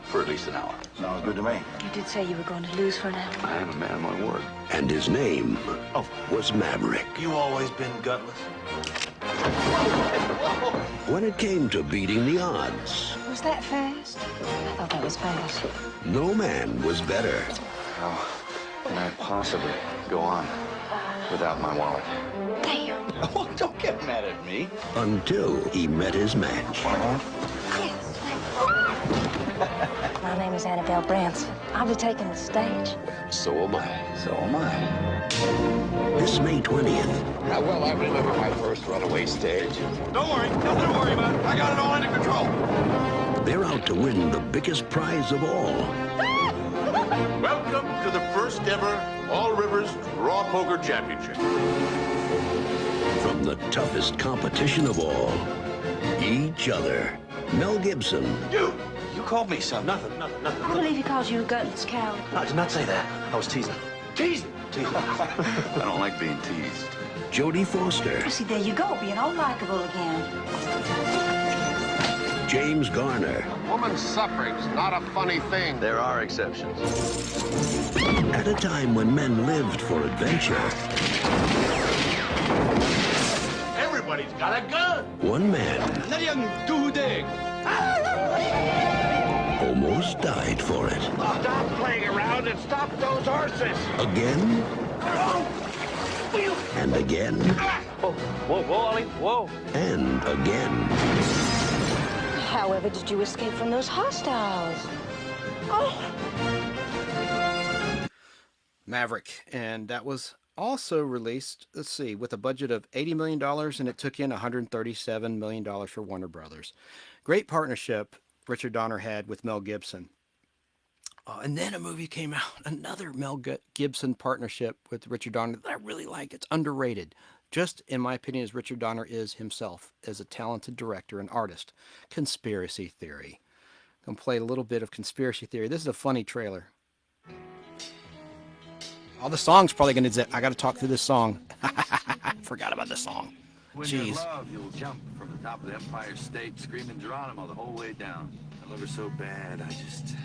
for at least an hour. Sounds good to me. You did say you were going to lose for an hour. I am a man of my word. And his name was Maverick. You always been gutless. When it came to beating the odds, Was that fast? I thought that was fast. no man was better. How can I possibly go on without my wallet? Damn. Oh, don't get mad at me. Until he met his match. My name is Annabelle Branson. I'll be taking the stage. So am I. So am I. This May 20th, How well I remember my first runaway stage. Don't worry, nothing to worry about. I got it all under control. they're out to win the biggest prize of all. Welcome to the first ever All Rivers Raw Poker Championship. From the toughest competition of all, each other. Mel Gibson, You called me something. Nothing. I believe he calls you a gutless coward. I did not say that. I was teasing. Teasing? I don't like being teased. Jodie Foster, See, there you go, being all likable again. James Garner. Woman's suffering's not a funny thing. There are exceptions. At a time when men lived for adventure, Everybody's got a gun. one man Let young do dig. almost died for it. Stop playing around and stop those horses. Again and again Whoa, Ollie, whoa. and again. However did you escape from those hostiles? Oh. Maverick, and that was also released, let's see, with a budget of $80 million, and it took in $137 million for Warner Brothers. Great partnership Richard Donner had with Mel Gibson. And then a movie came out, another Mel Gibson partnership with Richard Donner that I really like. It's underrated, just in my opinion, as Richard Donner is himself as a talented director and artist. Conspiracy Theory. I'm going to play a little bit of Conspiracy Theory. This is a funny trailer. All the songs probably going to... I got to talk through this song. Forgot about this song. When Jeez. you're loved, you'll jump from the top of the Empire State, screaming Geronimo the whole way down. I love her so bad, I just...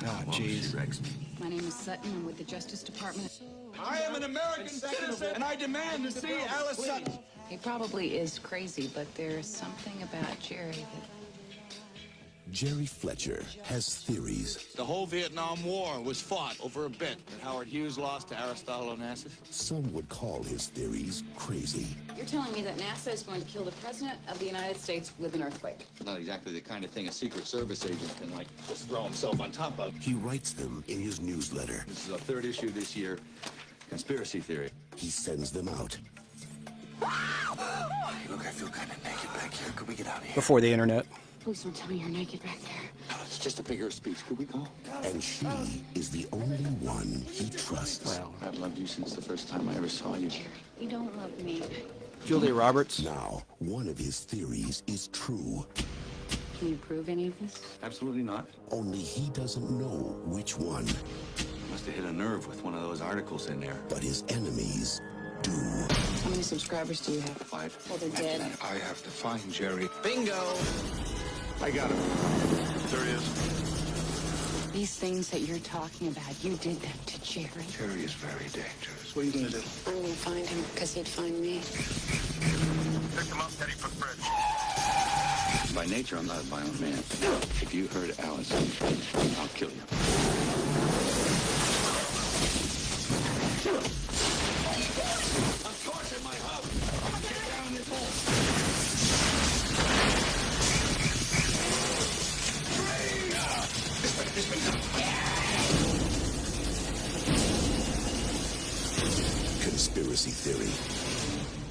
Oh, jeez. She wrecks me. My name is Sutton. I'm with the Justice Department. I am an American citizen, and I demand to see Alice Sutton. He probably is crazy, but there's something about Jerry that... Jerry Fletcher has theories. The whole Vietnam War was fought over a bet that Howard Hughes lost to Aristotle Onassis. Some would call his theories crazy. You're telling me that NASA is going to kill the President of the United States with an earthquake? Not exactly the kind of thing a Secret Service agent can, like, just throw himself on top of. He writes them in his newsletter. This is the third issue this year. Conspiracy Theory. He sends them out. Hey, look, I feel kind of naked back here. Could we get out of here? Before the internet. Please don't tell me you're naked back there. It's just a figure of speech. Could we go? And she is the only one he trusts. Well, I've loved you since the first time I ever saw you. You don't love me. Julia Roberts. Now, one of his theories is true. Can you prove any of this? Absolutely not. Only he doesn't know which one. Must have hit a nerve with one of those articles in there. But his enemies do. How many subscribers do you have? 5. Well, they're dead. I have to find Jerry. Bingo! I got him. There he is. These things that you're talking about, you did them to Jerry. Jerry is very dangerous. What are you going to do? I'm going to find him because he'd find me. Pick him up, heading for the bridge. By nature, I'm not a violent man. If you hurt Alice, I'll kill you. I'm torching my house. Get down this hole. Conspiracy Theory.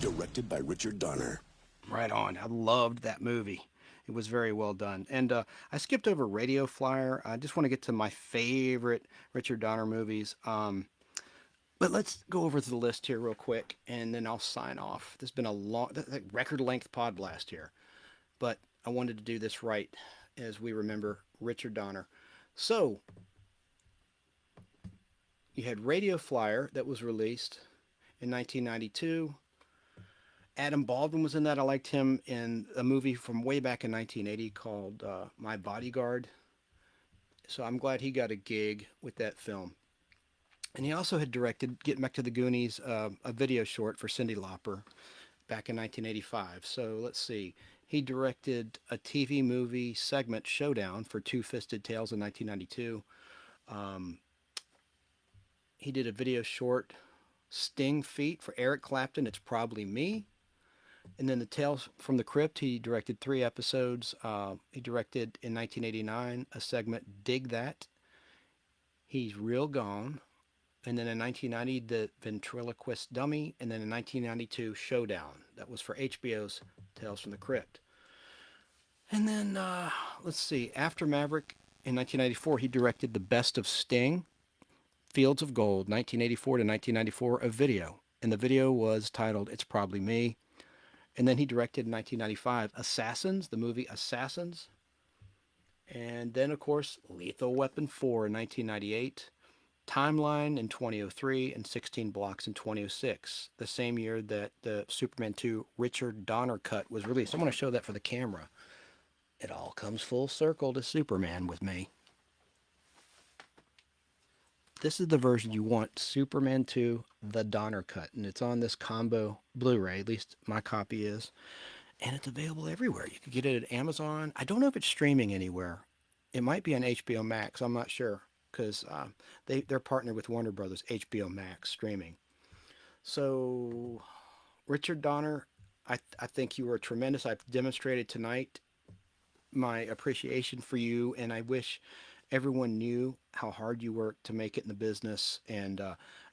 Directed by Richard Donner. Right on. I loved that movie. It was very well done. And I skipped over Radio Flyer. I just want to get to my favorite Richard Donner movies. But let's go over the list here real quick, and then I'll sign off. There's been a long, record-length pod blast here. But I wanted to do this right as we remember Richard Donner. So, you had Radio Flyer that was released in 1992. Adam Baldwin was in that. I liked him in a movie from way back in 1980 called My Bodyguard. So I'm glad he got a gig with that film. And he also had directed, getting back to the Goonies, a video short for Cyndi Lauper back in 1985. So let's see. He directed a TV movie segment, Showdown, for Two Fisted Tales in 1992. He did a video short, Sting Feet, for Eric Clapton, It's Probably Me. And then the Tales from the Crypt, he directed 3 episodes. He directed in 1989 a segment, Dig That. He's Real Gone. And then in 1990, The Ventriloquist Dummy. And then in 1992, Showdown. That was for HBO's Tales from the Crypt. And then, let's see, after Maverick in 1994, he directed The Best of Sting, Fields of Gold, 1984 to 1994, a video. And the video was titled It's Probably Me. And then he directed in 1995 Assassins, the movie Assassins. And then, of course, Lethal Weapon 4 in 1998, Timeline in 2003, and 16 Blocks in 2006, the same year that the Superman 2 Richard Donner cut was released. I'm going to show that for the camera. It all comes full circle to Superman with me. This is the version you want, Superman 2, the Donner cut. And it's on this combo Blu-ray, at least my copy is. And it's available everywhere. You can get it at Amazon. I don't know if it's streaming anywhere. It might be on HBO Max. I'm not sure. Because they're partnered with Warner Brothers, HBO Max streaming. So, Richard Donner, I think you were tremendous. I've demonstrated tonight my appreciation for you, and I wish everyone knew how hard you worked to make it in the business. And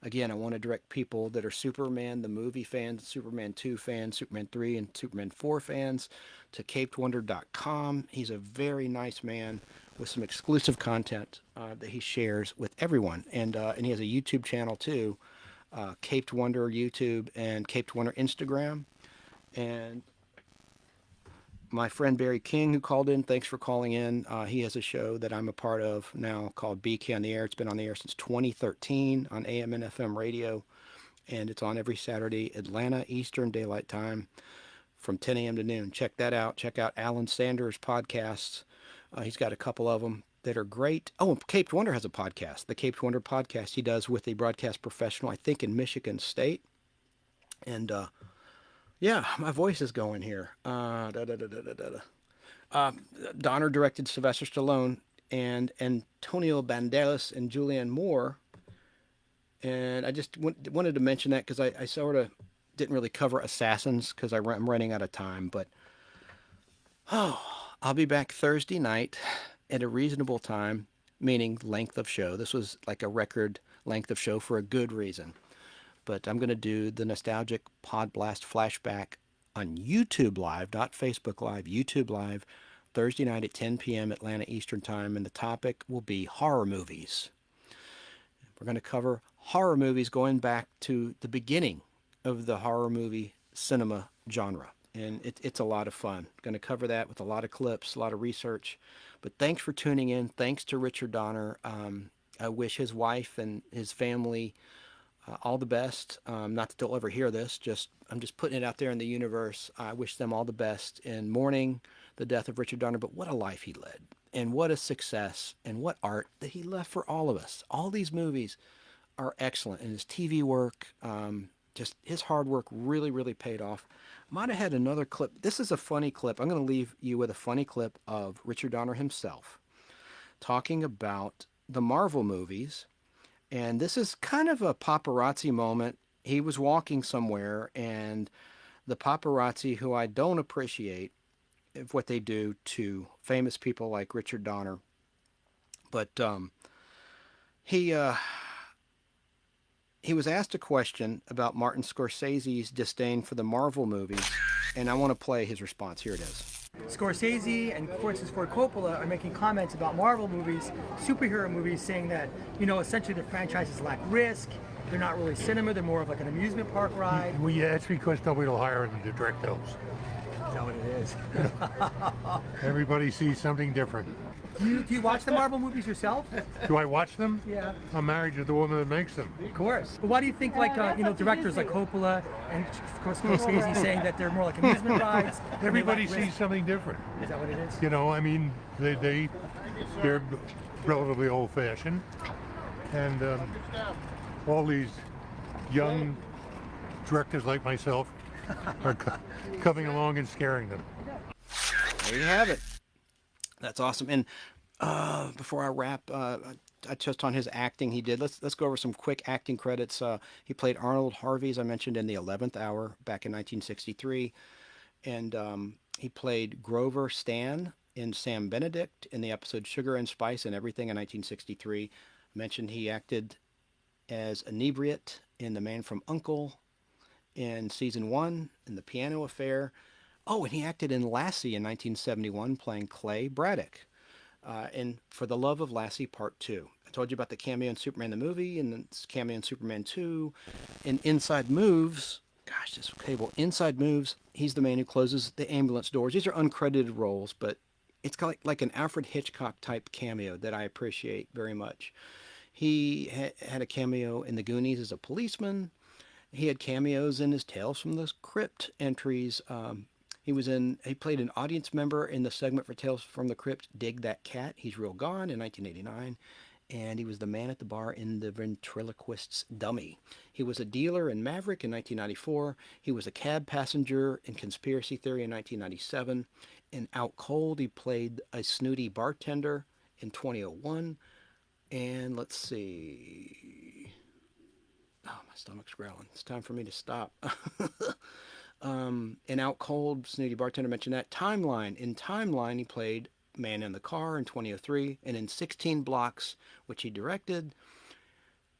again, I want to direct people that are Superman, the movie fans, Superman 2 fans, Superman 3 and Superman 4 fans, to capedwonder.com. He's a very nice man with some exclusive content that he shares with everyone. And he has a YouTube channel too, Caped Wonder YouTube and Caped Wonder Instagram. And my friend Barry King, who called in, thanks for calling in. He has a show that I'm a part of now called BK on the Air. It's been on the air since 2013 on AM and FM radio. And it's on every Saturday, Atlanta Eastern Daylight Time from 10 a.m. to noon. Check that out. Check out Alan Sanders' podcasts. He's got a couple of them that are great. Oh, and Caped Wonder has a podcast. The Caped Wonder podcast he does with a broadcast professional, I think in Michigan State. And yeah, my voice is going here. Donner directed Sylvester Stallone and Antonio Banderas and Julianne Moore. And I just wanted to mention that because I sort of didn't really cover Assassins because I'm running out of time. But I'll be back Thursday night at a reasonable time, meaning length of show. This was like a record length of show for a good reason. But I'm going to do the Nostalgic Pod Blast Flashback on YouTube Live, not Facebook Live, YouTube Live, Thursday night at 10 p.m. Atlanta Eastern Time, and the topic will be horror movies. We're going to cover horror movies going back to the beginning of the horror movie cinema genre. And it's a lot of fun. Going to cover that with a lot of clips, a lot of research. But thanks for tuning in. Thanks to Richard Donner. I wish his wife and his family all the best. Not that they'll ever hear this. I'm just putting it out there in the universe. I wish them all the best in mourning the death of Richard Donner. But what a life he led. And what a success. And what art that he left for all of us. All these movies are excellent. And his TV work, just his hard work really, really paid off. Might have had another clip. This is a funny clip. I'm going to leave you with a funny clip of Richard Donner himself talking about the Marvel movies. And this is kind of a paparazzi moment. He was walking somewhere, and the paparazzi, who I don't appreciate of what they do to famous people like Richard Donner, but he was asked a question about Martin Scorsese's disdain for the Marvel movies, and I want to play his response. Here it is. Scorsese and Francis Ford Coppola are making comments about Marvel movies, superhero movies, saying that, essentially the franchises lack risk. They're not really cinema. They're more of like an amusement park ride. Well, yeah, it's because nobody will hire them to direct those. Is that what it is? Everybody sees something different. Do you watch the Marvel movies yourself? Do I watch them? Yeah. I'm married to the woman that makes them. Of course. But why do you think, directors like Coppola and Scorsese saying that they're more like amusement rides? Everybody sees something different. Is that what it is? They're relatively old-fashioned, and all these young directors like myself are coming along and scaring them. There you have it. That's awesome. And before I wrap, I touched on his acting he did. Let's go over some quick acting credits. He played Arnold Harvey, as I mentioned, in The 11th Hour back in 1963. And he played Grover Stan in Sam Benedict in the episode Sugar and Spice and Everything in 1963. Mentioned he acted as inebriate in The Man from U.N.C.L.E. in season 1, in The Piano Affair. Oh, and he acted in Lassie in 1971, playing Clay Braddock. And For the Love of Lassie Part 2. I told you about the cameo in Superman the movie, and then cameo in Superman 2. In Inside Moves, gosh, this cable. Inside Moves, he's the man who closes the ambulance doors. These are uncredited roles, but it's like an Alfred Hitchcock type cameo that I appreciate very much. He had a cameo in The Goonies as a policeman. He had cameos in his Tales from the Crypt entries. He played an audience member in the segment for Tales from the Crypt, Dig That Cat, He's Real Gone in 1989. And he was the man at the bar in The Ventriloquist's Dummy. He was a dealer in Maverick in 1994. He was a cab passenger in Conspiracy Theory in 1997. In Out Cold, he played a snooty bartender in 2001. And let's see. Oh, my stomach's growling. It's time for me to stop. In Out Cold, snooty bartender, mentioned that. Timeline. In Timeline, he played Man in the Car in 2003. And in 16 Blocks, which he directed,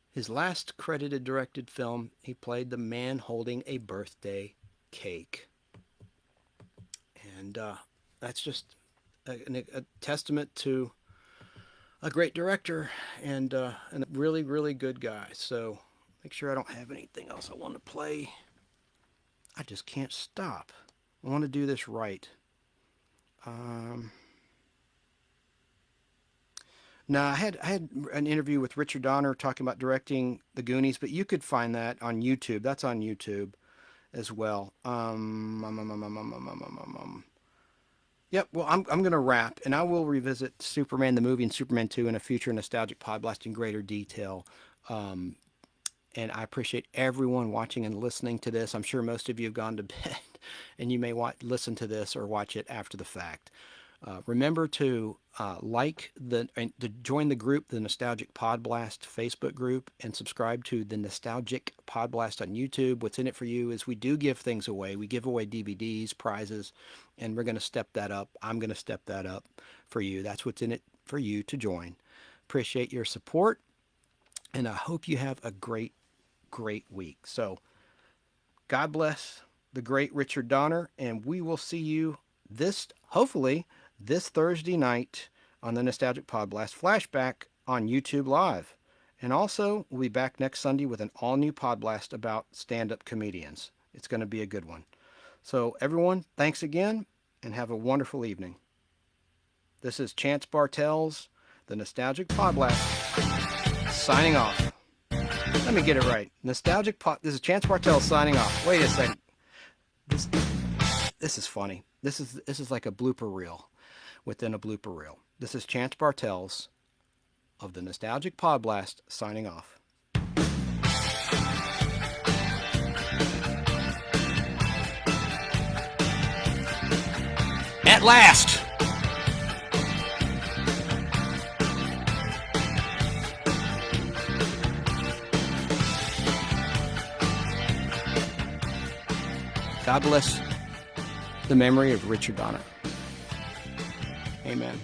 his last credited directed film, he played the man holding a birthday cake. And that's just a testament to a great director and a really, really good guy. So make sure I don't have anything else I want to play. I just can't stop. I want to do this right. Now, I had an interview with Richard Donner talking about directing The Goonies, but you could find that on YouTube. That's on YouTube as well. Yep, well, I'm going to wrap, and I will revisit Superman the movie and Superman 2 in a future Nostalgic Podblast in greater detail. And I appreciate everyone watching and listening to this. I'm sure most of you have gone to bed, and you may listen to this or watch it after the fact. Remember to join the group, the Nostalgic Podblast Facebook group, and subscribe to the Nostalgic Podblast on YouTube. What's in it for you is we do give things away. We give away DVDs, prizes, and we're going to step that up. I'm going to step that up for you. That's what's in it for you to join. Appreciate your support, and I hope you have a great week. So God bless the great Richard Donner, and we will see you hopefully this Thursday night on the Nostalgic Podblast Flashback on YouTube Live. And also, we'll be back next Sunday with an all-new Podblast about stand-up comedians. It's going to be a good one. So, everyone, thanks again, and have a wonderful evening. This is Chance Bartels, the Nostalgic Podblast, signing off. Let me get it right. This is Chance Bartels signing off. Wait a second. This is funny. This is like a blooper reel within a blooper reel. This is Chance Bartels of the Nostalgic Podblast signing off. At last! God bless the memory of Richard Donner. Amen.